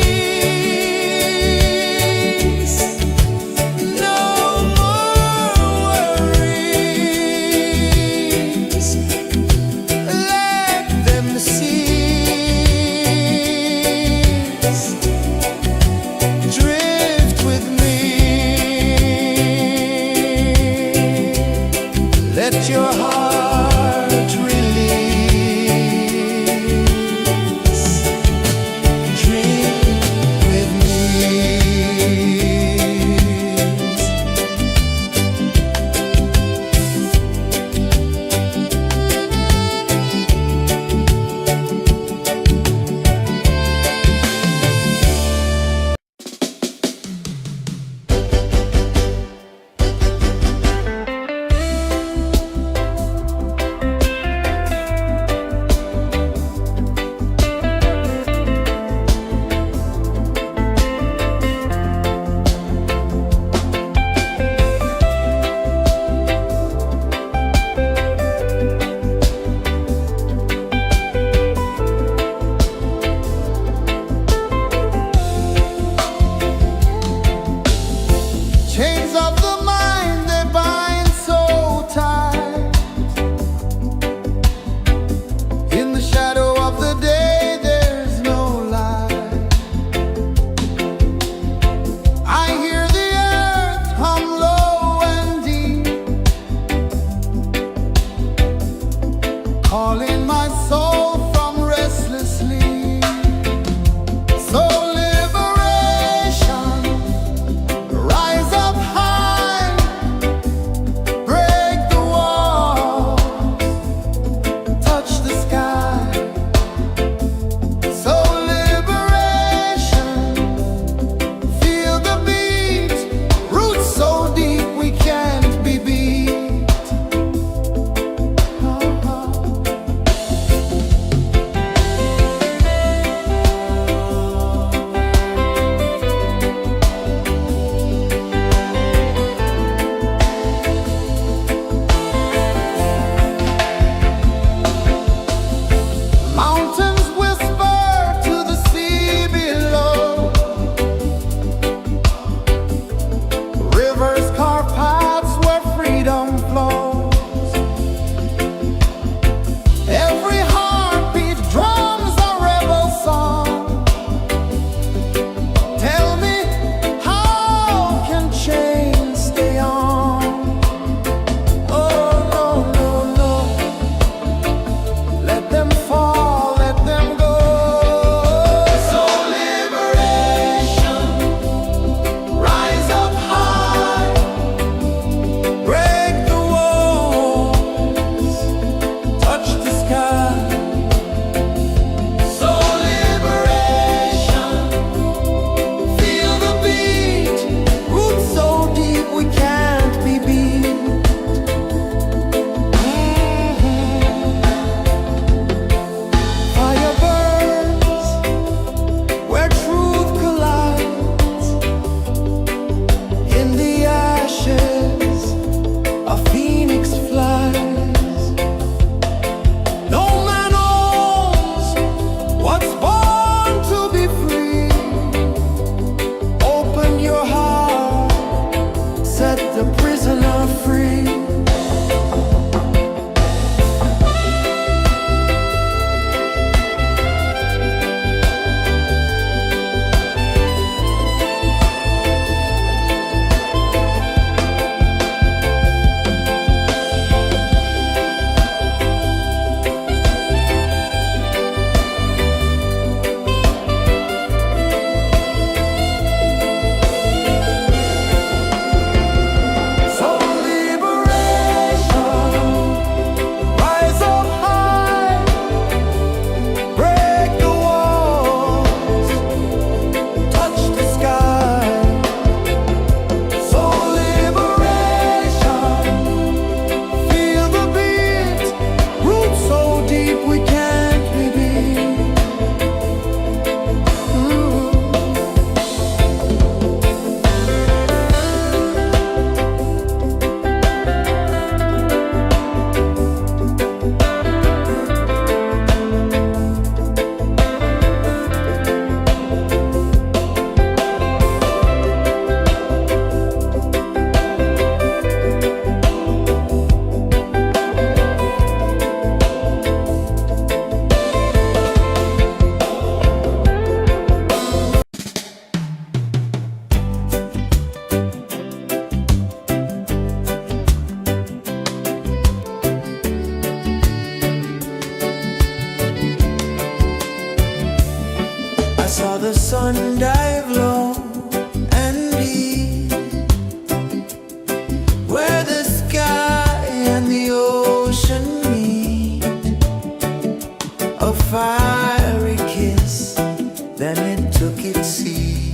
it see.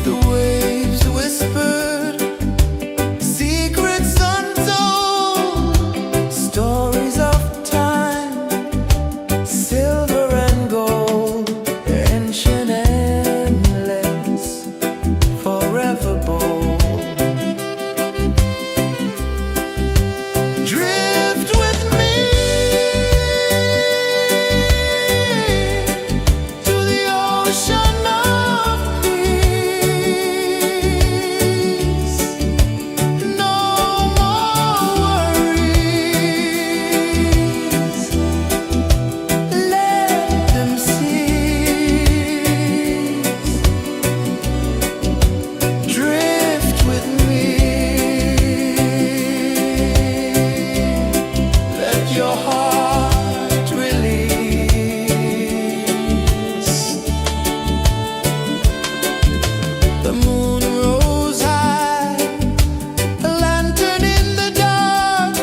The waves whispered secrets untold, stories of time, silver and gold, ancient, endless, forever bold. Drift with me to the ocean of peace. No more worries, let them cease. Drift with me, let your heart release. The moon rose high, a lantern in the dark,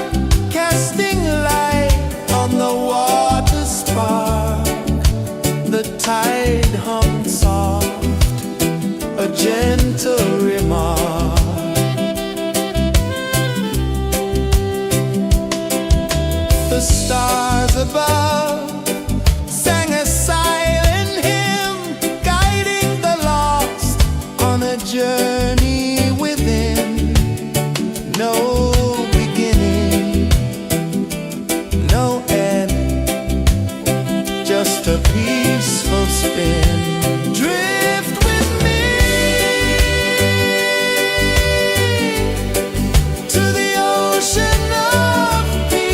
casting light on the water spark. The tide hummed soft, a gentle remark. The stars above sang a silent hymn, guiding the lost on a journey within. No beginning, no end, just a peaceful spin. Drift with me to the ocean of peace.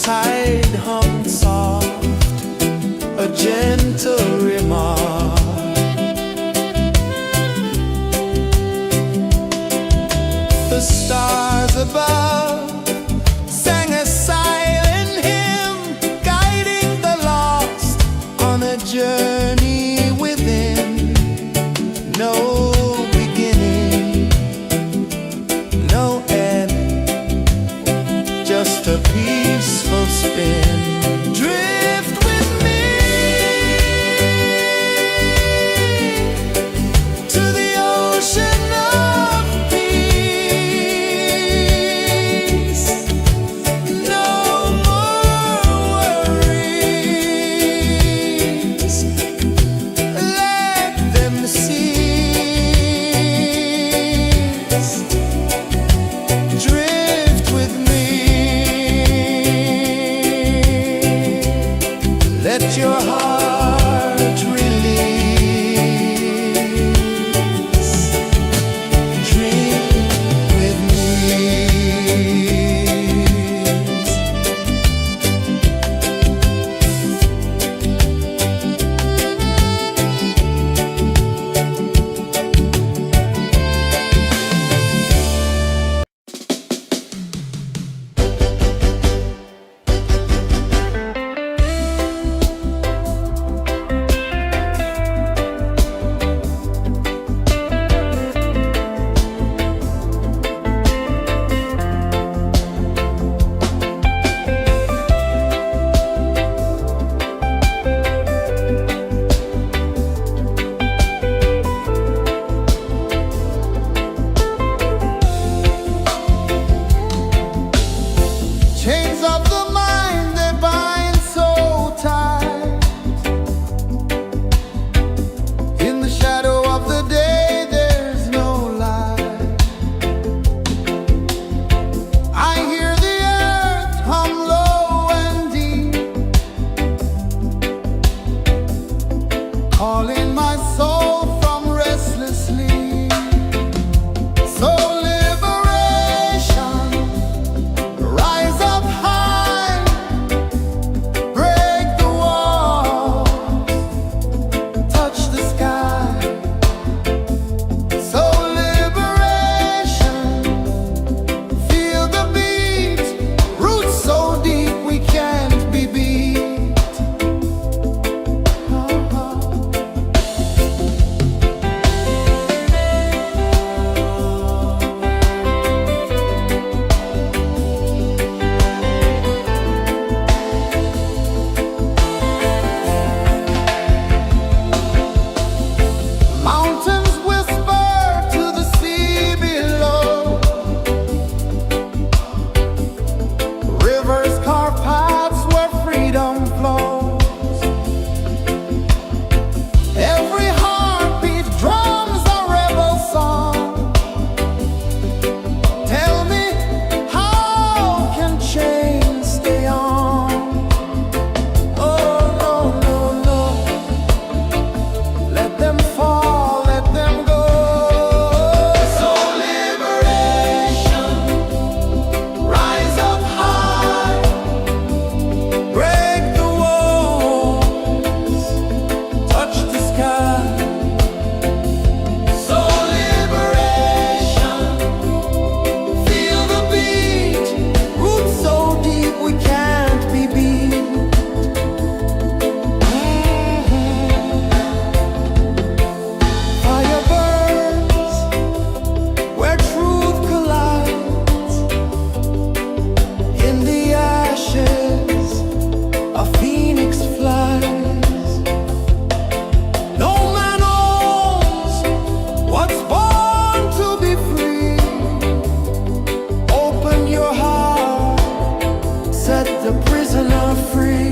tide hummed soft, a gentle remark. The stars above sang a silent hymn, guiding the lost on a journey within. No beginning, no end, just a peaceful spin. Drift with me to the ocean of peace. No more worries, let them cease. Drift with me, let your heart release. Dream with me. Chains of the mind, they bind so tight. In the shadow of the day, there's no light. I hear the earth hum low and deep, calling my soul from restless sleep. So liberation, rise up high, break the walls, touch the sky. So liberation, feel the beat, roots so deep we can't be beat. Mountains whisper to the sea below, rivers carve paths where freedom flows. Every heartbeat drums a rebel song. Tell me, how can chains stay on? Oh no, no, no, let them fall, let them go. So liberation, rise up high, break the walls, touch the sky. So liberation, feel the beat, roots so deep we can't be beat. Fire burns where truth collides. In the ashes, a phoenix flies. No man owns what's born to be free. Open your heart, set the prisoner free.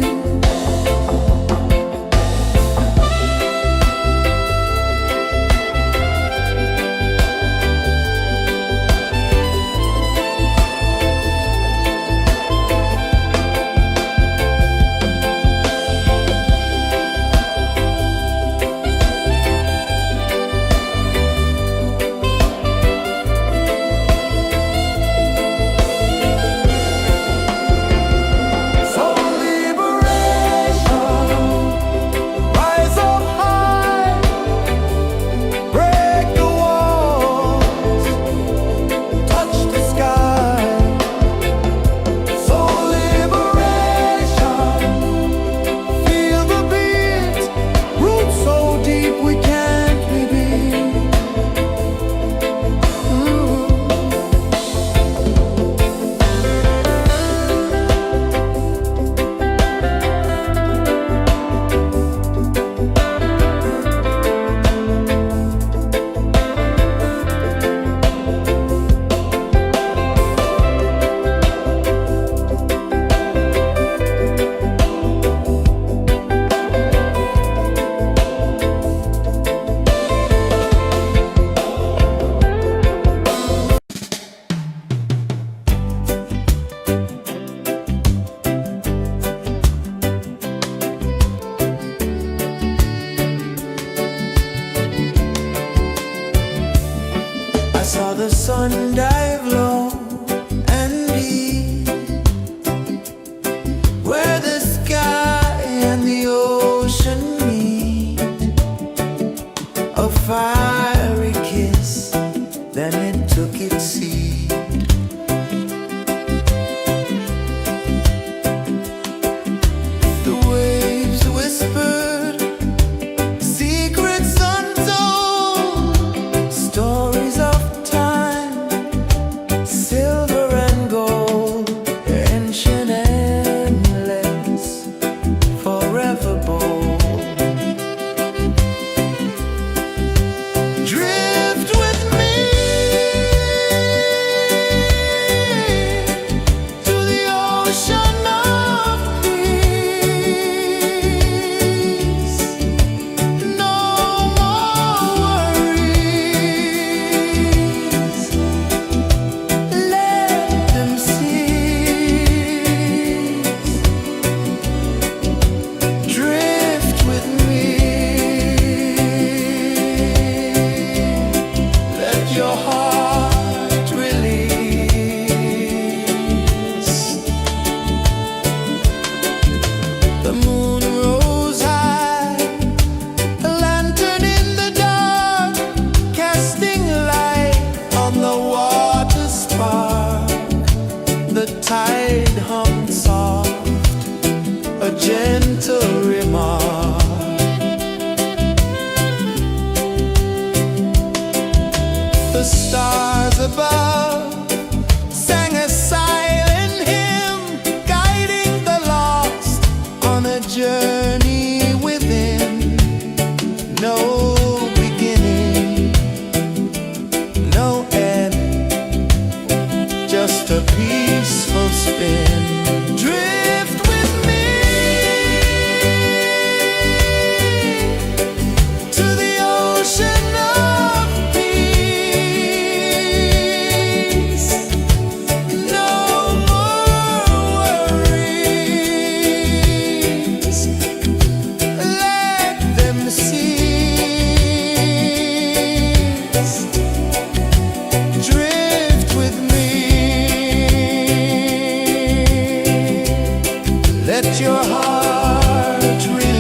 Let your heart release.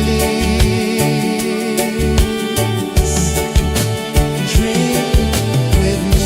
Dream with me.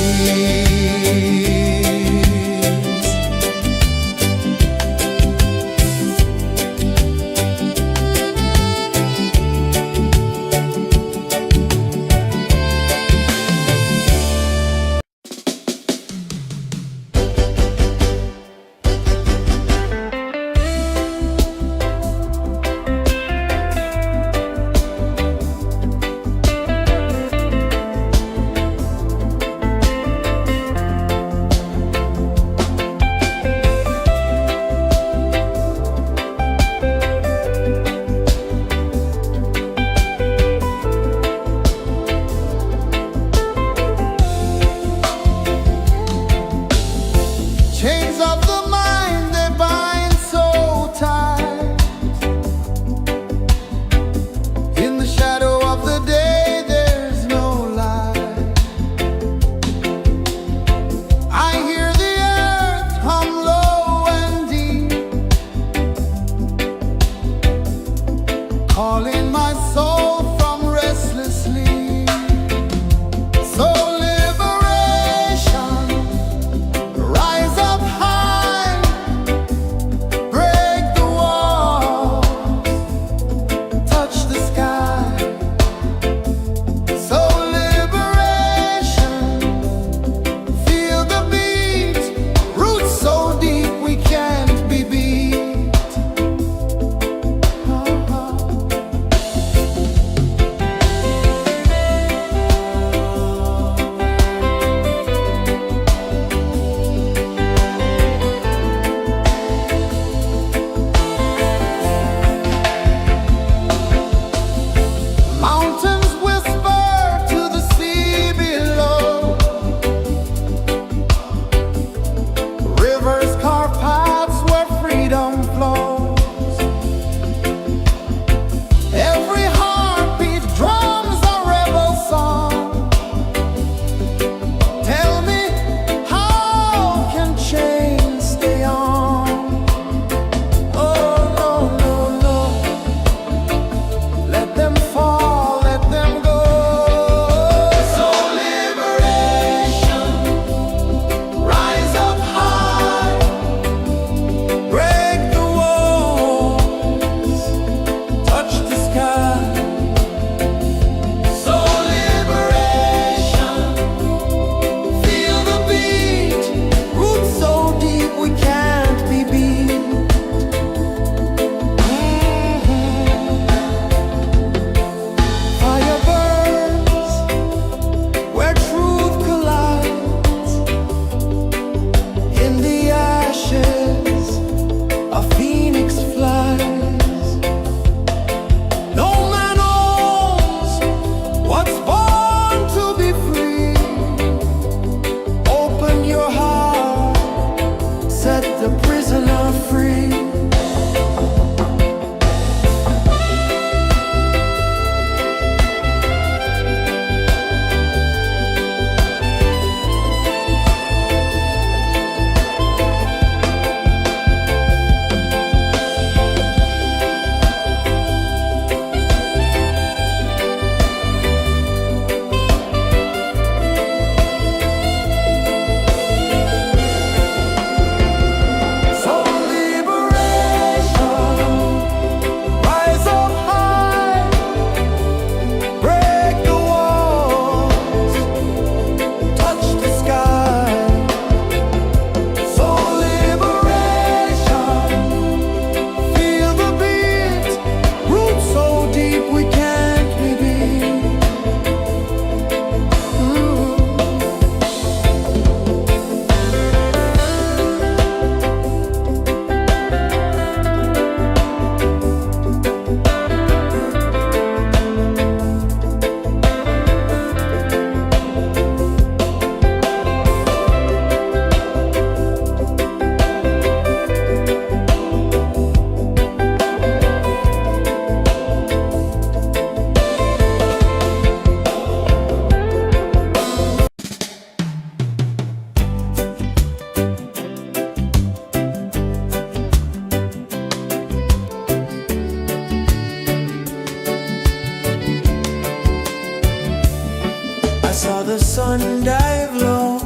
sun dive low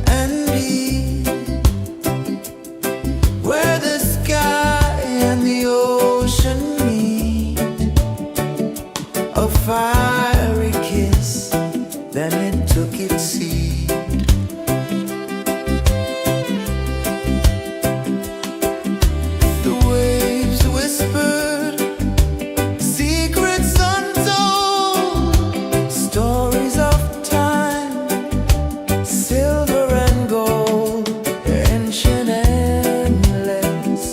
and deep, where the sky and the ocean meet, a fiery kiss, then it took its seed. The waves whispered secrets untold, stories of time, silver and gold, ancient, endless,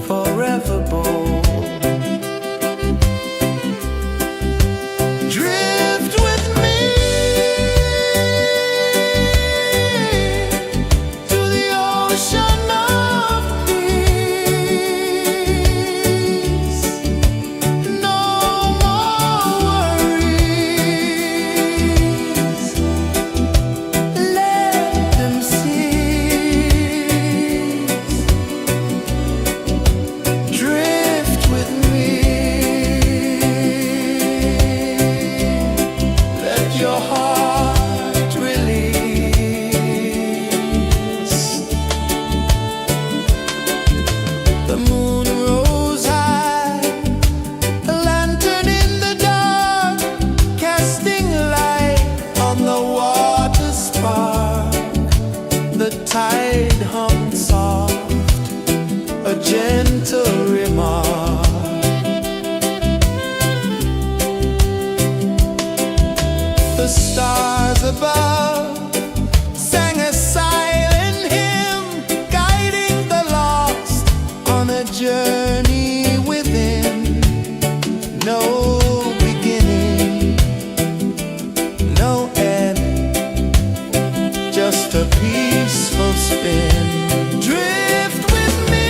forever bold. Drift with me to the ocean of peace. No more worries, let them cease. Drift with me, let your heart release. The moon rose high, a lantern in the dark, casting light on the water spark. The tide hummed soft, a gentle remark. The stars above sang a silent hymn, guiding the lost on a journey within. No beginning, no end, just a peaceful spin. Drift with me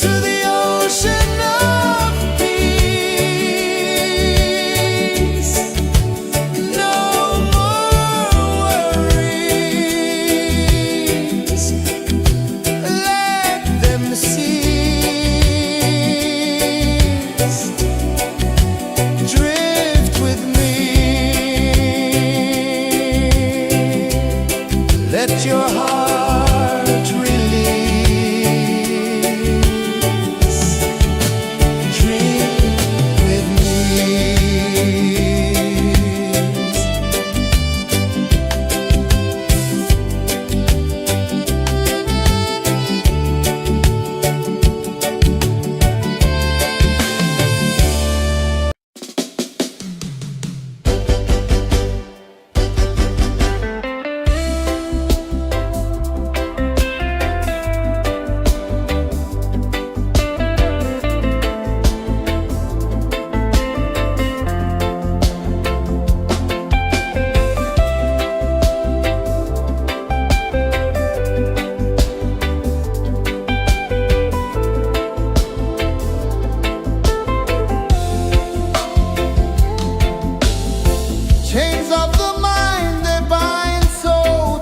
to the ocean of peace. No more worries, let them cease. Drift with me, let your heart release. Drift with me. Chains of the mind, they bind so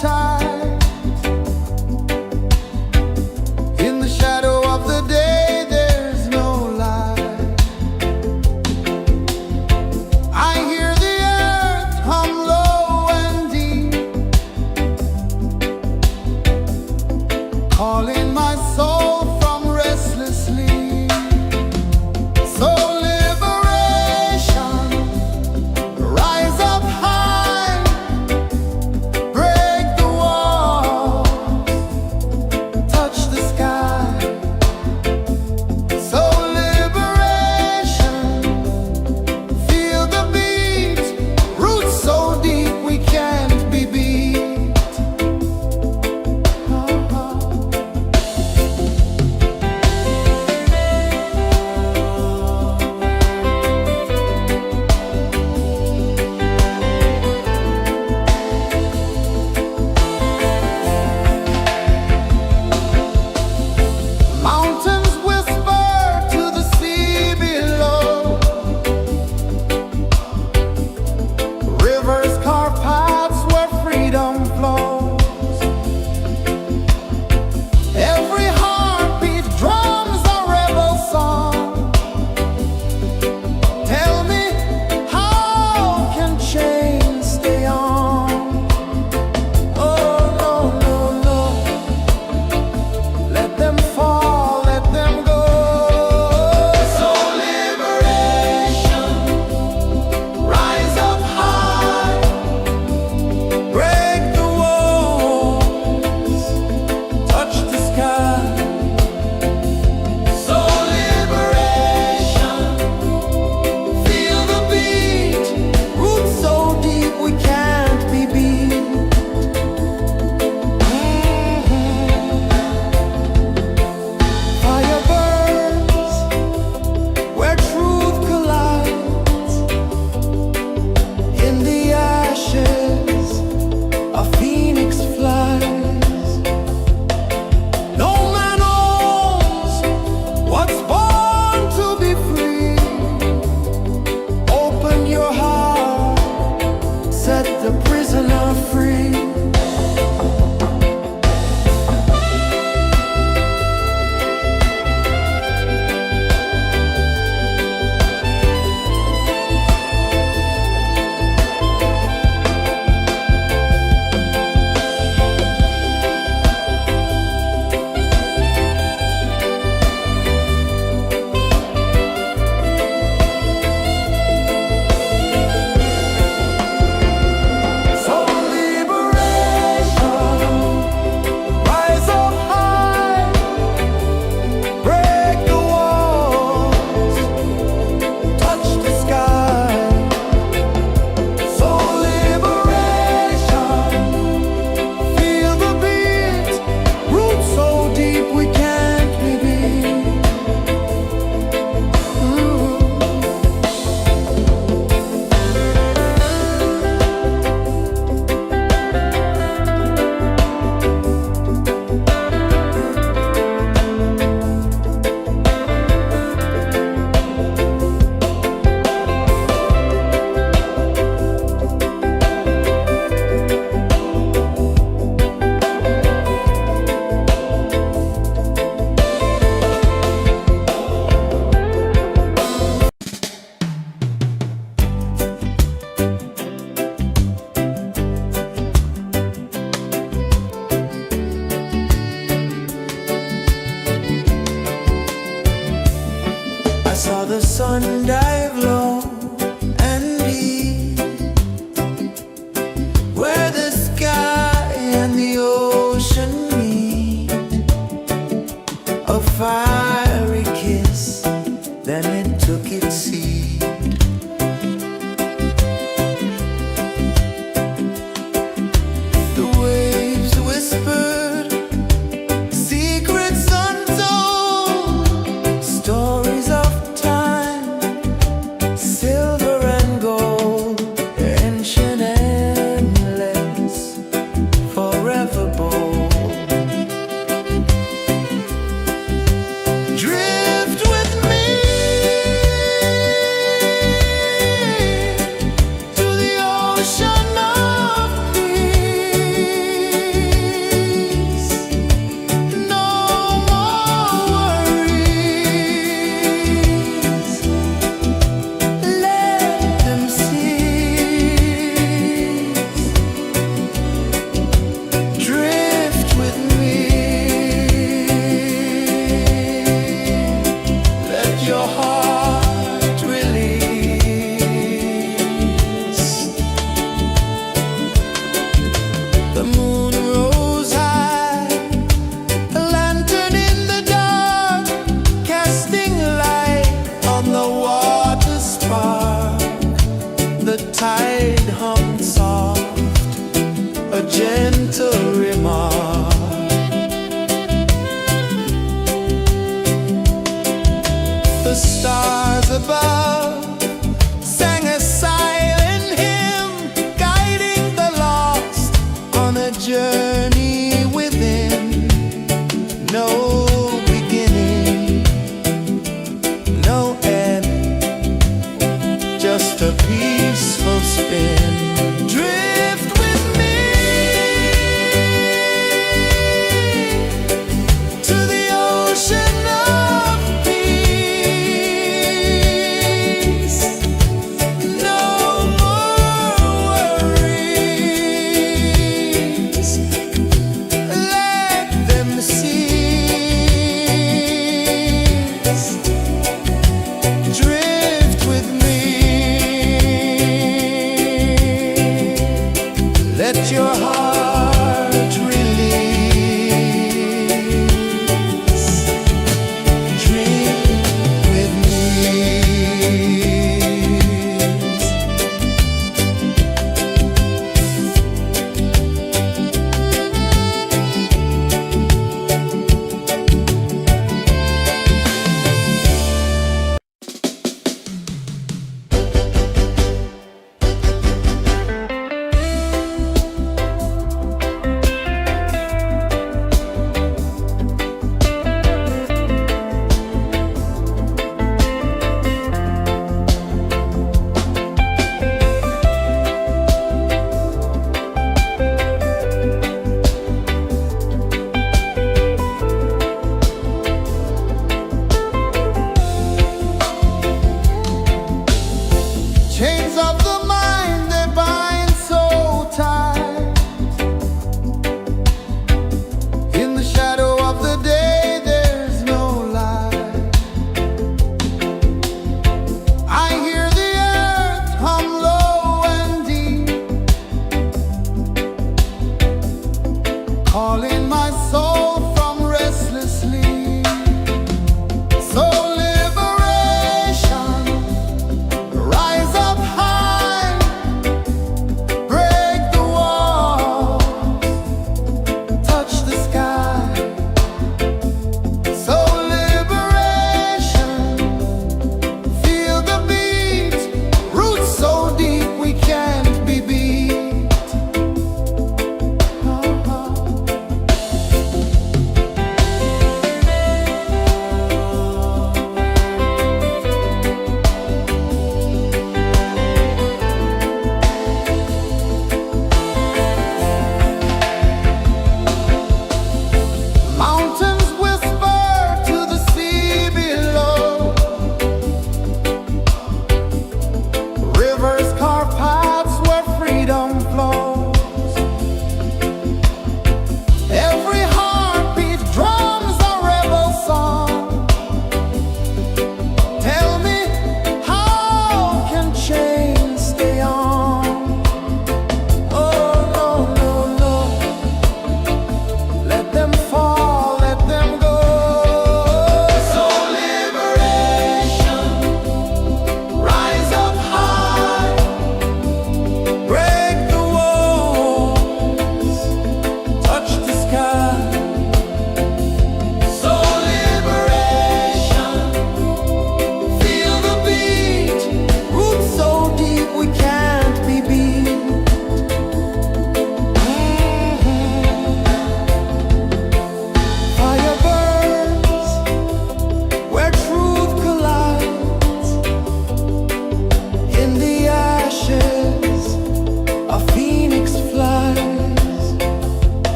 tight. In the shadow of the day, there's no light. I hear the earth hum low and deep, calling my soul from restless sleep. So liberation, rise up high, break the wall, touch the sky. So liberation, feel the beat, roots so deep we can't be beat. sun dive low and deep, where the sky and the ocean meet, a fiery kiss, then it took its seat. The waves whispered secrets untold, stories of time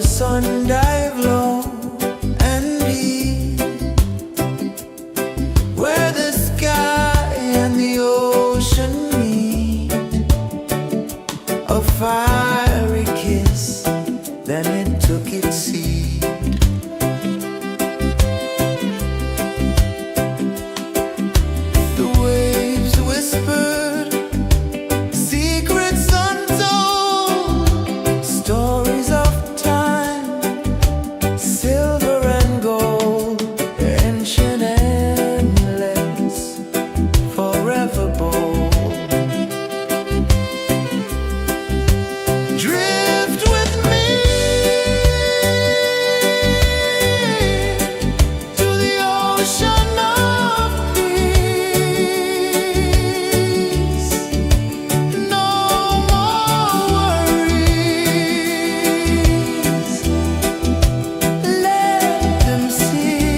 the sun dive low and deep, where the sky and the ocean meet, a fiery kiss, then it took its seed. The waves whispered secrets untold, stories of time, silver and gold, ancient, endless, forever bold. Drift with me to the ocean of peace. No more worries, let them cease.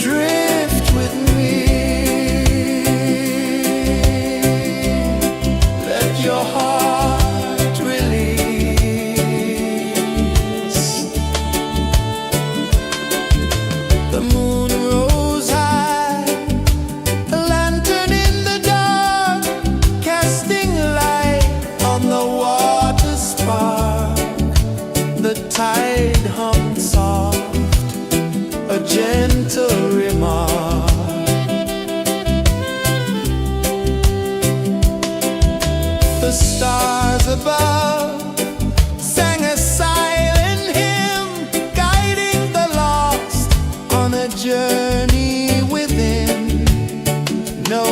Drift with me, let your heart release. The moon rose high, a lantern in the dark, casting light on the water spark. The tide hummed soft, a gentle remark. The stars above sang a silent hymn, guiding the lost on a journey within. No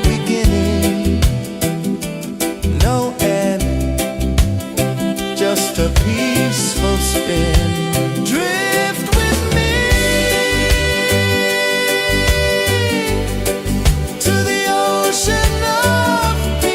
beginning, no end, just a peaceful spin. Drift with me to the ocean of peace.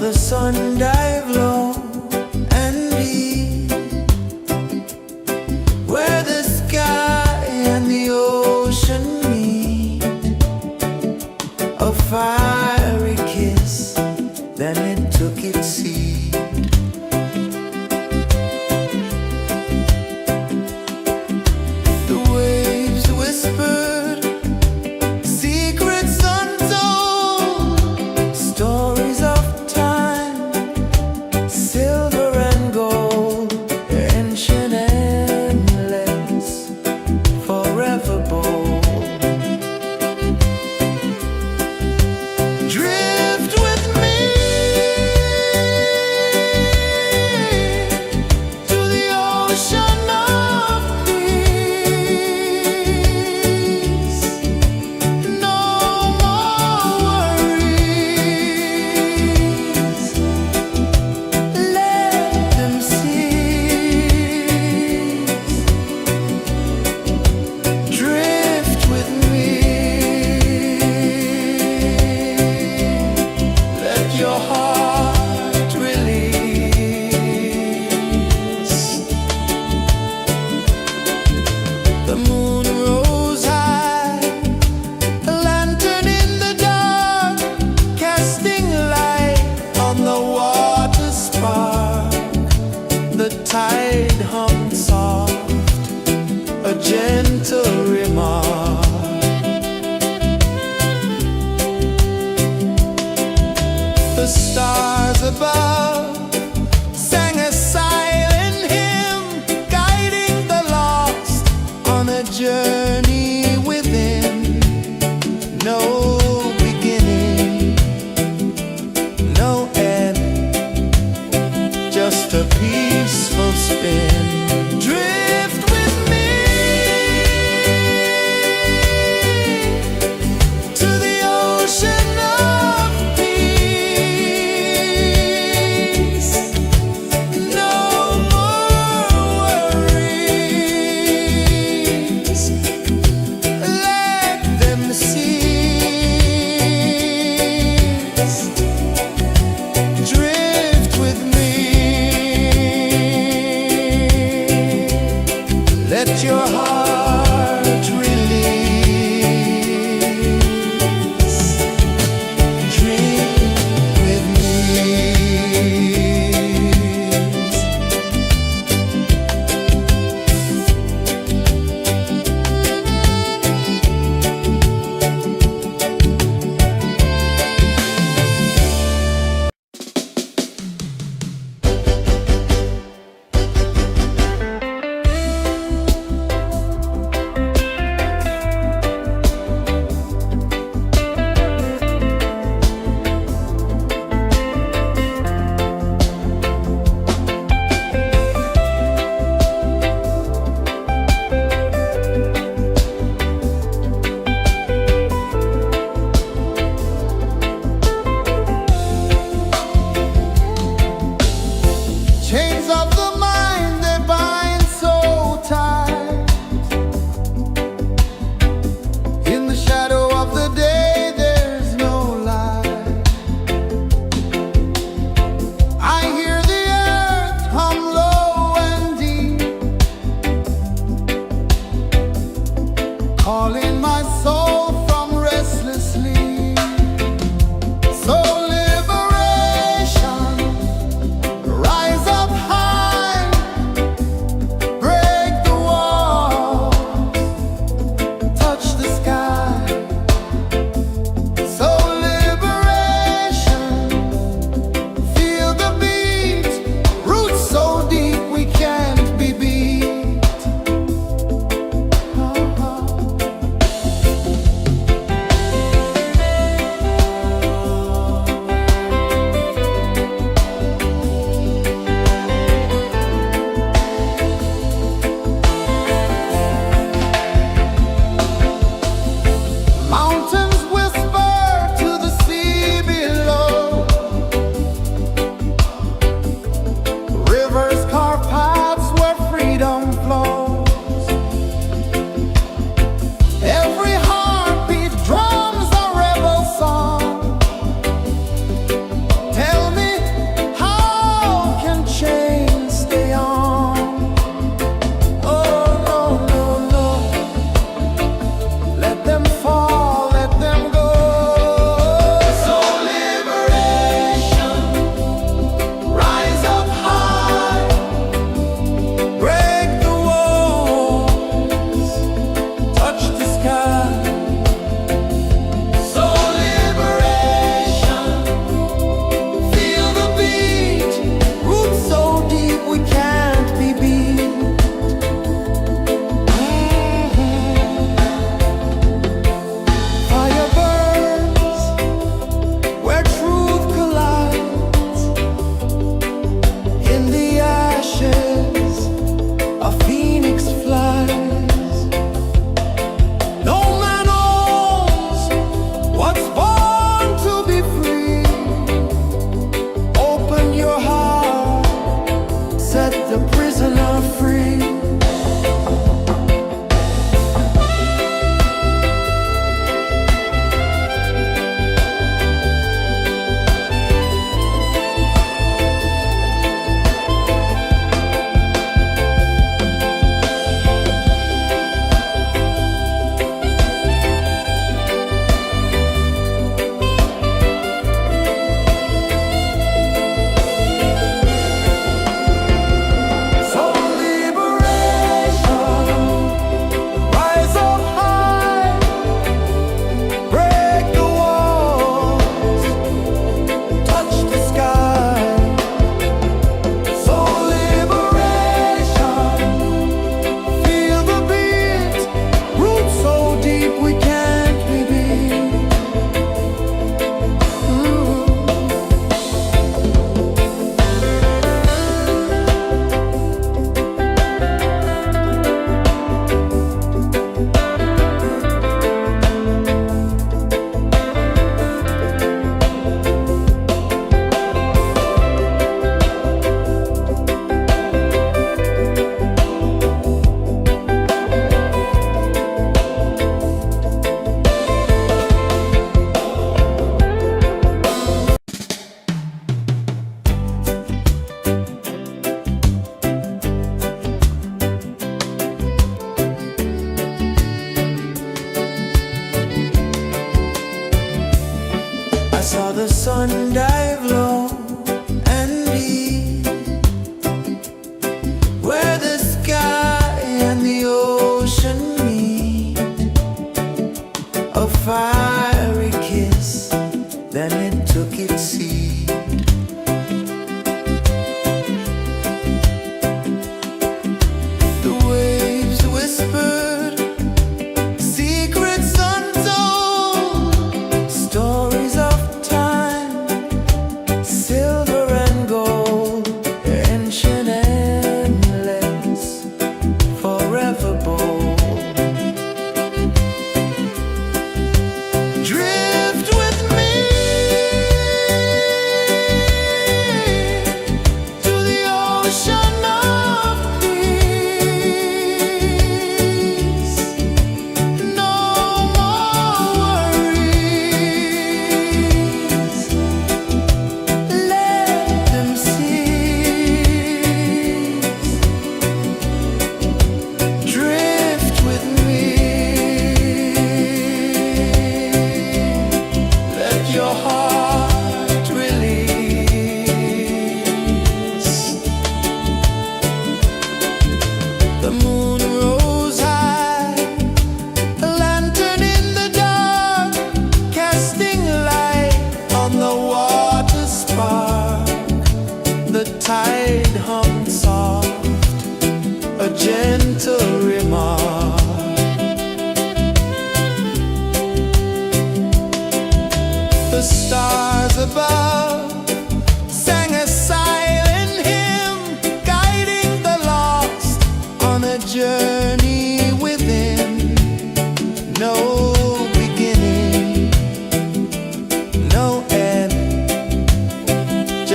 the sun dive low and deep, where the sky and the ocean meet. A fiery kiss, then it took its seat. The waves whispered secrets untold, stories of time, silver and gold, ancient, endless, forever bold. Drift with me to the ocean of peace. No more worries. Let them cease. Drift with me. Let your heart release. The moon rose high, a lantern in the dark, casting light on the water spark. The tide hummed soft, a gentle remark. The stars above sang a silent hymn, guiding the lost on a journey within. No beginning, no end, just a peaceful spin. Drift with me to the ocean of peace. No more worries. Let them cease. Drift with me. Let your heart release. Dream with me.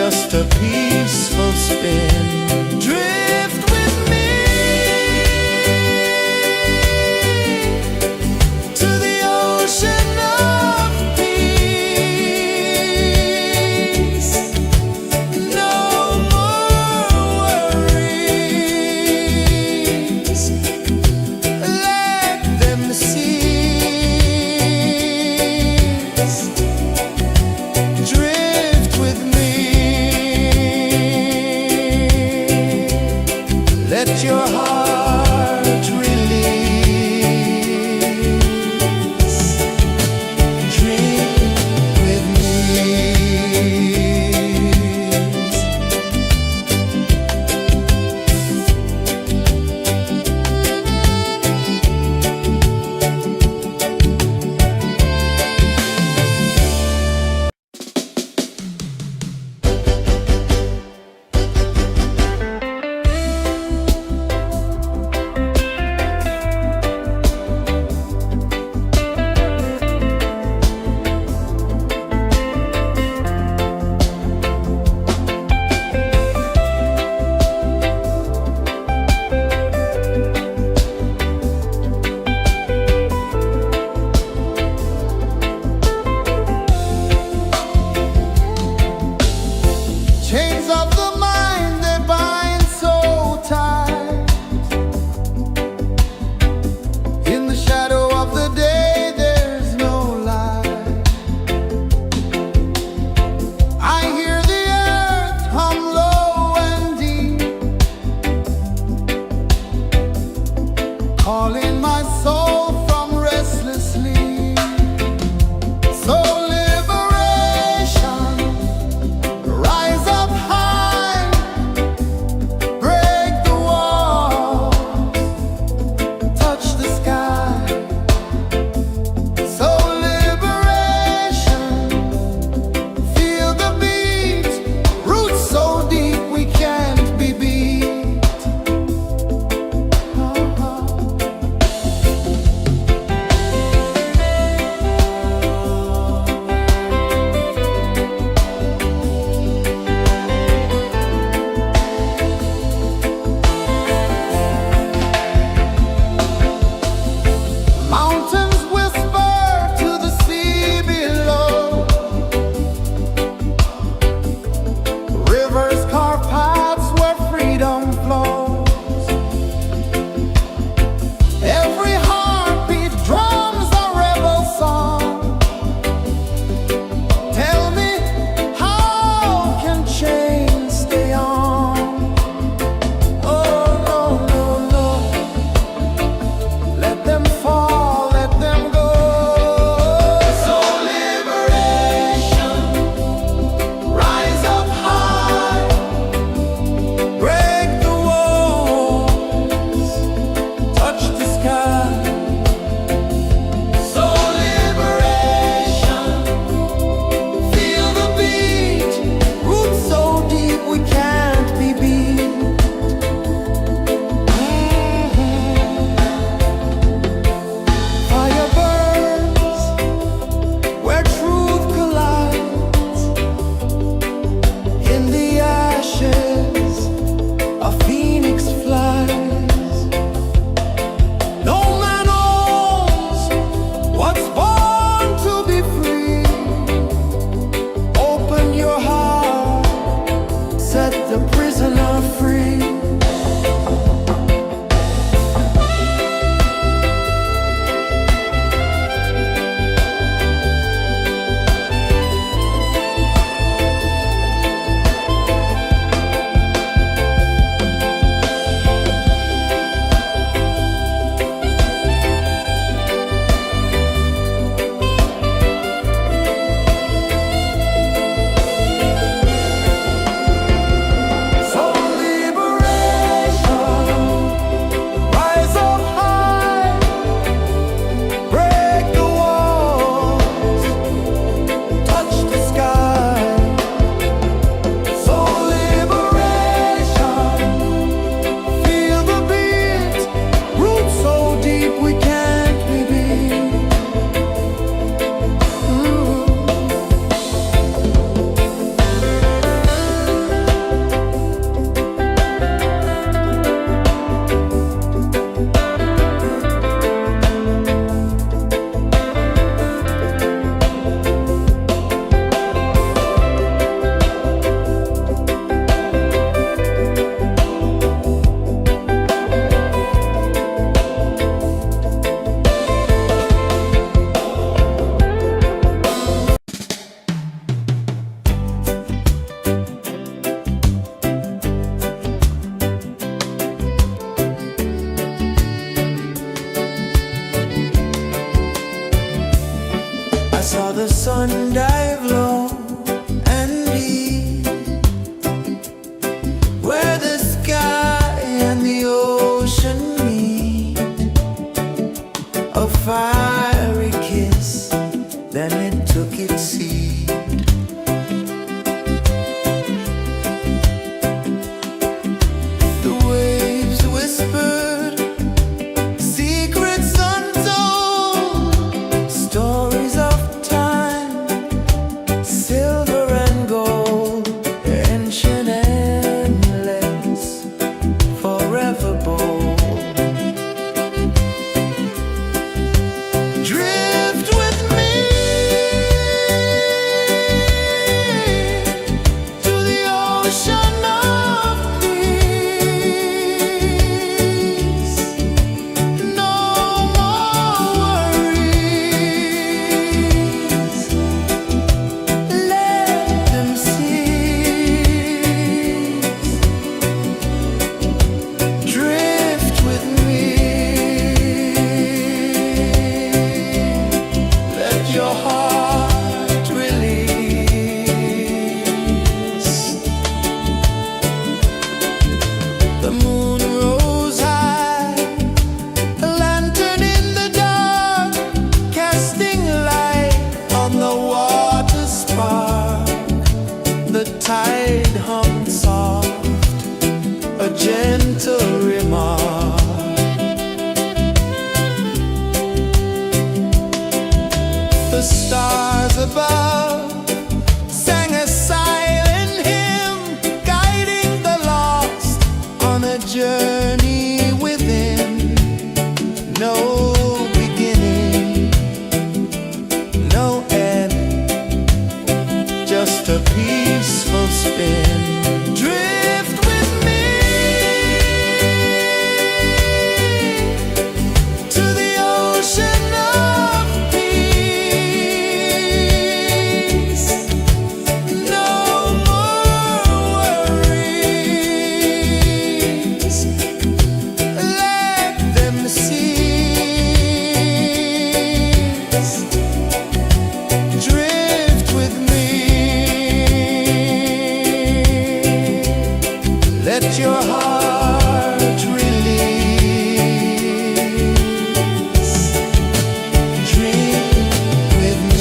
just a peaceful spin. Drift with me to the ocean of peace. No more worries, let them cease. Drift with me, let your heart release. Drift with me. Chains of the mind, they bind so tight. In the shadow of the day, there's no light. I hear the earth hum low and deep, calling my soul from restless sleep. So liberation, rise up high, break the walls, touch the sky. So liberation, feel the beat, roots so deep we can't be beat. Mountains whisper to the sea below. Rivers carve paths where freedom flows. Every heartbeat drums a rebel song. Tell me, how can chains stay on? Oh no, no, no. Let them fall, let them go. So liberation, rise up high, tide hung soft, a gentle remark. The stars above sang a silent hymn, guiding the lost on a journey within. No beginning, no end, just a peaceful spin. Drift with me to the ocean of peace. No more worries, let them cease. Drift with me, let your heart release. Dream with me.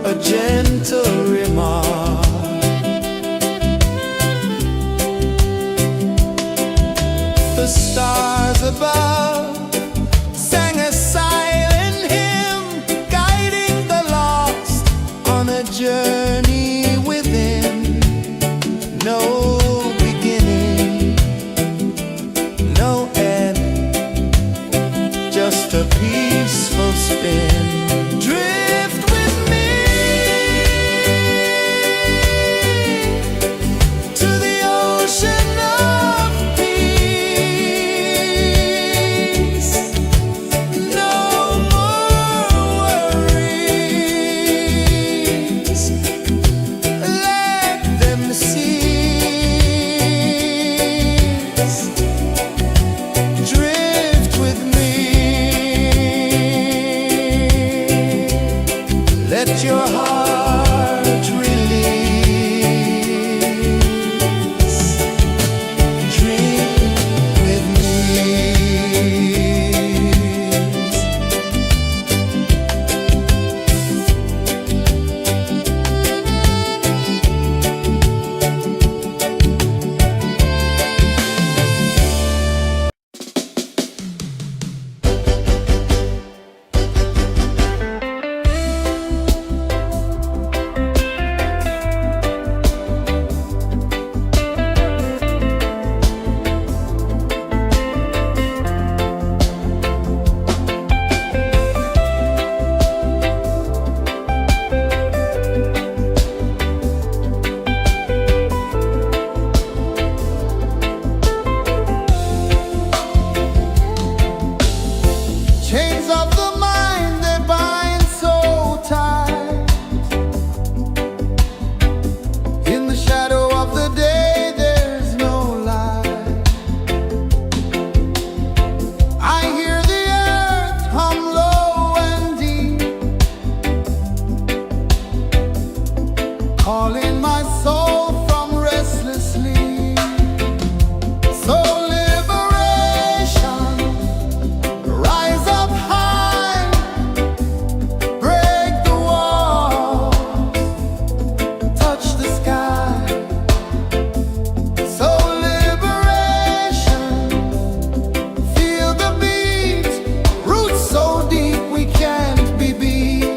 a gentle remark. The stars above sang a silent hymn, guiding the lost on a journey within. No beginning, no end, just a peaceful spin. Drift with me to the ocean of peace. No more worries, let them cease. Drift with me, let your heart release. Dream with me. Chains of the mind, they bind so tight. In the shadow of the day, there's no light. I hear the earth hum low and deep, calling my soul from restless sleep. So liberation, rise up high, break the walls, touch the sky. So liberation, feel the beat, roots so deep we can't be beat.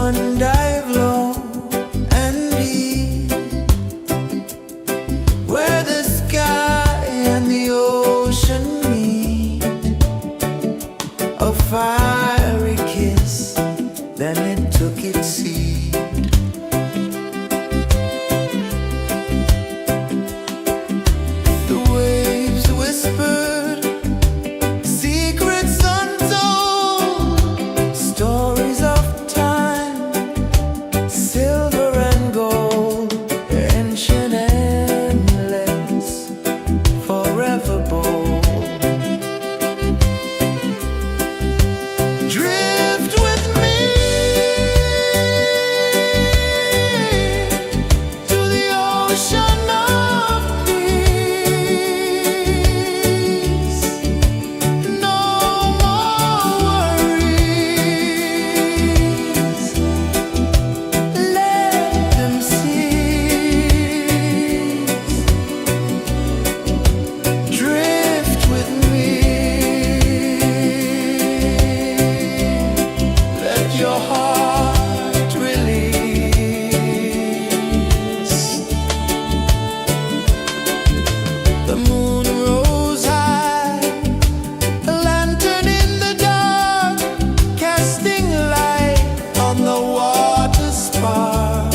one dive low and deep, where the sky and the ocean meet. A fiery kiss, then it took its seed. The waves whispered secrets untold, stories of time, silver and gold, ancient, endless, forever bold. Drift with me to the ocean of peace. No more worries. Let them cease. Drift with me. Let your heart release. The moon rose high, a lantern in the dark, casting light on the water spark.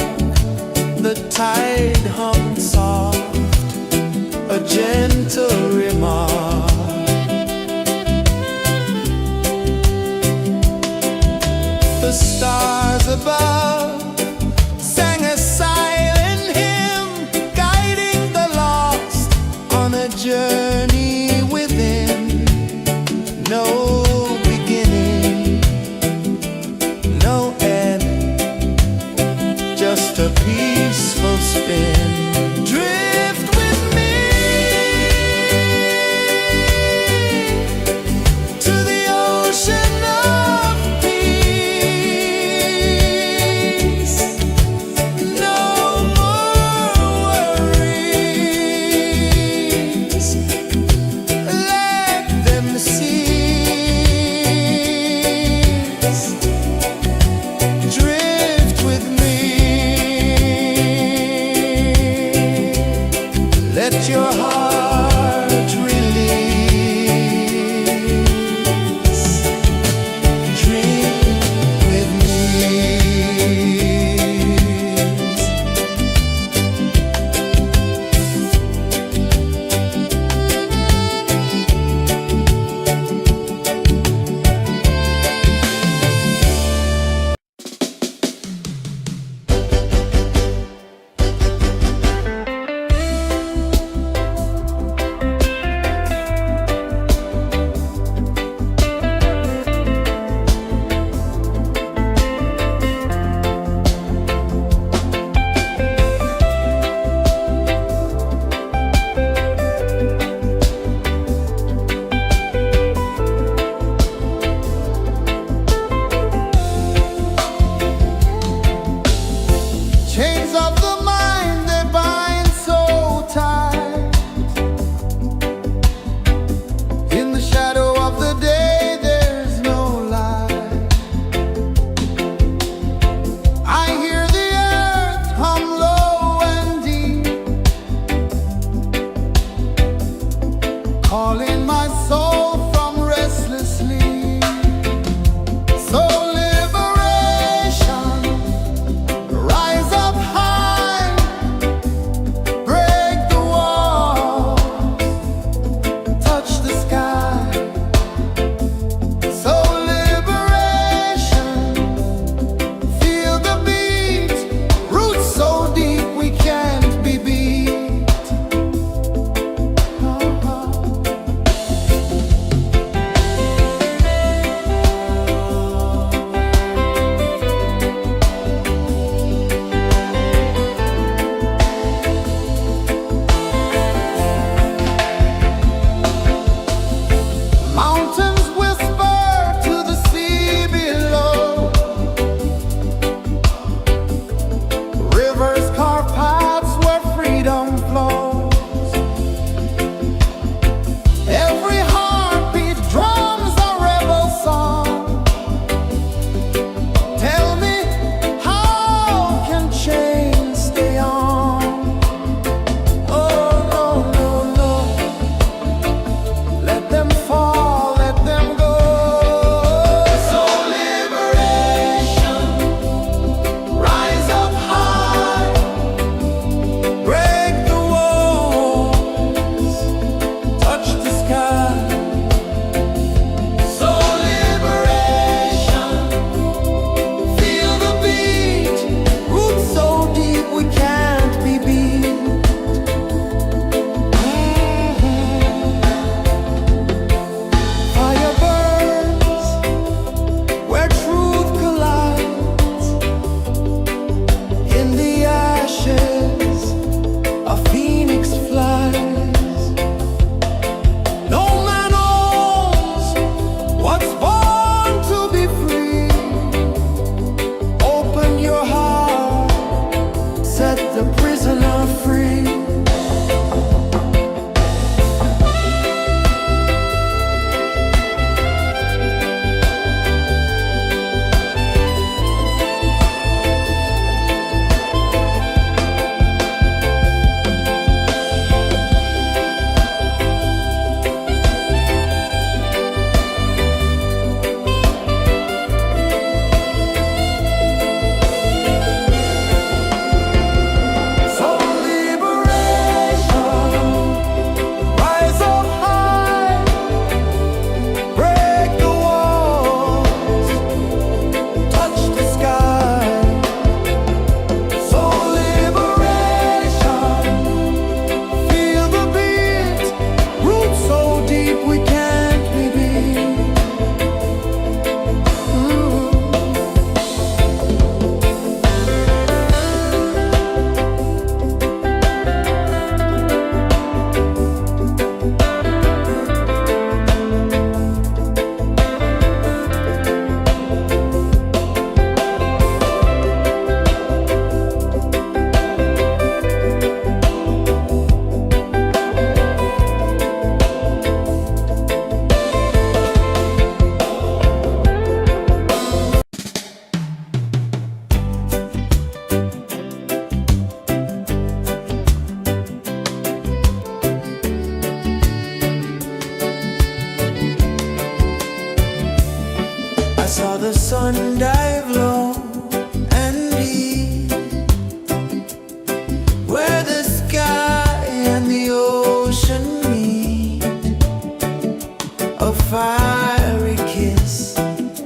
The tide hummed soft, a gentle remark. The stars above sang a silent hymn, guiding the lost on a journey within. No beginning, no end, just a peaceful spin. Drift with me to the ocean of peace. No more worries. Let them cease. Drift with me. Let your heart release. Dream with me. Chains of the mind, they bind so tight. In the shadow of the day, there's no light. I hear the earth hum low and deep, calling my soul from restless sleep. So liberation, rise up high, break the walls, touch the sky. So liberation, feel the beat, roots so deep we can't be beat. the sun dive low and deep, where the sky and the ocean meet, a fiery kiss,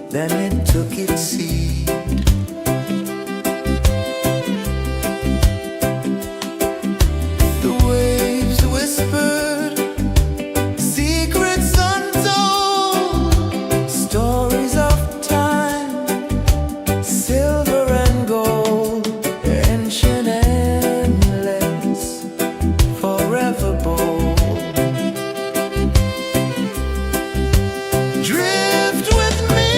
then it took its seed. The waves whispered secrets untold, stories of time, silver and gold, ancient, endless, forever bold. Drift with me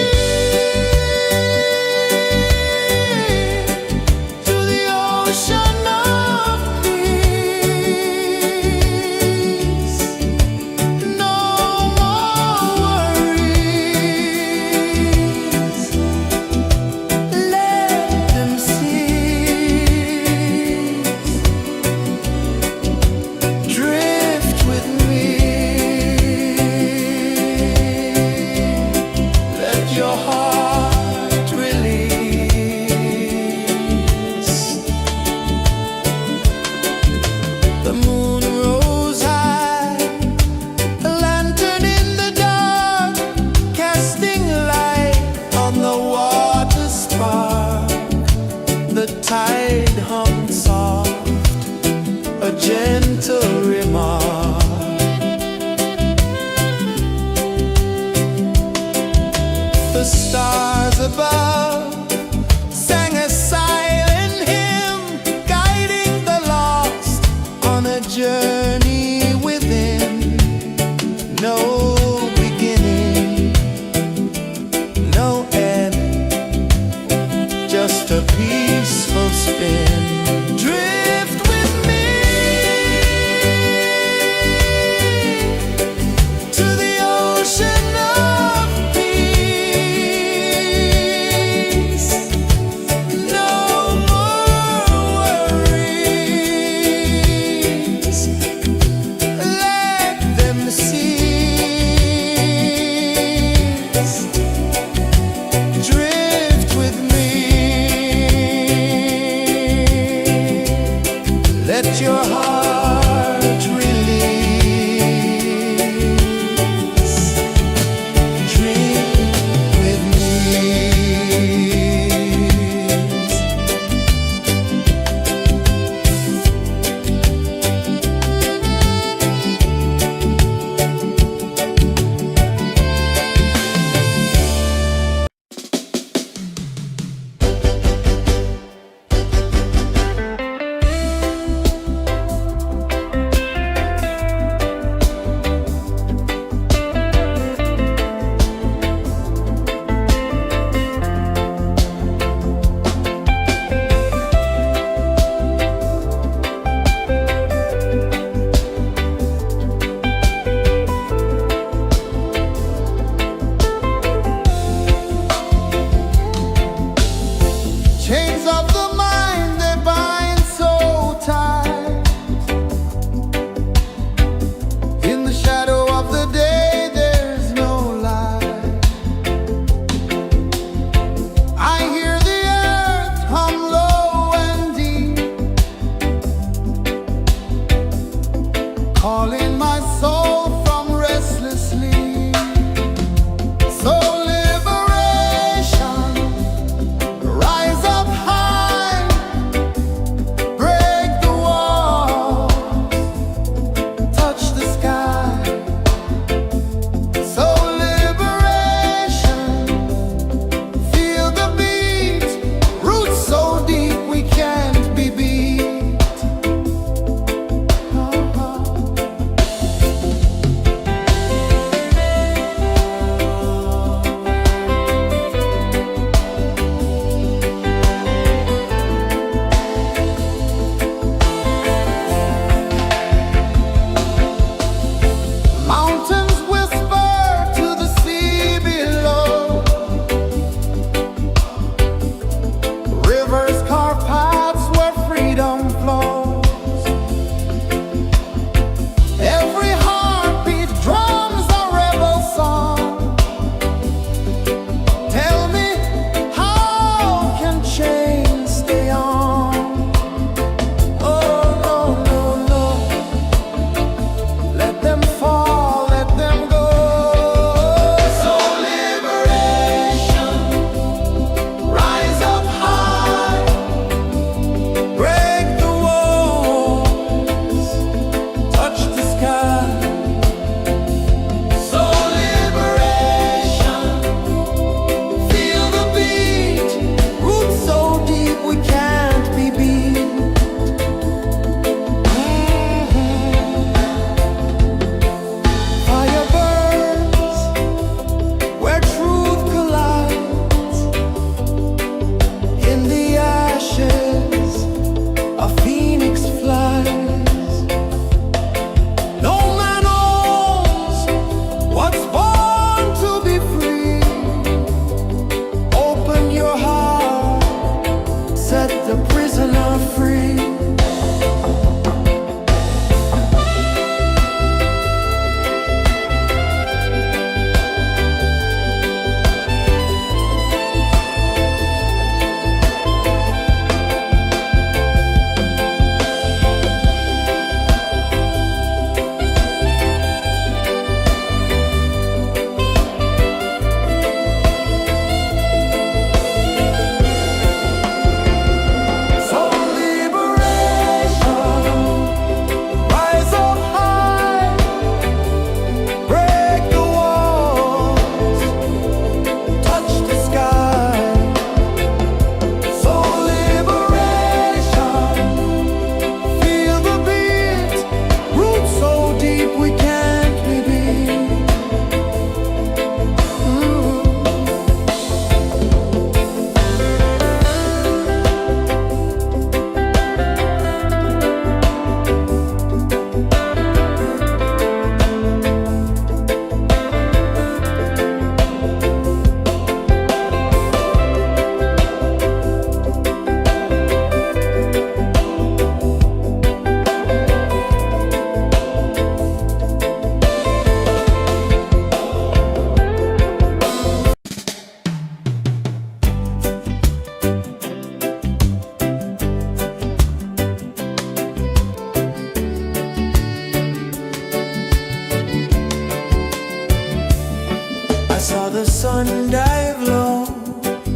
the sun dive low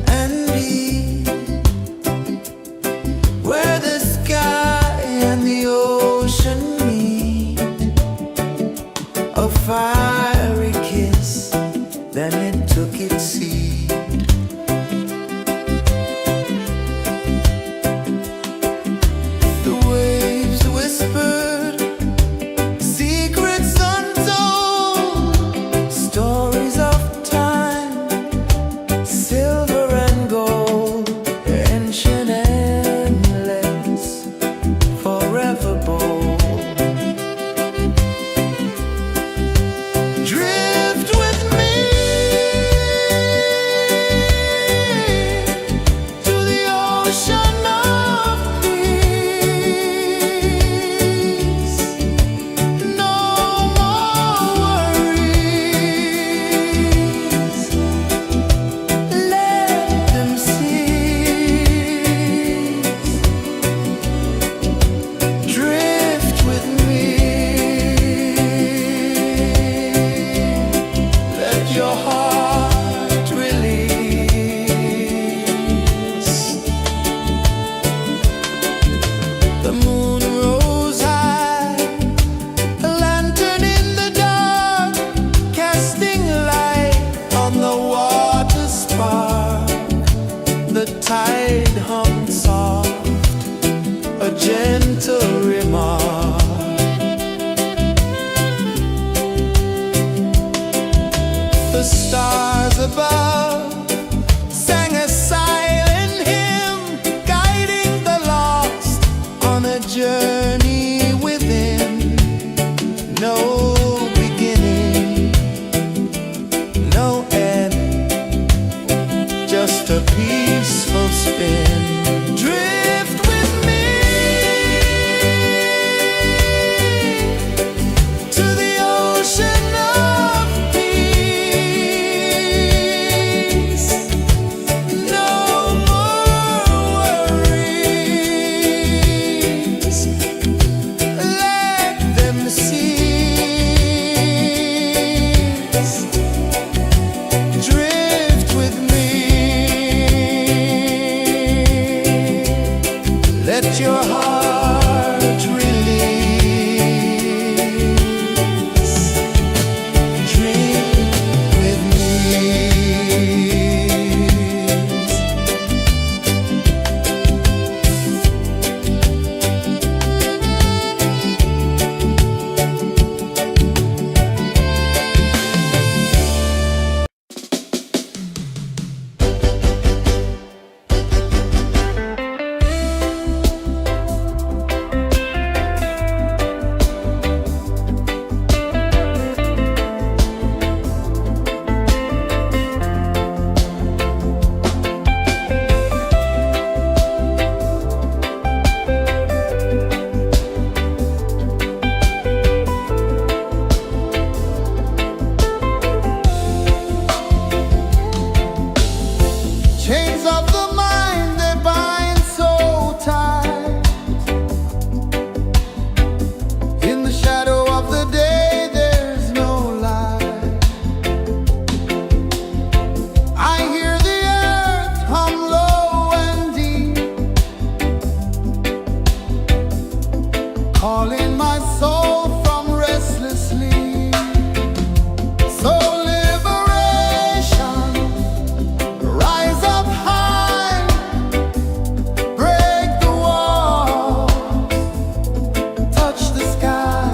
and deep, where the sky and the ocean meet. A fiery kiss, then it took its seed. The waves whispered secrets untold, stories of time, silver and gold, ancient, endless, forever bold. Drift with me to the ocean of peace. No more worries. Let them cease. Drift with me. Let your heart release. The moon rose high, a lantern in the dark, casting light on the water spark. The tide hummed soft, a gentle remark. The stars above sang a silent hymn, guiding the lost on a journey within. No beginning, no end, just a peaceful spin. Drift with me to the ocean of peace. No more worries. Let them cease. Drift with me. Let your heart release. Dream with me. Chains of the mind, they bind so tight. In the shadow of the day, there's no light. I hear the earth hum low and deep, calling my soul from restless sleep. So liberation, rise up high, break the walls, touch the sky.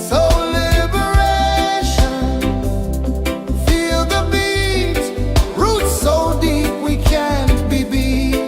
So liberation, feel the beat, roots so deep we can't be beat.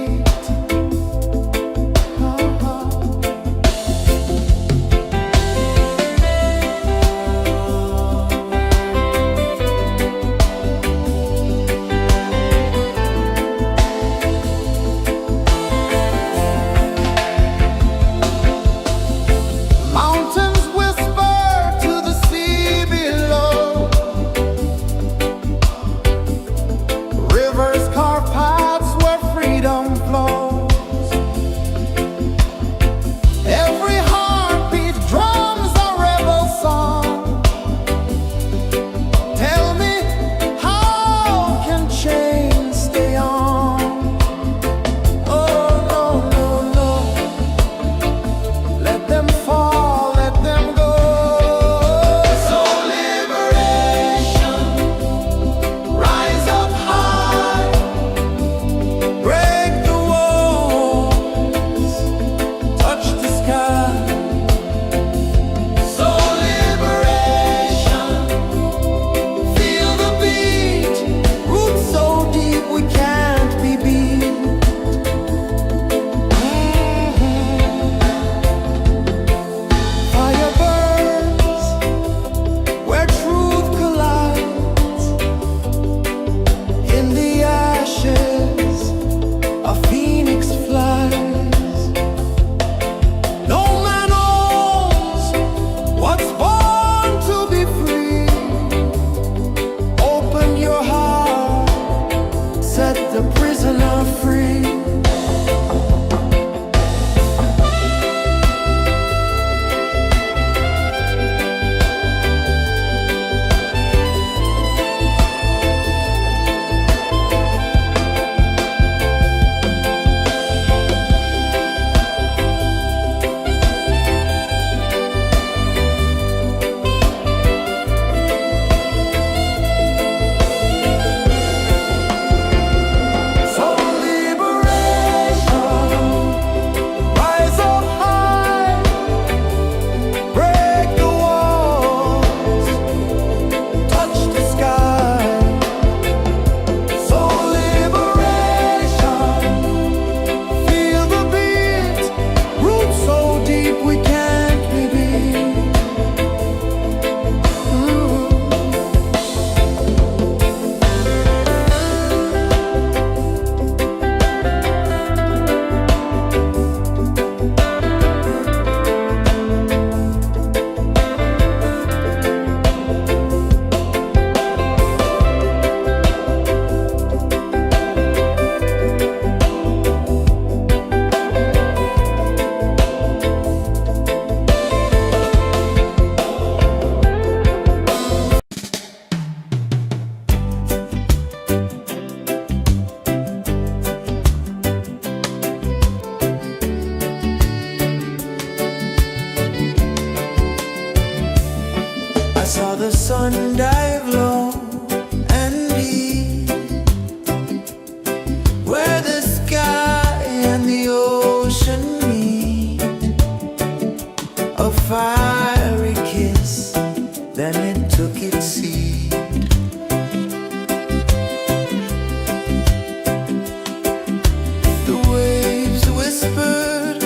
the sun dive low and deep, where the sky and the ocean meet. A fiery kiss, then it took its seed. The waves whispered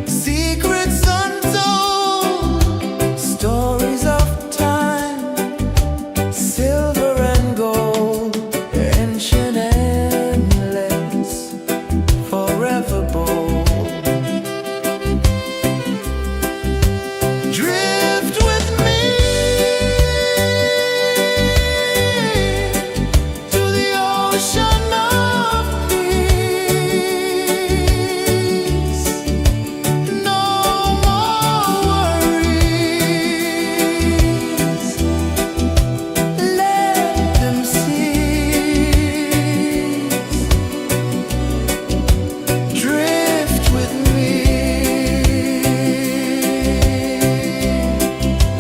secrets untold, stories of time, silver and gold, ancient, endless, forever bold. Drift with me to the ocean of peace. No more worries. Let them cease. Drift with me.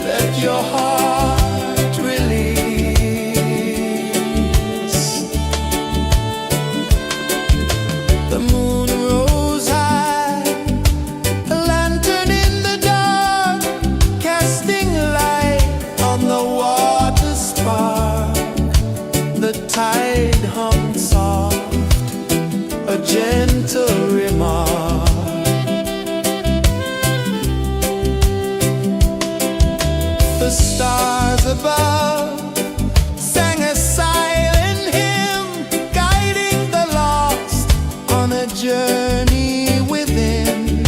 Let your heart release. The moon rose high, a lantern in the dark, casting light on the water spark. The tide hummed soft, a gentle remark. The stars above sang a silent hymn, guiding the lost on a journey within.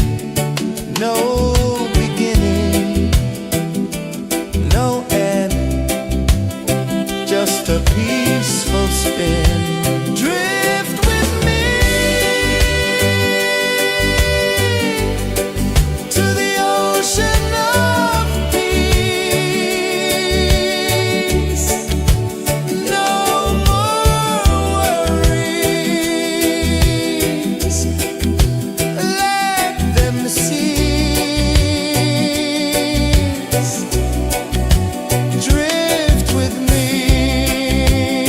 No beginning, no end, just a peaceful spin. Drift with me to the ocean of peace. No more worries. Let them cease. Drift with me.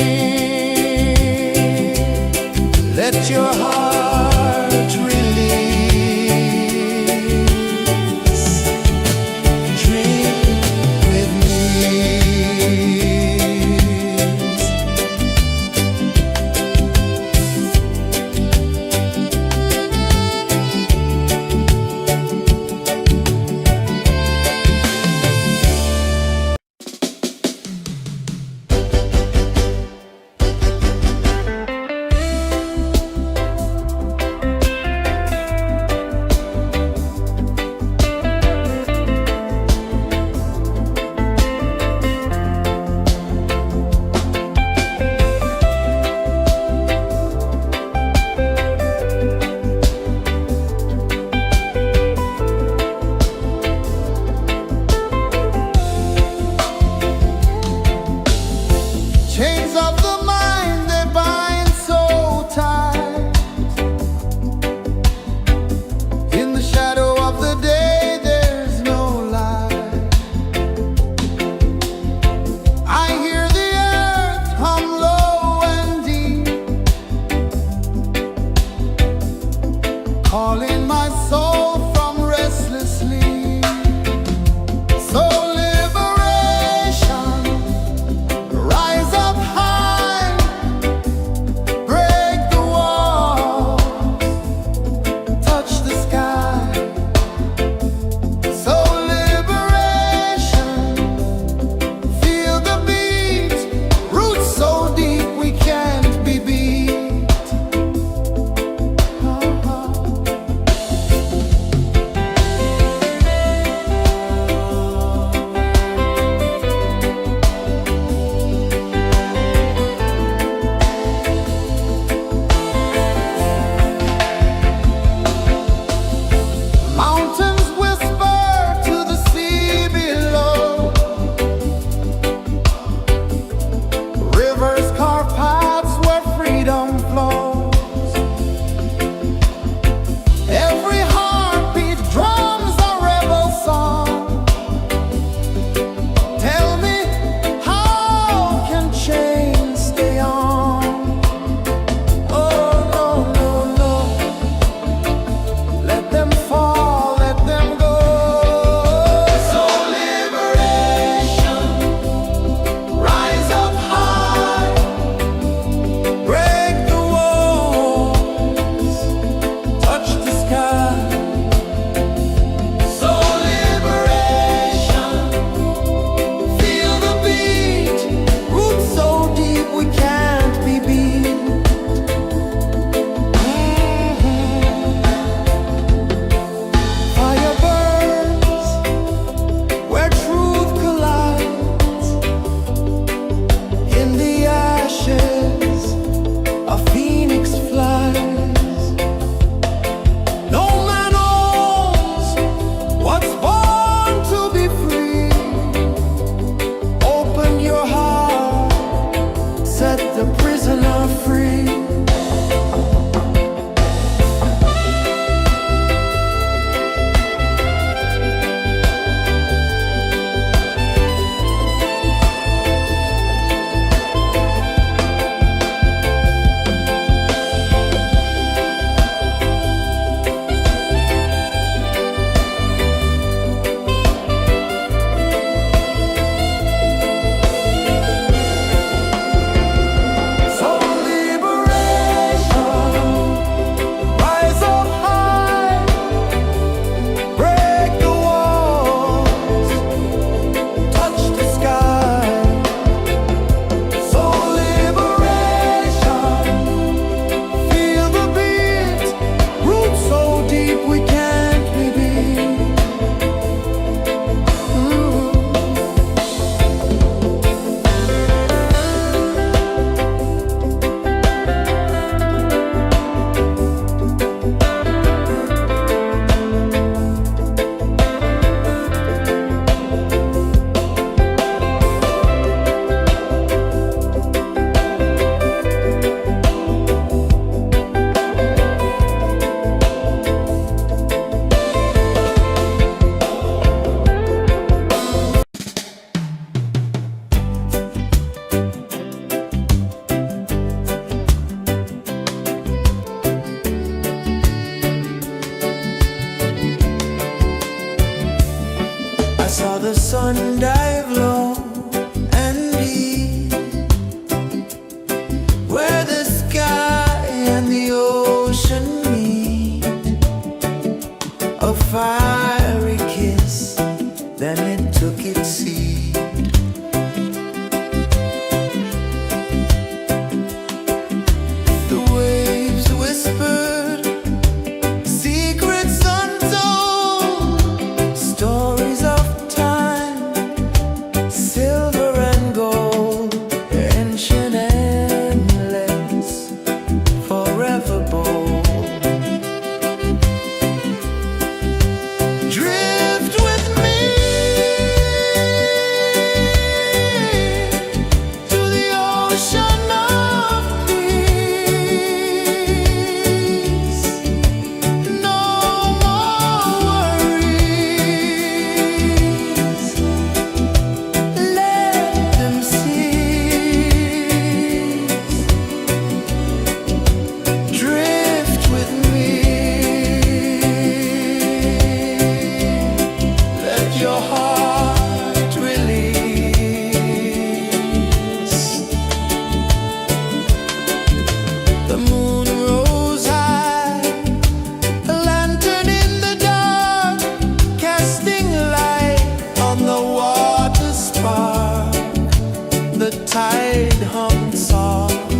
tide hung soft,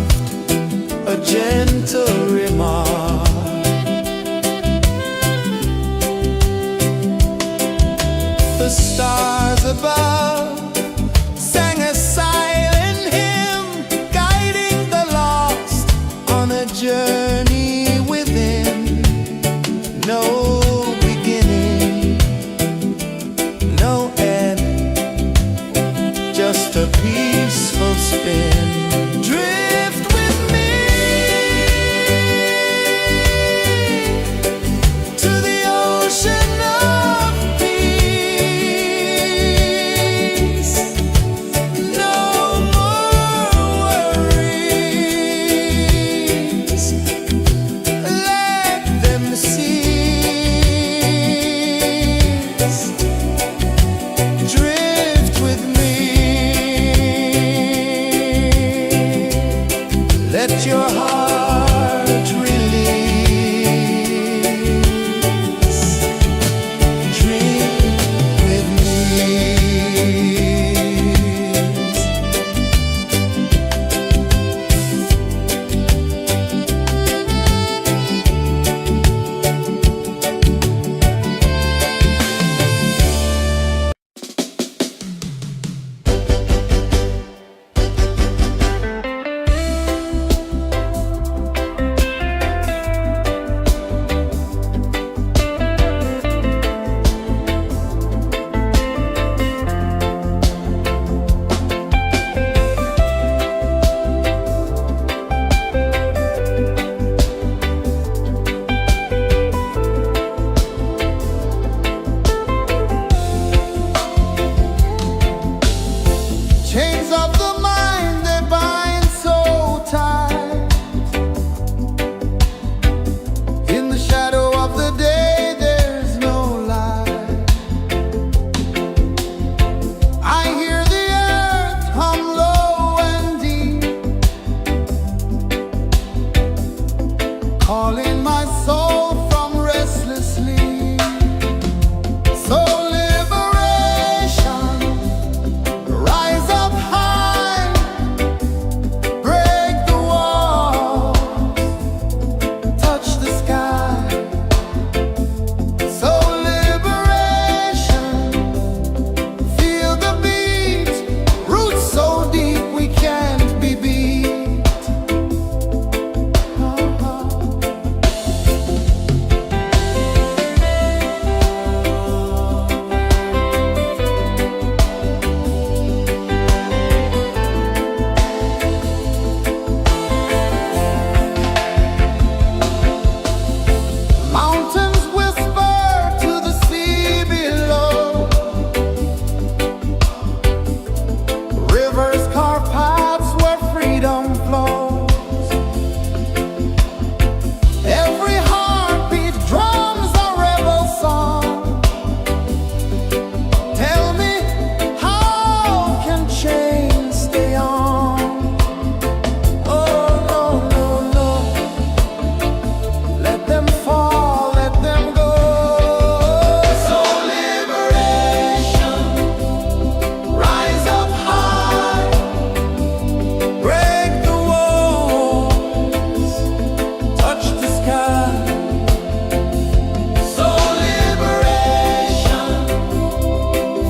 a gentle remark. The stars above sang a silent hymn, guiding the lost on a journey within. No beginning, no end, just a peaceful spin. Drift with me to the ocean of peace. No more worries, let them cease. Drift with me, let your heart release. Dream with me. Chains of the mind, they bind so tight. In the shadow of the day, there's no light. I hear the earth hum low and deep, calling my soul from restless sleep. So liberation, rise up high, break the walls, touch the sky. So liberation, feel the beat, roots so deep we can't be beat. Mountains whisper to the sea below, rivers carve paths where freedom flows. Every heartbeat drums a rebel song. Tell me, how can chains stay on? Oh no, no, no, let them fall, let them go. So liberation, rise up high, break the walls, touch the sky. So liberation,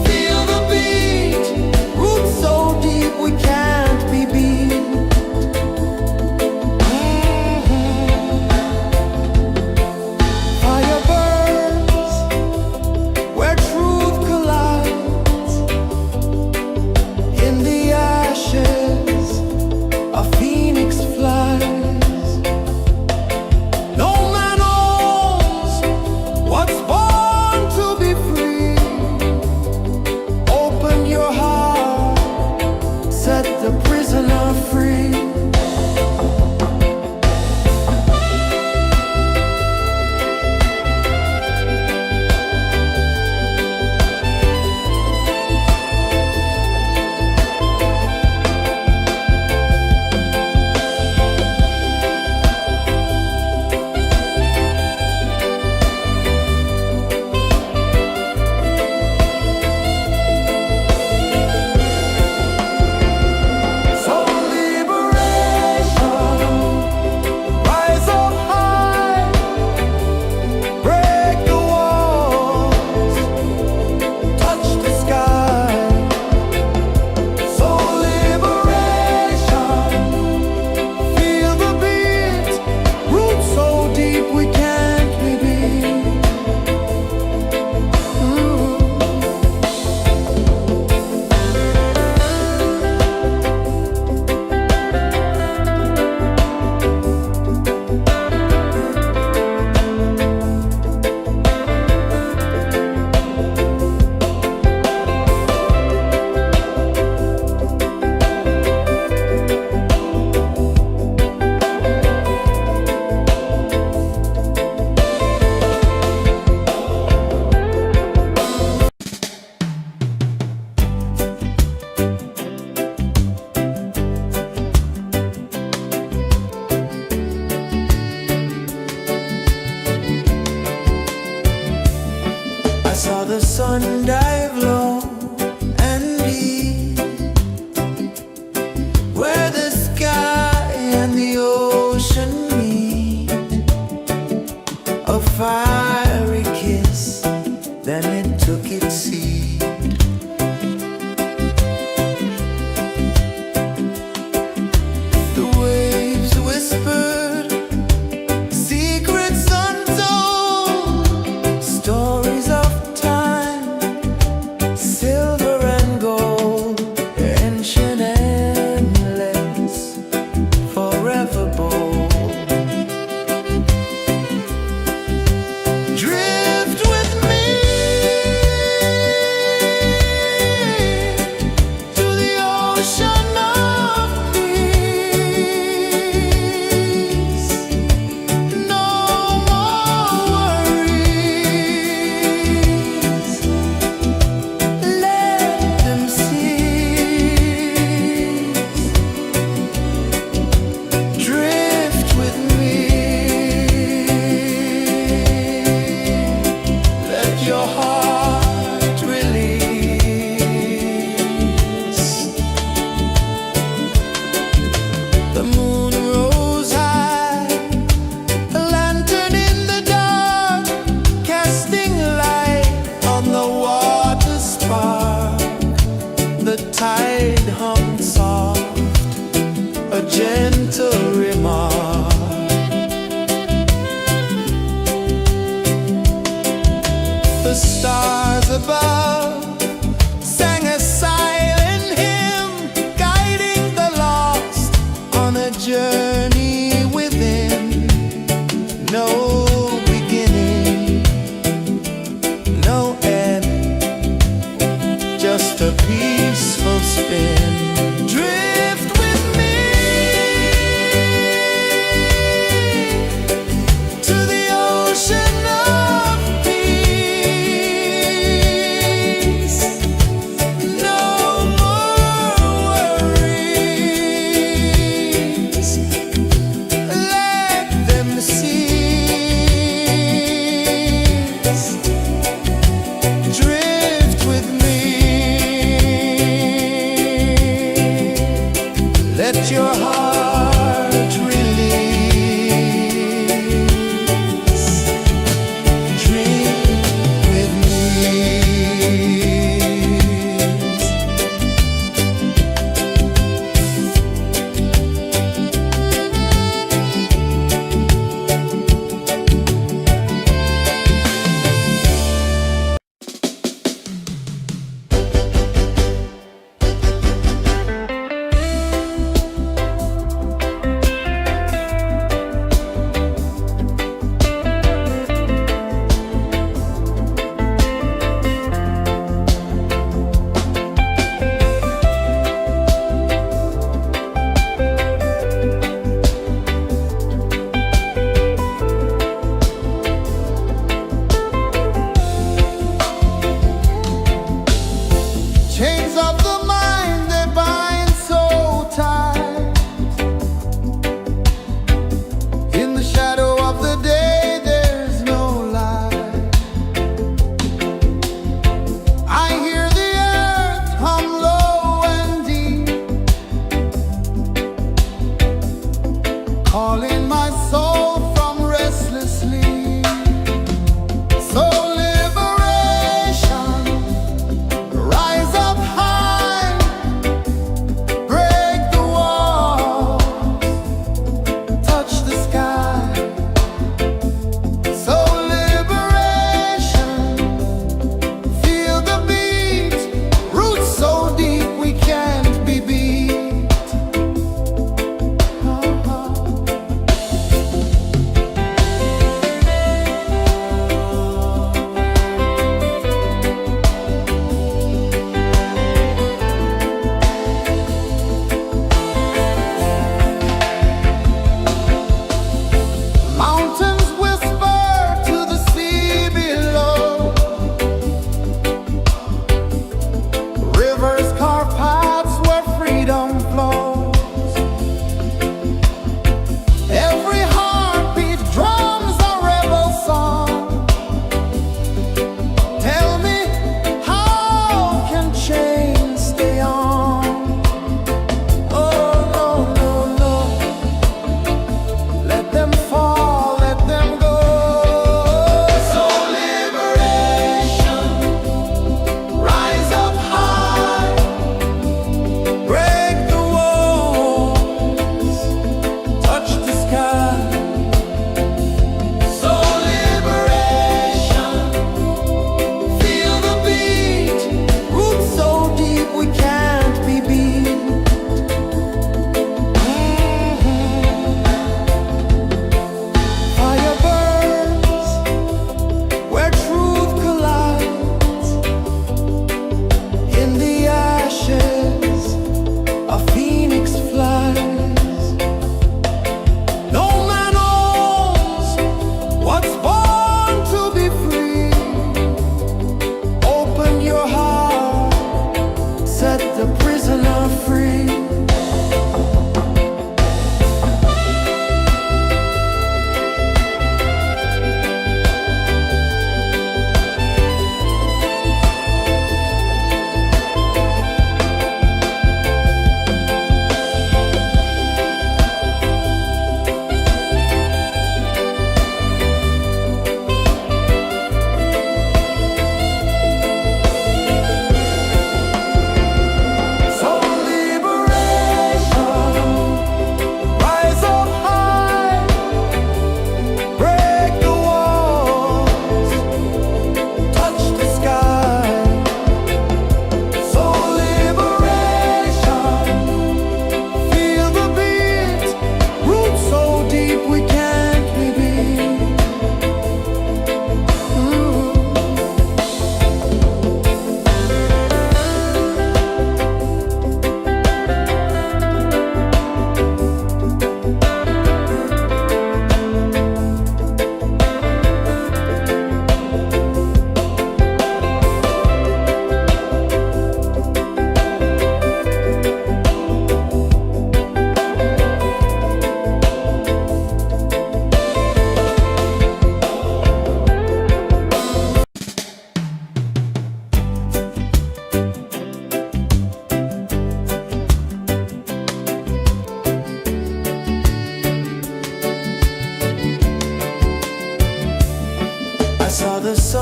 feel the beat, roots so deep we can't be beat. Fire burns where truth collides. In the ashes, a phoenix flies. No man owns what's born to be free. Open your heart, set the prisoner free. ocean of peace. No more worries. Let them cease. Drift with me. Let your heart release. The moon rose high, a lantern in the dark, casting light on the water spark. The tide hummed soft, a gentle remark. The stars above sang a silent hymn, guiding the lost on a journey within. No beginning, no end, just a peaceful spin. Drift with me.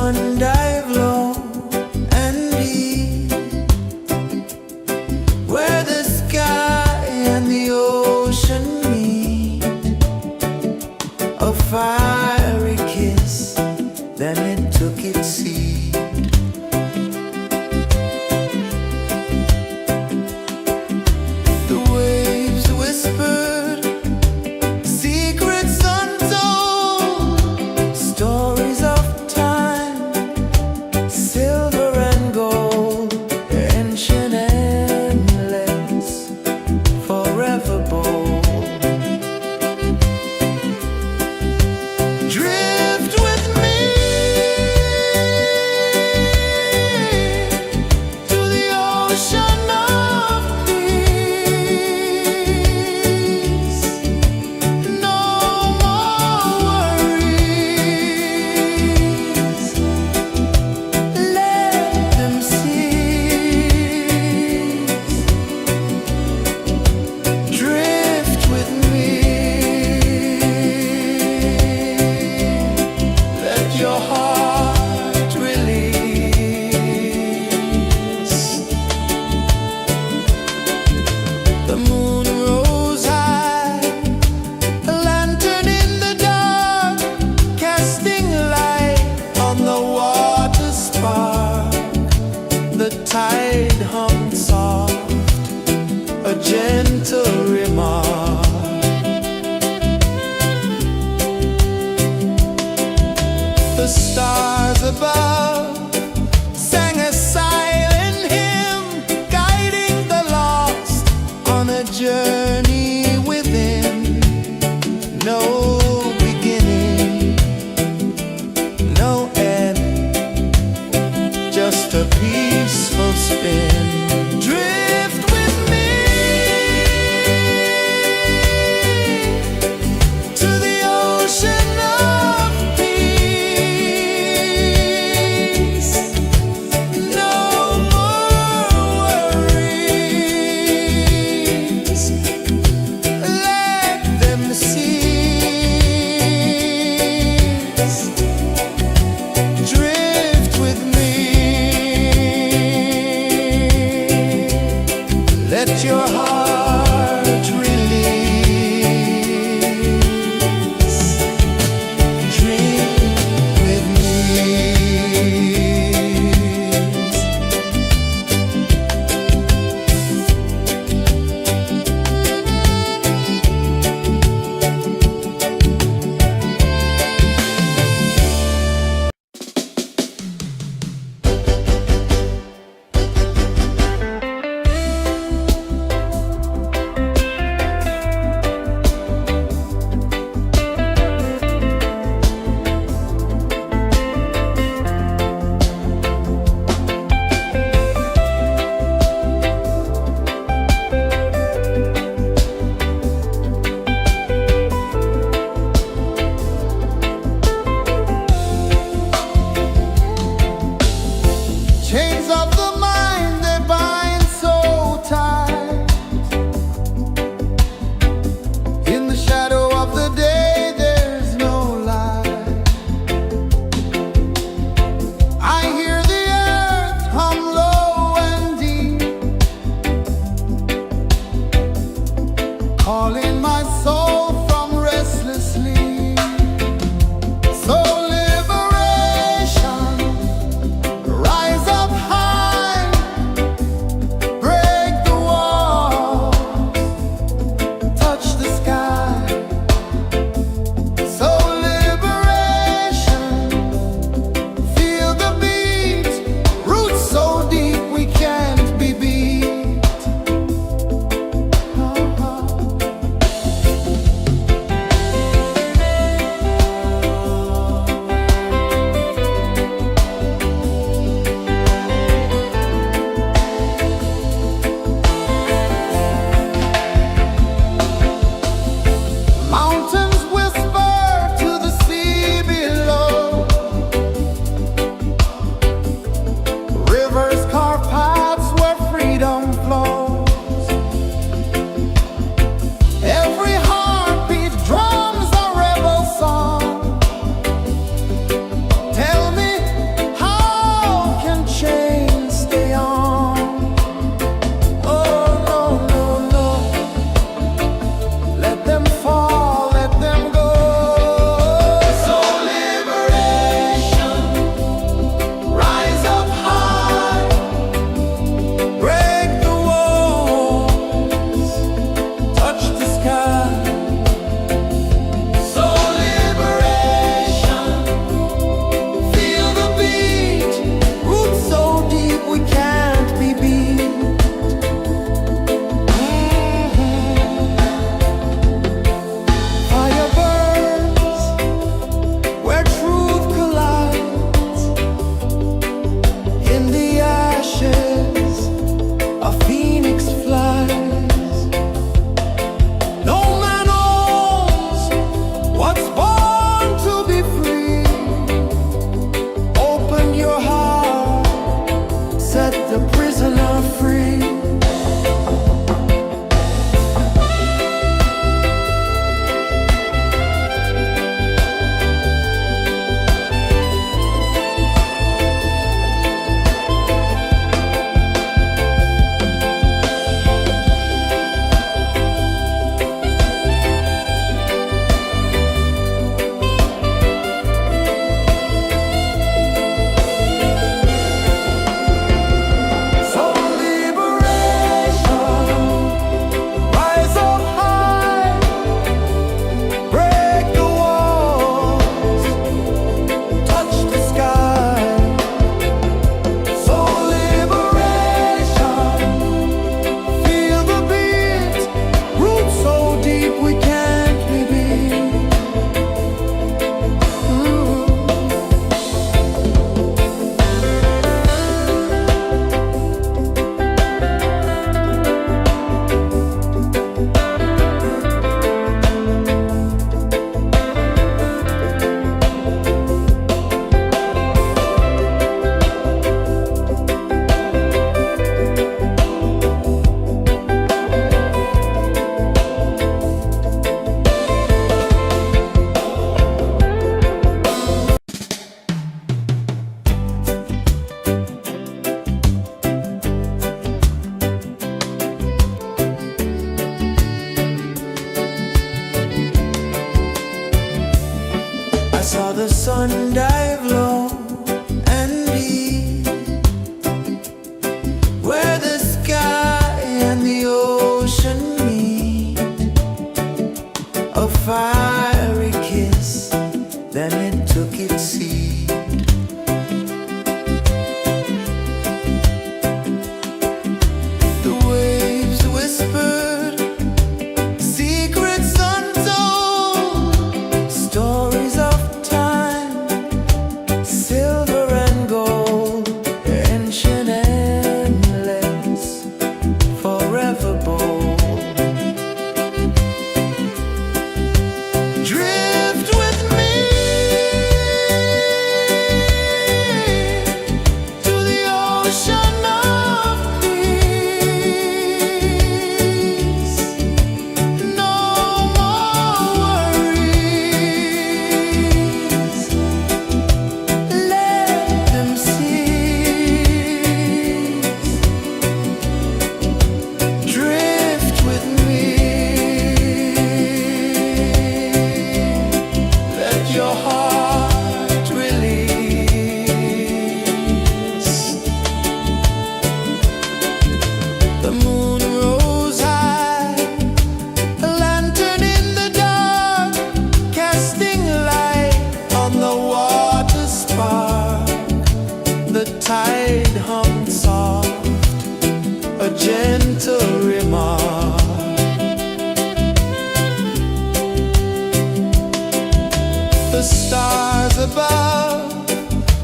one dive low and deep, where the sky and the ocean meet. A fiery kiss, then it took its seat. The waves whispered secrets untold, stories of time, silver and gold, ancient endless, forever bold. Drift with me to the ocean of peace. No more worries. Let them cease. Drift with me. Let your heart release. The moon rose high, a lantern in the dark, casting light on the water spark. The tide hummed soft, a gentle remark. The stars above sang a silent hymn, guiding the lost on a journey within. No beginning, no end, just a peaceful spin. Drift with me to the ocean of peace. No more worries. sun dive low and deep, where the sky and the ocean meet, a fiery kiss, then it took its seed. The waves whispered secrets untold, stories of time, silver and gold, ancient, endless, forever bold. Drift with me to the ocean of peace. No more worries. Let them cease. Drift with me. Let your heart release. The moon rose high, a lantern in the dark, casting light on the water spark. The tide hummed soft, a gentle remark. The stars above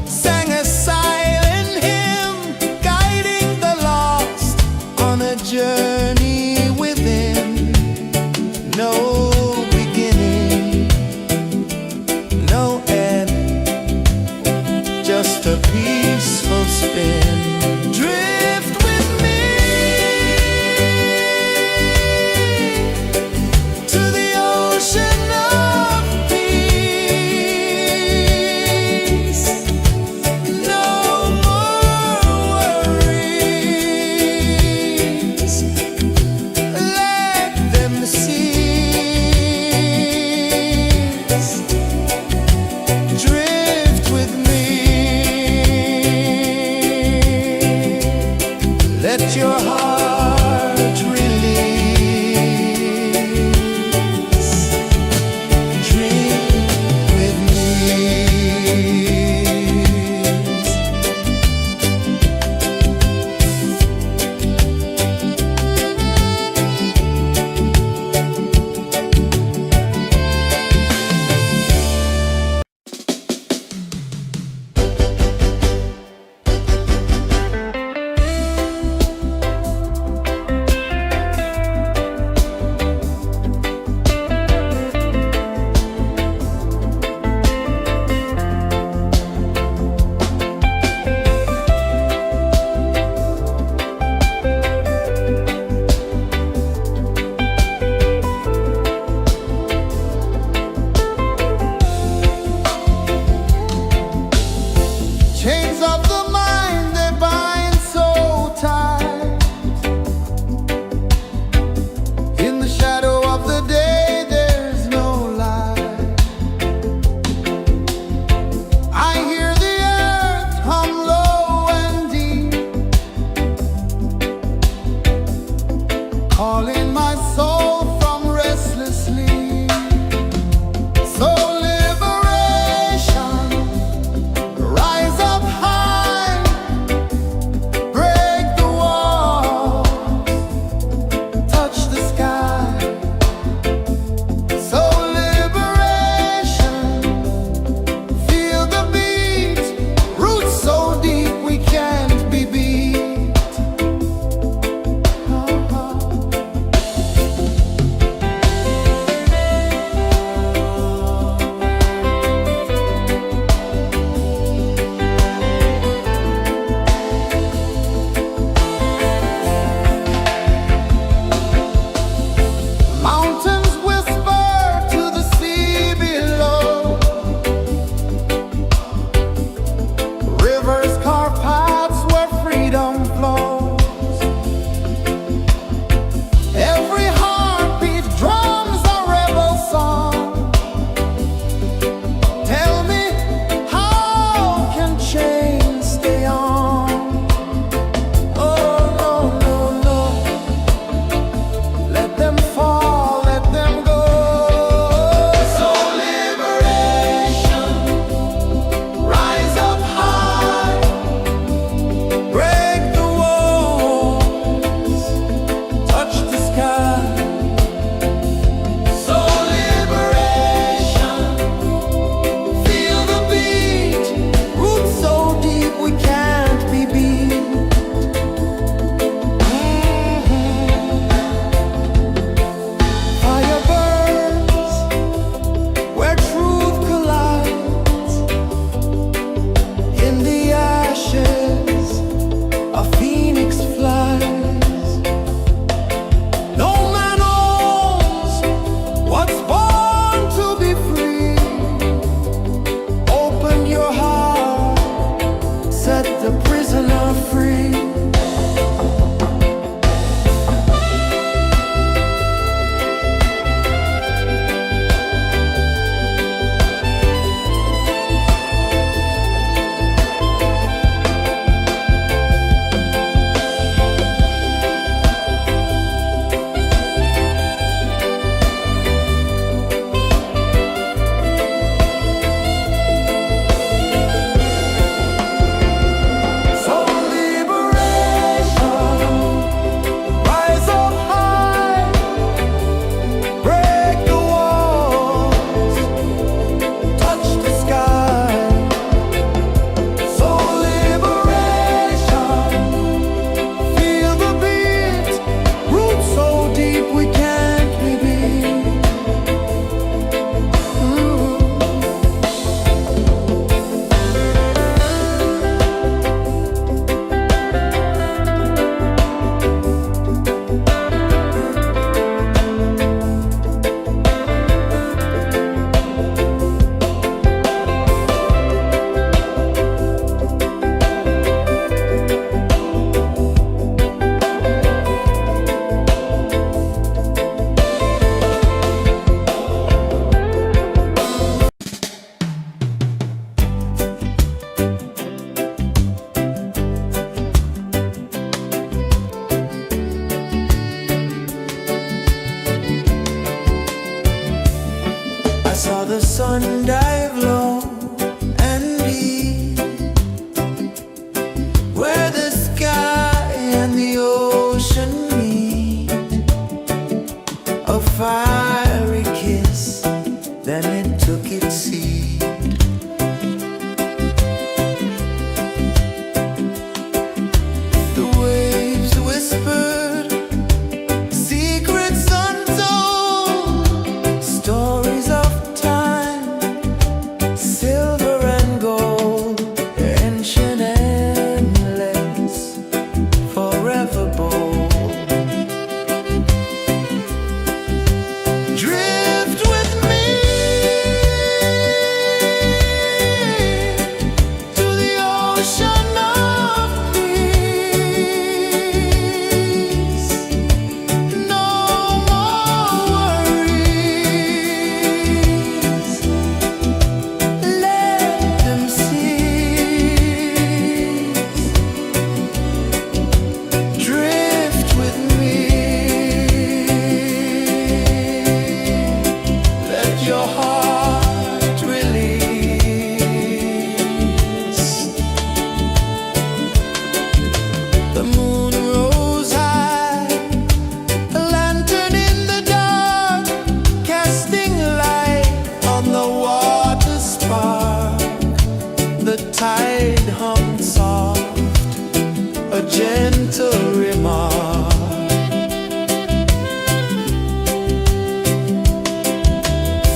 sang a silent hymn, guiding the lost on a journey within. No beginning, no end, just a peaceful spin. Drift with me to the ocean of peace. No more worries. Let them cease. Drift with me. Let your heart release. Drift with me. Chains of the mind, they bind so tight. In the shadow of the day, there's no light. I hear the earth hum low and deep, calling my soul from restless sleep. So liberation, rise up high, break the walls, touch the sky. So liberation, feel the beat, roots so deep we can't be beat. Mountains whisper to the sea below, rivers carve paths where freedom flows. Every heartbeat drums a rebel song. Tell me, the sun dive low and deep, where the sky and the ocean meet. A fiery kiss, then it took its seat. The waves whispered secrets untold, stories of time, silver and gold, ancient, endless, forever bold. Drift with me to the ocean of peace. No more worries, let them cease. Drift with me, let your heart release. The moon rose high, a lantern in the dark, casting light on the water spark. The tide hummed soft, a gentle remark.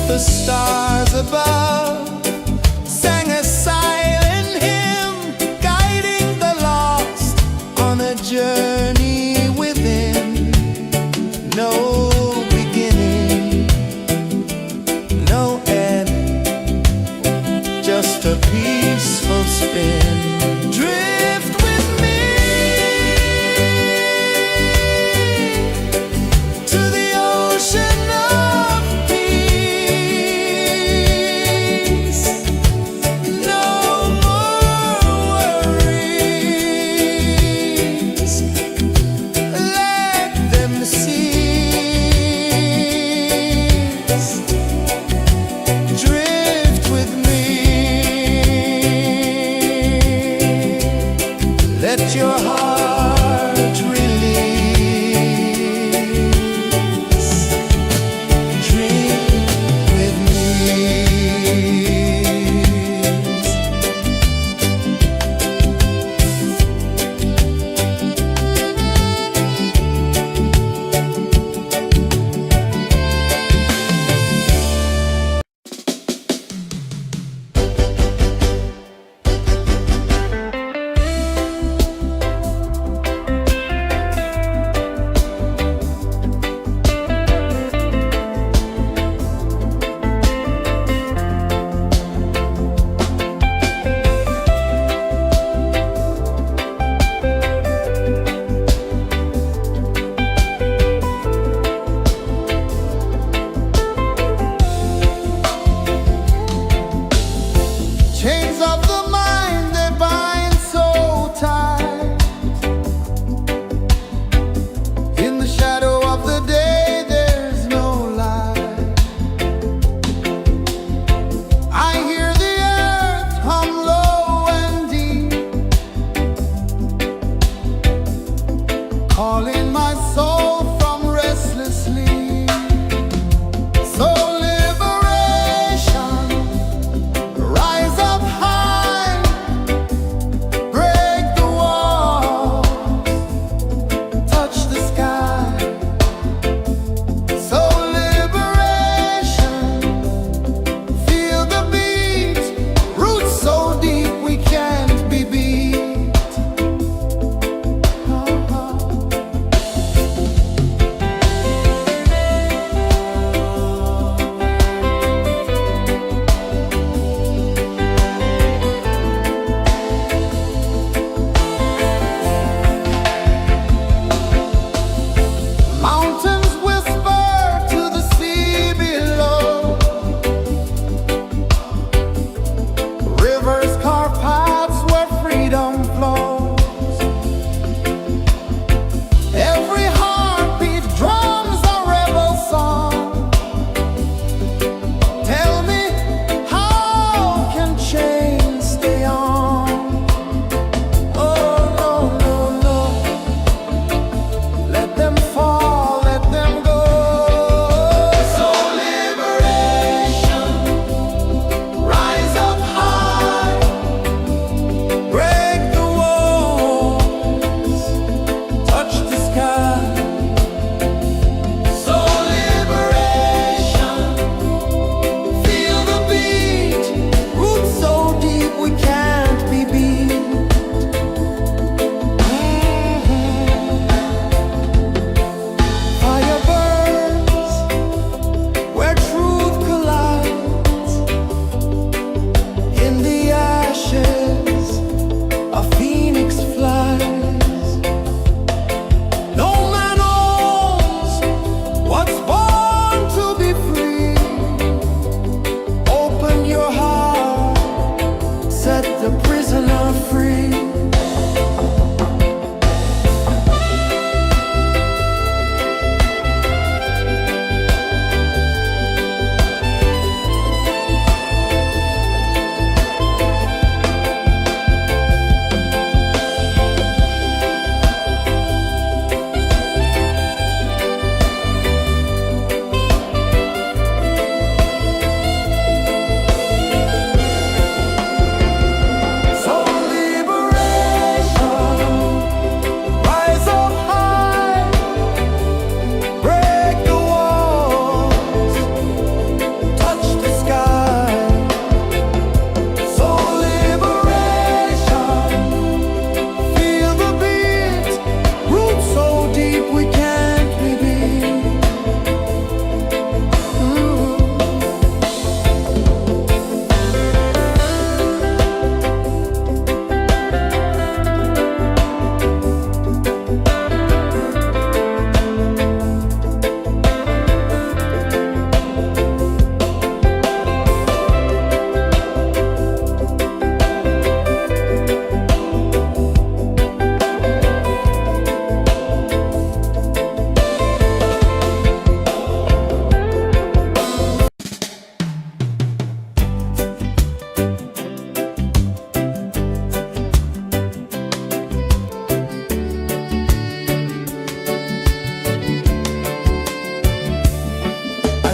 The stars above sang a silent hymn, guiding the lost on a journey within. No beginning, no end, just a peaceful spin. Drift with me to the ocean of peace.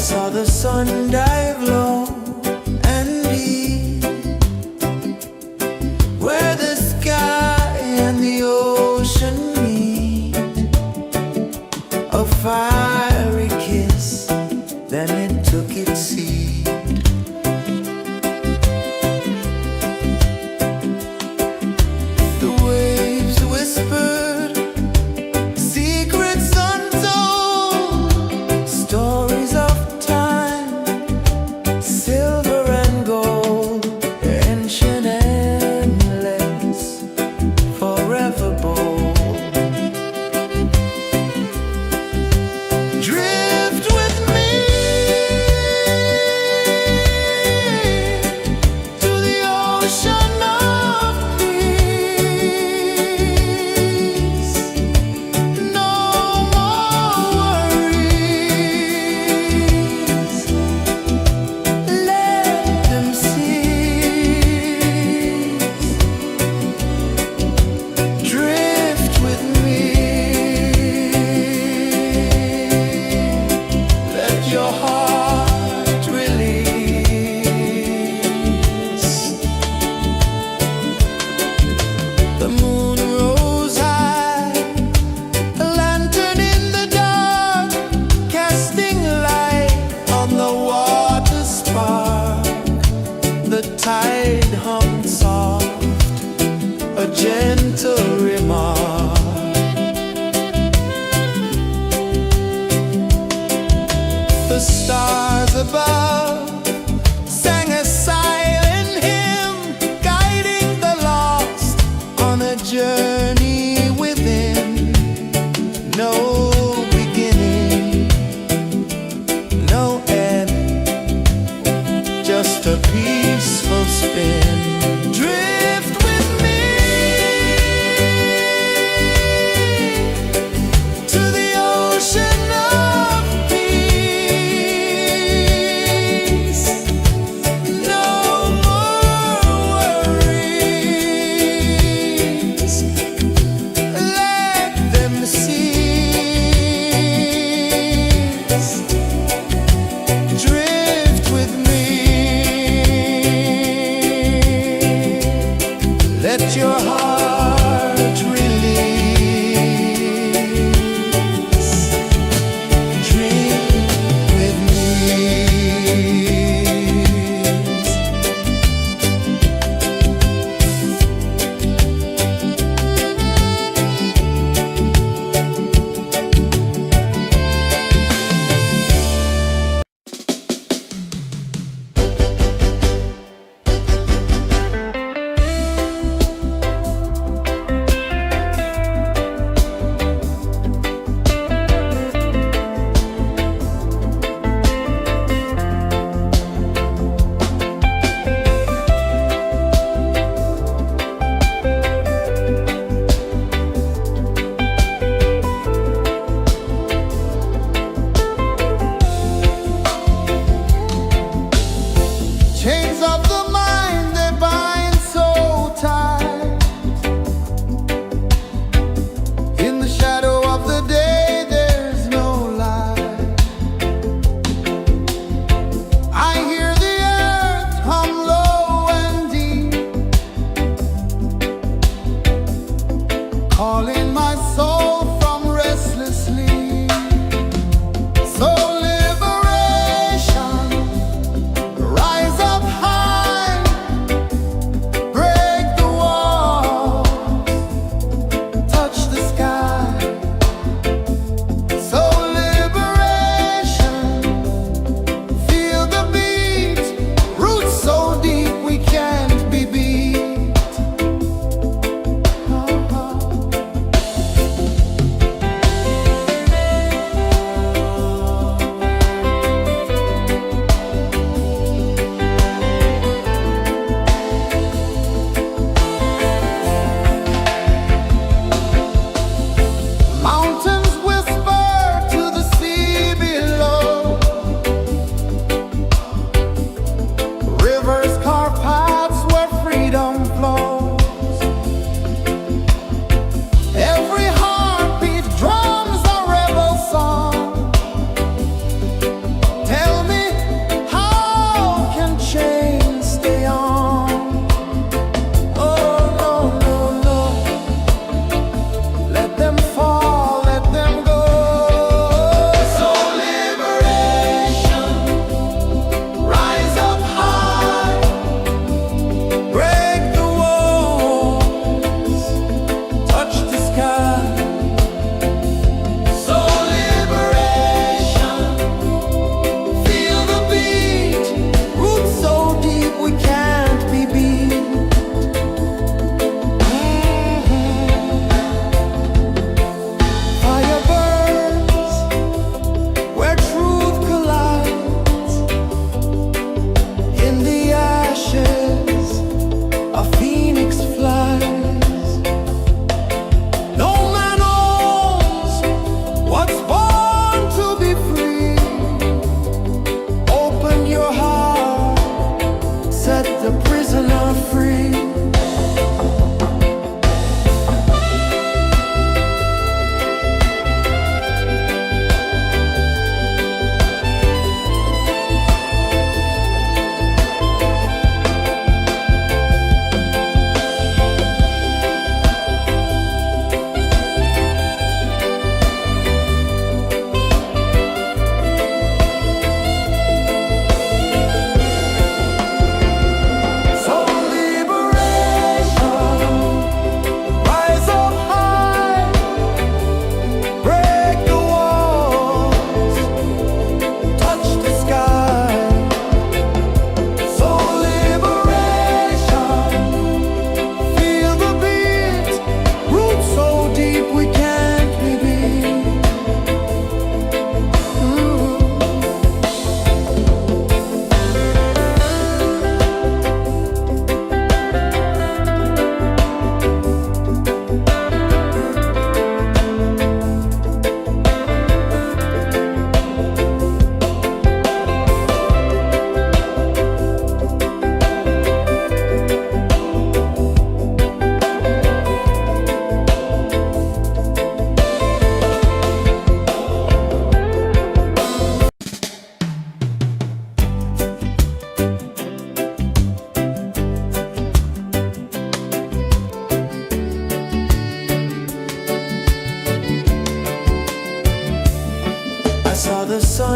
saw the sun dive low and deep, where the sky and the ocean meet. A fiery kiss, then it took its seat. The waves whispered secrets untold, stories of time, silver and gold, ancient, endless, forever bold. Drift with me to the ocean of peace. No more worries, let them cease. Drift with me, let your heart release. The moon rose high, a lantern in the dark, casting light on the water spark. The tide hummed soft, a gentle remark. The stars above sang a silent hymn, guiding the lost on a journey within. No beginning, no end, just a peaceful spin. Drift with me to the ocean of peace.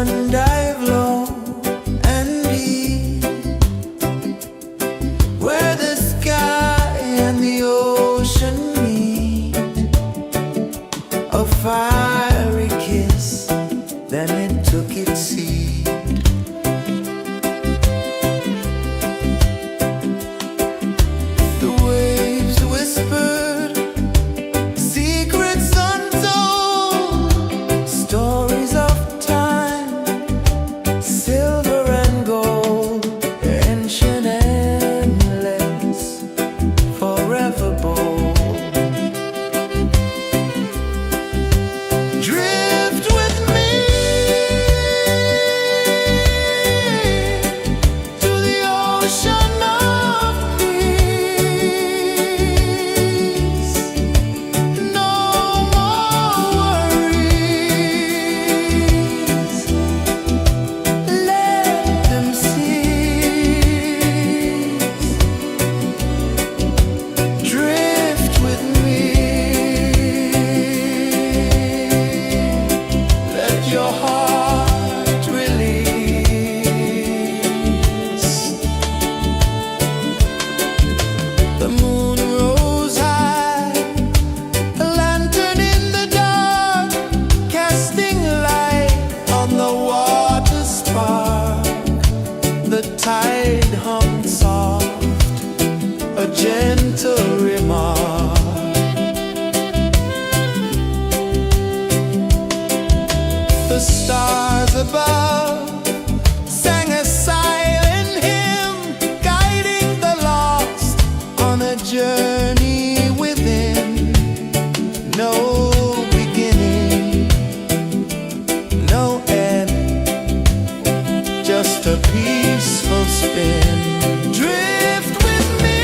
and dive low and deep, where the sky and the ocean meet. A fiery kiss, then it took its seat. The waves whispered secrets untold, stories of time, silver and gold, ancient, endless, forever bold. Drift with me to the ocean of peace. No more worries. Let them cease. Drift with me. Let your heart release. The moon rose high, a lantern in the dark, casting light on the water spark. The tide hummed soft, a gentle remark. The stars above sang a silent hymn, guiding the lost on a journey within. No beginning, no end, just a peaceful spin. Drift with me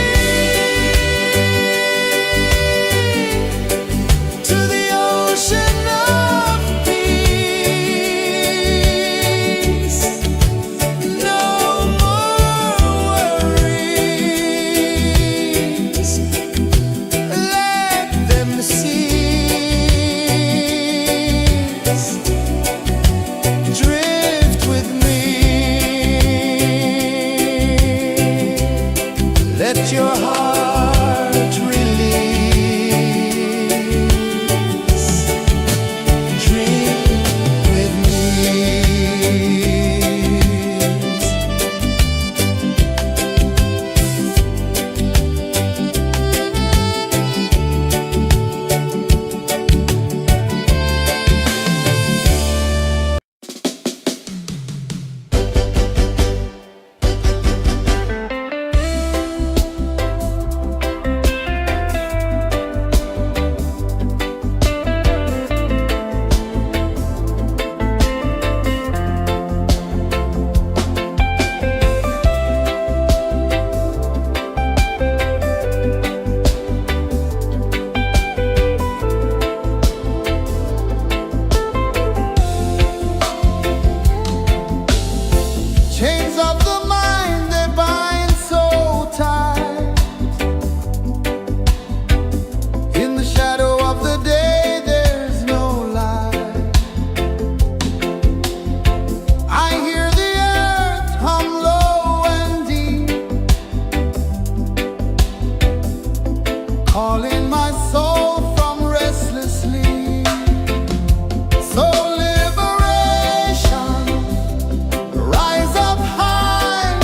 to the ocean of peace. No more worries. Let them cease. Drift with me. Let your heart release. Dream with me. Chains of the mind, they bind so tight. In the shadow of the day, there's no light. I hear the earth hum low and deep, calling my soul from restless sleep. So liberation, rise up high,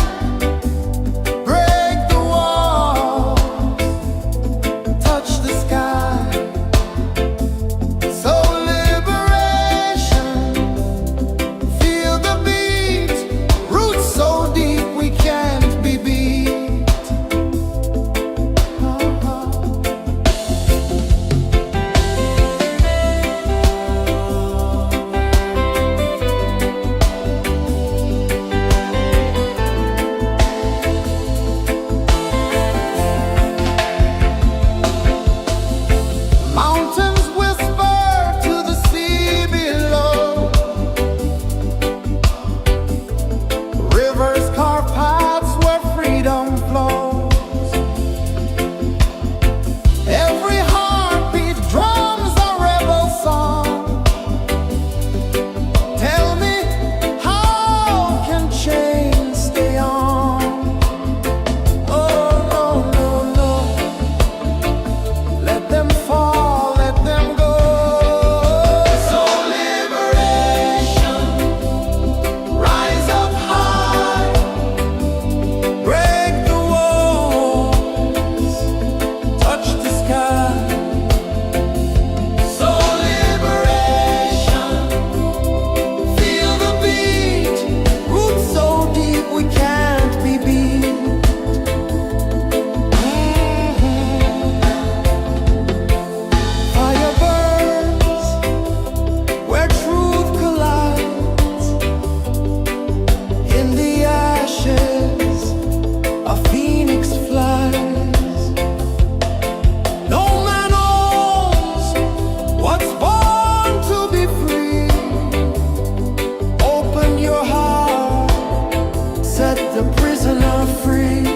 a prisoner free.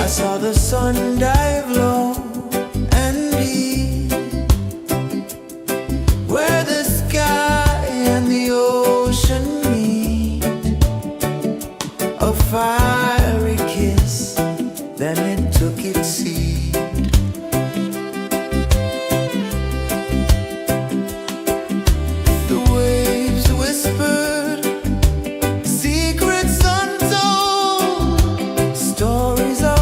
I saw the sun dive low and deep, where the sky and the ocean meet. A fiery kiss, then it took its seat. The waves whispered secrets untold, stories of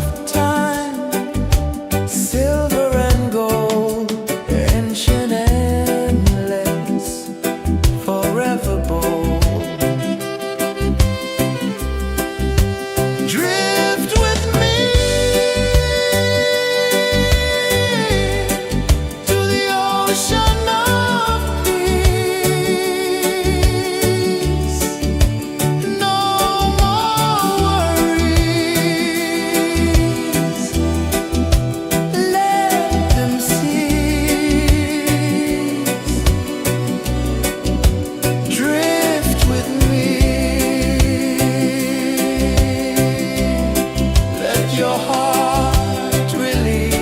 silver and gold, ancient, endless, forever bold. Drift with me to the ocean of peace. No more worries. Drift with me. Let your heart release.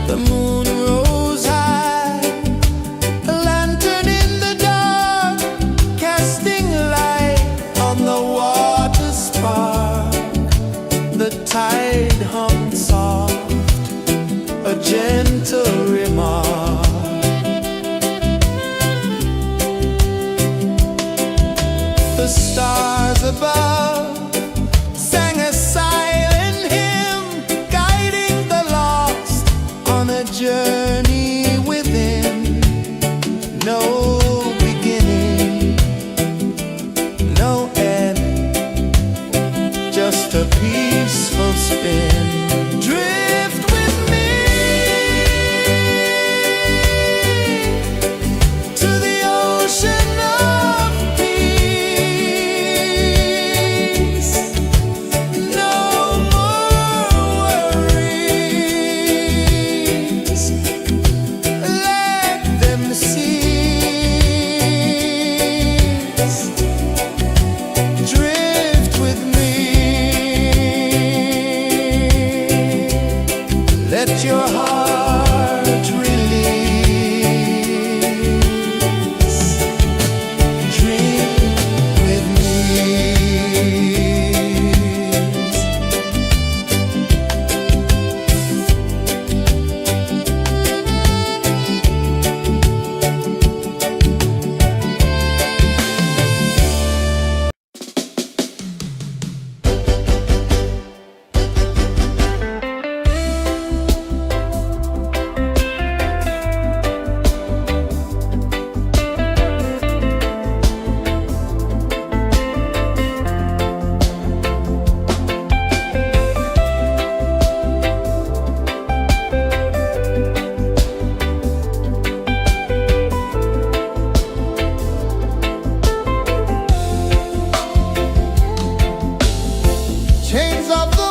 The moon rose high, a lantern in the dark, casting light on the water spark. The tide hummed soft, a gentle remark. The stars above sang a silent hymn, guiding the lost on a journey within. No beginning, no end, just a peaceful spin.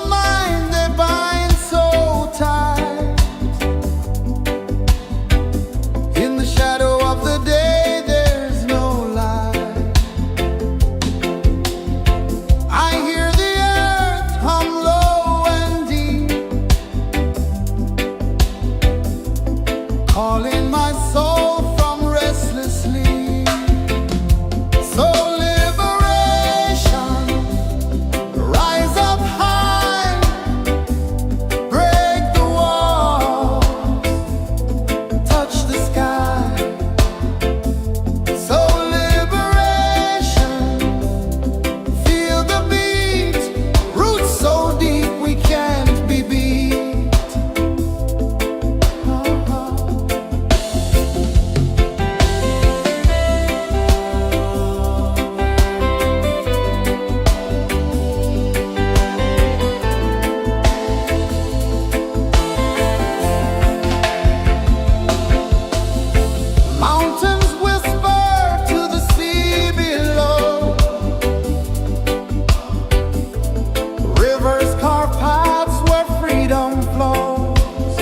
the mind they bind so tight. In the shadow of the day there's no light. I hear the earth hum low and deep, calling my soul from restless sleep. So liberation, rise up high, break the walls, touch the sky. So liberation, feel the beat, roots so deep we can't be beat. Mountains whisper to the sea below, rivers carve paths where freedom flows.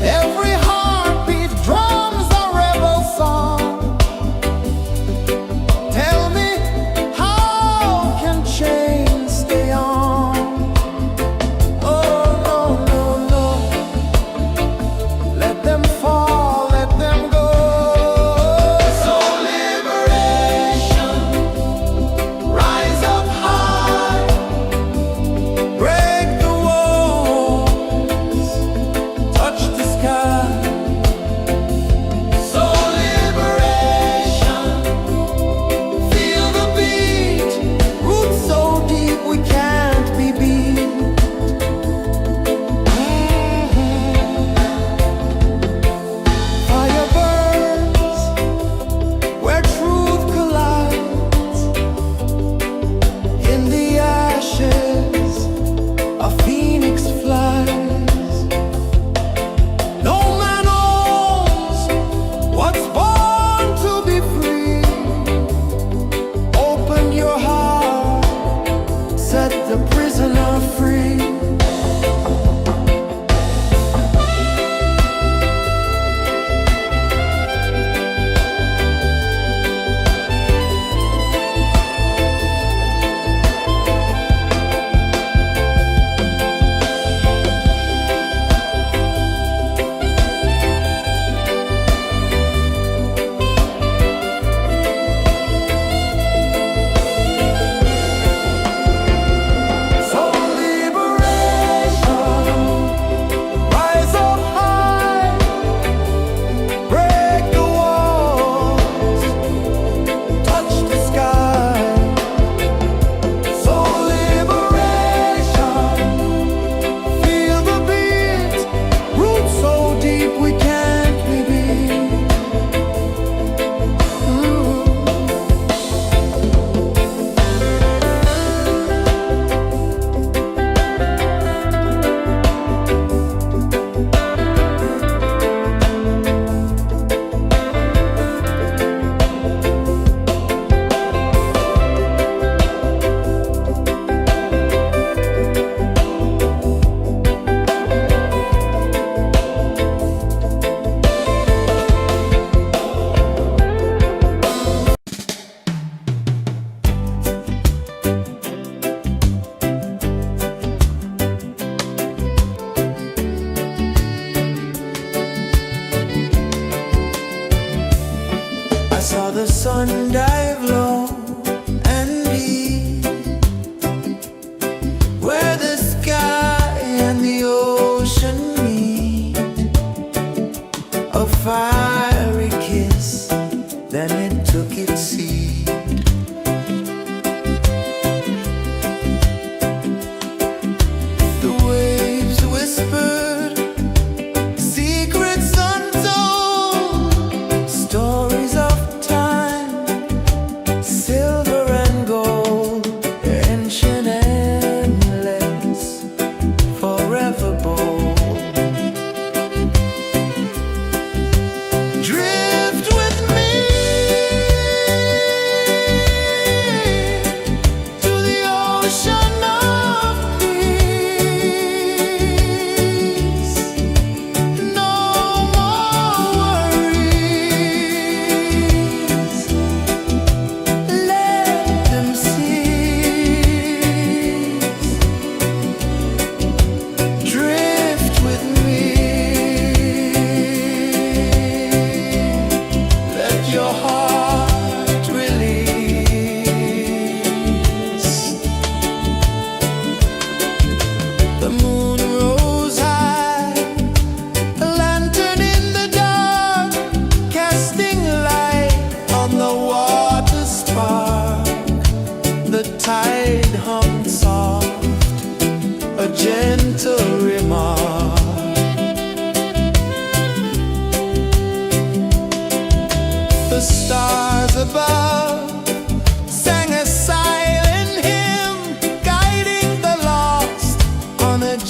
Every heartbeat drums a rebel song. Tell me, how can chains stay on? Oh no, no, no. Let them fall, let them go. So liberation, rise up high, break the walls, touch the sky. So liberation, feel the beat, roots so deep we can't be beat. Fire burns where truth collides. In the ashes, a phoenix flies. No man owns what's born to be free. Open your heart, set the prisoner free. So liberation.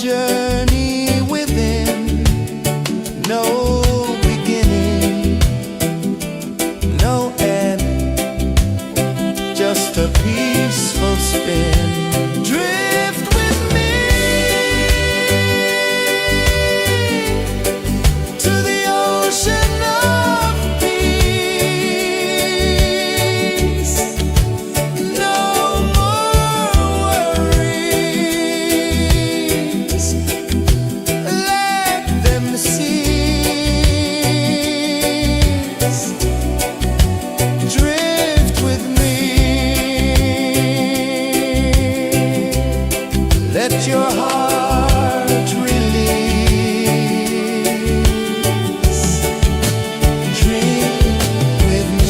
journey within, no beginning, no end, just a peaceful spin. Drift with me to the ocean of peace. No more worries, let them cease. Drift with me, let your heart release. Dream with me.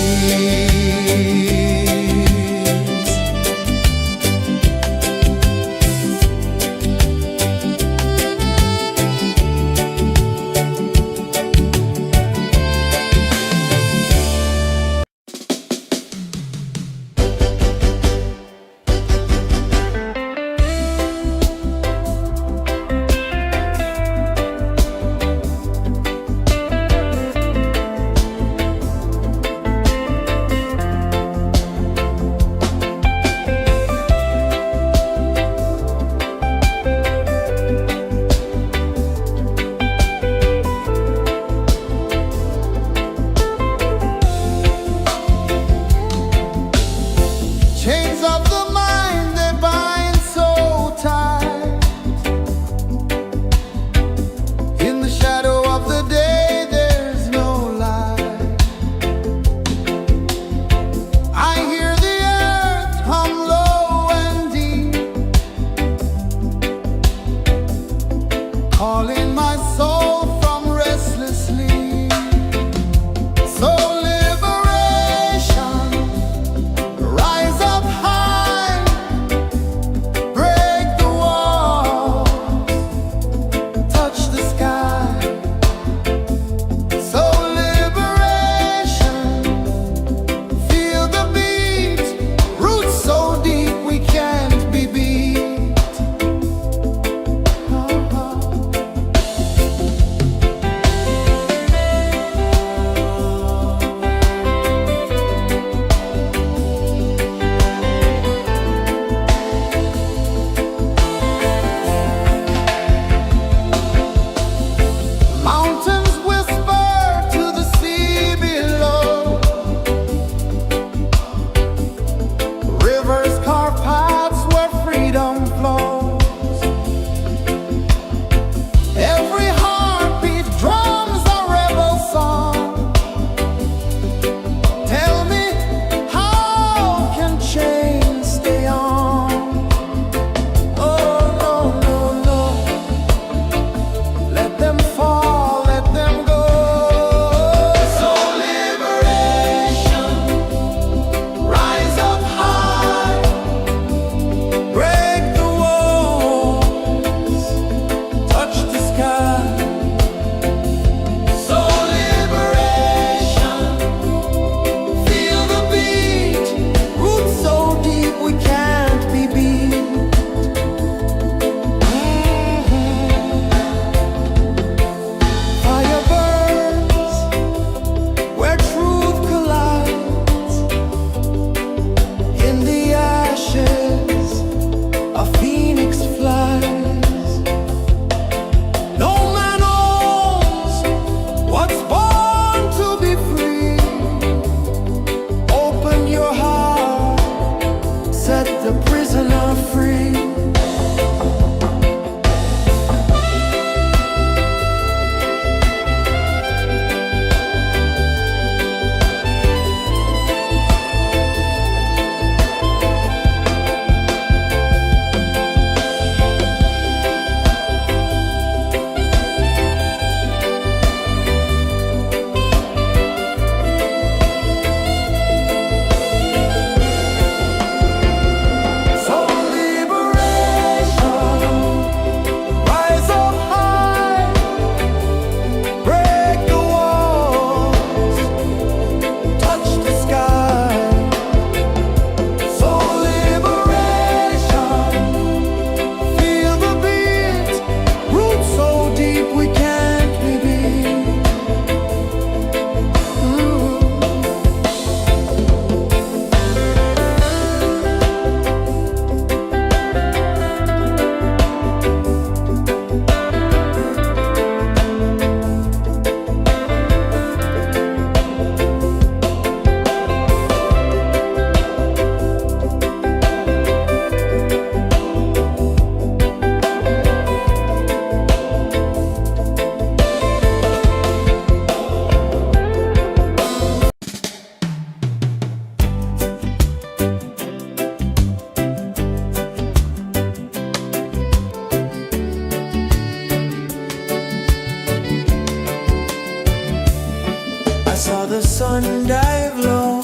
sun dive low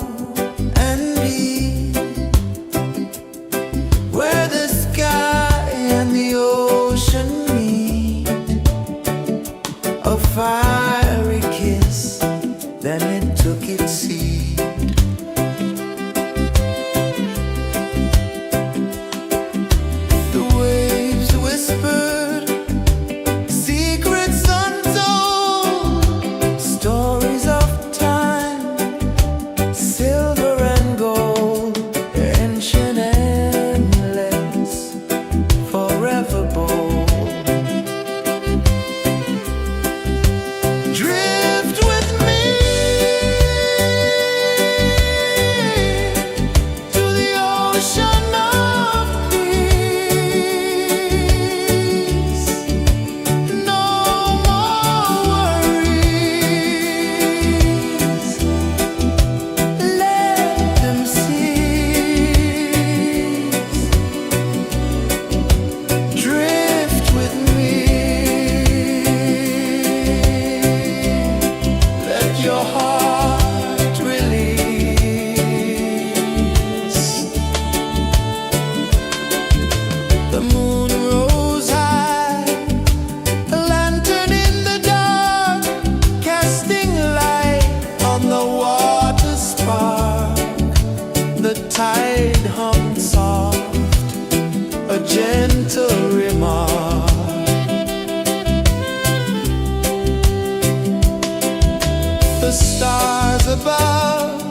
and deep, where the sky and the ocean meet. A fiery kiss, then it took its seat. The waves whispered secrets untold, stories of time, silver and gold, ancient, endless, forever bold. Drift with me to the ocean of peace. No more worries, let them cease. Drift with me, let your heart release. The moon rose high, a lantern in the dark, casting light on the water spark. The tide hummed soft, a gentle remark. The stars above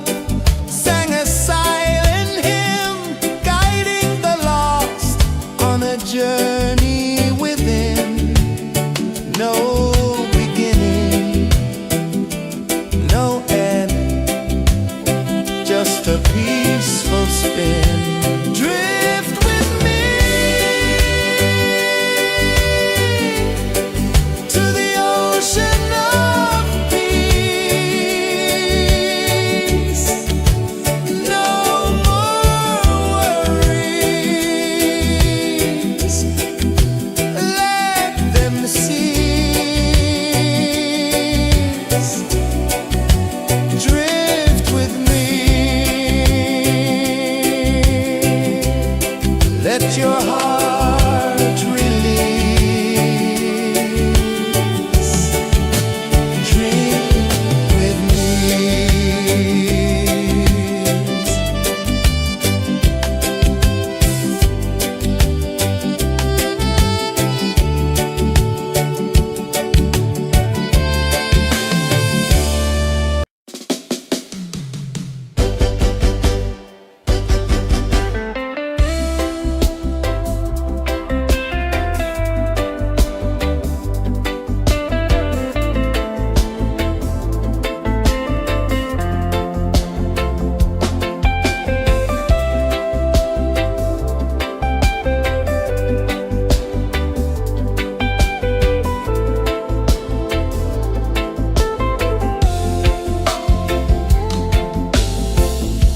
sang a silent hymn, guiding the lost on a journey within. No beginning, no end, just a peaceful spin. Drift with me to the ocean of peace. No more worries, let them cease. Drift with me, let your heart release. Drift with me.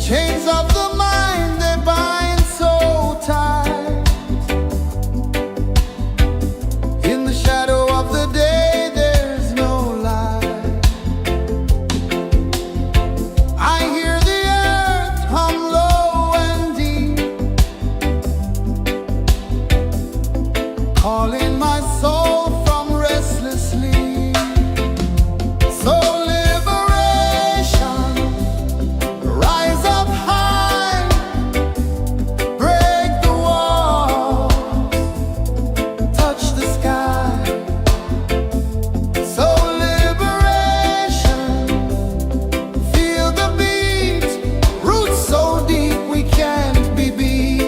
Chains of the mind, they bind so tight. In the shadow of the day, there's no light. I hear the earth hum low and deep, calling my soul from restless sleep. So liberation, rise up high, break the walls, touch the sky. So liberation, feel the beat, roots so deep we can't be beat.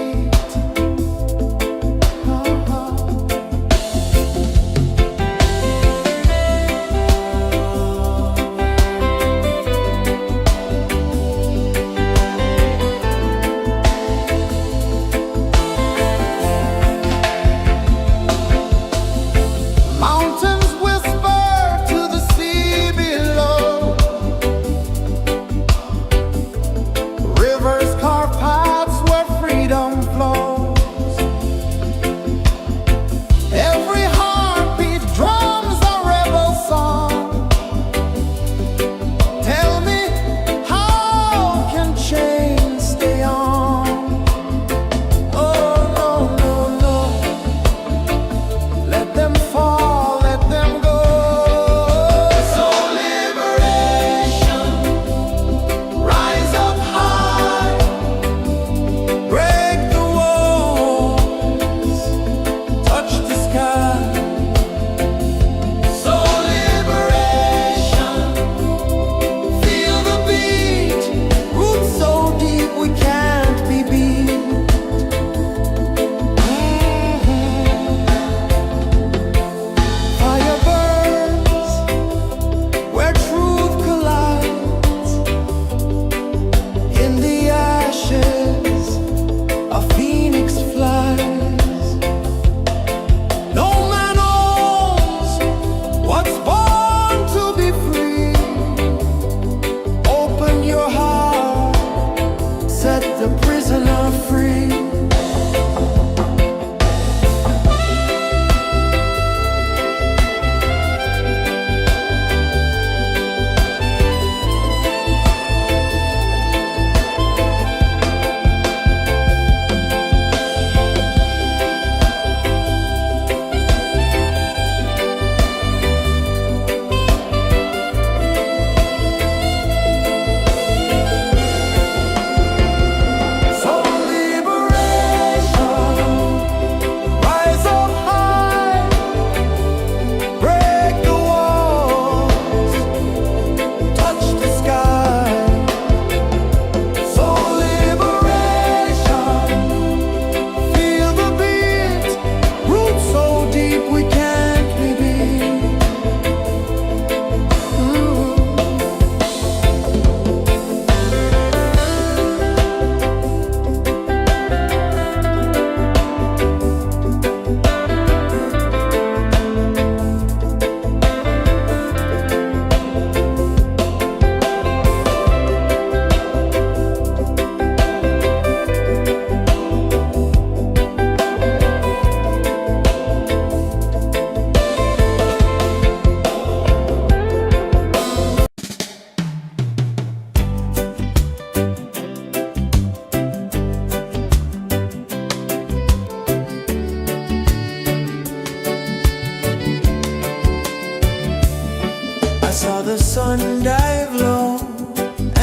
sun dive low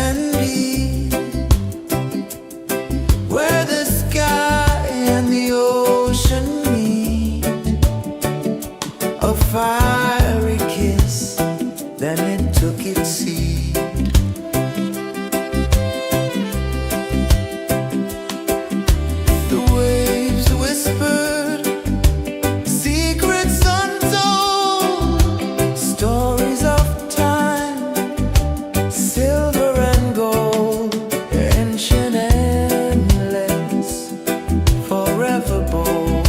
and deep, where the sky and the ocean meet, a fiery kiss, then it took its seat. The waves whispered secrets untold, stories of time, silver and gold, ancient, endless, forever bold.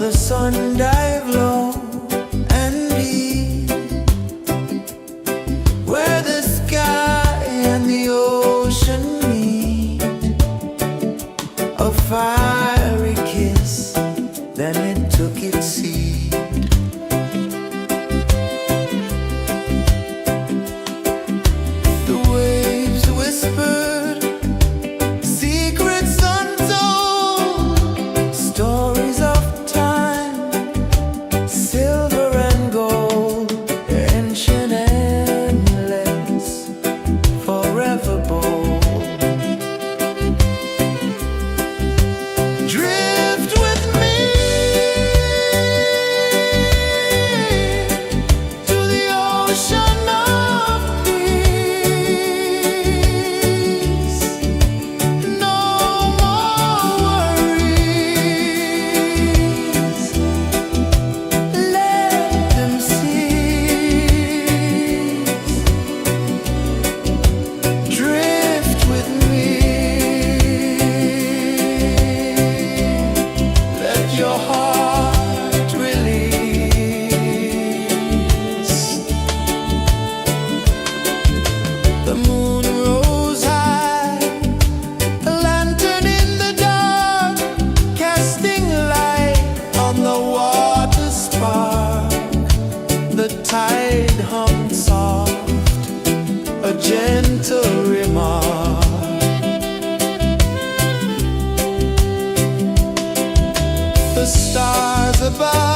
the sun dive low and deep, where the sky and the ocean meet. A fiery kiss, then it took its seed. The waves whispered secrets untold, stories of time, silver and gold, ancient, endless, forever bold. Drift with me to the ocean of peace. No more worries, let them cease. Drift with me, let your heart release. The moon rose high, a lantern in the dark, casting light on the water spark. The tide hummed soft, a gentle remark. The stars above